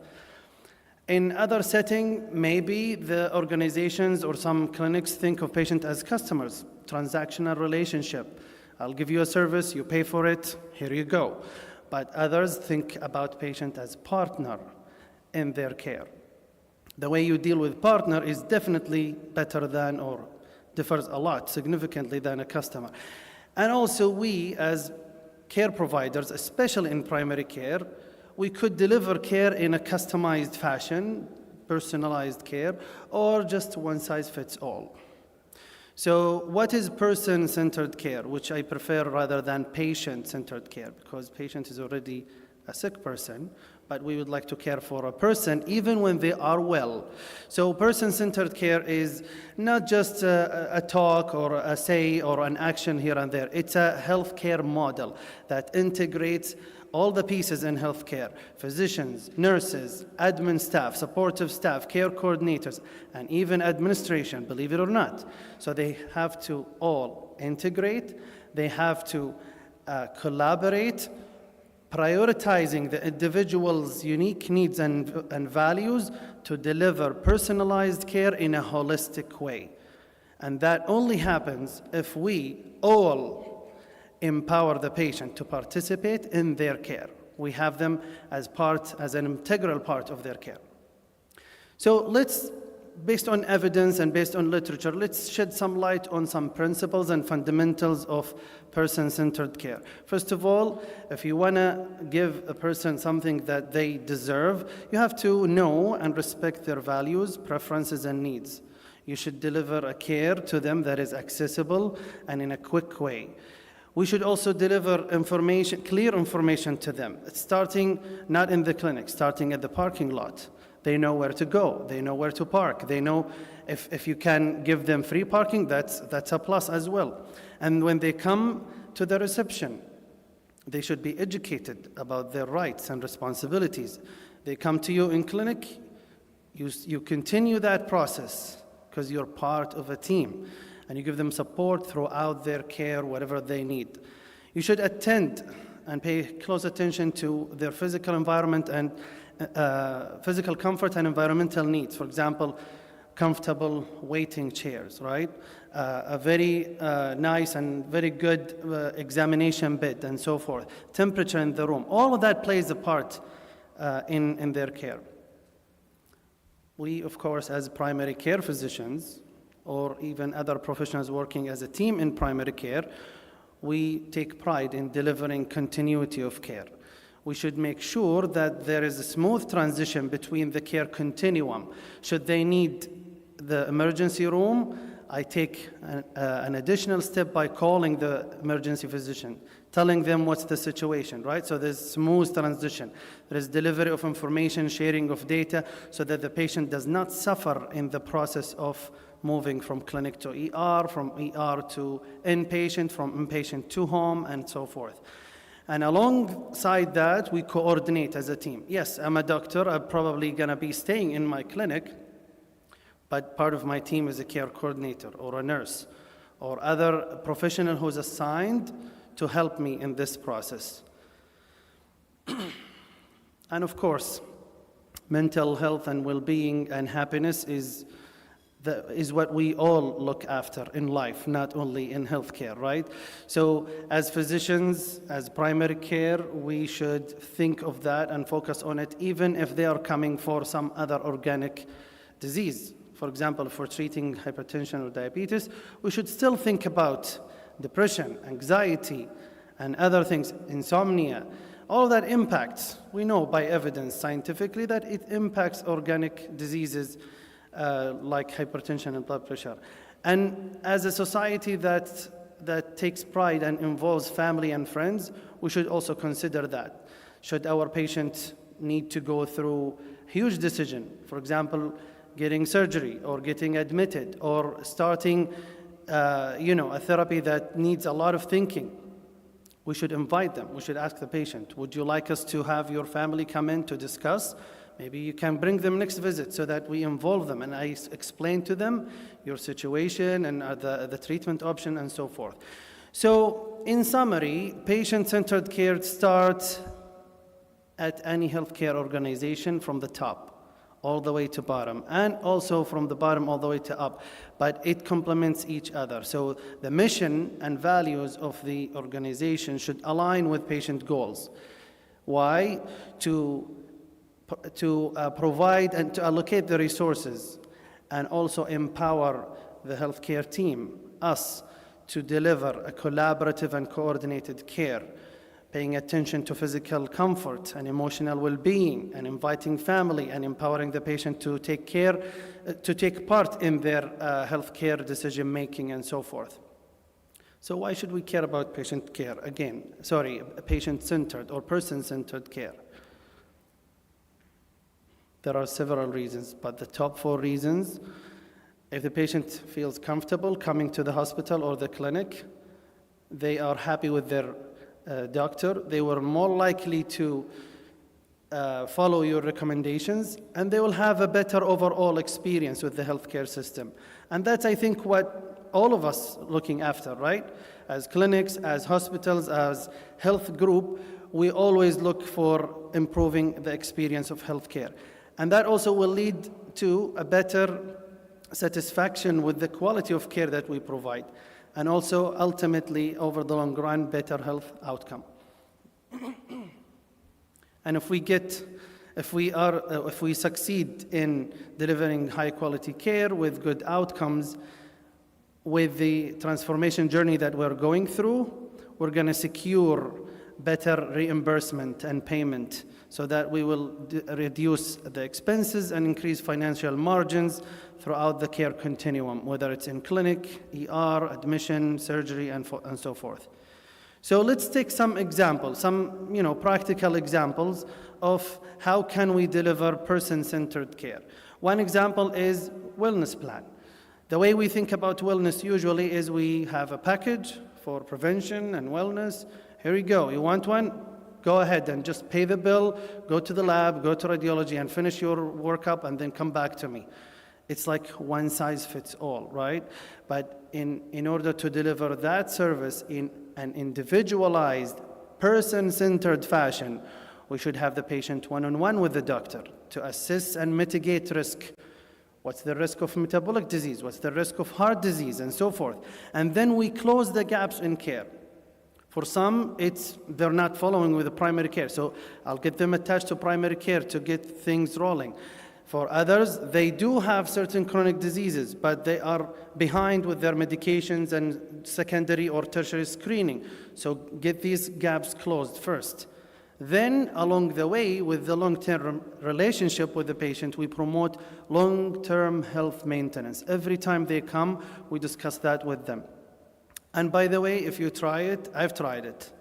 In other setting, maybe the organizations or some clinics think of patient as customers, transactional relationship. I'll give you a service, you pay for it, here you go. But others think about patient as partner in their care. The way you deal with partner is definitely better than or differs a lot significantly than a customer. And also we as care providers, especially in primary care, we could deliver care in a customized fashion, personalized care, or just one size fits all. So what is person-centered care, which I prefer rather than patient-centered care, because patient is already a sick person, but we would like to care for a person even when they are well. So person-centered care is not just a talk or a say or an action here and there. It's a healthcare model that integrates all the pieces in healthcare: physicians, nurses, admin staff, supportive staff, care coordinators, and even administration, believe it or not. So they have to all integrate, they have to collaborate prioritizing the individual's unique needs and values to deliver personalized care in a holistic way. And that only happens if we all empower the patient to participate in their care. We have them as an integral part of their care. So let's, based on evidence and based on literature, let's shed some light on some principles and fundamentals of person-centered care. First of all, if you want to give a person something that they deserve, you have to know and respect their values, preferences, and needs. You should deliver a care to them that is accessible and in a quick way. We should also deliver information, clear information to them, starting not in the clinic, starting at the parking lot. They know where to go, they know where to park, they know if you can give them free parking, that's a plus as well. And when they come to the reception, they should be educated about their rights and responsibilities. They come to you in clinic, you continue that process because you're part of a team, and you give them support throughout their care, whatever they need. You should attend and pay close attention to their physical environment and physical comfort and environmental needs. For example, comfortable waiting chairs, right? A very nice and very good examination bed and so forth. Temperature in the room. All of that plays a part in their care. We, of course, as primary care physicians, or even other professionals working as a team in primary care, we take pride in delivering continuity of care. We should make sure that there is a smooth transition between the care continuum. Should they need the emergency room, I take an additional step by calling the emergency physician, telling them what's the situation, right? So there's smooth transition. There is delivery of information, sharing of data, so that the patient does not suffer in the process of moving from clinic to ER, from ER to inpatient, from inpatient to home, and so forth. And alongside that, we coordinate as a team. Yes, I'm a doctor. I'm probably going to be staying in my clinic, but part of my team is a care coordinator or a nurse or other professional who's assigned to help me in this process. And of course, mental health and well-being and happiness is what we all look after in life, not only in healthcare, right? So as physicians, as primary care, we should think of that and focus on it, even if they are coming for some other organic disease. For example, if we're treating hypertension or diabetes, we should still think about depression, anxiety, and other things, insomnia. All that impacts, we know by evidence scientifically that it impacts organic diseases like hypertension and blood pressure. And as a society that takes pride and involves family and friends, we should also consider that. Should our patient need to go through huge decision, for example, getting surgery or getting admitted or starting a therapy that needs a lot of thinking, we should invite them. We should ask the patient, would you like us to have your family come in to discuss? Maybe you can bring them next visit so that we involve them and I explain to them your situation and the treatment option and so forth. So in summary, patient-centered care starts at any healthcare organization from the top all the way to bottom, and also from the bottom all the way to up, but it complements each other. So the mission and values of the organization should align with patient goals. Why? To provide and to allocate the resources and also empower the healthcare team, us, to deliver a collaborative and coordinated care, paying attention to physical comfort and emotional well-being, and inviting family and empowering the patient to take part in their healthcare decision-making and so forth. So why should we care about patient care? Patient-centered or person-centered care? There are several reasons, but the top 4 reasons: if the patient feels comfortable coming to the hospital or the clinic, they are happy with their doctor, they were more likely to follow your recommendations, and they will have a better overall experience with the healthcare system. And that's, I think, what all of us looking after, right? As clinics, as hospitals, as health group, we always look for improving the experience of healthcare. And that also will lead to a better satisfaction with the quality of care that we provide, and also ultimately, over the long run, better health outcome. And if we succeed in delivering high quality care with good outcomes, with the transformation journey that we're going through, we're going to secure better reimbursement and payment so that we will reduce the expenses and increase financial margins throughout the care continuum, whether it's in clinic, ER, admission, surgery, and so forth. So let's take some examples, some practical examples of how can we deliver person-centered care. One example is wellness plan. The way we think about wellness usually is we have a package for prevention and wellness. Here you go. You want one? Go ahead and just pay the bill, go to the lab, go to radiology, and finish your workup, and then come back to me. It's like one size fits all, right? But in order to deliver that service in an individualized, person-centered fashion, we should have the patient one-on-one with the doctor to assess and mitigate risk. What's the risk of metabolic disease? What's the risk of heart disease? And so forth. And then we close the gaps in care. For some, they're not following with the primary care, so I'll get them attached to primary care to get things rolling. For others, they do have certain chronic diseases, but they are behind with their medications and secondary or tertiary screening. So get these gaps closed first. Then, along the way, with the long-term relationship with the patient, we promote long-term health maintenance. Every time they come, we discuss that with them. And by the way, if you try it, I've tried it.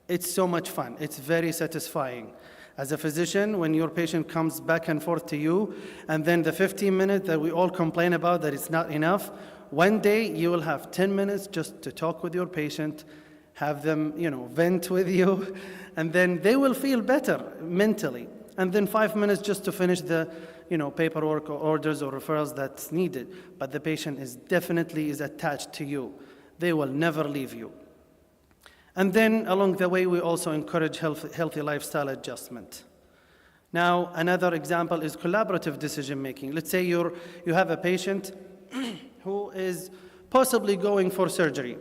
It's so much fun. It's very satisfying. As a physician, when your patient comes back and forth to you, and then the 15 minutes that we all complain about that it's not enough, one day you will have 10 minutes just to talk with your patient, have them, vent with you, and then they will feel better mentally. And then 5 minutes just to finish the, paperwork or orders or referrals that's needed. But the patient is definitely attached to you. They will never leave you. And then along the way, we also encourage healthy lifestyle adjustment. Now, another example is collaborative decision making. Let's say you have a patient who is possibly going for surgery,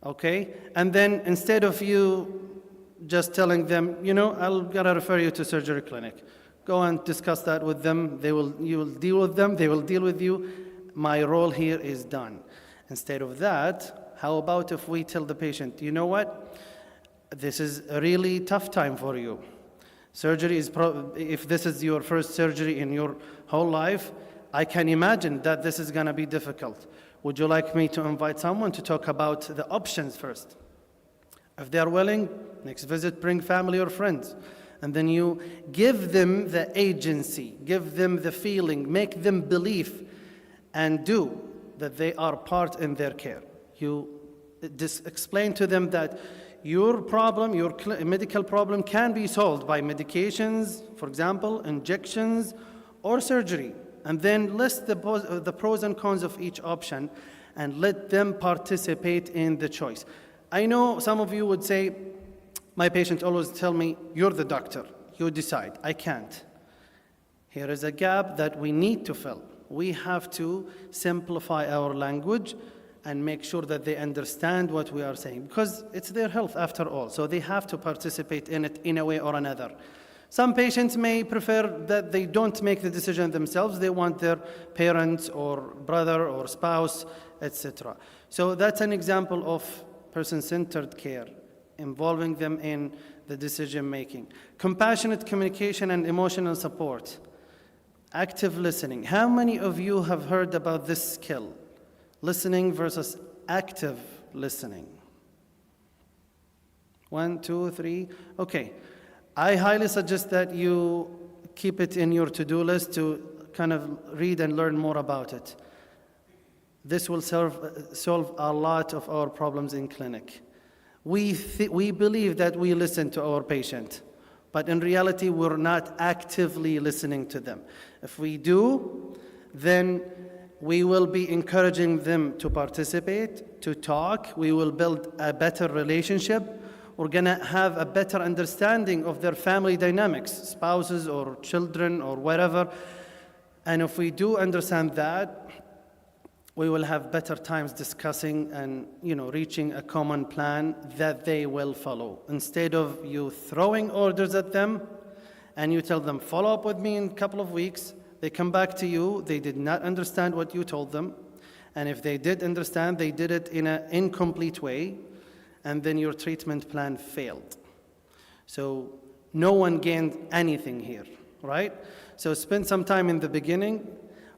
okay? And then instead of you just telling them, I'm gonna refer you to surgery clinic, go and discuss that with them. You will deal with them, they will deal with you. My role here is done. Instead of that, how about if we tell the patient, you know what? This is a really tough time for you. Surgery is, if this is your first surgery in your whole life, I can imagine that this is gonna be difficult. Would you like me to invite someone to talk about the options first? If they're willing, next visit, bring family or friends. And then you give them the agency, give them the feeling, make them believe and do that they are part in their care. You explain to them that your problem, your medical problem can be solved by medications, for example, injections, or surgery. And then list the pros and cons of each option and let them participate in the choice. I know some of you would say, my patient always tell me, you're the doctor, you decide. I can't. Here is a gap that we need to fill. We have to simplify our language and make sure that they understand what we are saying, because it's their health after all, so they have to participate in it in a way or another. Some patients may prefer that they don't make the decision themselves. They want their parents or brother or spouse, etc. So that's an example of person-centered care, involving them in the decision-making. Compassionate communication and emotional support. Active listening. How many of you have heard about this skill? Listening versus active listening. 1, 2, 3. Okay. I highly suggest that you keep it in your to-do list to kind of read and learn more about it. This will solve a lot of our problems in clinic. We believe that we listen to our patient, but in reality, we're not actively listening to them. If we do, then We will be encouraging them to participate, to talk. We will build a better relationship. We're going to have a better understanding of their family dynamics, spouses or children or whatever. And if we do understand that, we will have better times discussing and reaching a common plan that they will follow. Instead of you throwing orders at them and you tell them, follow up with me in a couple of weeks, they come back to you, they did not understand what you told them. And if they did understand, they did it in an incomplete way, and then your treatment plan failed. So no one gained anything here, right? So spend some time in the beginning,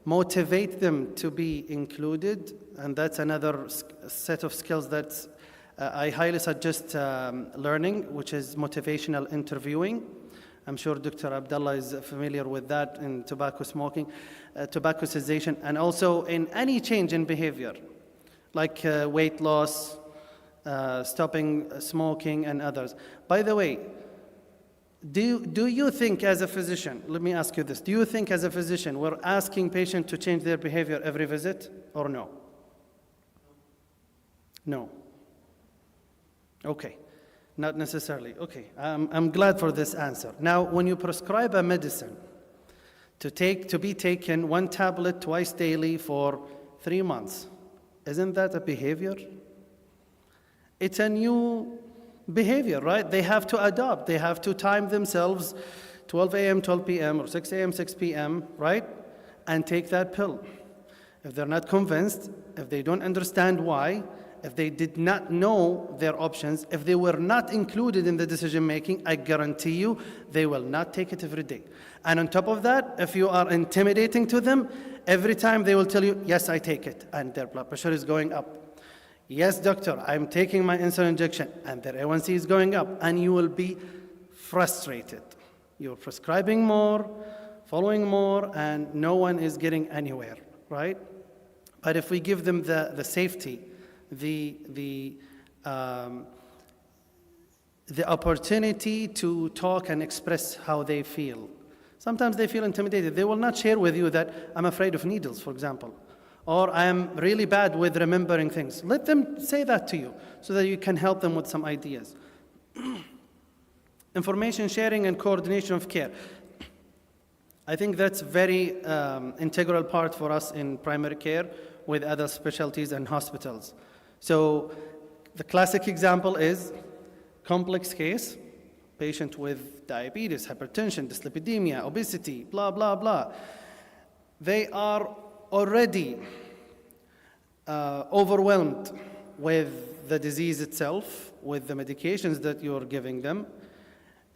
motivate them to be included, and that's another set of skills that I highly suggest learning, which is motivational interviewing. I'm sure Dr. Abdullah is familiar with that in tobacco smoking, tobacco cessation, and also in any change in behavior, like weight loss, stopping smoking, and others. By the way, do you think as a physician, let me ask you this, do you think as a physician we're asking patients to change their behavior every visit or no? No. Okay. Not necessarily. Okay, I'm glad for this answer. Now, when you prescribe a medicine to be taken one tablet twice daily for 3 months, isn't that a behavior? It's a new behavior, right? They have to adopt. They have to time themselves 12 a.m., 12 p.m., or 6 a.m., 6 p.m., right? And take that pill. If they're not convinced, if they don't understand why, if they did not know their options, if they were not included in the decision making, I guarantee you they will not take it every day. And on top of that, if you are intimidating to them, every time they will tell you, yes, I take it, and their blood pressure is going up. Yes, doctor, I'm taking my insulin injection, and their A1C is going up, and you will be frustrated. You're prescribing more, following more, and no one is getting anywhere, right? But if we give them the safety, the opportunity to talk and express how they feel. Sometimes they feel intimidated. They will not share with you that I'm afraid of needles, for example, or I am really bad with remembering things. Let them say that to you so that you can help them with some ideas. Information sharing and coordination of care. I think that's very integral part for us in primary care with other specialties and hospitals. So the classic example is complex case, patient with diabetes, hypertension, dyslipidemia, obesity, blah, blah, blah. They are already overwhelmed with the disease itself, with the medications that you're giving them,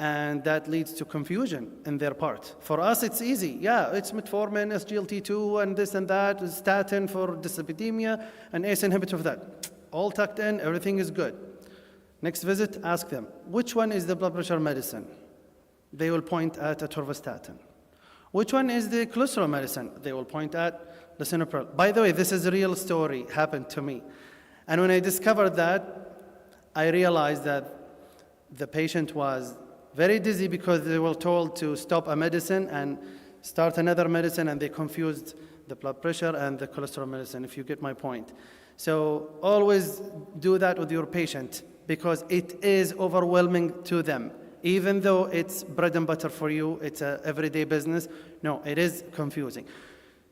and that leads to confusion in their part. For us, it's easy. Yeah, it's metformin, SGLT2, and this and that, statin for dyslipidemia, and ACE inhibitor for that. All tucked in, everything is good. Next visit, ask them, which one is the blood pressure medicine? They will point at atorvastatin. Which one is the cholesterol medicine? They will point at lisinopril. By the way, this is a real story, happened to me. And when I discovered that, I realized that the patient was very dizzy because they were told to stop a medicine and start another medicine, and they confused the blood pressure and the cholesterol medicine, if you get my point. So always do that with your patient because it is overwhelming to them. Even though it's bread and butter for you, it's an everyday business, no, it is confusing.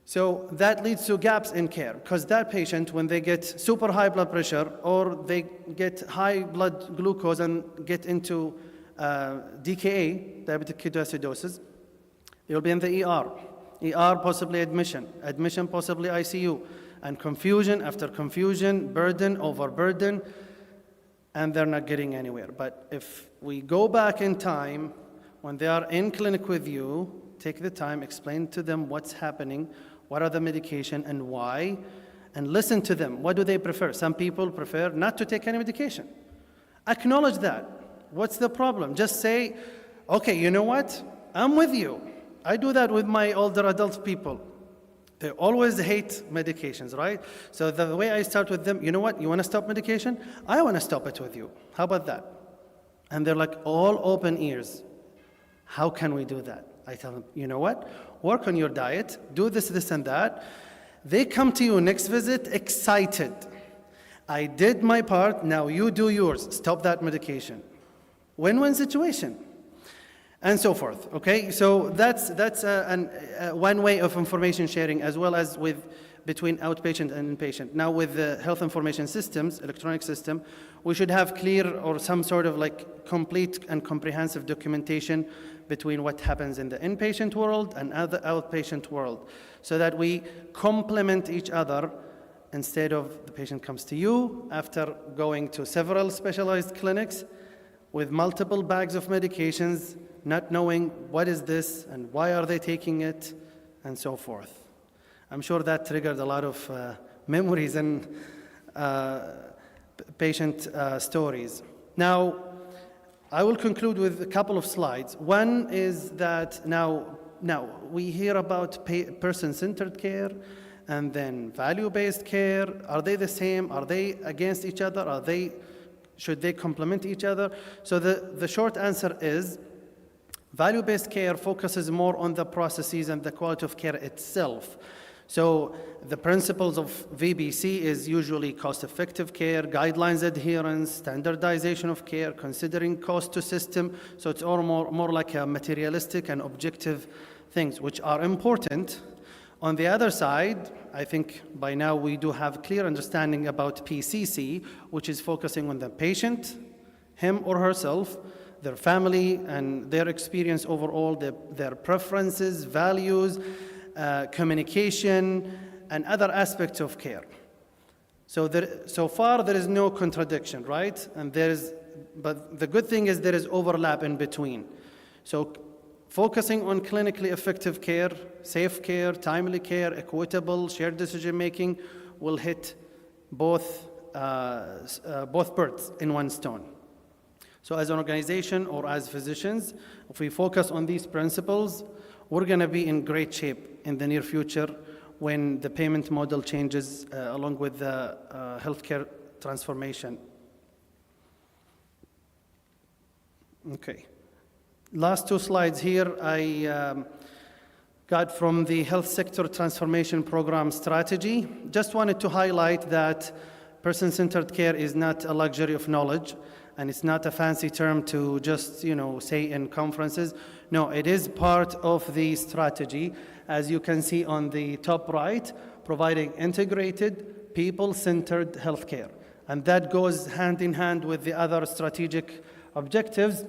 So that leads to gaps in care because that patient, when they get super high blood pressure or they get high blood glucose and get into DKA, diabetic ketoacidosis, they will be in the ER. ER possibly admission possibly ICU, and confusion after confusion, burden over burden, and they're not getting anywhere. But if we go back in time, when they are in clinic with you, take the time, explain to them what's happening, what are the medication and why, and listen to them. What do they prefer? Some people prefer not to take any medication. Acknowledge that. What's the problem? Just say, okay, you know what? I'm with you. I do that with my older adult people. They always hate medications, right? So the way I start with them, you know what? You want to stop medication? I want to stop it with you. How about that? And they're like all open ears. How can we do that? I tell them, you know what? Work on your diet. Do this, this, and that. They come to you next visit excited. I did my part, now you do yours. Stop that medication. Win-win situation. And so forth, okay? So that's one way of information sharing, as well as between outpatient and inpatient. Now with the health information systems, electronic system, we should have clear or some sort of like complete and comprehensive documentation between what happens in the inpatient world and the outpatient world, so that we complement each other instead of the patient comes to you after going to several specialized clinics with multiple bags of medications, not knowing what is this and why are they taking it, and so forth. I'm sure that triggered a lot of memories and patient stories. Now, I will conclude with a couple of slides. One is that now we hear about person-centered care and then value-based care. Are they the same? Are they against each other? Should they complement each other? So the short answer is value-based care focuses more on the processes and the quality of care itself. So the principles of VBC is usually cost-effective care, guidelines adherence, standardization of care, considering cost to system. So it's all more like a materialistic and objective things, which are important. On the other side, I think by now we do have clear understanding about PCC, which is focusing on the patient, him or herself, their family, and their experience overall, their preferences, values, communication, and other aspects of care. So far there is no contradiction, right? But the good thing is there is overlap in between. So focusing on clinically effective care, safe care, timely care, equitable, shared decision making will hit both birds in one stone. So as an organization or as physicians, if we focus on these principles, we're going to be in great shape in the near future when the payment model changes along with the healthcare transformation. Okay. Last two slides here I got from the Health Sector Transformation Program strategy. Just wanted to highlight that person-centered care is not a luxury of knowledge, and it's not a fancy term to just, say in conferences. No, it is part of the strategy, as you can see on the top right, providing integrated, people-centered healthcare. And that goes hand in hand with the other strategic objectives: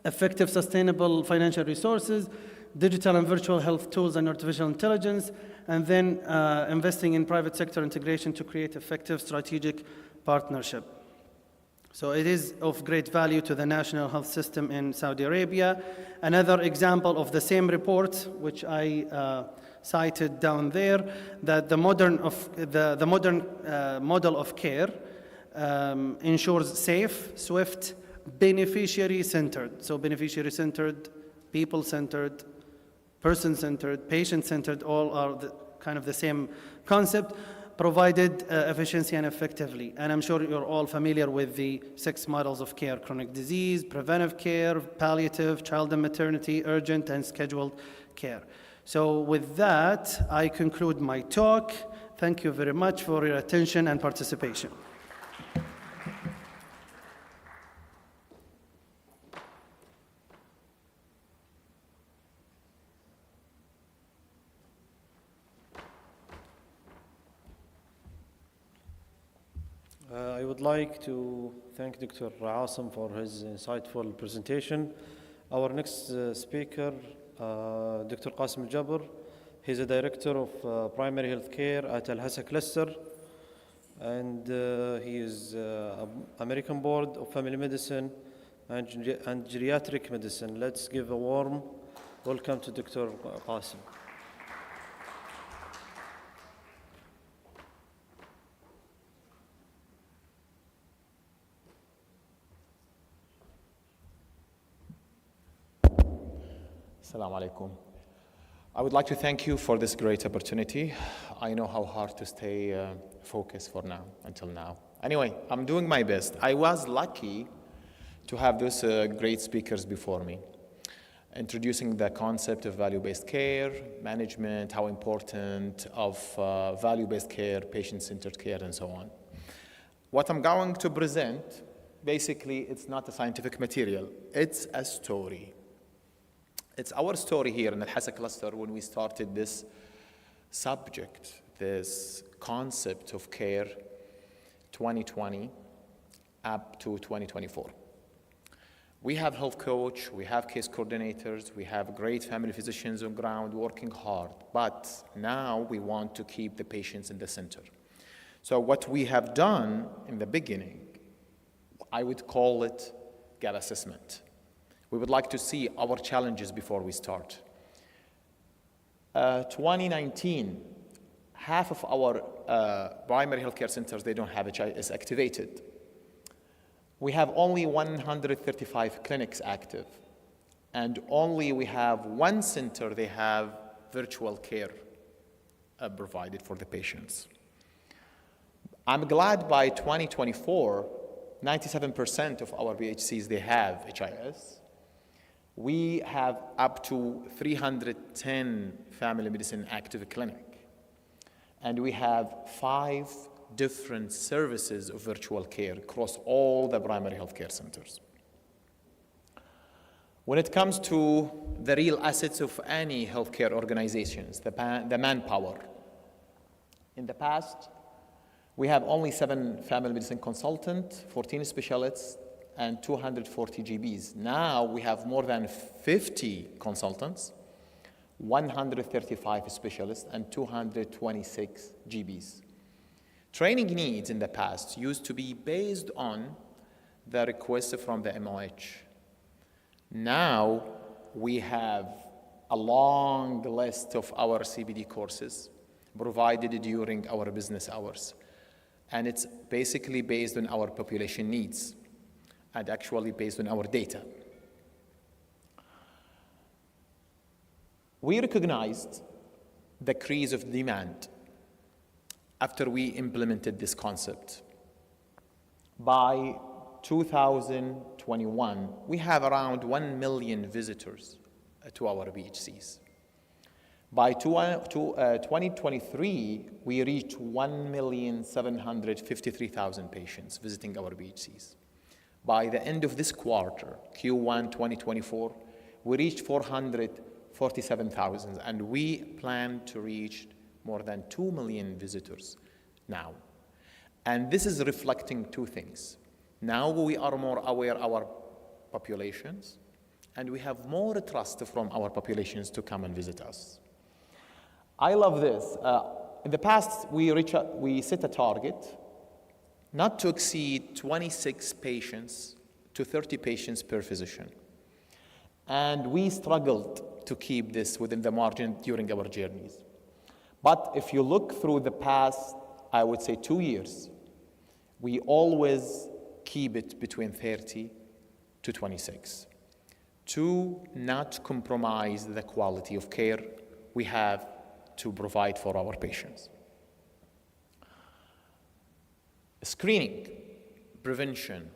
effective, sustainable financial resources, digital and virtual health tools and artificial intelligence, and then investing in private sector integration to create effective strategic partnership. So it is of great value to the national health system in Saudi Arabia. Another example of the same report, which I cited down there, that the modern model of care ensures safe, swift, beneficiary-centered. So beneficiary-centered, people-centered, person-centered, patient-centered, all are kind of the same concept, provided efficiency and effectively. And I'm sure you're all familiar with the 6 models of care: chronic disease, preventive care, palliative, child and maternity, urgent, and scheduled care. So with that, I conclude my talk. Thank you very much for your attention and participation. I would like to thank Dr. Asim for his insightful presentation. Our next speaker, Dr. Qasim Al-Jabr. He's a director of primary health care at AlAhsa cluster, and he is American Board of Family Medicine and Geriatric Medicine. Let's give a warm welcome to Dr. Qasim. Assalamu alaikum. I would like to thank you for this great opportunity. I know how hard to stay focused until now. Anyway, I'm doing my best. I was lucky to have those great speakers before me. introducing the concept of value-based care, management, how important of value-based care, patient-centered care, and so on. What I'm going to present, basically, it's not a scientific material. It's a story. It's our story here in AlAhsa cluster when we started this subject, this concept of care, 2020 up to 2024. We have health coach, we have case coordinators, we have great family physicians on ground working hard, but now we want to keep the patients in the center. So what we have done in the beginning, I would call it gap assessment. We would like to see our challenges before we start. 2019, half of our primary healthcare centers, they don't have HIS activated. We have only 135 clinics active, and only we have one center, they have virtual care provided for the patients. I'm glad by 2024, 97% of our BHCs, they have HIS. We have up to 310 family medicine active clinic, and we have 5 different services of virtual care across all the primary healthcare centers. When it comes to the real assets of any healthcare organizations, the manpower, in the past, we have only 7 family medicine consultants, 14 specialists, and 240 GBs. Now we have more than 50 consultants, 135 specialists, and 226 GBs. Training needs in the past used to be based on the request from the MOH. Now we have a long list of our CBD courses provided during our business hours. And it's basically based on our population needs and actually based on our data. We recognized the decrease of demand after we implemented this concept. By 2021, we have around 1 million visitors to our BHCs. By 2023, we reached 1,753,000 patients visiting our BHCs. By the end of this quarter, Q1 2024, we reached 447,000, and we plan to reach more than 2 million visitors now. And this is reflecting 2 things. Now we are more aware of our populations, and we have more trust from our populations to come and visit us. I love this. In the past, we set a target not to exceed 26 patients to 30 patients per physician. And we struggled to keep this within the margin during our journeys. But if you look through the past, I would say 2 years, we always keep it between 30 to 26 to not compromise the quality of care we have to provide for our patients. Screening, prevention,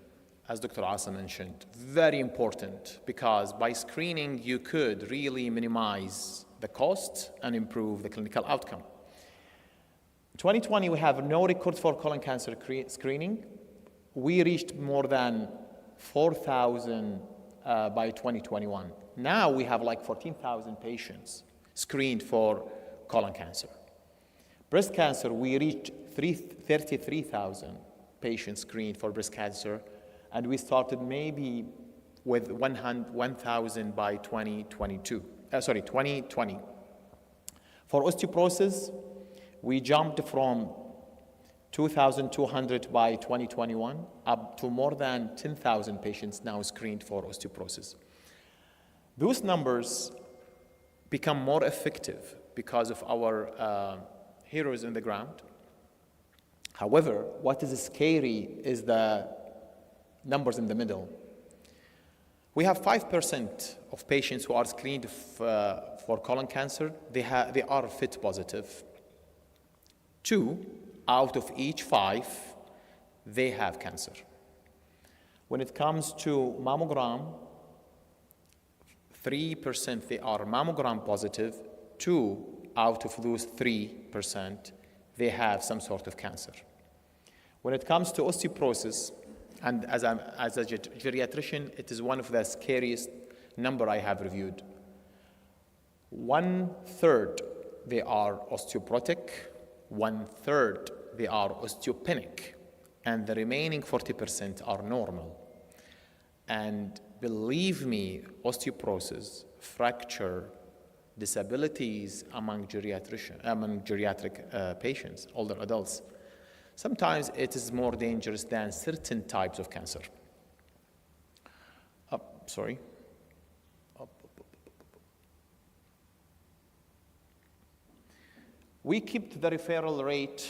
as Dr. AlAhsa mentioned, very important, because by screening you could really minimize the cost and improve the clinical outcome. In 2020, we have no record for colon cancer screening. We reached more than 4,000 by 2021. Now we have like 14,000 patients screened for colon cancer. Breast cancer, we reached 33,000 patients screened for breast cancer, and we started maybe with 1,000 by 2020. For osteoporosis, we jumped from 2,200 by 2021 up to more than 10,000 patients now screened for osteoporosis. Those numbers become more effective because of our heroes on the ground. However, what is scary is the numbers in the middle. We have 5% of patients who are screened for colon cancer, they are FIT positive. 2 out of each 5, they have cancer. When it comes to mammogram, 3% they are mammogram positive, 2 out of those 3%, they have some sort of cancer. When it comes to osteoporosis, and as a geriatrician, it is one of the scariest number I have reviewed. 1/3 they are osteoporotic, 1/3 they are osteopenic, and the remaining 40% are normal. And believe me, osteoporosis, fracture, disabilities among geriatric patients, older adults, sometimes it is more dangerous than certain types of cancer. We keep the referral rate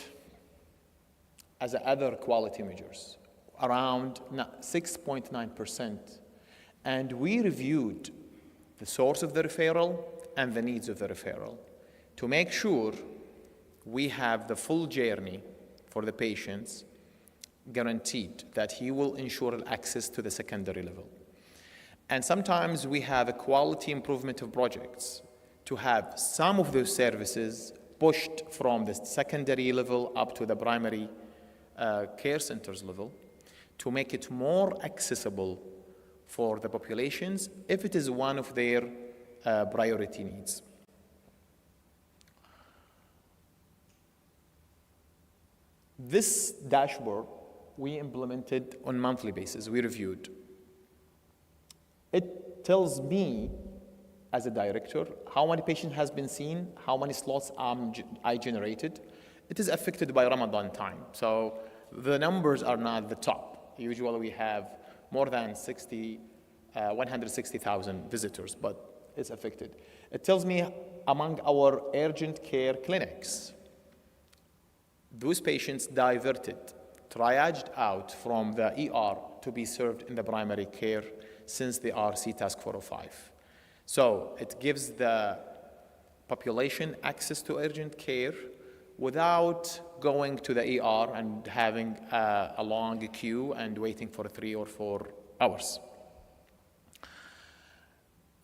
as other quality measures, around 6.9%. And we reviewed the source of the referral and the needs of the referral to make sure we have the full journey for the patients guaranteed, that he will ensure access to the secondary level. And sometimes we have a quality improvement of projects to have some of those services pushed from the secondary level up to the primary care centers level to make it more accessible for the populations if it is one of their priority needs. This dashboard we implemented on a monthly basis, we reviewed. It tells me, as a director, how many patients has been seen, how many slots I generated. It is affected by Ramadan time, so the numbers are not the top. Usually we have more than 160,000 visitors, but it's affected. It tells me among our urgent care clinics, those patients diverted, triaged out from the ER to be served in the primary care since they are CTASC 405. So it gives the population access to urgent care without going to the ER and having a long queue and waiting for 3 or 4 hours.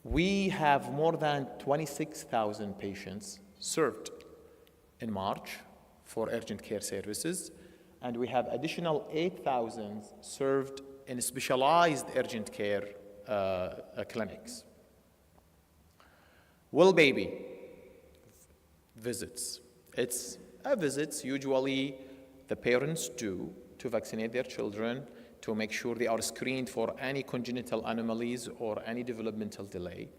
We have more than 26,000 patients served in March for urgent care services, and we have additional 8,000 served in specialized urgent care clinics. Well, baby visits. It's visits usually the parents do to vaccinate their children, to make sure they are screened for any congenital anomalies or any developmental delay.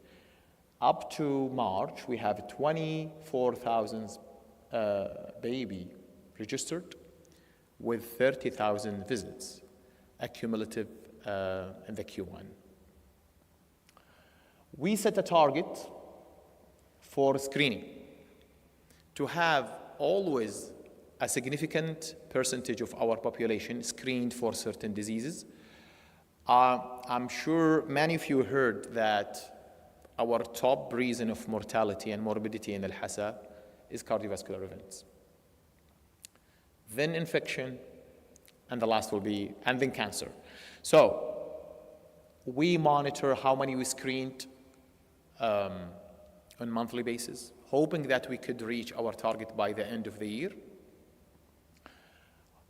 Up to March, we have 24,000 baby registered with 30,000 visits accumulative in the Q1. We set a target for screening to have always a significant percentage of our population screened for certain diseases. I'm sure many of you heard that our top reason of mortality and morbidity in AlAhsa is cardiovascular events. Then infection, and the last will be, and then cancer. So we monitor how many we screened on a monthly basis, hoping that we could reach our target by the end of the year.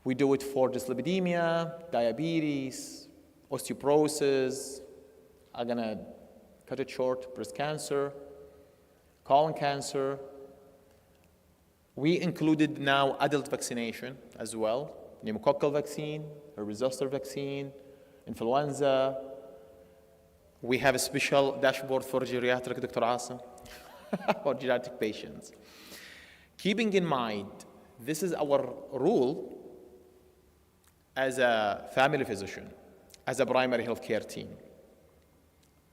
We do it for dyslipidemia, diabetes, osteoporosis, I'm gonna cut it short, breast cancer, colon cancer. We included now adult vaccination as well, pneumococcal vaccine, herpes zoster vaccine, influenza. We have a special dashboard for geriatric, Dr. AlAhsa, for geriatric patients. Keeping in mind, this is our rule as a family physician, as a primary healthcare team.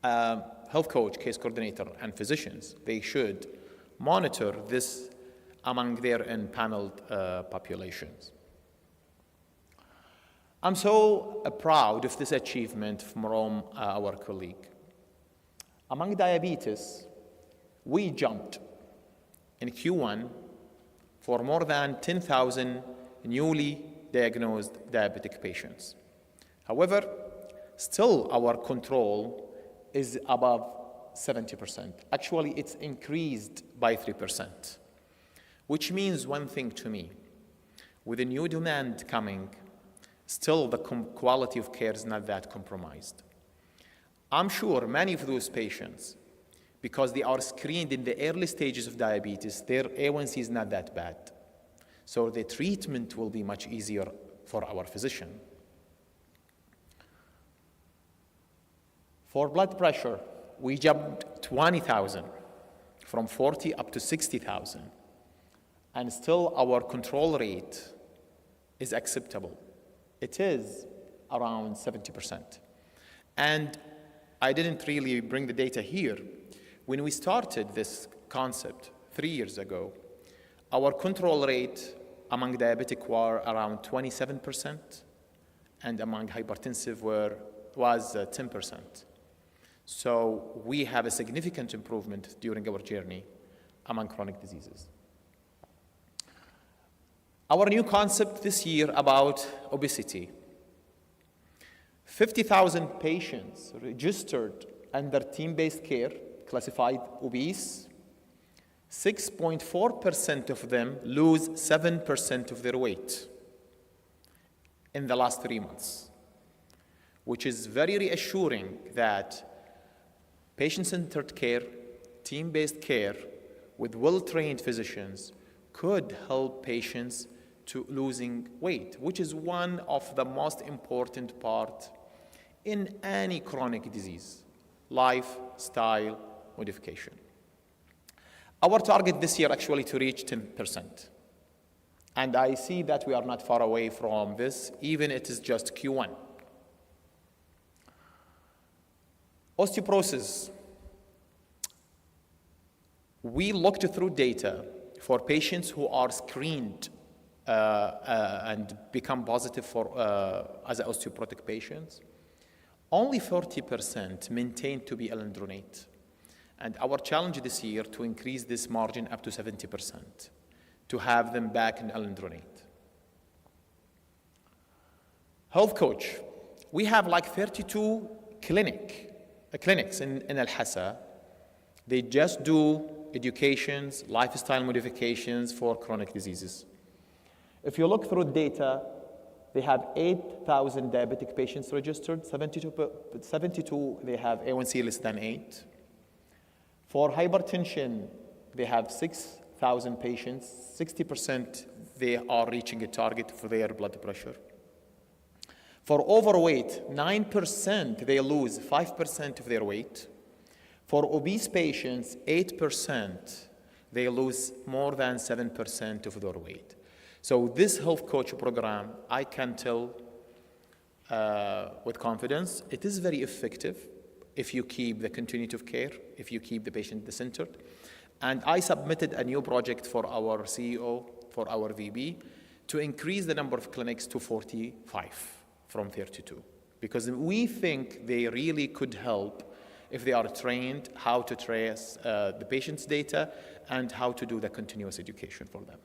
Health coach, case coordinator, and physicians, they should monitor this among their empaneled populations. I'm so proud of this achievement from our colleague. Among diabetes, we jumped in Q1 for more than 10,000 newly diagnosed diabetic patients. However, still our control is above 70%. Actually, it's increased by 3%, which means one thing to me. With a new demand coming, still the quality of care is not that compromised. I'm sure many of those patients, because they are screened in the early stages of diabetes, their A1C is not that bad. So the treatment will be much easier for our physician. For blood pressure, we jumped 20,000, from 40 up to 60,000. And still our control rate is acceptable. It is around 70%. And I didn't really bring the data here. When we started this concept 3 years ago, our control rate among diabetic were around 27%, and among hypertensive was 10%. So we have a significant improvement during our journey among chronic diseases. Our new concept this year about obesity. 50,000 patients registered under team-based care, classified obese. 6.4% of them lose 7% of their weight in the last 3 months, which is very reassuring that patient-centered care, team-based care with well-trained physicians could help patients to losing weight, which is one of the most important part in any chronic disease, lifestyle modification. Our target this year actually to reach 10%. And I see that we are not far away from this, even it is just Q1. Osteoporosis. We looked through data for patients who are screened and become positive for as osteoporotic patients. Only 40% maintain to be alendronate. And our challenge this year to increase this margin up to 70%, to have them back in alendronate. Health coach. We have like 32 clinics in AlAhsa. They just do educations, lifestyle modifications for chronic diseases. If you look through data, they have 8,000 diabetic patients registered, 72 they have A1C less than 8. For hypertension, they have 6,000 patients, 60% they are reaching a target for their blood pressure. For overweight, 9% they lose 5% of their weight. For obese patients, 8% they lose more than 7% of their weight. So this health coach program, I can tell with confidence, it is very effective if you keep the continuity of care, if you keep the patient centered. And I submitted a new project for our CEO, for our VB, to increase the number of clinics to 45 from 32. Because we think they really could help if they are trained how to trace the patient's data and how to do the continuous education for them.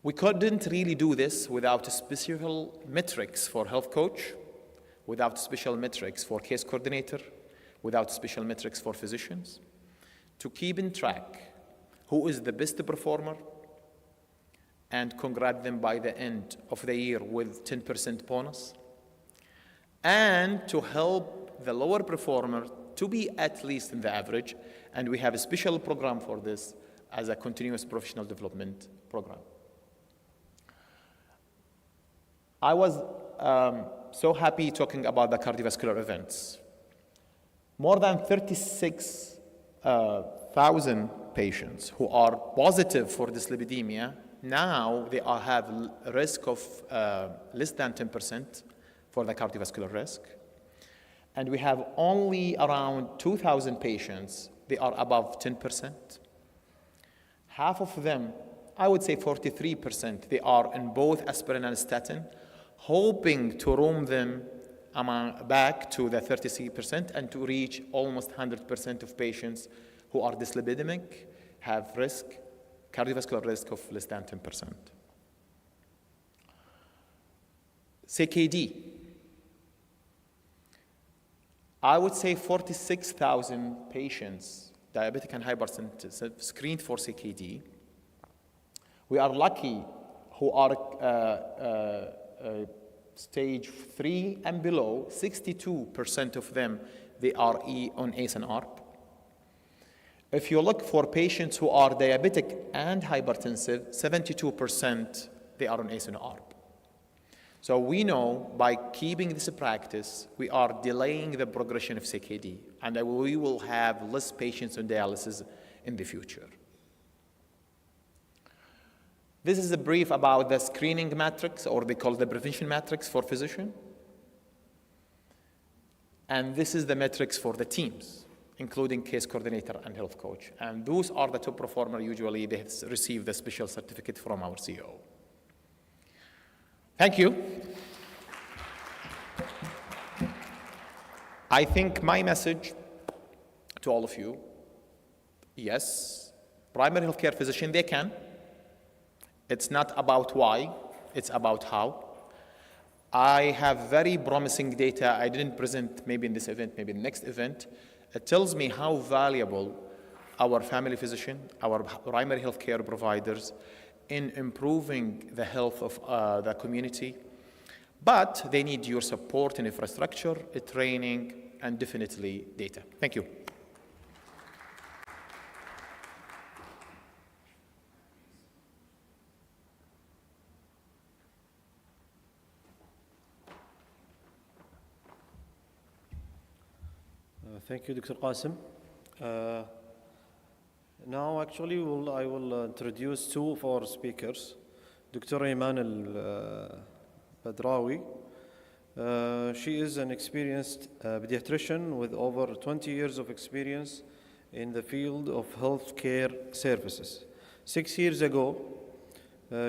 We couldn't really do this without special metrics for health coach, without special metrics for case coordinator, without special metrics for physicians, to keep in track who is the best performer and congratulate them by the end of the year with 10% bonus, and to help the lower performer to be at least in the average, and we have a special program for this as a continuous professional development program. I was so happy talking about the cardiovascular events. More than 36,000 patients who are positive for dyslipidemia, now they have a risk of less than 10% for the cardiovascular risk. And we have only around 2,000 patients, they are above 10%. Half of them, I would say 43%, they are in both aspirin and statin, hoping to roam them back to the 33% and to reach almost 100% of patients who are dyslipidemic have risk, cardiovascular risk of less than 10%. CKD. I would say 46,000 patients, diabetic and hypertensive, screened for CKD. We are lucky who are stage 3 and below, 62% of them, they are on ACE and ARB. If you look for patients who are diabetic and hypertensive, 72%, they are on ACE and ARB. So we know by keeping this practice, we are delaying the progression of CKD, and we will have less patients on dialysis in the future. This is a brief about the screening matrix, or they call the prevention matrix for physician. And this is the metrics for the teams, including case coordinator and health coach. And those are the top performer. Usually they receive the special certificate from our CEO. Thank you. I think my message to all of you, yes, primary healthcare physician, they can. It's not about why, it's about how. I have very promising data I didn't present maybe in this event, maybe in the next event. It tells me how valuable our family physician, our primary healthcare providers in improving the health of the community. But they need your support and infrastructure, training, and definitely data. Thank you. Thank you, Dr. Qasim. Now, actually, I will introduce two of our speakers, Dr. Iman al-Badrawi. She is an experienced pediatrician with over 20 years of experience in the field of healthcare services. 6 years ago,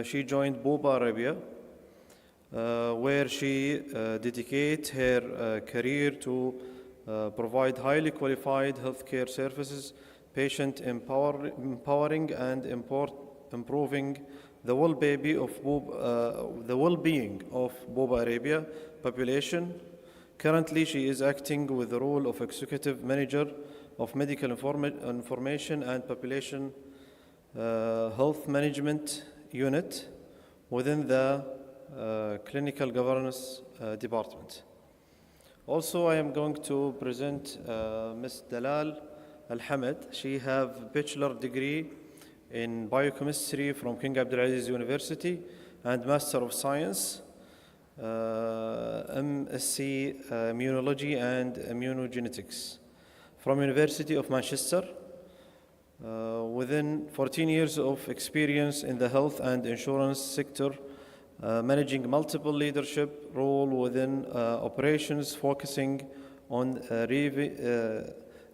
she joined Buba Arabia, where she dedicated her career to provide highly qualified healthcare services, patient empowering and improving the well-being of Buba Arabia population. Currently, she is acting with the role of executive manager of medical information and population health management unit within the clinical governance department. Also, I am going to present Ms. Dalal Al-Hamid. She has a bachelor degree in biochemistry from King Abdulaziz University and Master of Science, MSc Immunology and Immunogenetics from University of Manchester. Within 14 years of experience in the health and insurance sector, managing multiple leadership role within operations, focusing on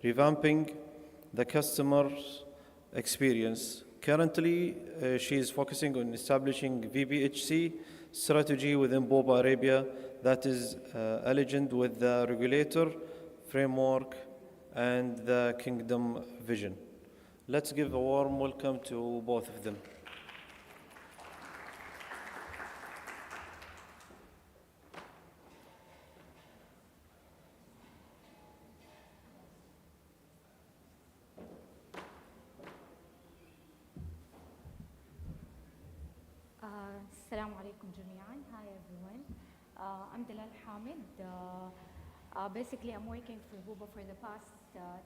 revamping the customer experience. Currently, she is focusing on establishing VBHC strategy within Buba Arabia that is aligned with the regulator framework and the kingdom vision. Let's give a warm welcome to both of them. Assalamu alaikum jami'an. Hi everyone. I'm Dalal Hamid. Basically, I'm working for Buba for the past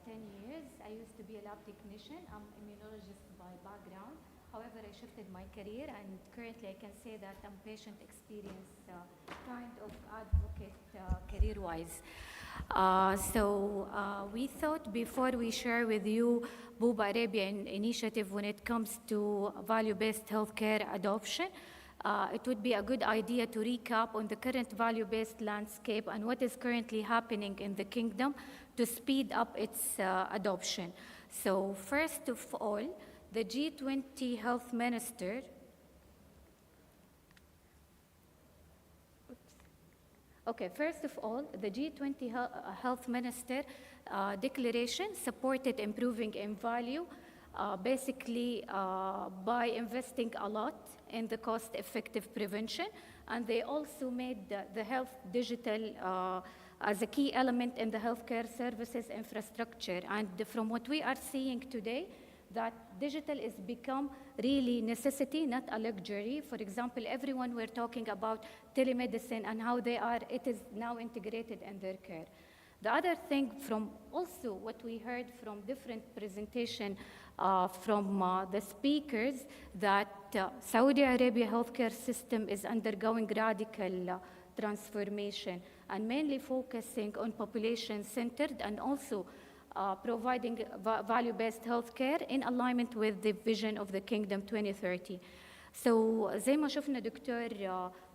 10 years. I used to be a lab technician. I'm immunologist by background. However, I shifted my career, and currently I can say that I'm patient experience kind of advocate career-wise. We thought before we share with you Buba Arabia initiative when it comes to value-based healthcare adoption, it would be a good idea to recap on the current value-based landscape and what is currently happening in the kingdom to speed up its adoption. So first of all, the G20 health minister first of all, the G20 health minister declaration supported improving in value basically by investing a lot in the cost-effective prevention, and they also made the health digital as a key element in the healthcare services infrastructure. And from what we are seeing today, that digital is become really necessity, not a luxury. For example, everyone we're talking about telemedicine and how it is now integrated in their care. The other thing from also what we heard from different presentation from the speakers, that Saudi Arabia healthcare system is undergoing radical transformation and mainly focusing on population-centered and also providing value-based healthcare in alignment with the vision of the Kingdom 2030. So زي ما شفنا دكتور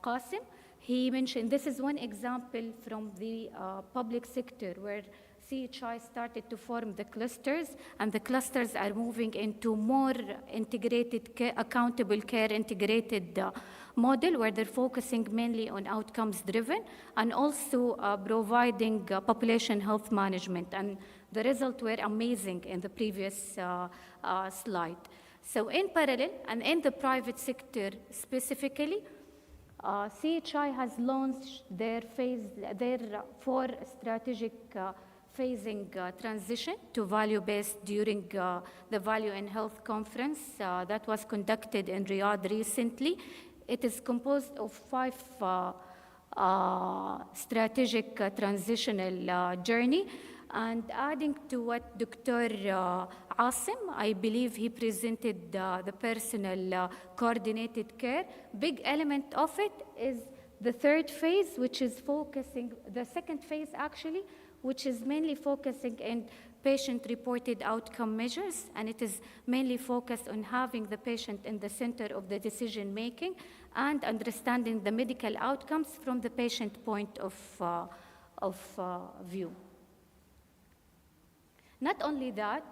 قاسم, he mentioned this is one example from the public sector where CHI started to form the clusters, and the clusters are moving into more integrated care, accountable care integrated model where they're focusing mainly on outcomes driven and also providing population health management. And the results were amazing in the previous slide. So in parallel and in the private sector specifically, CHI has launched their 4 strategic phasing transition to value-based during the Value in Health conference that was conducted in Riyadh recently. It is composed of 5 strategic transitional journey. And adding to what Dr. Asim, I believe he presented the personal coordinated care. Big element of it is the 3rd phase, which is focusing, the 2nd phase actually, which is mainly focusing in patient-reported outcome measures, and it is mainly focused on having the patient in the center of the decision-making and understanding the medical outcomes from the patient point of view. Not only that,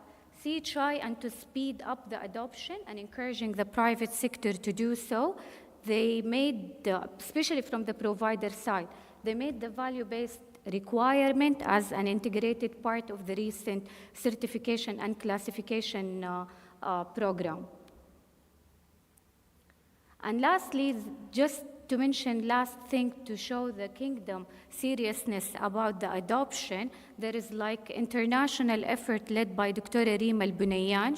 CHI, and to speed up the adoption and encouraging the private sector to do so, they made, especially from the provider side, they made the value-based requirement as an integrated part of the recent certification and classification program. And lastly, just to mention last thing to show the kingdom seriousness about the adoption, there is like international effort led by Dr. Reem Al-Bunayyan,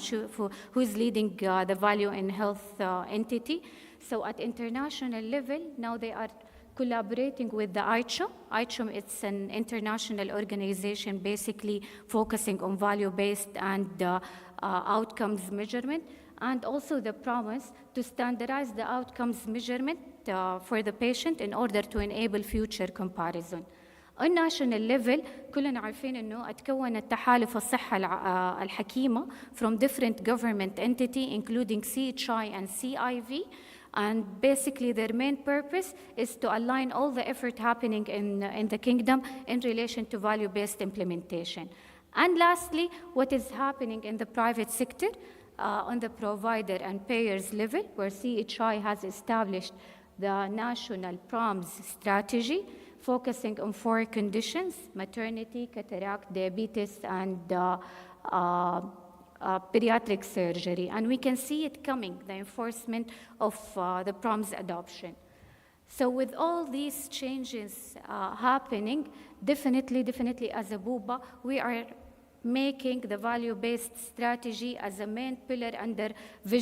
who is leading the Value in Health entity. So at international level, now they are collaborating with the ICHOM. ICHOM, it's an international organization basically focusing on value-based and outcomes measurement, and also the promise to standardize the outcomes measurement for the patient in order to enable future comparison. On national level, كلنا عارفين إنه اتكونت تحالف الصحة الحكيمة from different government entity, including CHI and CIV. And basically their main purpose is to align all the effort happening in the kingdom in relation to value-based implementation. And lastly, what is happening in the private sector on the provider and payers level, where CHI has established the national PROMS strategy, focusing on 4 conditions: maternity, cataract, diabetes, and pediatric surgery. And we can see it coming, the enforcement of the PROMS adoption. So with all these changes happening, definitely as a BUBA, we are making the value-based strategy as a main pillar under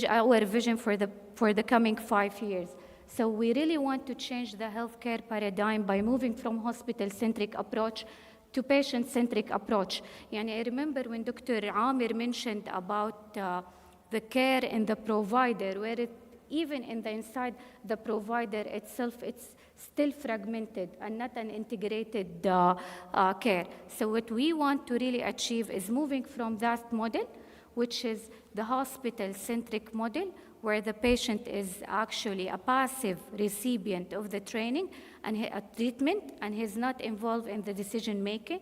our vision for the coming 5 years. So we really want to change the healthcare paradigm by moving from hospital-centric approach to patient-centric approach. And I remember when Dr. Amir mentioned about the care in the provider, where even inside the provider itself, it's still fragmented and not an integrated care. So what we want to really achieve is moving from that model, which is the hospital-centric model, where the patient is actually a passive recipient of the training and treatment, and he's not involved in the decision-making.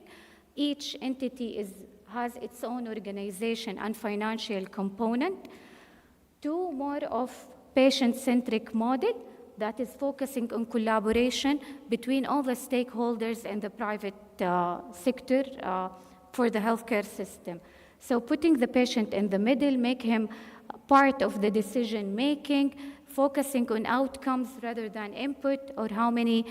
Each entity has its own organization and financial component, to more of patient-centric model that is focusing on collaboration between all the stakeholders in the private sector for the healthcare system. So putting the patient in the middle, make him part of the decision-making, focusing on outcomes rather than input or how many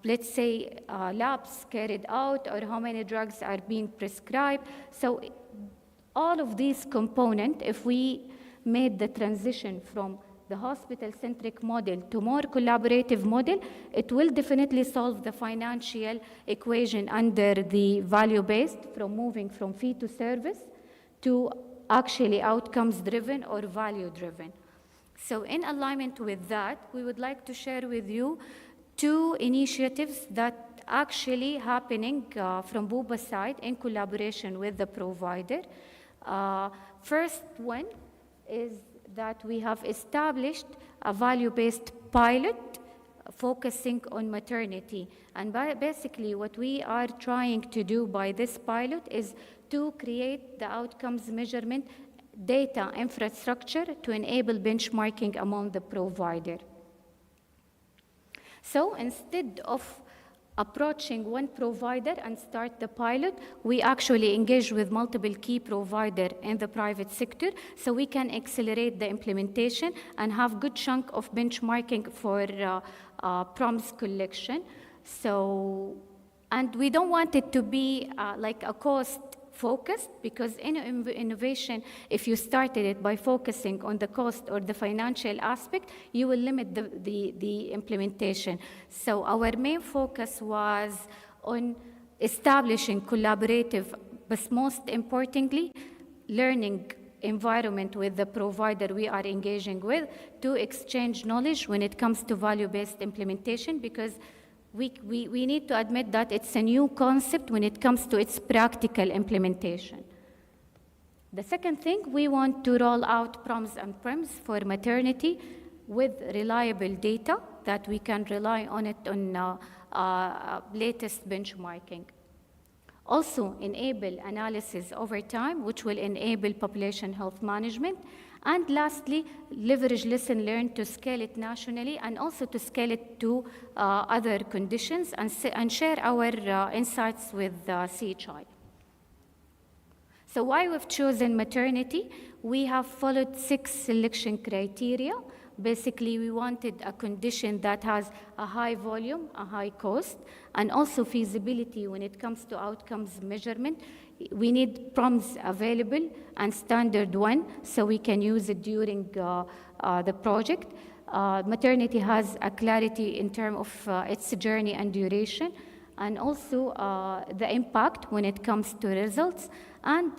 let's say, labs carried out or how many drugs are being prescribed. So all of these components, if we made the transition from the hospital-centric model to more collaborative model, it will definitely solve the financial equation under the value-based, from moving from fee to service to actually outcomes-driven or value-driven. So in alignment with that, we would like to share with you 2 initiatives that actually happening from Buba's side in collaboration with the provider. First one is that we have established a value-based pilot focusing on maternity. And basically what we are trying to do by this pilot is to create the outcomes measurement data infrastructure to enable benchmarking among the provider. So instead of approaching one provider and start the pilot, we actually engage with multiple key providers in the private sector so we can accelerate the implementation and have good chunk of benchmarking for promise collection. So, and we don't want it to be like a cost focused, because in innovation, if you started it by focusing on the cost or the financial aspect, you will limit the implementation. So our main focus was on establishing collaborative, but most importantly, learning environment with the provider we are engaging with to exchange knowledge when it comes to value-based implementation, because we need to admit that it's a new concept when it comes to its practical implementation. The second thing, we want to roll out PROMS and PREMS for maternity with reliable data that we can rely on it on latest benchmarking. Also enable analysis over time, which will enable population health management. And lastly, leverage lesson learned to scale it nationally and also to scale it to other conditions and share our insights with CHI. So why we've chosen maternity? We have followed 6 selection criteria. Basically, we wanted a condition that has a high volume, a high cost, and also feasibility when it comes to outcomes measurement. We need PROMS available and standard one so we can use it during the project. Maternity has a clarity in terms of its journey and duration, and also the impact when it comes to results, and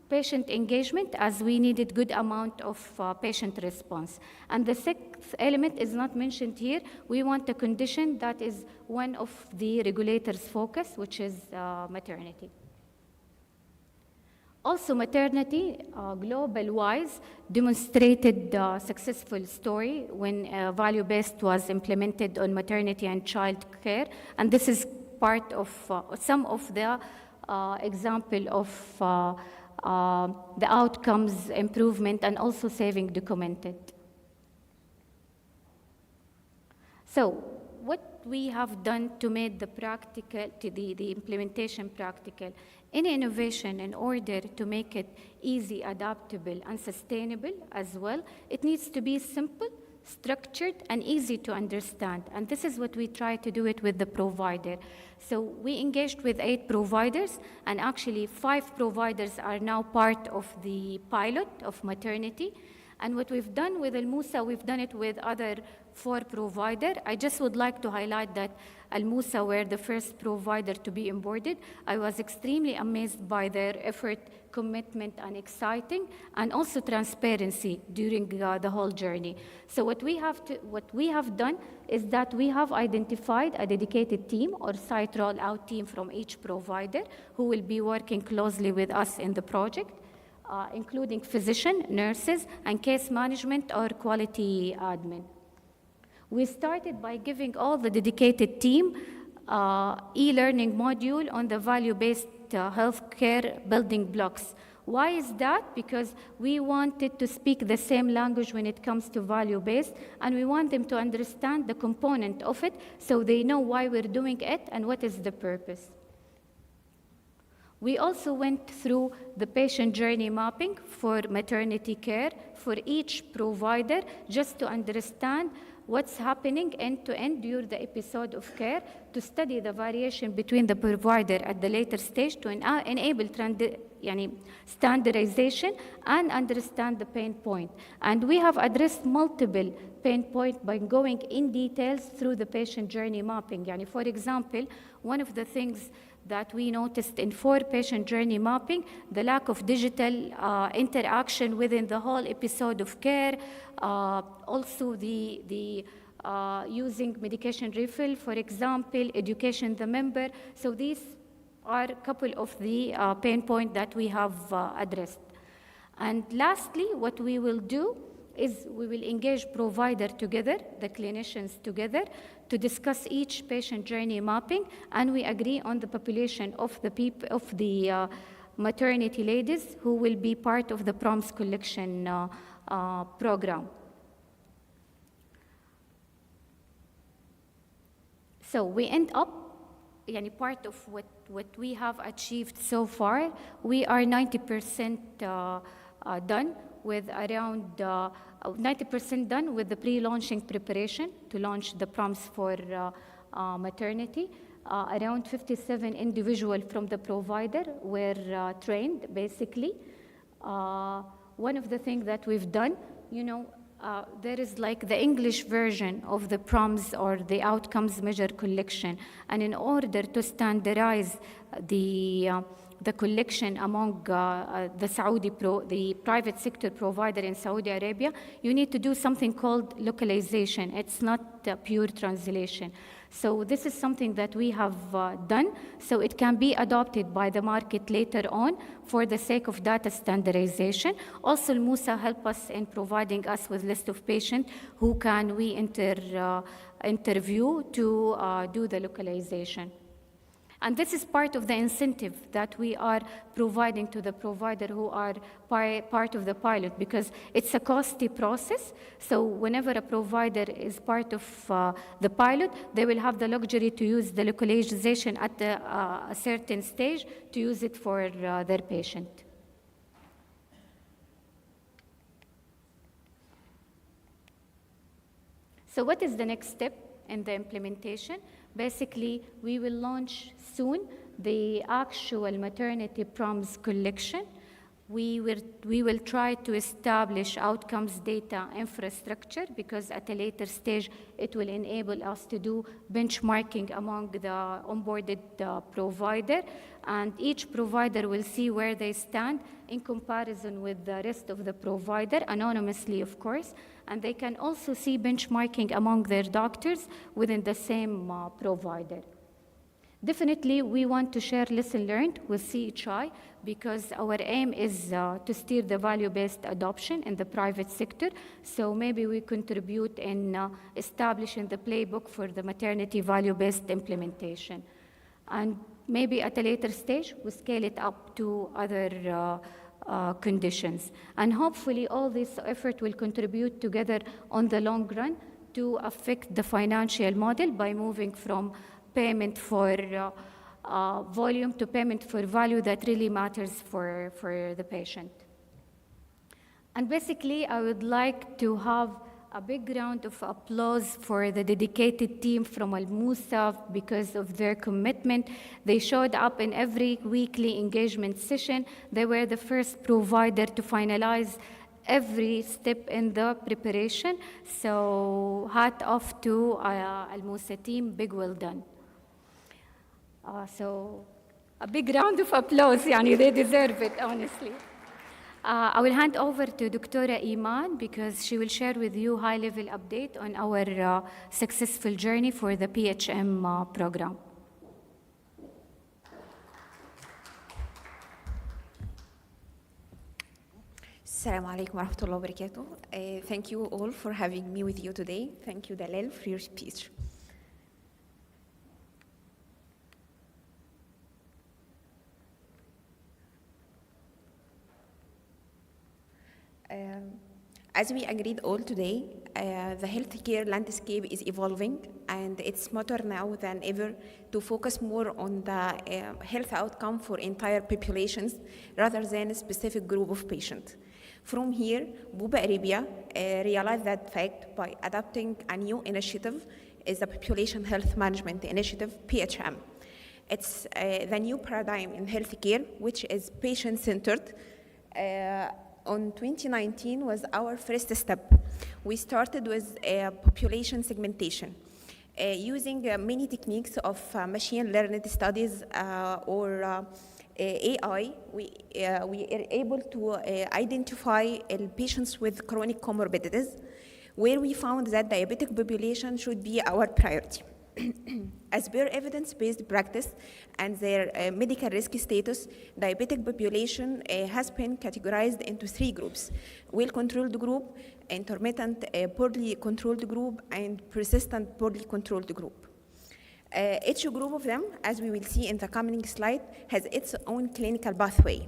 patient engagement, as we needed good amount of patient response. And the 6th element is not mentioned here. We want a condition that is one of the regulators' focus, which is maternity. Also, maternity, global-wise, demonstrated a successful story when value-based was implemented on maternity and child care. And this is part of some of the example of the outcomes improvement and also saving documented. So what we have done to make the implementation practical in innovation, in order to make it easy, adaptable, and sustainable as well, it needs to be simple, structured, and easy to understand. And this is what we try to do it with the provider. So we engaged with 8 providers, and actually 5 providers are now part of the pilot of maternity. And what we've done with AlAhsa, we've done it with other 4 providers. I just would like to highlight that AlAhsa were the first provider to be onboarded. I was extremely amazed by their effort, commitment, and exciting, and also transparency during the whole journey. So what we have done is that we have identified a dedicated team or site rollout team from each provider who will be working closely with us in the project, including physician, nurses, and case management or quality admin. We started by giving all the dedicated team e-learning module on the value-based healthcare building blocks. Why is that? Because we wanted to speak the same language when it comes to value-based, and we want them to understand the component of it so they know why we're doing it and what is the purpose. We also went through the patient journey mapping for maternity care for each provider, just to understand what's happening end to end during the episode of care, to study the variation between the provider at the later stage, to enable standardization and understand the pain point. And we have addressed multiple pain points by going in details through the patient journey mapping. For example, one of the things that we noticed in 4 patient journey mapping, the lack of digital interaction within the whole episode of care, also the using medication refill, for example, education the member. So these are a couple of the pain points that we have addressed. And lastly, what we will do is we will engage provider together, the clinicians together, to discuss each patient journey mapping, and we agree on the population of the maternity ladies who will be part of the PROMS collection program. So we end up, part of what we have achieved so far, we are 90% done with around 90% done with the pre-launching preparation to launch the PROMS for maternity. Around 57 individuals from the provider were trained, basically. One of the things that we've done, there is like the English version of the PROMS or the outcomes measure collection. And in order to standardize the collection among the private sector provider in Saudi Arabia, you need to do something called localization. It's not pure translation. So this is something that we have done, so it can be adopted by the market later on for the sake of data standardization. Also, AlAhsa help us in providing us with list of patients who can we interview to do the localization. And this is part of the incentive that we are providing to the provider who are part of the pilot, because it's a costly process. So whenever a provider is part of the pilot, they will have the luxury to use the localization at a certain stage to use it for their patient. So what is the next step in the implementation? Basically, we will launch soon the actual maternity PROMS collection. We will try to establish outcomes data infrastructure, because at a later stage, it will enable us to do benchmarking among the onboarded provider, and each provider will see where they stand in comparison with the rest of the provider, anonymously, of course, and they can also see benchmarking among their doctors within the same provider. Definitely, we want to share lesson learned with CHI, because our aim is to steer the value-based adoption in the private sector. So maybe we contribute in establishing the playbook for the maternity value-based implementation. And maybe at a later stage, we scale it up to other conditions. And hopefully all this effort will contribute together on the long run to affect the financial model by moving from payment for volume to payment for value that really matters for the patient. And basically, I would like to have a big round of applause for the dedicated team from AlAhsa because of their commitment. They showed up in every weekly engagement session. They were the first provider to finalize every step in the preparation. So hat off to AlAhsa team, big well done. So a big round of applause, they deserve it, honestly. I will hand over to Dr. Iman because she will share with you high-level update on our successful journey for the PHM program. Assalamu alaikum wa rahmatullahi wa barakatuh. Thank you all for having me with you today. Thank you, Dalal, for your speech. As we agreed all today, the healthcare landscape is evolving, and it's better now than ever to focus more on the health outcome for entire populations rather than a specific group of patients. From here, Buba Arabia realized that fact by adopting a new initiative, is the Population Health Management Initiative, PHM. It's the new paradigm in healthcare, which is patient-centered. On 2019 was our first step. We started with population segmentation. Using many techniques of machine learning studies or AI, we are able to identify patients with chronic comorbidities, where we found that diabetic population should be our priority. As per evidence-based practice and their medical risk status, diabetic population has been categorized into 3 groups: well-controlled group, intermittent poorly controlled group, and persistent poorly controlled group. Each group of them, as we will see in the coming slide, has its own clinical pathway.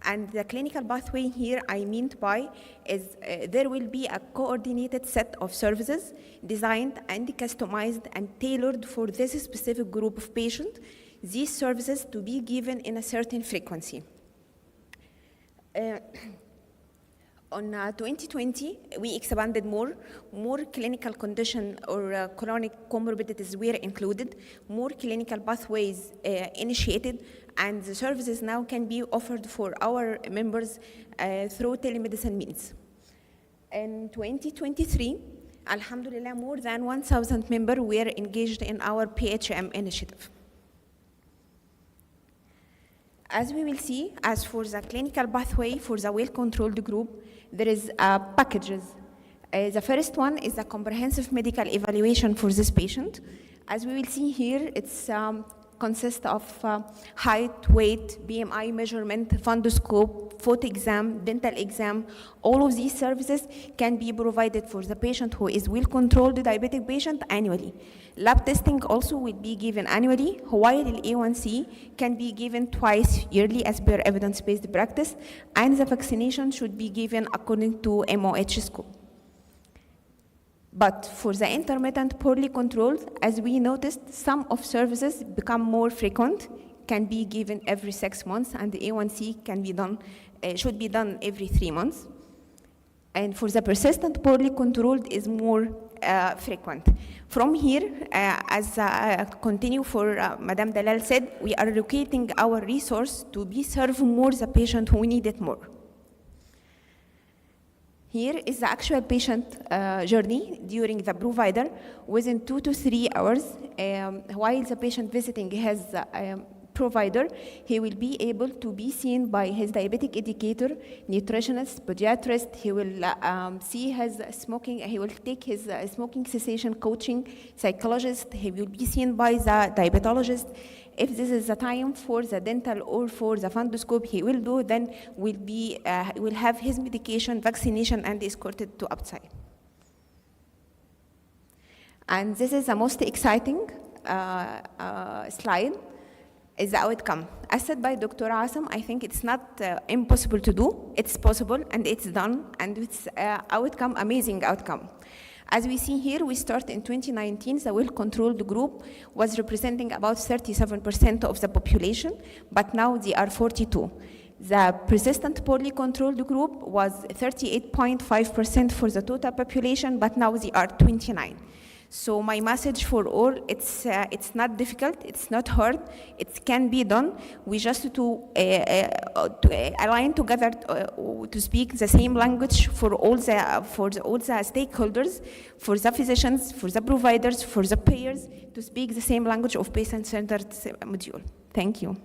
And the clinical pathway here I meant by is there will be a coordinated set of services designed and customized and tailored for this specific group of patients, these services to be given in a certain frequency. On 2020, we expanded more clinical condition or chronic comorbidities were included, more clinical pathways initiated, and the services now can be offered for our members through telemedicine means. In 2023, Alhamdulillah, more than 1,000 members were engaged in our PHM initiative. As we will see, as for the clinical pathway for the well-controlled group, there is packages. The first one is a comprehensive medical evaluation for this patient. As we will see here, it's consists of height, weight, BMI measurement, fundoscope, foot exam, dental exam. All of these services can be provided for the patient who is well-controlled diabetic patient annually. Lab testing also will be given annually, while the A1C can be given twice yearly as per evidence-based practice, and the vaccination should be given according to MOH score. But for the intermittent poorly controlled, as we noticed, some of services become more frequent, can be given every 6 months, and the A1C can be done, should be done every 3 months. And for the persistent poorly controlled is more frequent. From here, as continue for Madame Dalal said, we are allocating our resource to be serve more the patient who need it more. Here is the actual patient journey during the provider. Within 2 to 3 hours, while the patient visiting his provider, he will be able to be seen by his diabetic educator, nutritionist, podiatrist. He will see his smoking, he will take his smoking cessation coaching, psychologist. He will be seen by the diabetologist. If this is the time for the dental or for the fundoscope, he will do, then will have his medication, vaccination, and escorted to outside. And this is the most exciting slide, is the outcome. As said by Dr. Asim, I think it's not impossible to do. It's possible, and it's done, and it's outcome, amazing outcome. As we see here, we start in 2019, the well-controlled group was representing about 37% of the population, but now they are 42%. The persistent poorly controlled group was 38.5% for the total population, but now they are 29%. So my message for all, it's not difficult, it's not hard, it can be done. We just to align together to speak the same language for all the stakeholders, for the physicians, for the providers, for the payers, to speak the same language of patient-centered module. Thank you.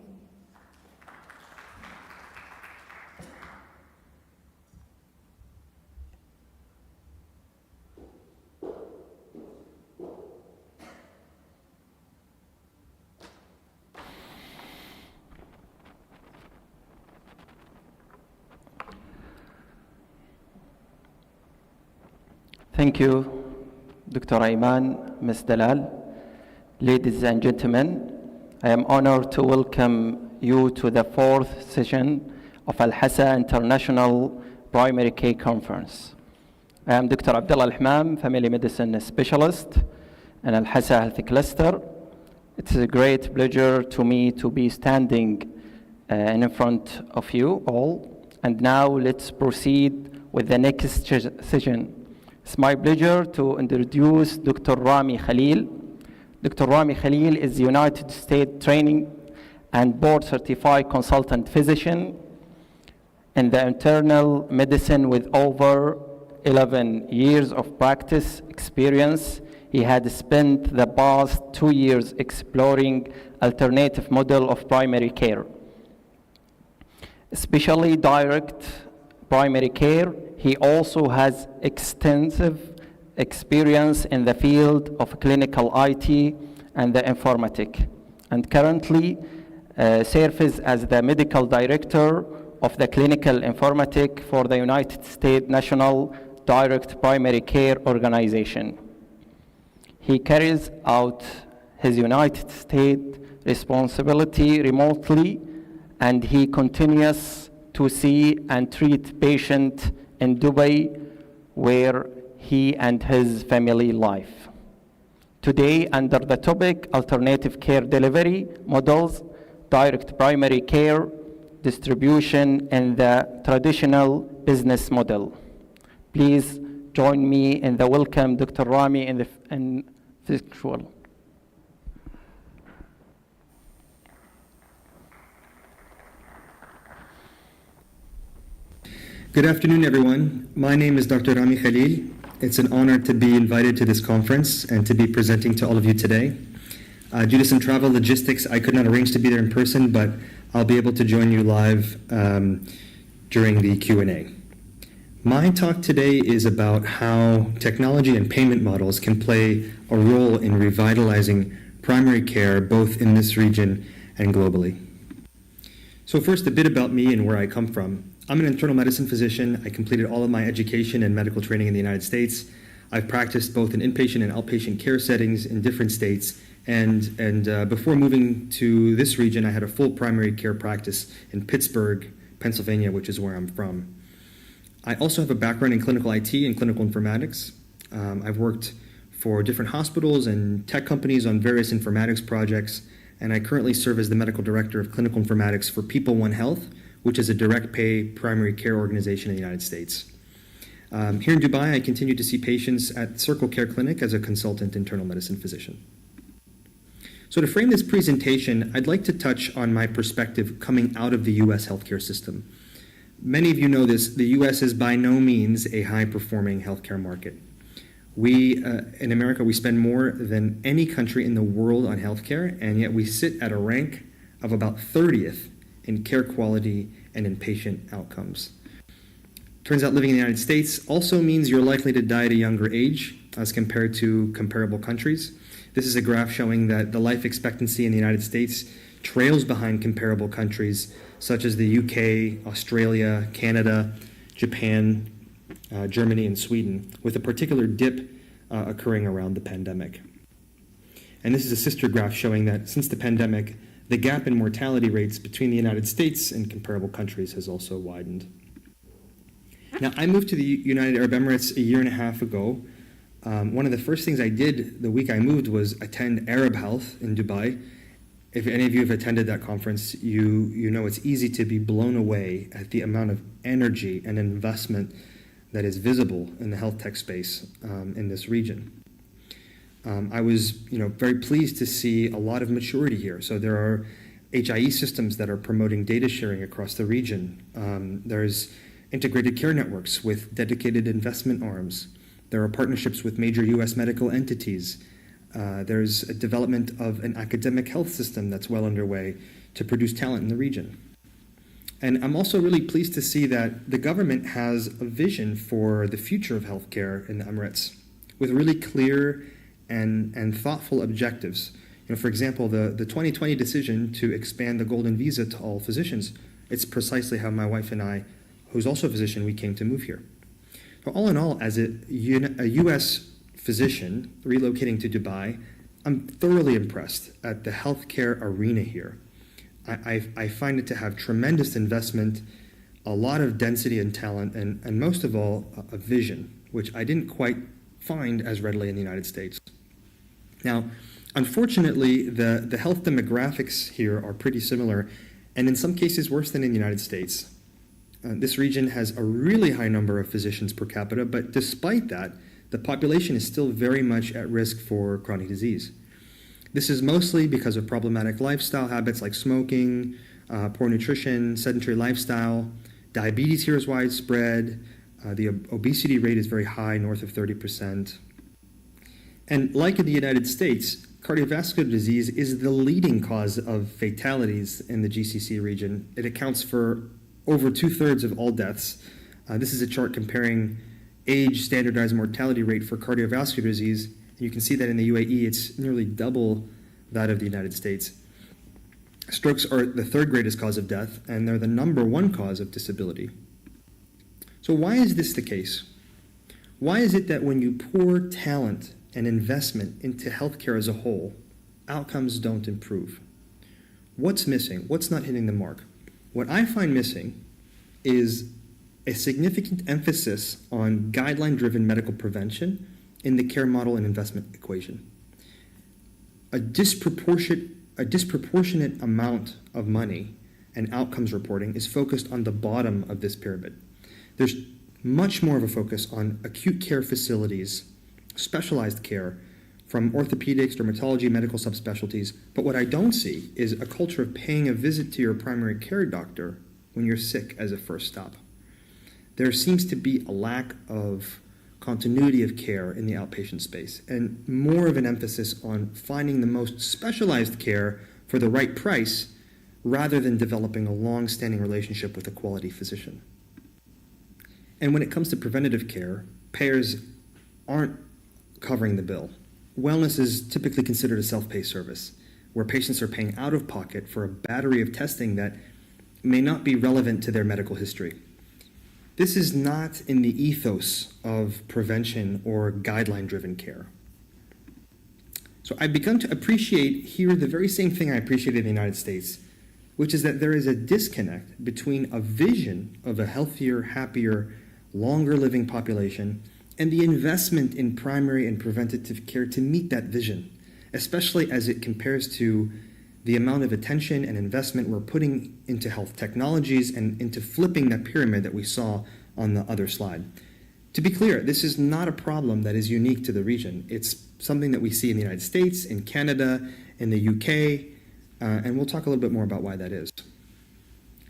Thank you, Dr. Ayman, Ms. Dalal. Ladies and gentlemen, I am honored to welcome you to the 4th session of AlAhsa International Primary Care Conference. I am Dr. Abdullah Al-Hamam, Family Medicine Specialist in AlAhsa Health Cluster. It is a great pleasure to me to be standing in front of you all And now let's proceed with the next session. It's my pleasure to introduce Dr. Rami Khalil. Dr. Rami Khalil is the United States training and board certified consultant physician in the internal medicine with over 11 years of practice experience. He had spent the past 2 years exploring alternative model of primary care, especially direct primary care. He also has extensive experience in the field of clinical IT and the informatic, and currently serves as the medical director of the clinical informatic for the United States National Direct Primary Care Organization. He carries out his United States responsibility remotely, and he continues to see and treat patients in Dubai, where he and his family live. Today, under the topic Alternative Care Delivery Models, Direct Primary Care, Distribution in the Traditional Business Model. Please join me in the welcome Dr. Rami in virtual. Good afternoon, everyone. My name is Dr. Rami Khalil. It's an honor to be invited to this conference and to be presenting to all of you today. Due to some travel logistics, I could not arrange to be there in person, but I'll be able to join you live during the Q&A. My talk today is about how technology and payment models can play a role in revitalizing primary care both in this region and globally. So first, a bit about me and where I come from. I'm an internal medicine physician. I completed all of my education and medical training in the United States. I've practiced both in inpatient and outpatient care settings in different states. And before moving to this region, I had a full primary care practice in Pittsburgh, Pennsylvania, which is where I'm from. I also have a background in clinical IT and clinical informatics. I've worked for different hospitals and tech companies on various informatics projects, and I currently serve as the medical director of clinical informatics for People One Health, which is a direct pay primary care organization in the United States. Here in Dubai, I continue to see patients at Circle Care Clinic as a consultant internal medicine physician. So to frame this presentation, I'd like to touch on my perspective coming out of the US healthcare system. Many of you know this, the US is by no means a high-performing healthcare market. We, in America, we spend more than any country in the world on healthcare, and yet we sit at a rank of about 30th in care quality and in patient outcomes. Turns out living in the United States also means you're likely to die at a younger age as compared to comparable countries. This is a graph showing that the life expectancy in the United States trails behind comparable countries such as the UK, Australia, Canada, Japan, Germany, and Sweden, with a particular dip occurring around the pandemic. And this is a sister graph showing that since the pandemic, the gap in mortality rates between the United States and comparable countries has also widened. Now, I moved to the United Arab Emirates a year and a half ago. One of the first things I did the week I moved was attend Arab Health in Dubai. If any of you have attended that conference, you know it's easy to be blown away at the amount of energy and investment that is visible in the health tech space in this region. I was very pleased to see a lot of maturity here. So there are HIE systems that are promoting data sharing across the region. There's integrated care networks with dedicated investment arms. There are partnerships with major US medical entities. There's a development of an academic health system that's well underway to produce talent in the region. And I'm also really pleased to see that the government has a vision for the future of healthcare in the Emirates with really clear and thoughtful objectives. For example, the 2020 decision to expand the golden visa to all physicians, it's precisely how my wife and I, who's also a physician, we came to move here. So all in all, as a US physician relocating to Dubai, I'm thoroughly impressed at the healthcare arena here. I find it to have tremendous investment, a lot of density and talent, and most of all, a vision, which I didn't quite find as readily in the United States. Now, unfortunately, the health demographics here are pretty similar, and in some cases worse than in the United States. This region has a really high number of physicians per capita, but despite that, the population is still very much at risk for chronic disease. This is mostly because of problematic lifestyle habits like smoking, poor nutrition, sedentary lifestyle. Diabetes here is widespread. The obesity rate is very high, north of 30%. And like in the United States, cardiovascular disease is the leading cause of fatalities in the GCC region. It accounts for over 2/3 of all deaths. This is a chart comparing age standardized mortality rate for cardiovascular disease. You can see that in the UAE, it's nearly double that of the United States. Strokes are the 3rd greatest cause of death, and they're the number 1 cause of disability. So why is this the case? Why is it that when you pour talent and investment into healthcare as a whole, outcomes don't improve? What's missing? What's not hitting the mark? What I find missing is a significant emphasis on guideline-driven medical prevention in the care model and investment equation. A disproportionate amount of money and outcomes reporting is focused on the bottom of this pyramid. There's much more of a focus on acute care facilities, specialized care, from orthopedics, dermatology, medical subspecialties. But what I don't see is a culture of paying a visit to your primary care doctor when you're sick as a first stop. There seems to be a lack of continuity of care in the outpatient space and more of an emphasis on finding the most specialized care for the right price rather than developing a long-standing relationship with a quality physician. And when it comes to preventative care, payers aren't covering the bill. Wellness is typically considered a self-pay service, where patients are paying out of pocket for a battery of testing that may not be relevant to their medical history. This is not in the ethos of prevention or guideline-driven care. So I've begun to appreciate here the very same thing I appreciated in the United States, which is that there is a disconnect between a vision of a healthier, happier, longer living population and the investment in primary and preventative care to meet that vision, especially as it compares to the amount of attention and investment we're putting into health technologies and into flipping that pyramid that we saw on the other slide. To be clear, this is not a problem that is unique to the region. It's something that we see in the United States, in Canada, in the UK, and we'll talk a little bit more about why that is.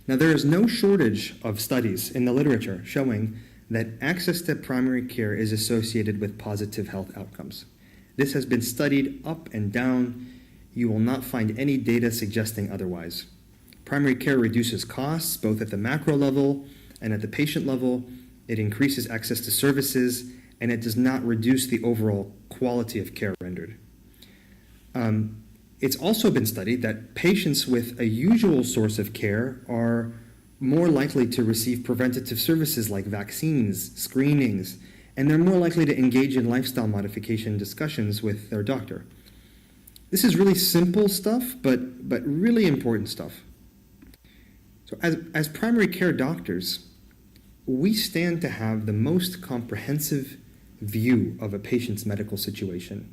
Now, there is no shortage of studies in the literature showing that access to primary care is associated with positive health outcomes. This has been studied up and down. You will not find any data suggesting otherwise. Primary care reduces costs both at the macro level and at the patient level. It increases access to services, and it does not reduce the overall quality of care rendered. It's also been studied that patients with a usual source of care are more likely to receive preventative services like vaccines, screenings, and they're more likely to engage in lifestyle modification discussions with their doctor. This is really simple stuff, but really important stuff. So as primary care doctors, we stand to have the most comprehensive view of a patient's medical situation,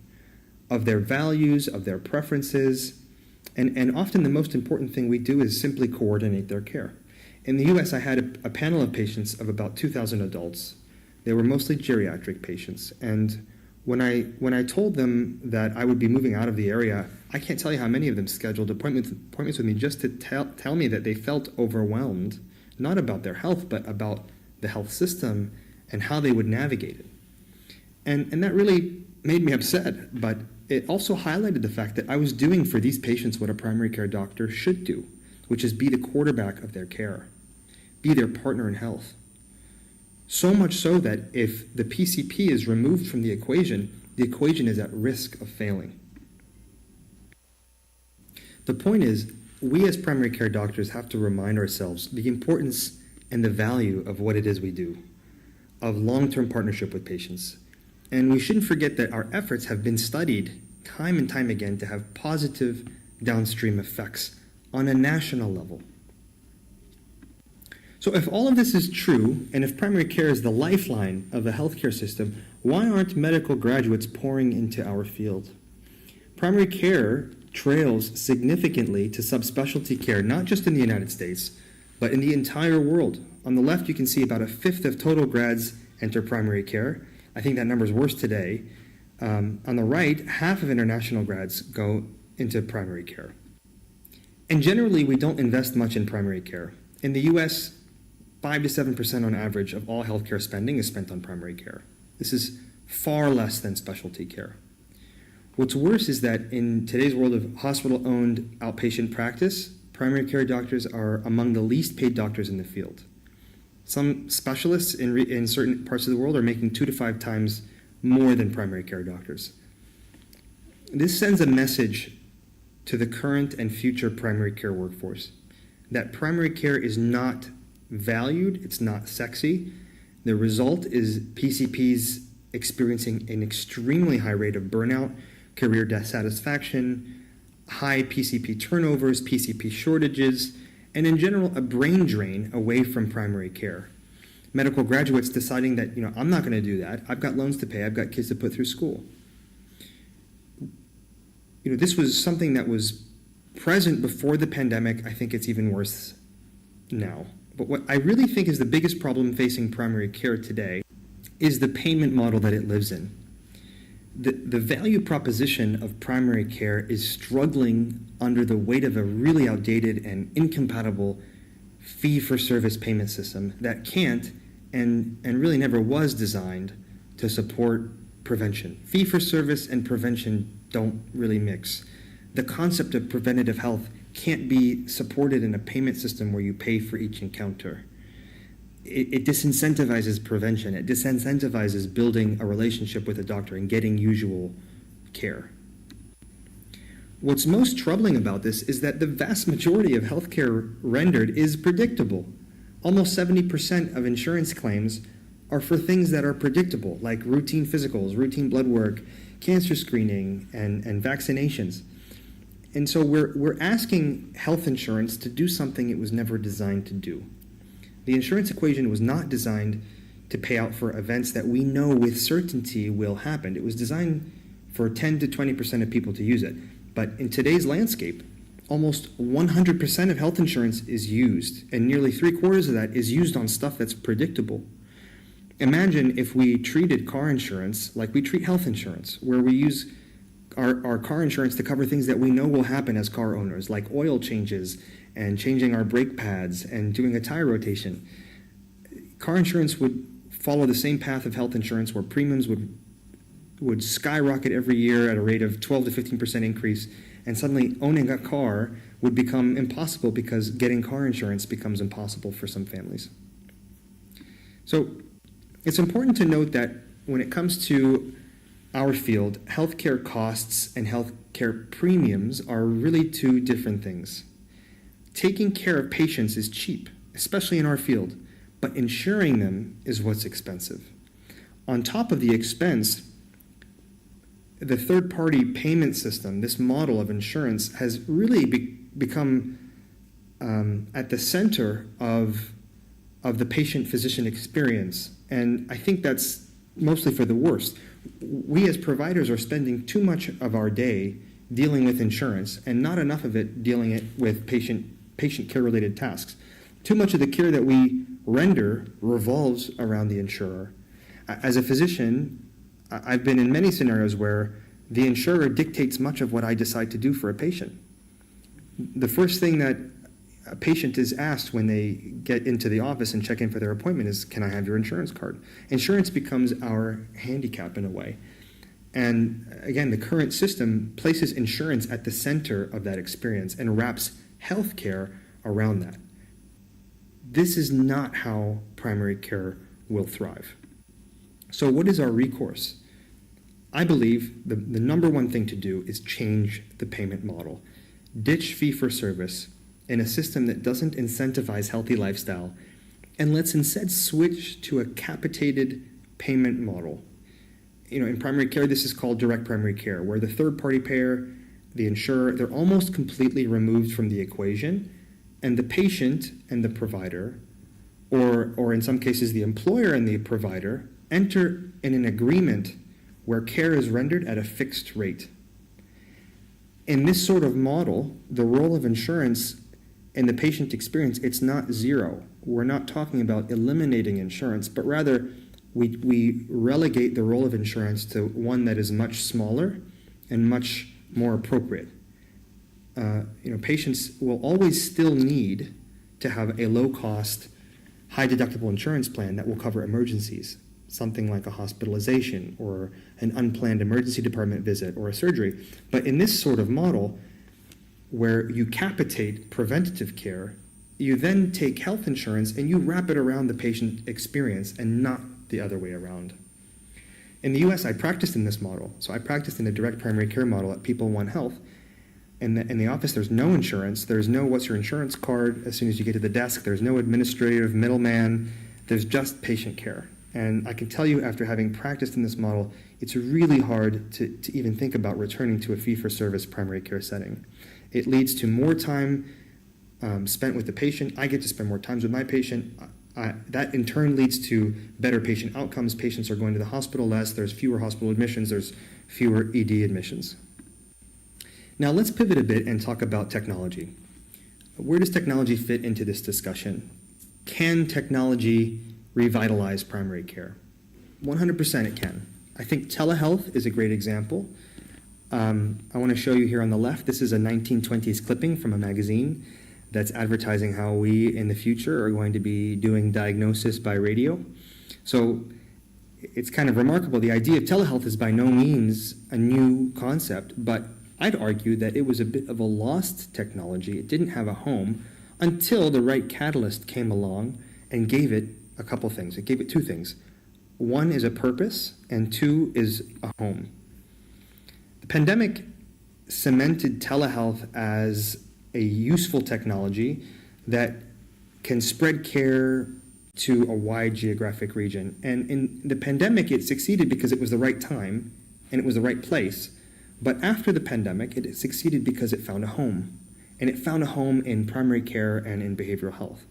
of their values, of their preferences, and often the most important thing we do is simply coordinate their care. In the US, I had a panel of patients of about 2,000 adults. They were mostly geriatric patients, and when I told them that I would be moving out of the area, I can't tell you how many of them scheduled appointments with me just to tell me that they felt overwhelmed, not about their health, but about the health system and how they would navigate it. And that really made me upset, but it also highlighted the fact that I was doing for these patients what a primary care doctor should do, which is be the quarterback of their care, be their partner in health. So much so that if the PCP is removed from the equation is at risk of failing. The point is, we as primary care doctors have to remind ourselves the importance and the value of what it is we do, of long-term partnership with patients. And we shouldn't forget that our efforts have been studied time and time again to have positive downstream effects on a national level. So if all of this is true, and if primary care is the lifeline of the healthcare system, why aren't medical graduates pouring into our field? Primary care trails significantly to subspecialty care, not just in the United States, But in the entire world, on the left you can see about a fifth of total grads enter primary care. I think that number is worse today. On the right, half of international grads go into primary care. And generally, we don't invest much in primary care. In the US, 5 to 7% on average of all healthcare spending is spent on primary care. This is far less than specialty care. What's worse is that in today's world of hospital-owned outpatient practice, primary care doctors are among the least paid doctors in the field. Some specialists in certain parts of the world are making 2 to 5 times more than primary care doctors. This sends a message to the current and future primary care workforce that primary care is not valued, it's not sexy. The result is PCPs experiencing an extremely high rate of burnout, career dissatisfaction, high PCP turnovers, PCP shortages, and in general, a brain drain away from primary care. Medical graduates deciding that, I'm not going to do that. I've got loans to pay. I've got kids to put through school. This was something that was present before the pandemic. I think it's even worse now. But what I really think is the biggest problem facing primary care today is the payment model that it lives in. The value proposition of primary care is struggling under the weight of a really outdated and incompatible fee-for-service payment system that can't and really never was designed to support prevention. Fee-for-service and prevention don't really mix. The concept of preventative health can't be supported in a payment system where you pay for each encounter. It disincentivizes prevention. It disincentivizes building a relationship with a doctor and getting usual care. What's most troubling about this is that the vast majority of healthcare rendered is predictable. Almost 70% of insurance claims are for things that are predictable, like routine physicals, routine blood work, cancer screening, and vaccinations. And so we're asking health insurance to do something it was never designed to do. The insurance equation was not designed to pay out for events that we know with certainty will happen. It was designed for 10 to 20% of people to use it. But in today's landscape, almost 100% of health insurance is used, and nearly 3/4 of that is used on stuff that's predictable. Imagine if we treated car insurance like we treat health insurance, where we use our car insurance to cover things that we know will happen as car owners, like oil changes and changing our brake pads and doing a tire rotation. Car insurance would follow the same path of health insurance, where premiums would skyrocket every year at a rate of 12 to 15% increase, and suddenly owning a car would become impossible because getting car insurance becomes impossible for some families. So it's important to note that when it comes to our field, healthcare costs and healthcare premiums are really two different things. Taking care of patients is cheap, especially in our field, but insuring them is what's expensive. On top of the expense, the third-party payment system, this model of insurance, has really become at the center of the patient-physician experience, and I think that's mostly for the worst. We as providers are spending too much of our day dealing with insurance and not enough of it dealing it with patient care-related tasks. Too much of the care that we render revolves around the insurer. As a physician, I've been in many scenarios where the insurer dictates much of what I decide to do for a patient. The first thing that a patient is asked when they get into the office and check in for their appointment is, can I have your insurance card? Insurance becomes our handicap in a way. And again, the current system places insurance at the center of that experience and wraps healthcare around that. This is not how primary care will thrive. So what is our recourse? I believe the number one thing to do is change the payment model. Ditch fee-for-service in a system that doesn't incentivize healthy lifestyle, and let's instead switch to a capitated payment model. In primary care, this is called direct primary care, where the third-party payer, the insurer, they're almost completely removed from the equation, and the patient and the provider, or in some cases the employer and the provider, enter in an agreement where care is rendered at a fixed rate. In this sort of model, the role of insurance in the patient experience, it's not zero. We're not talking about eliminating insurance, but rather we relegate the role of insurance to one that is much smaller and much more appropriate. Patients will always still need to have a low-cost, high-deductible insurance plan that will cover emergencies, something like a hospitalization or an unplanned emergency department visit or a surgery. But in this sort of model, where you capitate preventative care, you then take health insurance and you wrap it around the patient experience and not the other way around. In the US, I practiced in this model. So I practiced in a direct primary care model at People One Health. In the office, there's no insurance. There's no what's your insurance card as soon as you get to the desk. There's no administrative middleman. There's just patient care. And I can tell you, after having practiced in this model, it's really hard to even think about returning to a fee-for-service primary care setting. It leads to more time spent with the patient. I get to spend more time with my patient. That in turn leads to better patient outcomes. Patients are going to the hospital less. There's fewer hospital admissions. There's fewer ED admissions. Now let's pivot a bit and talk about technology. Where does technology fit into this discussion? Can technology revitalize primary care? 100% it can. I think telehealth is a great example. I want to show you here on the left, this is a 1920s clipping from a magazine that's advertising how we in the future are going to be doing diagnosis by radio. So it's kind of remarkable. The idea of telehealth is by no means a new concept, but I'd argue that it was a bit of a lost technology. It didn't have a home until the right catalyst came along and gave it a couple things. It gave it two things. One is a purpose, and two is a home. The pandemic cemented telehealth as a useful technology that can spread care to a wide geographic region. And in the pandemic, it succeeded because it was the right time and it was the right place. But after the pandemic, it succeeded because it found a home. And it found a home in primary care and in behavioral health.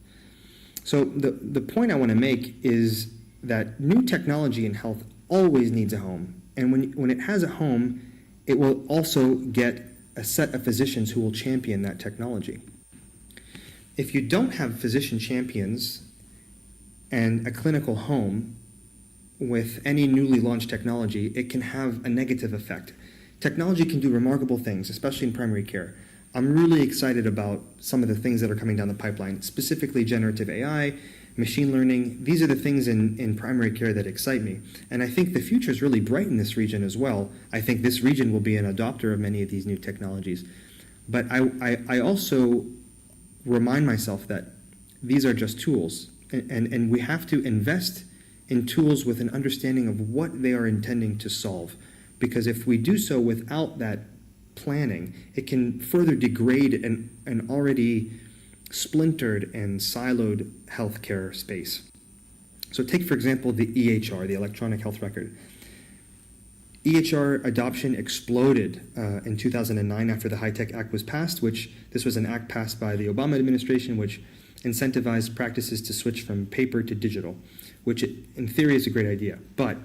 So the point I want to make is that new technology in health always needs a home. And when it has a home, it will also get a set of physicians who will champion that technology. If you don't have physician champions and a clinical home with any newly launched technology, it can have a negative effect. Technology can do remarkable things, especially in primary care. I'm really excited about some of the things that are coming down the pipeline, specifically generative AI, machine learning. These are the things in primary care that excite me. And I think the future is really bright in this region as well. I think this region will be an adopter of many of these new technologies. But I also remind myself that these are just tools. And we have to invest in tools with an understanding of what they are intending to solve. Because if we do so without that planning, it can further degrade an already splintered and siloed healthcare space. So take, for example, the EHR, the electronic health record. EHR adoption exploded in 2009 after the HITECH Act was passed, this was an act passed by the Obama administration, which incentivized practices to switch from paper to digital, which in theory is a great idea. But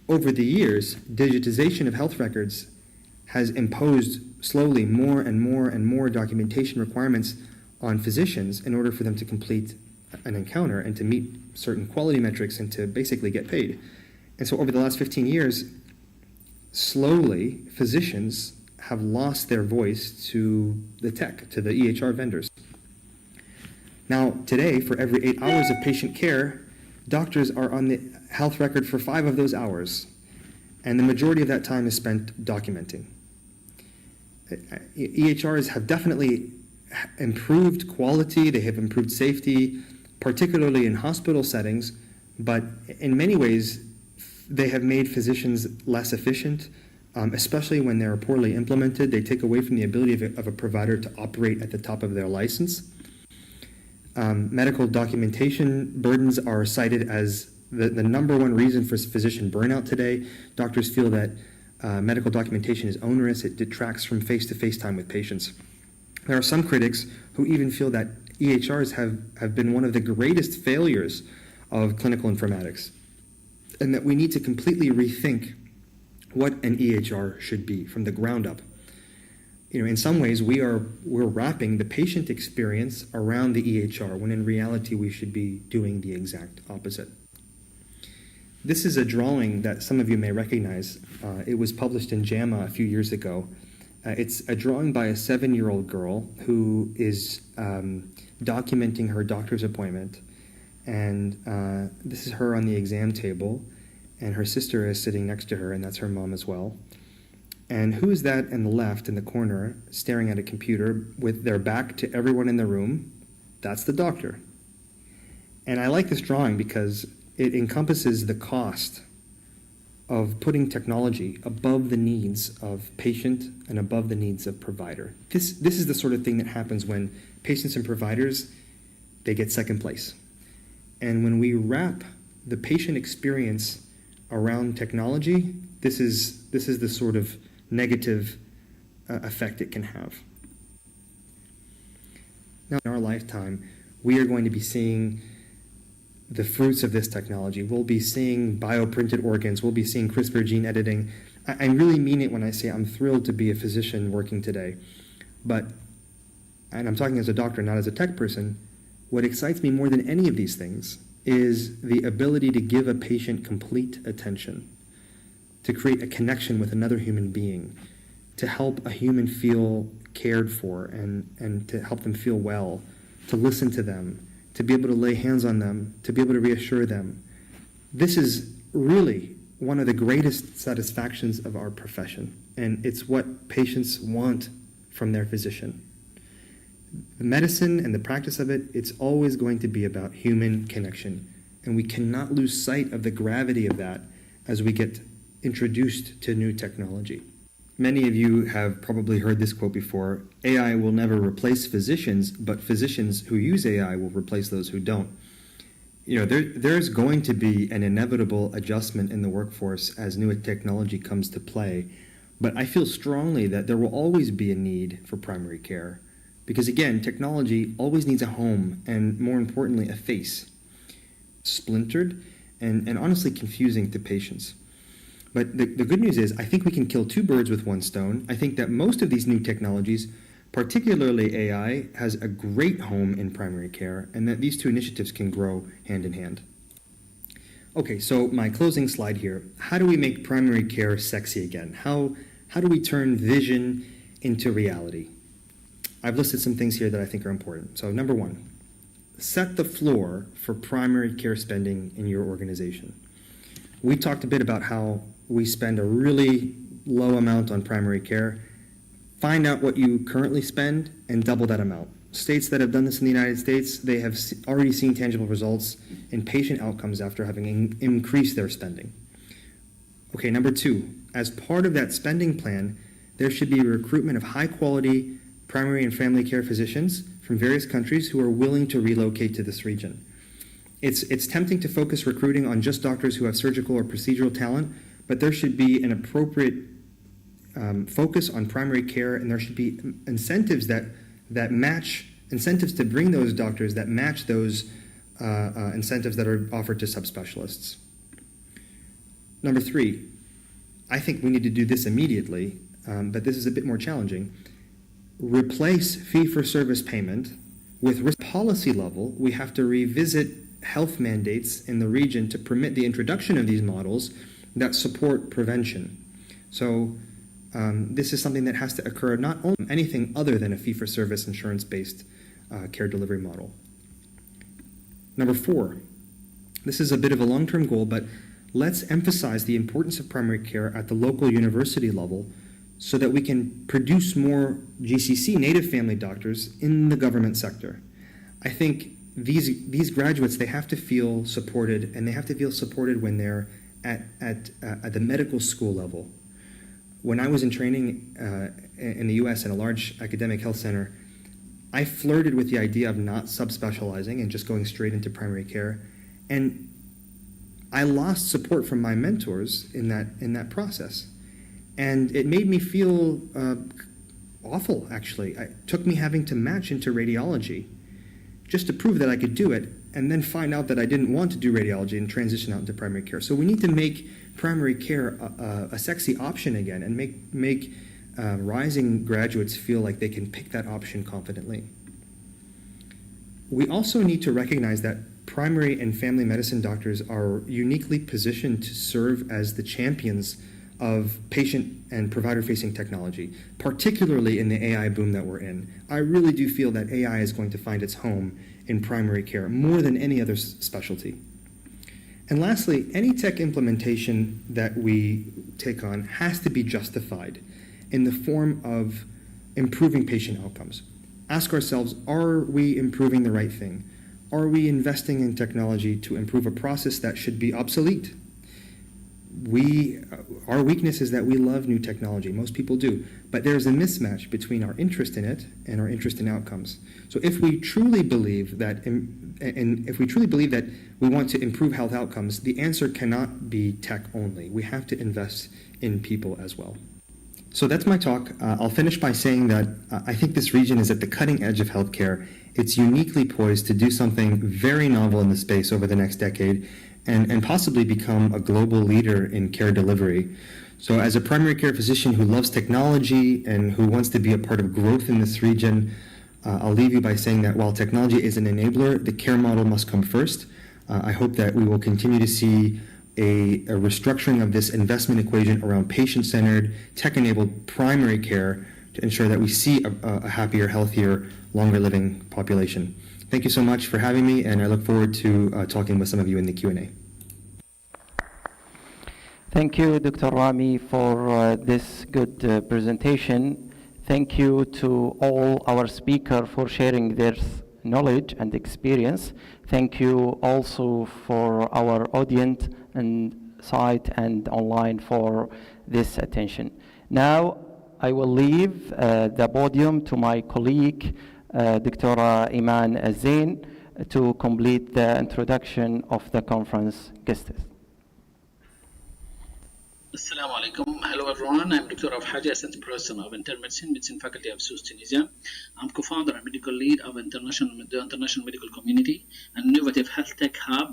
over the years, digitization of health records has imposed slowly more and more and more documentation requirements on physicians in order for them to complete an encounter and to meet certain quality metrics and to basically get paid. And so over the last 15 years, slowly, physicians have lost their voice to the tech, to the EHR vendors. Now, today, for every 8 hours of patient care, doctors are on the health record for 5 of those hours, and the majority of that time is spent documenting. EHRs have definitely improved quality, they have improved safety, particularly in hospital settings, but in many ways, they have made physicians less efficient, especially when they're poorly implemented. They take away from the ability of a provider to operate at the top of their license. Medical documentation burdens are cited as the number one reason for physician burnout today. Doctors feel that medical documentation is onerous, it detracts from face-to-face time with patients. There are some critics who even feel that EHRs have been one of the greatest failures of clinical informatics, and that we need to completely rethink what an EHR should be from the ground up. in some ways we're wrapping the patient experience around the EHR, when in reality we should be doing the exact opposite. This is a drawing that some of you may recognize. It was published in JAMA a few years ago. It's a drawing by a 7-year-old girl who is documenting her doctor's appointment. And this is her on the exam table, and her sister is sitting next to her, and that's her mom as well. And who is that in the left in the corner staring at a computer with their back to everyone in the room? That's the doctor. And I like this drawing because it encompasses the cost of putting technology above the needs of patient and above the needs of provider. This is the sort of thing that happens when patients and providers, they get second place. And when we wrap the patient experience around technology, this is the sort of negative effect it can have. Now, in our lifetime, we are going to be seeing the fruits of this technology. We'll be seeing bioprinted organs. We'll be seeing CRISPR gene editing. I really mean it when I say I'm thrilled to be a physician working today. And I'm talking as a doctor, not as a tech person, what excites me more than any of these things is the ability to give a patient complete attention, to create a connection with another human being, to help a human feel cared for and to help them feel well, to listen to them, to be able to lay hands on them, to be able to reassure them. This is really one of the greatest satisfactions of our profession, and it's what patients want from their physician. The medicine and the practice of it, it's always going to be about human connection, and we cannot lose sight of the gravity of that as we get introduced to new technology. Many of you have probably heard this quote before: AI will never replace physicians, but physicians who use AI will replace those who don't. There's going to be an inevitable adjustment in the workforce as new technology comes to play, but I feel strongly that there will always be a need for primary care, because again, technology always needs a home and, more importantly, a face. Splintered and honestly confusing to patients. But the good news is, I think we can kill two birds with one stone. I think that most of these new technologies, particularly AI, has a great home in primary care, and that these two initiatives can grow hand in hand. Okay, so my closing slide here. How do we make primary care sexy again? How do we turn vision into reality? I've listed some things here that I think are important. So number one, set the floor for primary care spending in your organization. We talked a bit about how we spend a really low amount on primary care. Find out what you currently spend and double that amount. States that have done this in the United States, they have already seen tangible results in patient outcomes after having increased their spending. Okay, number two, as part of that spending plan, there should be a recruitment of high-quality primary and family care physicians from various countries who are willing to relocate to this region. It's tempting to focus recruiting on just doctors who have surgical or procedural talent, but there should be an appropriate focus on primary care, and there should be incentives that match, incentives to bring those doctors that match those incentives that are offered to subspecialists. Number three, I think we need to do this immediately, but this is a bit more challenging. Replace fee-for-service payment with risk policy level. We have to revisit health mandates in the region to permit the introduction of these models that support prevention. So this is something that has to occur not only anything other than a fee-for-service insurance-based care delivery model. Number four, this is a bit of a long-term goal, but let's emphasize the importance of primary care at the local university level so that we can produce more GCC native family doctors in the government sector. I think these graduates, they have to feel supported, and they have to feel supported when they're at the medical school level. When I was in training in the US in a large academic health center, I flirted with the idea of not subspecializing and just going straight into primary care. And I lost support from my mentors in that process. And it made me feel awful, actually. It took me having to match into radiology just to prove that I could do it, and then find out that I didn't want to do radiology and transition out into primary care. So we need to make primary care a sexy option again, and make rising graduates feel like they can pick that option confidently. We also need to recognize that primary and family medicine doctors are uniquely positioned to serve as the champions of patient and provider-facing technology, particularly in the AI boom that we're in. I really do feel that AI is going to find its home in primary care more than any other specialty. And lastly, any tech implementation that we take on has to be justified in the form of improving patient outcomes. Ask ourselves, are we improving the right thing? Are we investing in technology to improve a process that should be obsolete? Our weakness is that we love new technology. Most people do. But there's a mismatch between our interest in it and our interest in outcomes. So if we truly believe that, we want to improve health outcomes, the answer cannot be tech only. We have to invest in people as well. So that's my talk. I'll finish by saying that I think this region is at the cutting edge of healthcare. It's uniquely poised to do something very novel in the space over the next decade and possibly become a global leader in care delivery. So as a primary care physician who loves technology and who wants to be a part of growth in this region, I'll leave you by saying that while technology is an enabler, the care model must come first. I hope that we will continue to see a restructuring of this investment equation around patient-centered, tech-enabled primary care to ensure that we see a happier, healthier, longer-living population. Thank you so much for having me, and I look forward to talking with some of you in the Q&A. Thank you, Dr. Rami, for this good presentation. Thank you to all our speakers for sharing their knowledge and experience. Thank you also for our audience and site and online for this attention. Now, I will leave the podium to my colleague, Dr. Iman Zain, to complete the introduction of the conference guests. Assalamu alaikum. Hello everyone. I'm Dr. AlAhsa, Assistant Professor of Internal Medicine, Medicine Faculty of SUS Tunisia. I'm co-founder and medical lead of the International Medical Community, an innovative health tech hub.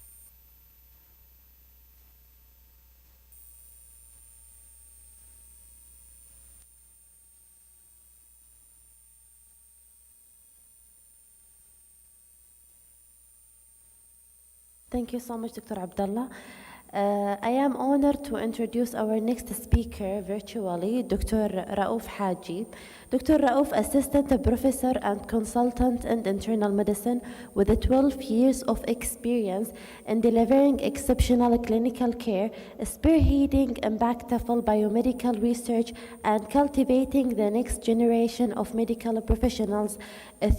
Thank you so much, Dr. Abdullah. I am honored to introduce our next speaker virtually, Dr. Raouf Haji. Dr. Raouf, Assistant Professor and Consultant in Internal Medicine with 12 years of experience in delivering exceptional clinical care, spearheading impactful biomedical research, and cultivating the next generation of medical professionals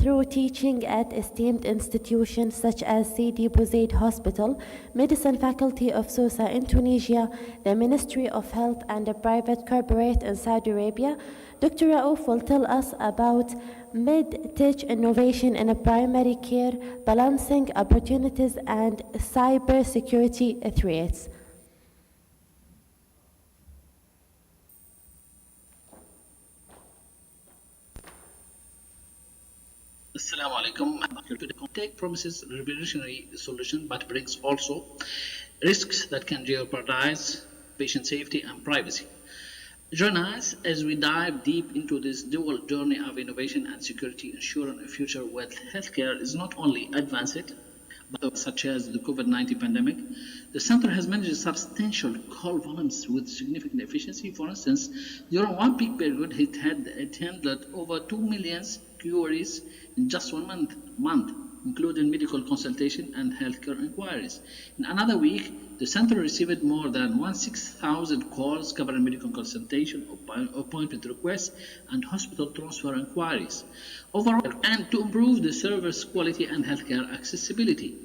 through teaching at esteemed institutions such as Sidi Bouzid Hospital, Medicine Faculty of SUSA in Tunisia, the Ministry of Health, and a private corporate in Saudi Arabia. Dr. Raouf will tell us about mid-tech innovation in primary care, balancing opportunities and cybersecurity threats. Assalamu alaikum. Tech promises revolutionary solution, but brings also risks that can jeopardize patient safety and privacy. Join us as we dive deep into this dual journey of innovation and security, ensuring a future where healthcare is not only advanced, but such as the COVID-19 pandemic. The center has managed substantial call volumes with significant efficiency. For instance, during one peak period, it had handled over 2 million queries in just 1 month, including medical consultation and healthcare inquiries. In another week, the center received more than 16,000 calls covering medical consultation, appointment requests, and hospital transfer inquiries. Overall, and to improve the service quality and healthcare accessibility.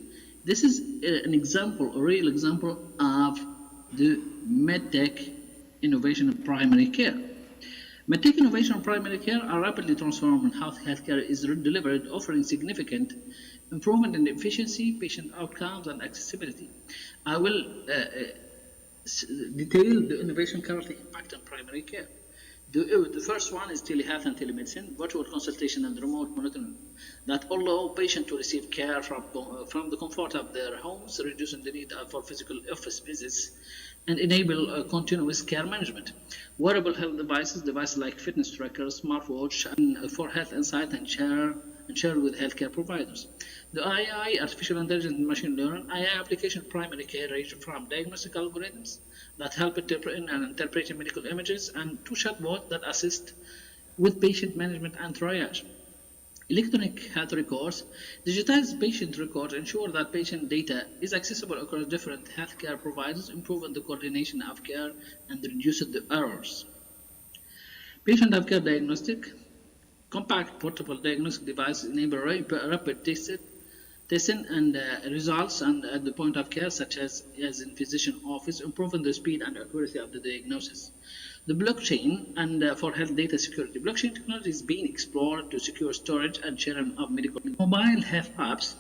This is an example, a real example of the medtech innovation in primary care. Medtech innovation in primary care are rapidly transforming how healthcare is delivered, offering significant improvement in efficiency, patient outcomes, and accessibility. I will detail the innovation currently impacting primary care. The first one is telehealth and telemedicine, virtual consultation and remote monitoring that allow patients to receive care from the comfort of their homes, reducing the need for physical office visits, and enable continuous care management. Wearable health devices like fitness trackers, smartwatch, and for health insight and share with healthcare providers. The AI, artificial intelligence and machine learning, AI application primary care range from diagnostic algorithms that help interpreting and interpreting medical images and to chatbots that assist with patient management and triage. Electronic health records, digitized patient records ensure that patient data is accessible across different healthcare providers, improving the coordination of care and reducing the errors. Patient healthcare diagnostic, compact portable diagnostic devices enable rapid testing and results and at the point of care, such as in physician office, improving the speed and accuracy of the diagnosis. The blockchain and for health data security. Blockchain technology is being explored to secure storage and sharing of medical mobile health apps,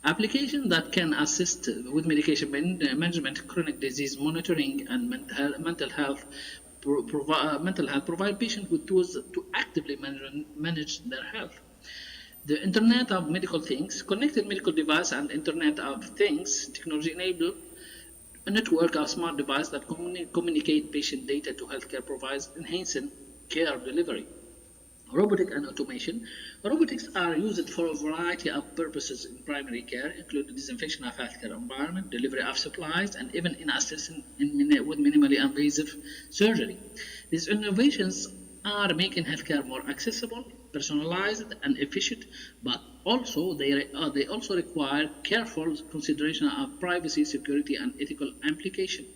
applications that can assist with medication management, chronic disease monitoring, and mental health. Provide patients with tools to actively manage their health. The Internet of Medical Things, connected medical device and Internet of Things technology enable a network of smart devices that communicate patient data to healthcare providers, enhancing care delivery. Robotic and automation. Robotics are used for a variety of purposes in primary care, including disinfection of healthcare environment, delivery of supplies, and even in assisting with minimally invasive surgery. These innovations are making healthcare more accessible, personalized, and efficient, but also they also require careful consideration of privacy, security, and ethical implication.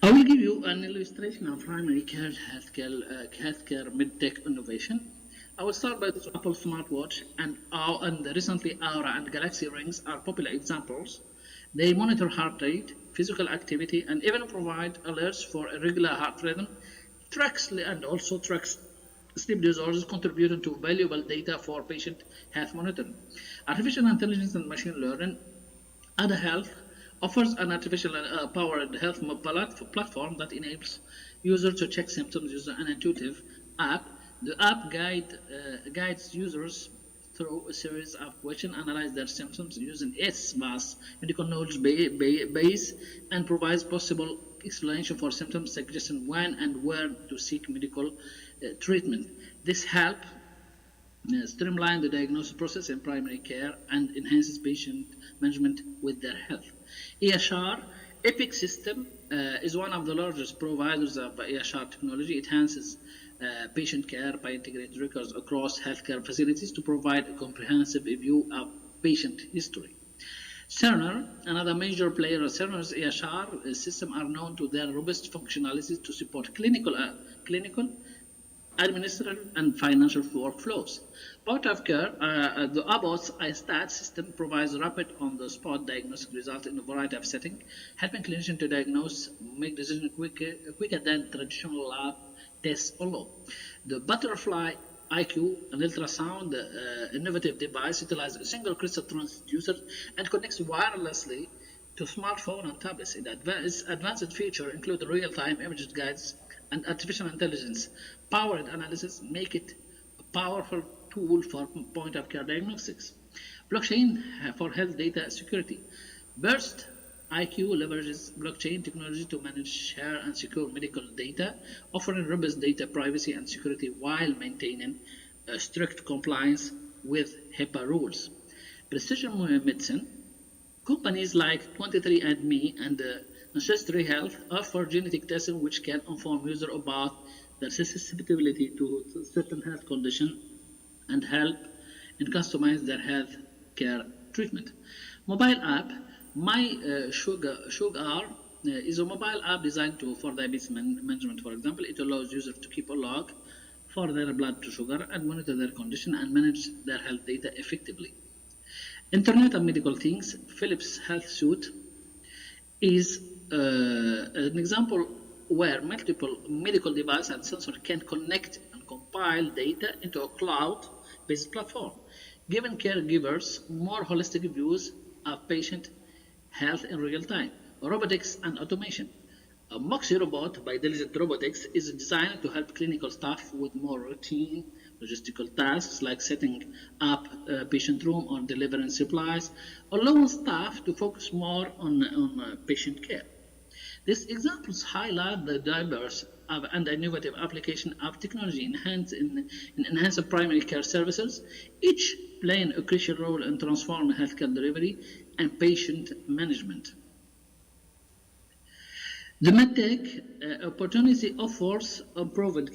I will give you an illustration of primary care healthcare medtech innovation. I will start by the Apple smartwatch and recently Aura and Galaxy rings are popular examples. They monitor heart rate, physical activity, and even provide alerts for irregular heart rhythm, tracks sleep disorders, contributing to valuable data for patient health monitoring. Artificial intelligence and machine learning. Ada Health offers an artificial powered health platform that enables users to check symptoms using an intuitive app. The app guides users through a series of questions, analyze their symptoms using its vast medical knowledge base, and provides possible explanation for symptoms, suggesting when and where to seek medical treatment. This helps streamline the diagnosis process in primary care and enhances patient management with their health. EHR, Epic System is one of the largest providers of EHR technology. It enhances patient care by integrating records across healthcare facilities to provide a comprehensive view of patient history. Cerner, another major player, Cerner's EHR system are known to their robust functionalities to support clinical, administrative, and financial workflows. Point of care, the Abbott iStat system provides rapid on-the-spot diagnostic results in a variety of settings, helping clinicians to diagnose, make decisions quicker than traditional lab tests alone. The Butterfly IQ, an ultrasound innovative device, utilizes a single crystal transducer and connects wirelessly to smartphone and tablets. Its advanced features include real-time image guides and artificial intelligence. Powered analysis make it a powerful tool for point-of-care diagnostics. Blockchain for health data security. Burst IQ leverages blockchain technology to manage, share, and secure medical data, offering robust data privacy and security while maintaining strict compliance with HIPAA rules. Precision medicine. Companies like 23andMe and Ancestry Health offer genetic testing which can inform users about their susceptibility to certain health conditions and help in customize their health care treatment. Mobile app. My Sugar is a mobile app designed for diabetes management. For example, it allows users to keep a log for their blood sugar and monitor their condition and manage their health data effectively. Internet of Medical Things. Philips Health Suite is an example where multiple medical devices and sensors can connect and compile data into a cloud-based platform, giving caregivers more holistic views of patient health in real time. Robotics and automation. A Moxie robot by Diligent Robotics is designed to help clinical staff with more routine logistical tasks like setting up a patient room or delivering supplies, allowing staff to focus more on patient care. These examples highlight the diverse and innovative application of technology in enhancing primary care services, each playing a crucial role in transforming healthcare delivery and patient management. The MedTech opportunity offers improved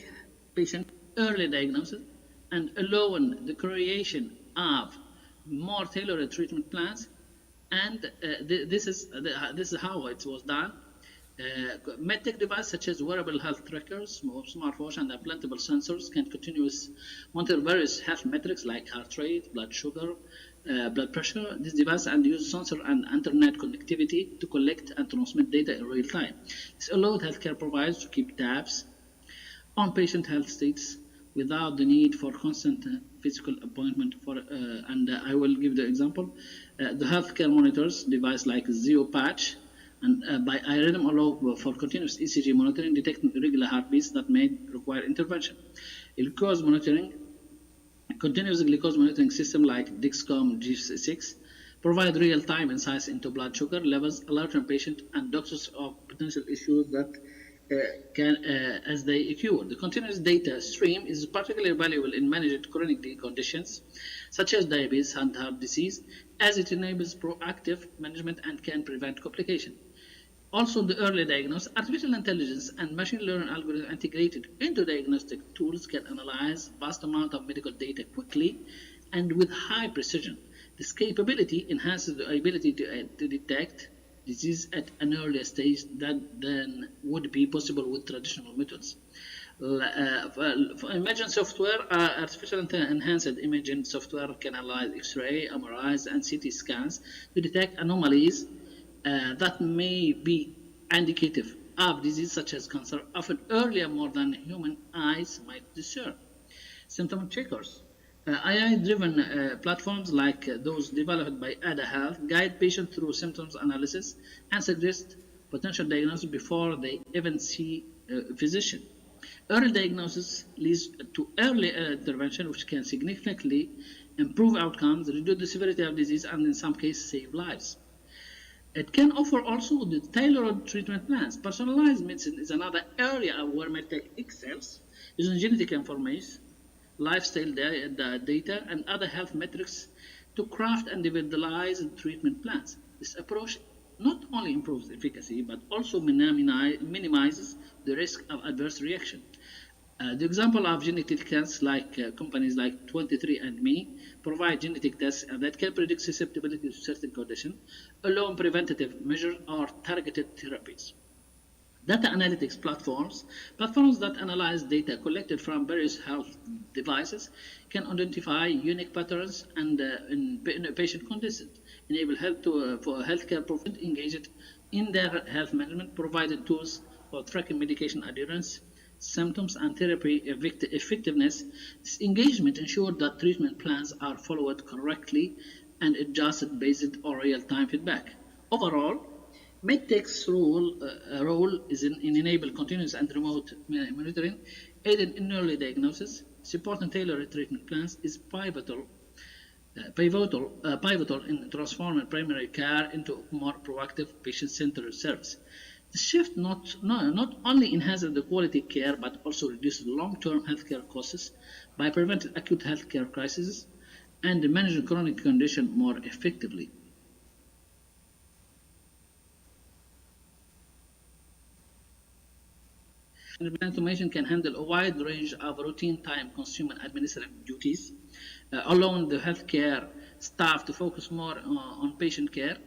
patient early diagnosis and allowing the creation of more tailored treatment plans. And this is how it was done. MedTech devices such as wearable health trackers, smartwatch, and implantable sensors can continuously monitor various health metrics like heart rate, blood sugar, blood pressure. These devices and use sensor and internet connectivity to collect and transmit data in real time. This allowed healthcare providers to keep tabs on patient health states without the need for constant physical appointment. And I will give the example. The healthcare monitors device like Zio Patch and by iRhythm allow for continuous ECG monitoring, detecting irregular heartbeats that may require intervention. Glucose monitoring, continuous glucose monitoring system like Dexcom G6 provide real-time insights into blood sugar levels, alerting patients and doctors of potential issues that as they occur. The continuous data stream is particularly valuable in managing chronic conditions such as diabetes and heart disease, as it enables proactive management and can prevent complications. Also, the early diagnosis, artificial intelligence and machine learning algorithms integrated into diagnostic tools can analyze vast amounts of medical data quickly and with high precision. This capability enhances the ability to detect disease at an earlier stage than would be possible with traditional methods. For imaging software, artificial enhanced imaging software can analyze X-ray, MRIs, and CT scans to detect anomalies that may be indicative of disease such as cancer, often earlier more than human eyes might discern. Symptom checkers. AI-driven platforms like those developed by AlAhsa guide patients through symptoms analysis and suggest potential diagnosis before they even see a physician. Early diagnosis leads to early intervention, which can significantly improve outcomes, reduce the severity of disease, and in some cases save lives. It can offer also the tailored treatment plans. Personalized medicine is another area where MedTech excels, using genetic information, lifestyle data, and other health metrics to craft individualized treatment plans. This approach not only improves efficacy, but also minimizes the risk of adverse reaction. The example of genetic tests like companies like 23andMe provide genetic tests that can predict susceptibility to certain conditions, allowing preventative measures or targeted therapies. Data analytics platforms that analyze data collected from various health devices can identify unique patterns and in patient conditions, enable for healthcare professionals engaged in their health management, provided tools for tracking medication adherence, symptoms, and therapy effectiveness. This engagement ensures that treatment plans are followed correctly and adjusted based on real-time feedback. Overall, MedTech's role is in enable continuous and remote monitoring, aiding in early diagnosis, supporting tailored treatment plans is pivotal in transforming primary care into more proactive patient-centered service. The shift not only enhances the quality of care, but also reduces long-term healthcare costs by preventing acute healthcare crises and managing chronic conditions more effectively. Automation can handle a wide range of routine time-consuming administrative duties, allowing the healthcare staff to focus more on patient care.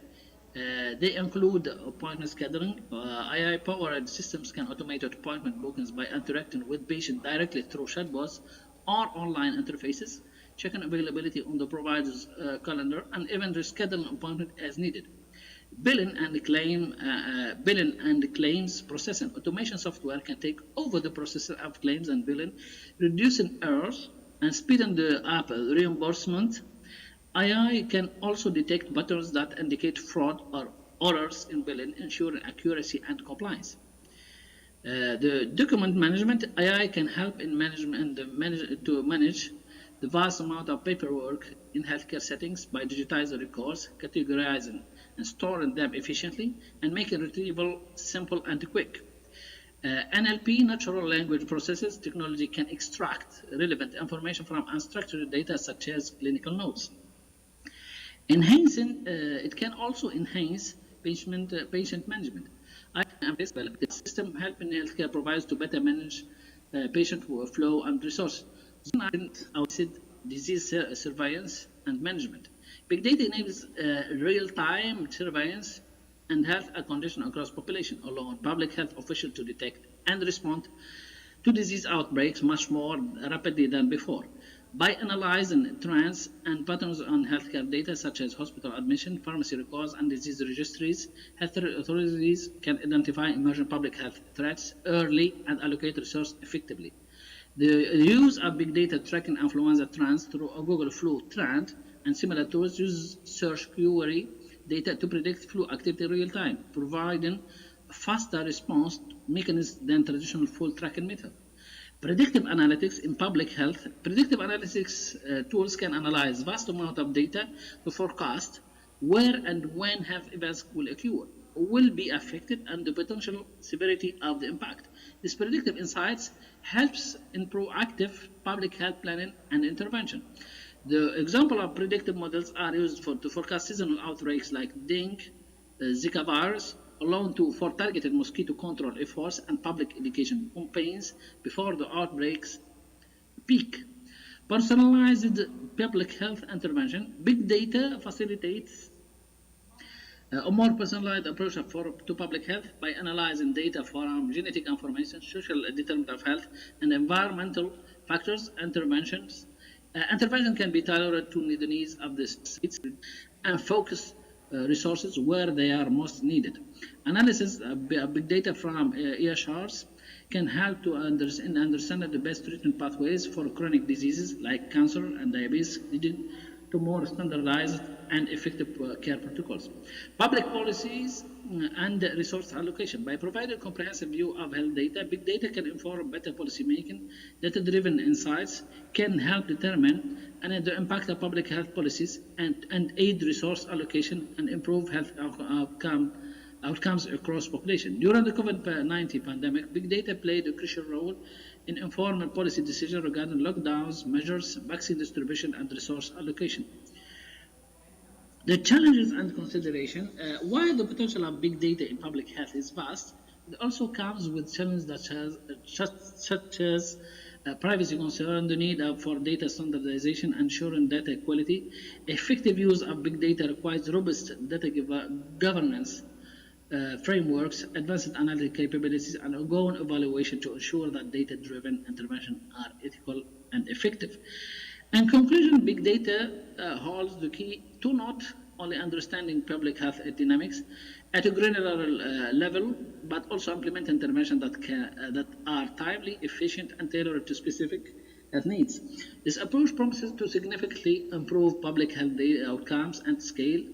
They include appointment scheduling. AI-powered systems can automate appointment bookings by interacting with patients directly through chatbots or online interfaces, checking availability on the provider's calendar, and even rescheduling appointment as needed. Billing and claims processing. Automation software can take over the processing of claims and billing, reducing errors and speeding up reimbursement. AI can also detect patterns that indicate fraud or errors in billing, ensuring accuracy and compliance. The document management, AI can help in to manage the vast amount of paperwork in healthcare settings by digitizing records, categorizing and storing them efficiently, and making retrieval simple and quick. NLP, natural language processes technology, can extract relevant information from unstructured data such as clinical notes. It can also enhance patient management. I am developed a system helping healthcare providers to better manage patient flow and resources. Disease surveillance and management. Big data enables real-time surveillance and health condition across population, allowing public health officials to detect and respond to disease outbreaks much more rapidly than before. By analyzing trends and patterns on healthcare data such as hospital admission, pharmacy records, and disease registries, health authorities can identify emerging public health threats early and allocate resources effectively. The use of big data tracking influenza trends through a Google Flu Trend and similar tools use search query data to predict flu activity in real time, providing a faster response mechanism than traditional flu tracking method. Predictive analytics in public health. Predictive analytics tools can analyze vast amount of data to forecast where and when health events will occur, will be affected, and the potential severity of the impact. This predictive insights helps in proactive public health planning and intervention. The example of predictive models are used to forecast seasonal outbreaks like dengue, Zika virus, along for targeted mosquito control efforts and public education campaigns before the outbreaks peak. Personalized public health intervention. Big data facilitates a more personalized approach to public health by analyzing data from genetic information, social determinant of health, and environmental factors. Intervention can be tailored to the needs of the states and focus resources where they are most needed. Analysis of big data from EHRs can help to understand the best treatment pathways for chronic diseases like cancer and diabetes, leading to more standardized and effective care protocols. Public policies and resource allocation. By providing a comprehensive view of health data, big data can inform better policy making. Data-driven insights can help determine the impact of public health policies and aid resource allocation and improve health outcomes across population. During the COVID-19 pandemic, big data played a crucial role in informing policy decisions regarding lockdowns, measures, vaccine distribution, and resource allocation. The challenges and consideration. While the potential of big data in public health is vast, it also comes with challenges such as privacy concern, the need for data standardization, ensuring data quality. Effective use of big data requires robust data governance frameworks, advanced analytic capabilities, and ongoing evaluation to ensure that data-driven interventions are ethical and effective. In conclusion, big data holds the key to not only understanding public health dynamics at a granular level, but also implement interventions that are timely, efficient, and tailored to specific health needs. This approach promises to significantly improve public health outcomes and scale,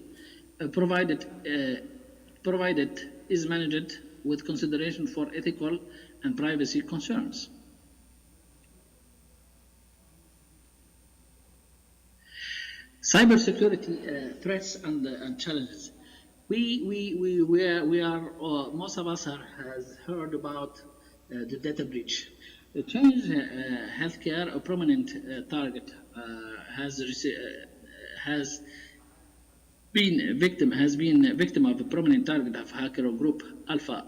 provided is managed with consideration for ethical and privacy concerns. Cybersecurity threats and challenges. We are most of us has heard about the data breach. The Change Healthcare, a prominent target, has been victim of a prominent target of hacker group AlAhsa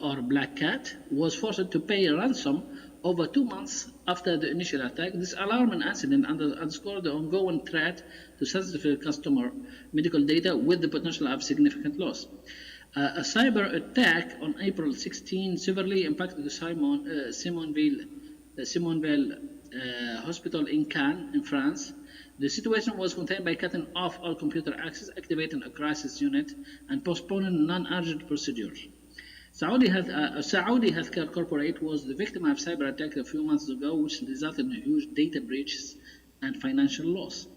or Black Cat, was forced to pay a ransom over 2 months after the initial attack. This alarming incident underscored the ongoing threat to sensitive customer medical data with the potential of significant loss. A cyber attack on April 16 severely impacted the Simonville Hospital in Cannes, in France. The situation was contained by cutting off all computer access, activating a crisis unit, and postponing non-urgent procedures. Saudi Healthcare Corporate was the victim of cyber attack a few months ago, which resulted in huge data breaches and financial loss.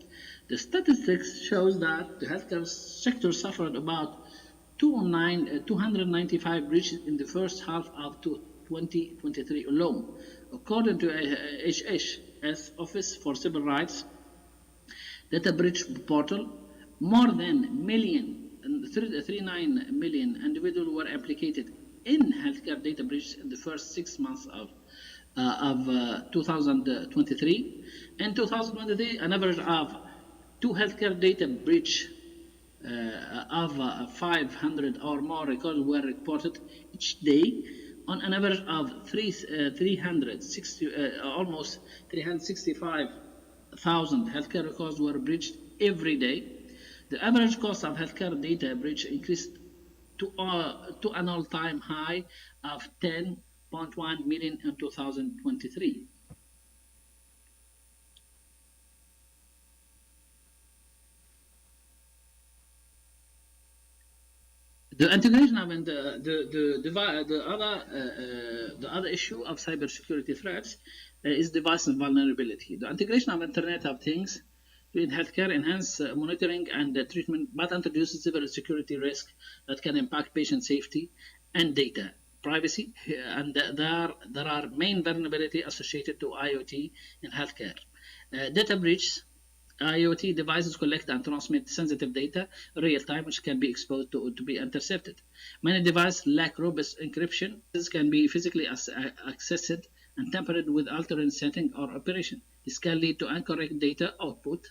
The statistics shows that the healthcare sector suffered about 295 breaches in the first half of 2023 alone. According to HHS Office for Civil Rights Data Breach Portal, more than 39 million individuals were implicated in healthcare data breaches in the first 6 months of 2023. In 2023, an average of 2 healthcare data breach of 500 or more records were reported each day, on an average of 365,000 healthcare records were breached every day. The average cost of healthcare data breach increased to an all-time high of 10.1 million in 2023. The integration of the other issue of cybersecurity threats is device vulnerability. The integration of Internet of Things in healthcare enhance monitoring and treatment, but introduces cybersecurity risk that can impact patient safety and data privacy. And there are main vulnerability associated to IoT in healthcare. Data breach. IoT devices collect and transmit sensitive data in real time, which can be exposed to be intercepted. Many devices lack robust encryption. This can be physically accessed and tampered with alternate setting or operation. This can lead to incorrect data output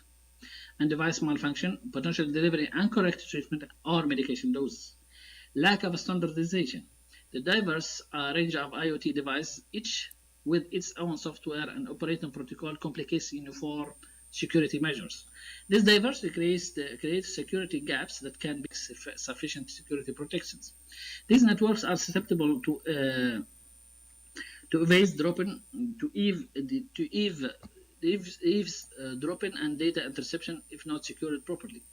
and device malfunction, potential delivery incorrect treatment or medication doses. Lack of standardization. The diverse range of IoT devices, each with its own software and operating protocol, complicates uniform security measures. This diversity creates security gaps that can be sufficient security protections. These networks are susceptible to eavesdropping, eavesdropping and data interception if not secured properly.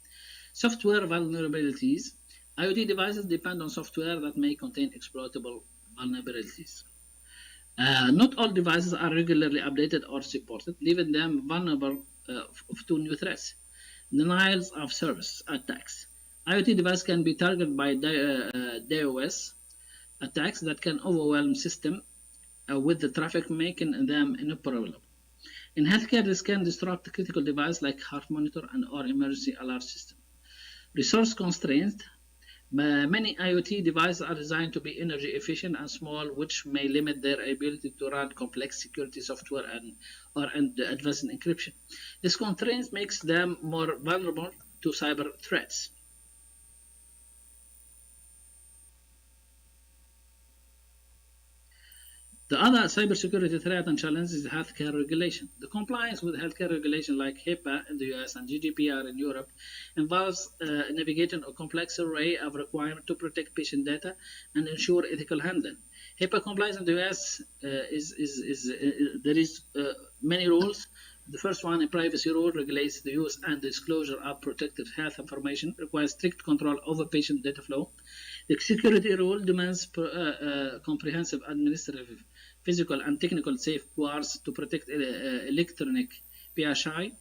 Software vulnerabilities. IoT devices depend on software that may contain exploitable vulnerabilities. Not all devices are regularly updated or supported, leaving them vulnerable to new threats. Denials of service attacks. IoT devices can be targeted by DOS attacks that can overwhelm system with the traffic, making them inoperable. In healthcare, this can disrupt critical devices like heart monitor and or emergency alert system. Resource constraints. Many IoT devices are designed to be energy efficient and small, which may limit their ability to run complex security software and advanced encryption. This constraint makes them more vulnerable to cyber threats. The other cybersecurity threat and challenge is healthcare regulation. The compliance with healthcare regulation like HIPAA in the US and GDPR in Europe involves navigating a complex array of requirements to protect patient data and ensure ethical handling. HIPAA compliance in the US there is many rules. The first one, a privacy rule, regulates the use and disclosure of protected health information, requires strict control over patient data flow. The security rule demands comprehensive administrative, physical, and technical safeguards to protect electronic PHI.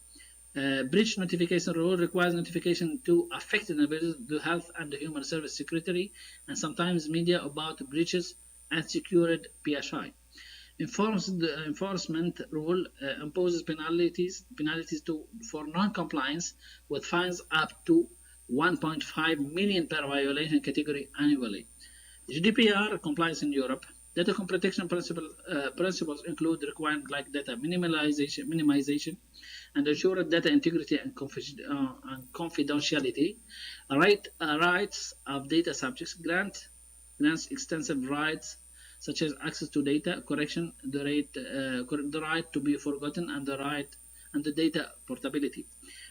Breach notification rule requires notification to affected individuals, the health and the human service secretary, and sometimes media about breaches and secured PHI. Enforcement rule imposes penalties for non-compliance with fines up to 1.5 million per violation category annually. GDPR compliance in Europe. Data protection principles include requirements like data minimization and ensure data integrity and confidentiality. Rights of data subjects grants extensive rights such as access to data, correction, the right to be forgotten, and the data portability.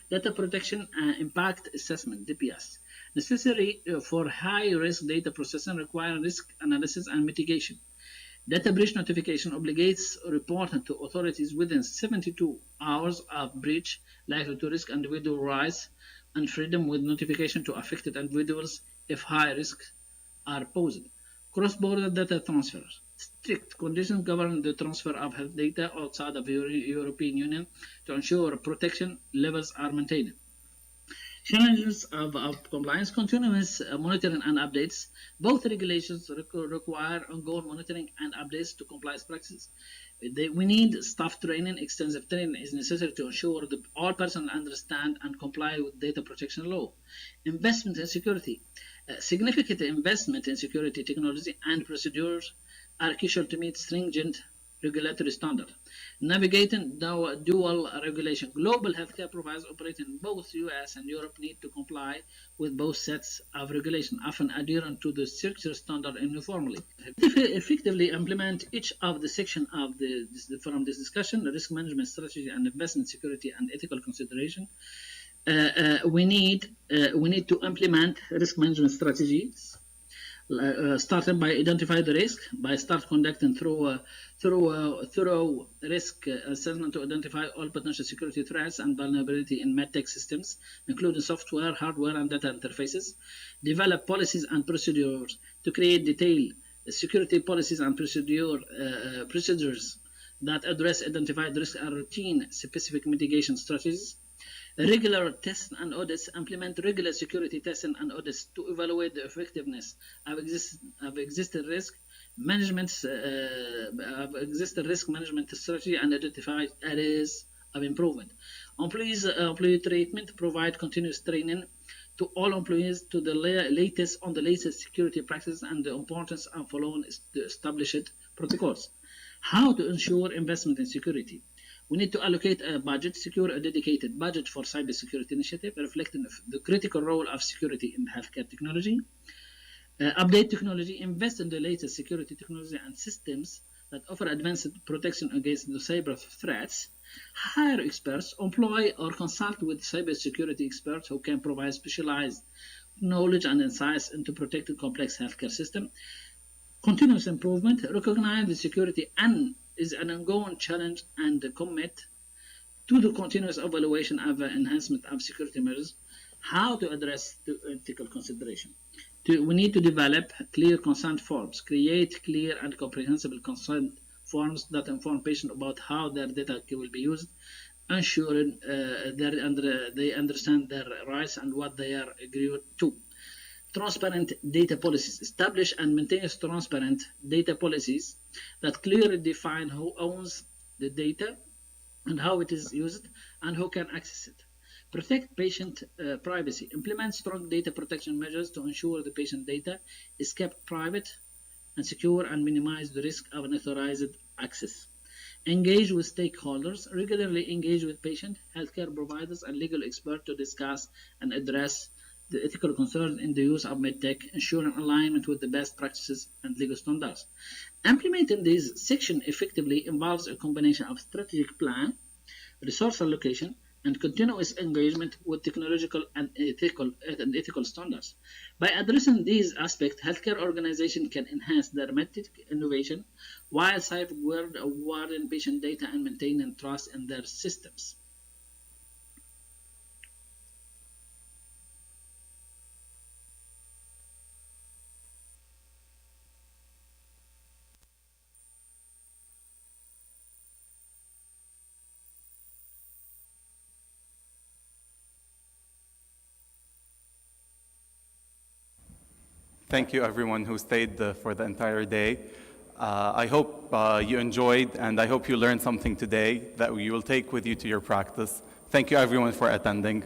Data protection impact assessment (DPS), necessary for high-risk data processing, requiring risk analysis and mitigation. Data breach notification obligates reporting to authorities within 72 hours of breach likely to risk individual rights and freedom, with notification to affected individuals if high risks are posed. Cross-border data transfers. Strict conditions govern the transfer of health data outside of the European Union to ensure protection levels are maintained. Challenges of compliance, continuous monitoring and updates. Both regulations require ongoing monitoring and updates to compliance practices. We need staff training. Extensive training is necessary to ensure that all personnel understand and comply with data protection law. Investment in security. Significant investment in security technology and procedures are crucial to meet stringent regulatory standard. Navigating dual regulation. Global healthcare providers operating in both US and Europe need to comply with both sets of regulation, often adhering to the stricter standard uniformly. Effectively implement each of the sections of from this discussion, the risk management strategy and investment security and ethical consideration. We need to implement risk management strategies. Starting by identify the risk, by conducting thorough risk assessment to identify all potential security threats and vulnerability in medtech systems, including software, hardware, and data interfaces. Develop policies and procedures to create detailed security policies and procedures that address identified risks and routine specific mitigation strategies. Regular tests and audits. Implement regular security testing and audits to evaluate the effectiveness of existing risk management strategy and identify areas of improvement. Employee treatment. Provide continuous training to all employees to the latest security practices and the importance of following the established protocols. How to ensure investment in security. We need to allocate a budget, secure a dedicated budget for cybersecurity initiative, reflecting the critical role of security in healthcare technology. Update technology, invest in the latest security technology and systems that offer advanced protection against the cyber threats. Hire experts, employ or consult with cybersecurity experts who can provide specialized knowledge and insights into protecting complex healthcare system. Continuous improvement, recognize the security and is an ongoing challenge and commit to the continuous evaluation of enhancement of security measures. How to address the ethical consideration. We need to develop clear consent forms, create clear and comprehensible consent forms that inform patients about how their data will be used, ensuring they understand their rights and what they are agreed to. Transparent data policies. Establish and maintain transparent data policies that clearly define who owns the data and how it is used and who can access it. Protect patient privacy. Implement strong data protection measures to ensure the patient data is kept private and secure and minimize the risk of unauthorized access. Engage with stakeholders. Regularly engage with patient, healthcare providers, and legal experts to discuss and address the ethical concerns in the use of medtech, ensuring alignment with the best practices and legal standards. Implementing these sections effectively involves a combination of strategic plan, resource allocation, and continuous engagement with technological and ethical standards. By addressing these aspects, healthcare organizations can enhance their medtech innovation while safeguarding patient data and maintaining trust in their systems. Thank you, everyone who stayed for the entire day. I hope you enjoyed, and I hope you learned something today that you will take with you to your practice. Thank you, everyone, for attending.